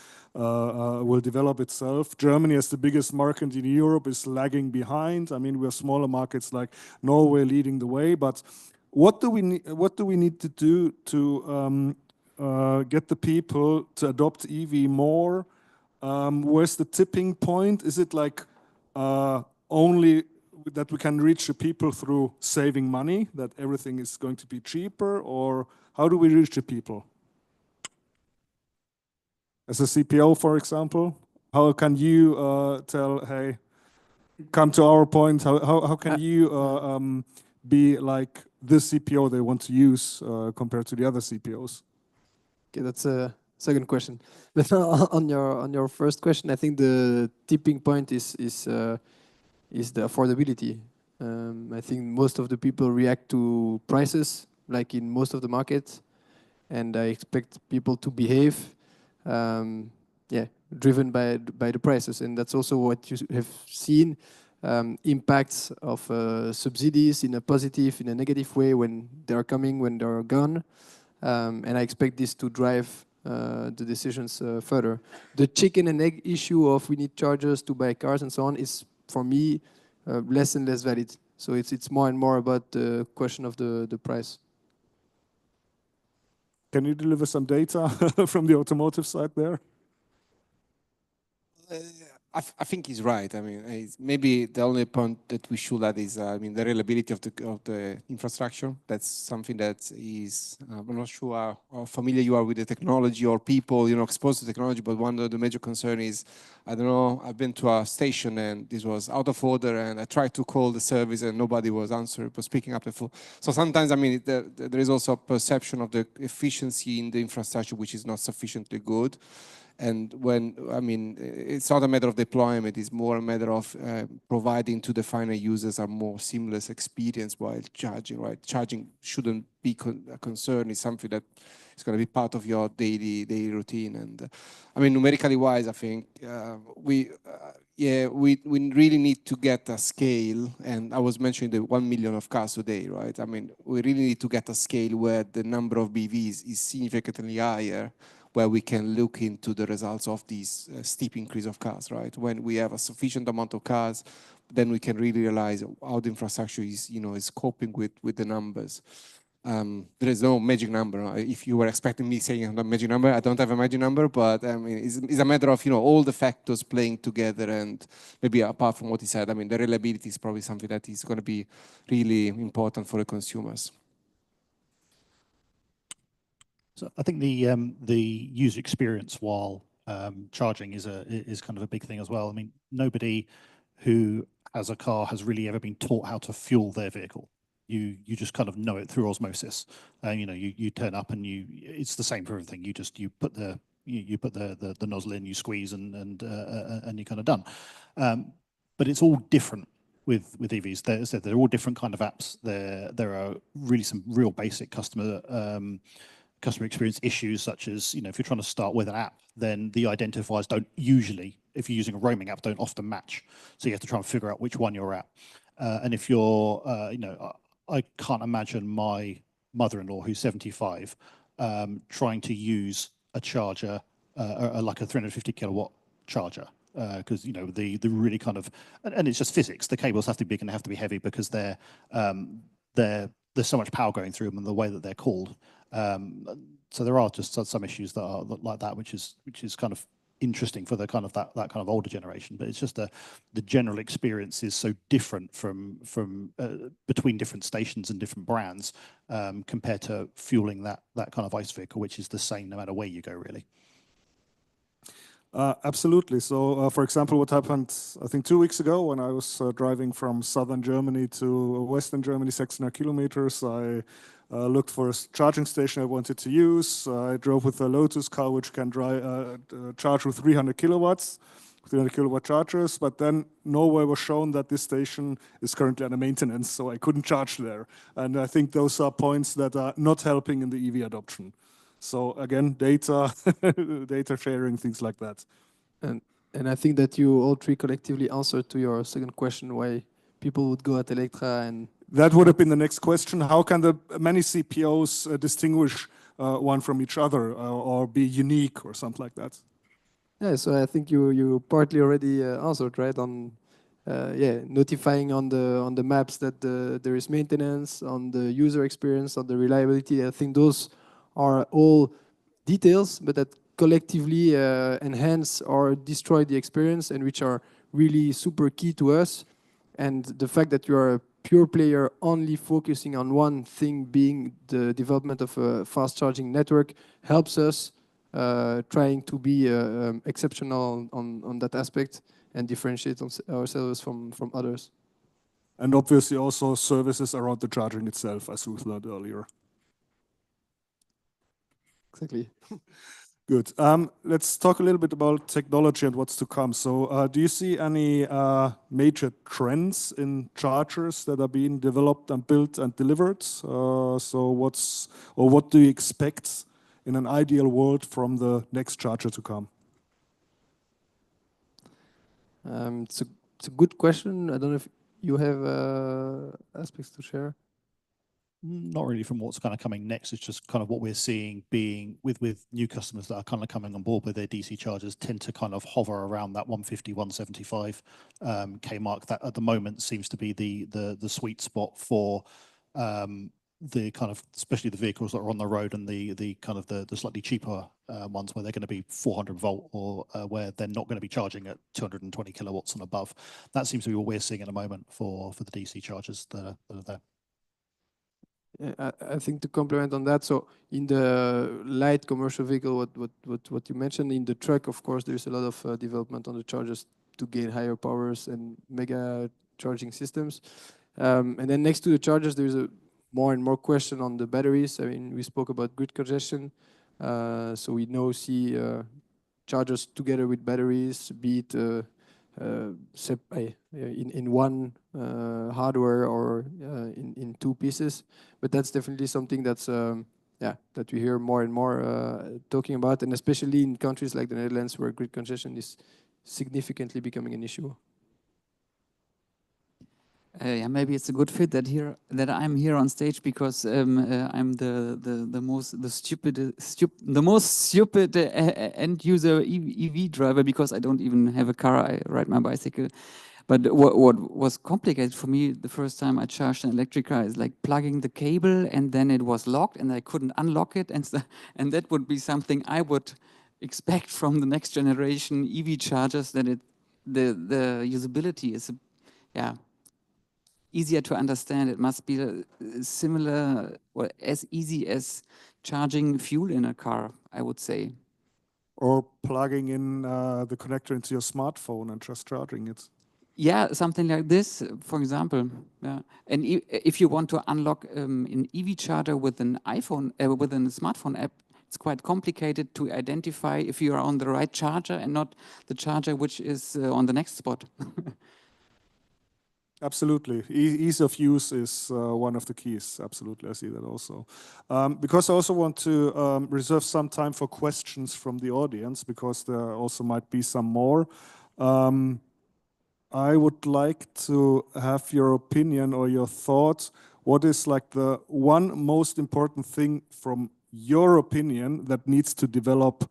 develop itself. Germany, as the biggest market in Europe, is lagging behind. I mean, we have smaller markets like Norway leading the way, but what do we need to do to get the people to adopt EV more? Where's the tipping point? Is it like only that we can reach the people through saving money, that everything is going to be cheaper, or how do we reach the people? As a CPO, for example, how can you tell, hey, come to our point? How can you be like the CPO they want to use compared to the other CPOs? Okay, that's a second question. But on your first question, I think the tipping point is the affordability. I think most of the people react to prices, like in most of the markets, and I expect people to behave, driven by the prices, and that's also what you have seen. Impacts of subsidies in a positive, in a negative way, when they're coming, when they're gone. And I expect this to drive the decisions further. The chicken and egg issue of we need chargers to buy cars and so on is, for me, less and less valid. So it's more and more about the question of the price. Can you deliver some data from the automotive side there? I think he's right. I mean, maybe the only point that we should add is, the reliability of the infrastructure. That's something that is, I'm not sure how familiar you are with the technology or people, exposed to technology, but one of the major concern is, I don't know, I've been to a station and this was out of order, and I tried to call the service and nobody was answering, was picking up the phone. So sometimes, there is also a perception of the efficiency in the infrastructure which is not sufficiently good. And it's not a matter of deployment, it's more a matter of providing to the final users a more seamless experience while charging, right? Charging shouldn't be a concern, it's something that is going to be part of your daily routine. And numerically wise, I think we really need to get a scale, and I was mentioning the 1 million of cars a day, right? We really need to get a scale where the number of BEVs is significantly higher, where we can look into the results of these steep increase of cars, right? When we have a sufficient amount of cars, then we can really realize how the infrastructure is, is coping with the numbers. there is no magic number. If you were expecting me saying a magic number, I don't have a magic number, but I mean, it's a matter of, all the factors playing together, and maybe apart from what he said, I mean, the reliability is probably something that is going to be really important for the consumers. So I think the user experience while charging is kind of a big thing as well. I mean, nobody who has a car has really ever been taught how to fuel their vehicle. You just kind of know it through osmosis. You turn up and it's the same for everything. You put the nozzle in, you squeeze, and you're kind of done. But it's all different with EVs. They're all different kind of apps. There are really some real basic customer experience issues, such as, if you're trying to start with an app, then the identifiers don't usually, if you're using a roaming app, don't often match. So you have to try and figure out which one you're at. And if you're, I can't imagine my mother-in-law, who's 75, trying to use a charger, like a 350 kilowatt charger, because the really kind of, and it's just physics. The cables have to be have to be heavy because there's so much power going through them and the way that they're cooled. So there are just some issues that are like that, which is kind of interesting for the kind of that kind of older generation. But it's just the general experience is so different from between different stations and different brands, compared to fueling that kind of ICE vehicle, which is the same no matter where you go, really. Absolutely. So, for example, what happened, I think 2 weeks ago when I was driving from southern Germany to western Germany, 600 kilometers, I looked for a charging station I wanted to use. I drove with a Lotus car, which can charge with 300 kilowatts, 300 kilowatt chargers, but then nowhere was shown that this station is currently under maintenance, so I couldn't charge there. And I think those are points that are not helping in the EV adoption. So again, data, data sharing, things like that. And I think that you all three collectively answered to your second question, why people would go at Electra. And that would have been the next question. How can the many CPOs distinguish one from each other, or be unique or something like that? Yeah, so I think you partly already answered, right? On notifying on the maps that there is maintenance, on the user experience, on the reliability. I think those are all details, but that collectively enhance or destroy the experience, and which are really super key to us. And the fact that you are a pure player only focusing on one thing, being the development of a fast charging network, helps us trying to be exceptional on that aspect and differentiate ourselves from others. And obviously also services around the charging itself, as Ruth learned earlier. Exactly. Good. Let's talk a little bit about technology and what's to come. So do you see any major trends in chargers that are being developed and built and delivered? What do you expect in an ideal world from the next charger to come? It's a good question. I don't know if you have aspects to share. Not really from what's kind of coming next. It's just kind of what we're seeing being with new customers that are kind of coming on board with their DC chargers tend to kind of hover around that 150, 175 K mark. That at the moment seems to be the sweet spot for the kind of, especially the vehicles that are on the road, and the kind of the slightly cheaper ones where they're going to be 400 volt or where they're not going to be charging at 220 kilowatts and above. That seems to be what we're seeing at the moment for the DC chargers that are there. I think to complement on that, so in the light commercial vehicle, what you mentioned, in the truck, of course, there's a lot of development on the chargers to gain higher powers and mega charging systems. And then next to the chargers, there's a more and more question on the batteries. I mean, we spoke about grid congestion. So we now see chargers together with batteries, be it in one hardware or in two pieces. But that's definitely something that's that we hear more and more talking about, and especially in countries like the Netherlands, where grid congestion is significantly becoming an issue. Yeah, maybe it's a good fit that I'm here on stage, because I'm the most stupid end user EV driver, because I don't even have a car. I ride my bicycle. But what was complicated for me the first time I charged an electric car is like plugging the cable and then it was locked and I couldn't unlock it. And that would be something I would expect from the next generation EV chargers, that the usability is, easier to understand. It must be similar or as easy as charging fuel in a car, I would say. Or plugging in the connector into your smartphone and just charging it. Yeah, something like this, for example. Yeah, and if you want to unlock an EV charger with an iPhone, with a smartphone app, it's quite complicated to identify if you are on the right charger and not the charger which is on the next spot. Absolutely. Ease of use is one of the keys. Absolutely. I see that also. Because I also want to reserve some time for questions from the audience, because there also might be some more. I would like to have your opinion or your thoughts. What is like the one most important thing from your opinion that needs to develop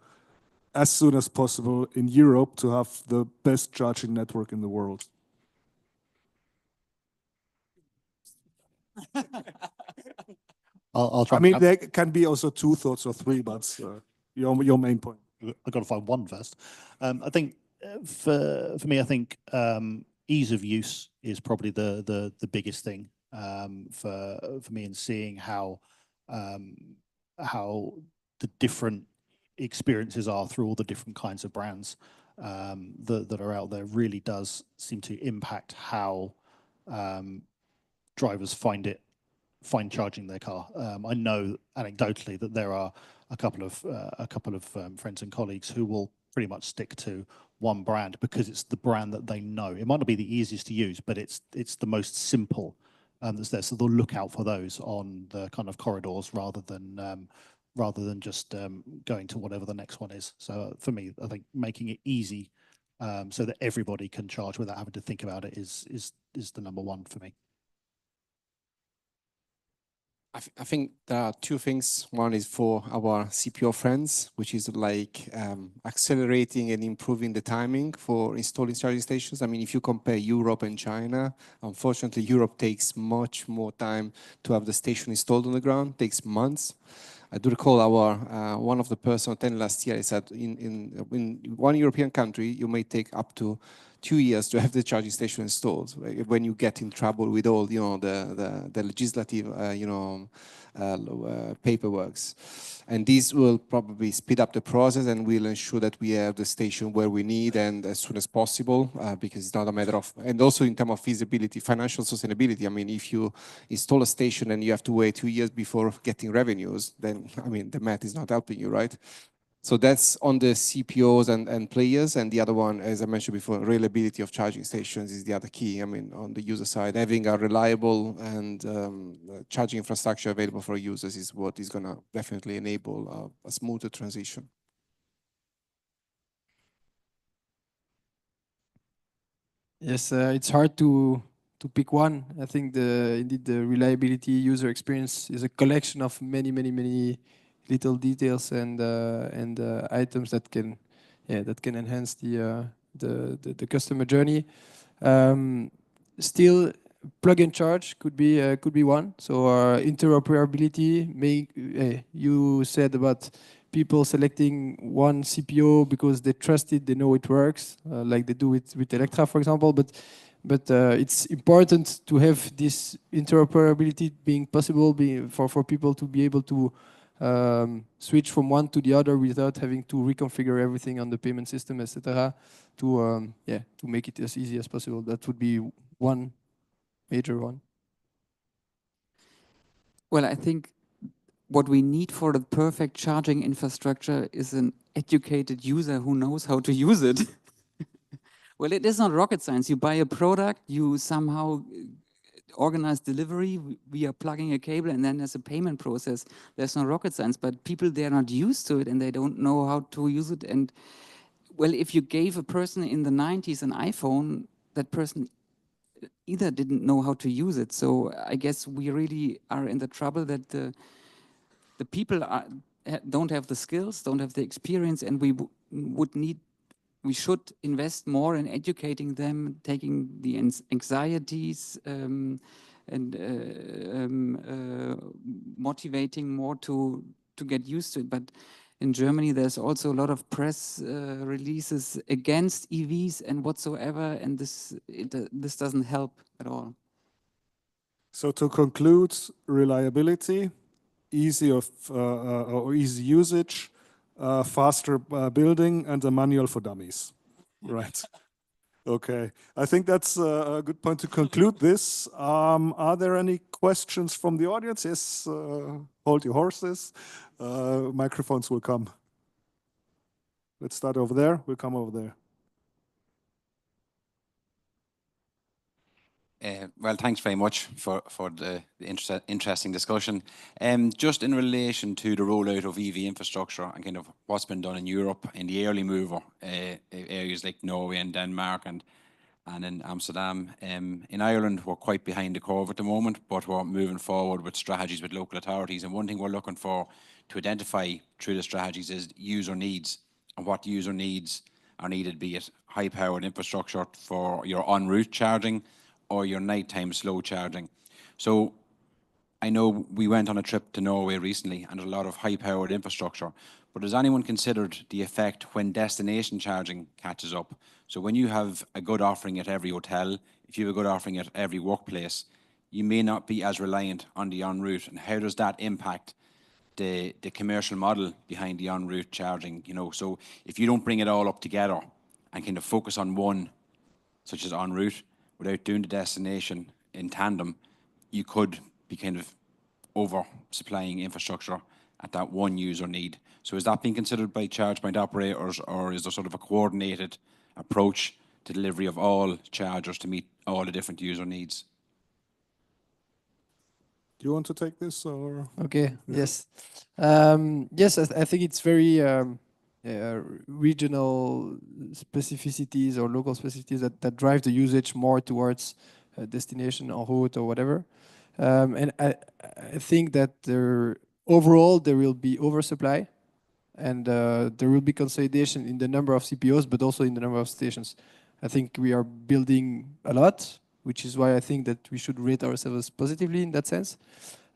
as soon as possible in Europe to have the best charging network in the world? I'll try. I mean, there can be also 2 thoughts or 3, but your main point. I've got to find one first. I think for me, I think ease of use is probably the biggest thing for me in seeing how the different experiences are through all the different kinds of brands that are out there. Really does seem to impact how drivers find charging their car. I know anecdotally that there are a couple of friends and colleagues who will pretty much stick to one brand because it's the brand that they know. It might not be the easiest to use, but it's the most simple that's there. So they'll look out for those on the kind of corridors rather than just going to whatever the next one is. So for me, I think making it easy so that everybody can charge without having to think about it is the number one for me. I think there are 2 things. One is for our CPO friends, which is like accelerating and improving the timing for installing charging stations. I mean, if you compare Europe and China, unfortunately, Europe takes much more time to have the station installed on the ground, takes months. I do recall our one of the person attending last year, I said in one European country, you may take up to 2 years to have the charging station installed when you get in trouble with all the legislative paperworks. And this will probably speed up the process and will ensure that we have the station where we need and as soon as possible, because it's not a matter of, and also in terms of feasibility, financial sustainability. I mean, if you install a station and you have to wait 2 years before getting revenues, then I mean the math is not helping you, right? So that's on the CPOs and players. And the other one, as I mentioned before, reliability of charging stations is the other key. I mean, on the user side, having a reliable and charging infrastructure available for users is what is going to definitely enable a smoother transition. Yes, it's hard to pick one. I think indeed the reliability user experience is a collection of many little details and items that can enhance the customer journey. Still, plug and charge could be one. So interoperability. You said about people selecting one CPO because they trust it, they know it works, like they do with Electra, for example. But it's important to have this interoperability being possible, for people to be able to switch from one to the other without having to reconfigure everything on the payment system, etc. To make it as easy as possible. That would be one major one. Well, I think what we need for the perfect charging infrastructure is an educated user who knows how to use it. Well, it is not rocket science. You buy a product, you somehow organize delivery via plugging a cable, and then there's a payment process. There's no rocket science, but people, they're not used to it and they don't know how to use it. And well, if you gave a person in the 90s an iPhone, that person either didn't know how to use it. So I guess we really are in the trouble that the people don't have the skills, don't have the experience, and we would need we should invest more in educating them, taking the anxieties and motivating more to get used to it. But in Germany, there's also a lot of press releases against EVs and whatsoever, and this doesn't help at all. So to conclude, reliability, easy usage, faster building, and a manual for dummies. Right. Okay. I think that's a good point to conclude this. Are there any questions from the audience? Yes, hold your horses. Microphones will come. Let's start over there. We'll come over there. Well, thanks very much for the interesting discussion. Just in relation to the rollout of EV infrastructure and kind of what's been done in Europe in the early mover areas like Norway and Denmark and in Amsterdam. In Ireland, we're quite behind the curve at the moment, but we're moving forward with strategies with local authorities. And one thing we're looking for to identify through the strategies is user needs and what user needs are needed, be it high-powered infrastructure for your en route charging or your nighttime slow charging. So I know we went on a trip to Norway recently and a lot of high-powered infrastructure, but has anyone considered the effect when destination charging catches up? So when you have a good offering at every hotel, if you have a good offering at every workplace, you may not be as reliant on the en route. And how does that impact the commercial model behind the en route charging? You know, so if you don't bring it all up together and kind of focus on one, such as en route, without doing the destination in tandem, you could be kind of over-supplying infrastructure at that one user need. So is that being considered by charge point operators, or is there sort of a coordinated approach to delivery of all chargers to meet all the different user needs? Do you want to take this or? Okay, yes. Yes, I think it's very regional specificities or local specificities that drive the usage more towards a destination en route or whatever. And I think that overall there will be oversupply and there will be consolidation in the number of CPOs, but also in the number of stations. I think we are building a lot, which is why I think that we should rate ourselves positively in that sense.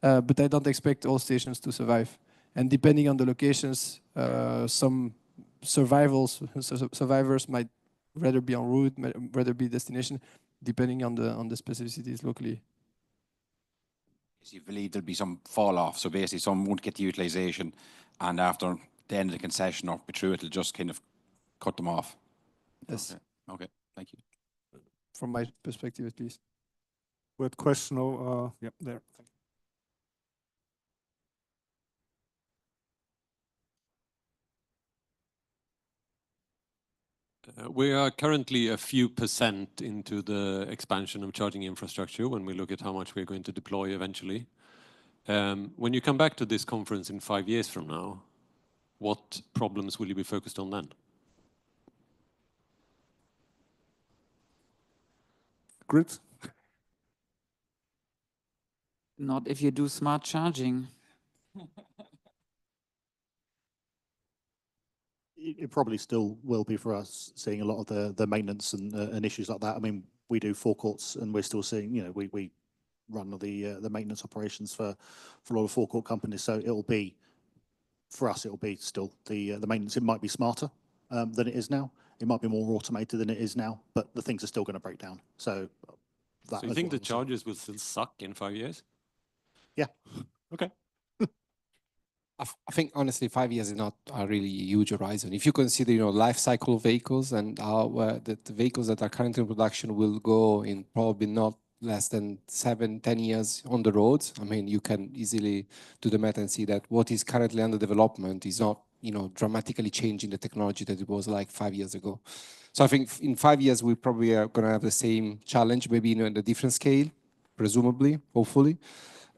But I don't expect all stations to survive. And depending on the locations, some survivors might rather be en route, rather be destination, depending on the specificities locally. You believe there'll be some fall off, so basically some won't get the utilization, and after the end of the concession or through, it'll just kind of cut them off. Yes. Okay. Thank you. From my perspective, at least. With question, yep, there. We are currently a few % into the expansion of charging infrastructure when we look at how much we're going to deploy eventually. When you come back to this conference in 5 years from now, what problems will you be focused on then? Grid? Not if you do smart charging. It probably still will be for us, seeing a lot of the maintenance and issues like that. I mean, we do forecourts, and we're still seeing, you know, we run the maintenance operations for a lot of forecourt companies. So it'll be, for us, it'll be still the maintenance. It might be smarter than it is now. It might be more automated than it is now, but the things are still going to break down. So that. So you think the chargers will still suck in 5 years? Yeah. Okay. I think honestly, 5 years is not a really huge horizon. If you consider, you know, life cycle vehicles and how the vehicles that are currently in production will go in probably not less than 7-10 years on the roads. I mean, you can easily do the math and see that what is currently under development is not, you know, dramatically changing the technology that it was like 5 years ago. So I think in 5 years, we probably are going to have the same challenge, maybe, you know, in a different scale, presumably, hopefully.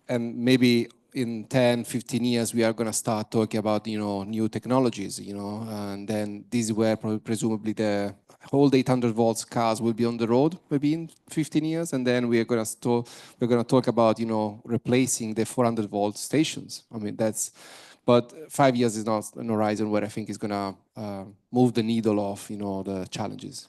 And maybe in 10, 15 years, we are going to start talking about, you know, new technologies, you know, and then this is where probably presumably the whole 800 volts cars will be on the road, maybe in 15 years. And then we're going to talk about, you know, replacing the 400 volt stations. I mean, that's But 5 years is not an horizon where I think is gonna move the needle of, you know, the challenges.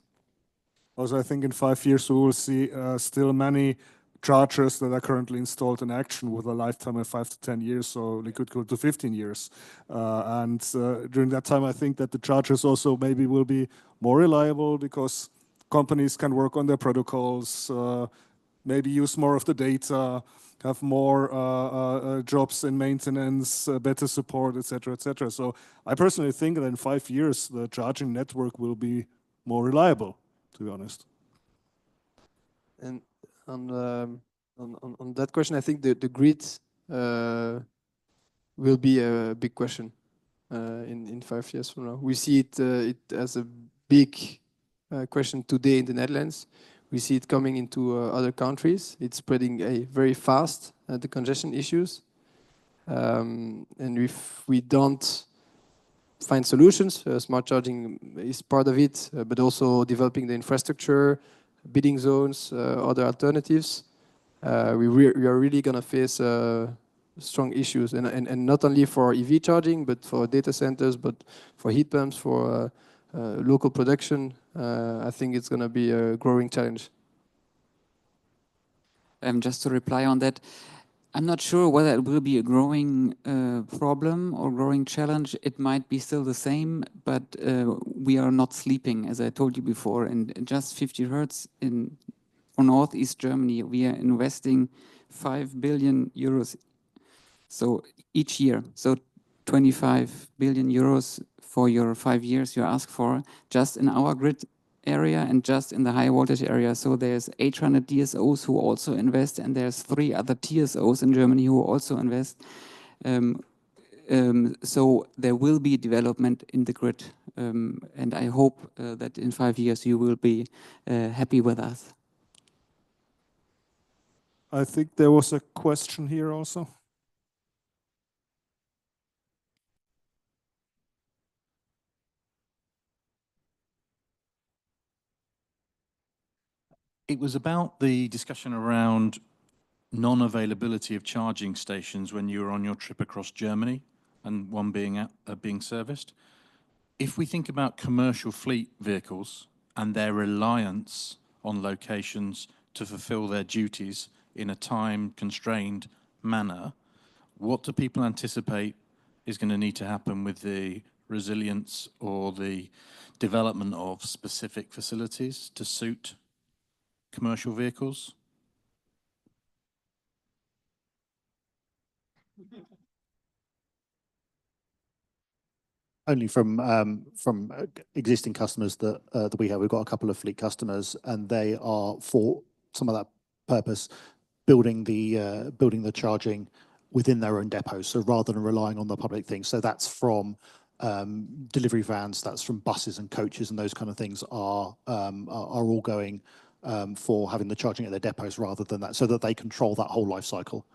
Also, I think in 5 years we will see still many chargers that are currently installed in Action with a lifetime of 5 to 10 years, so they could go to 15 years. And during that time, I think that the chargers also maybe will be more reliable because companies can work on their protocols, maybe use more of the data, have more jobs in maintenance, better support, etc., etc. So I personally think that in 5 years, the charging network will be more reliable, to be honest. And on that question, I think the grid will be a big question in 5 years from now. We see it as a big question today in the Netherlands. We see it coming into other countries. It's spreading very fast, the congestion issues. And if we don't find solutions, smart charging is part of it, but also developing the infrastructure, bidding zones, other alternatives, we are really going to face strong issues. And not only for EV charging, but for data centers, but for heat pumps, for local production. I think it's going to be a growing challenge. Just to reply on that, I'm not sure whether it will be a growing problem or growing challenge. It might be still the same, but we are not sleeping, as I told you before. And just 50 Hertz for Northeast Germany, we are investing 5 billion euros. So each year, so 25 billion euros for your 5 years you ask for, just in our grid area and just in the high voltage area. So there's 800 DSOs who also invest, and there's 3 other TSOs in Germany who also invest. So there will be development in the grid, and I hope that in 5 years you will be happy with us. I think there was a question here also. It was about the discussion around non-availability of charging stations when you were on your trip across Germany and one being serviced. If we think about commercial fleet vehicles and their reliance on locations to fulfill their duties in a time-constrained manner, what do people anticipate is going to need to happen with the resilience or the development of specific facilities to suit commercial vehicles? Only from existing customers that we have. We've got a couple of fleet customers, and they are, for some of that purpose, building the charging within their own depots. So rather than relying on the public thing, so that's from delivery vans, that's from buses and coaches, and those kind of things are all going for having the charging at their depots rather than that, so that they control that whole life cycle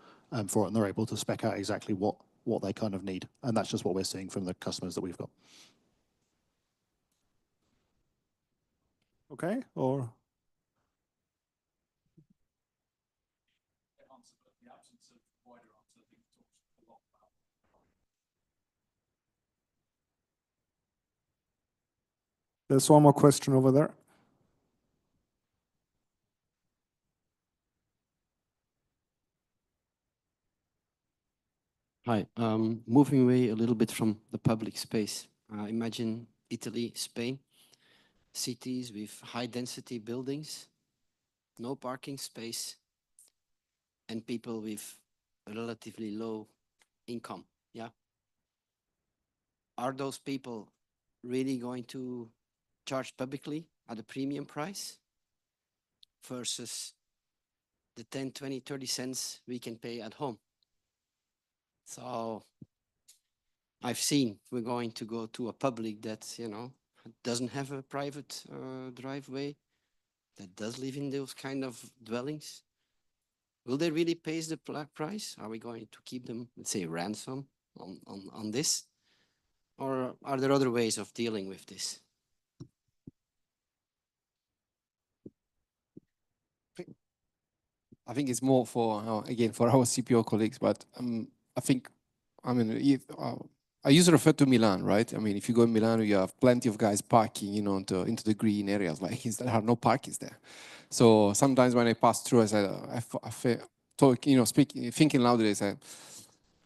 for it, and they're able to spec out exactly what they kind of need. And that's just what we're seeing from the customers that we've got. Okay, or? There's one more question over there. Hi, moving away a little bit from the public space. Imagine Italy, Spain, cities with high density buildings, no parking space, and people with a relatively low income. Yeah. Are those people really going to charge publicly at a premium price versus the 10, 20, 30 cents we can pay at home? So I've seen we're going to go to a public that, you know, doesn't have a private driveway, that does live in those kind of dwellings. Will they really pay the price? Are we going to keep them, let's say, ransom on this? Or are there other ways of dealing with this? I think it's more for, again, for our CPO colleagues, but I think, I mean, I usually refer to Milan, right? I mean, if you go in Milan, you have plenty of guys parking, into the green areas. Like there are no parkings there. So sometimes when I pass through, I said, thinking loudly, I said,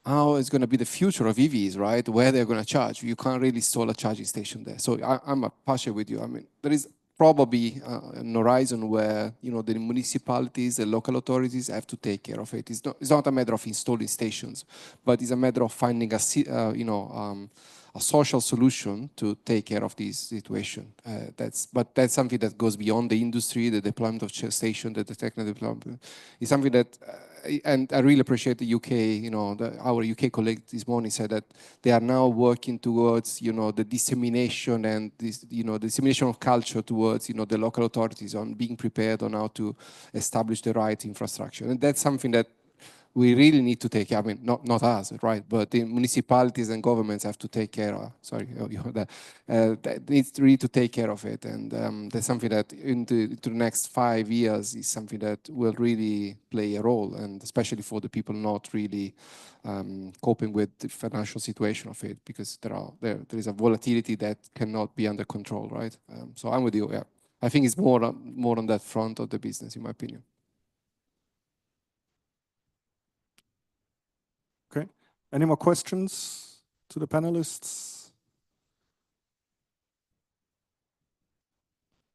how is going to be the future of EVs, right? Where they're going to charge. You can't really install a charging station there. So I'm partial with you. I mean, there is probably an horizon where, the municipalities, the local authorities have to take care of it. It's not a matter of installing stations, but it's a matter of finding a social solution to take care of this situation. But that's something that goes beyond the industry, the deployment of station, the technical deployment. It's something that, and I really appreciate the UK, our UK colleague this morning said that they are now working towards, the dissemination and this, the dissemination of culture towards, the local authorities on being prepared on how to establish the right infrastructure. And that's something that we really need to take care. I mean, not us, right? But the municipalities and governments have to take care of. Sorry, you heard that. That needs really to take care of it, and that's something that into the next 5 years is something that will really play a role, and especially for the people not really coping with the financial situation of it, because there is a volatility that cannot be under control, right? So I'm with you. Yeah, I think it's more on that front of the business, in my opinion. Okay. Any more questions to the panelists?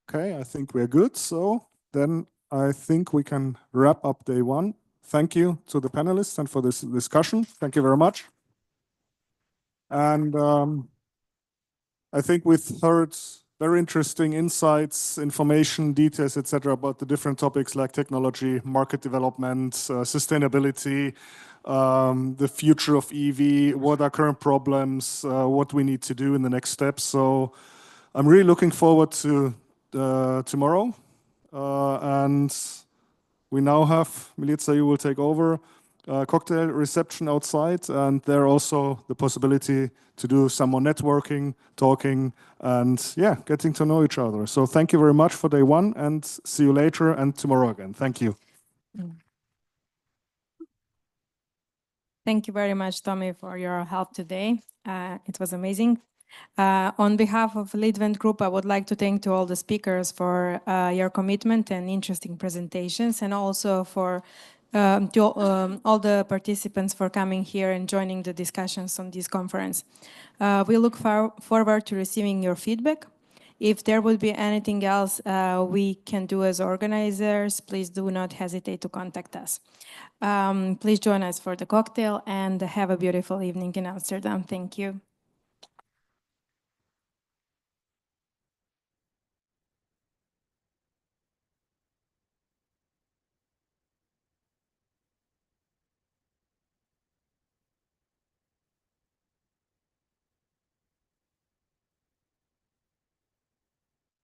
Okay, I think we're good. So then I think we can wrap up day one. Thank you to the panelists and for this discussion. Thank you very much. And I think we've heard very interesting insights, information, details, etc., about the different topics like technology, market development, sustainability, the future of EV, what are current problems, what we need to do in the next steps. So I'm really looking forward to tomorrow. And we now have, Milica, you will take over, cocktail reception outside, and there also the possibility to do some more networking, talking, and yeah, getting to know each other. So thank you very much for day one, and see you later and tomorrow again. Thank you. Thank you very much, Tommy, for your help today. It was amazing. On behalf of Litvent Group, I would like to thank to all the speakers for your commitment and interesting presentations, and also for all the participants for coming here and joining the discussions on this conference. We look forward to receiving your feedback. If there would be anything else we can do as organizers, please do not hesitate to contact us. Please join us for the cocktail and have a beautiful evening in Amsterdam. Thank you.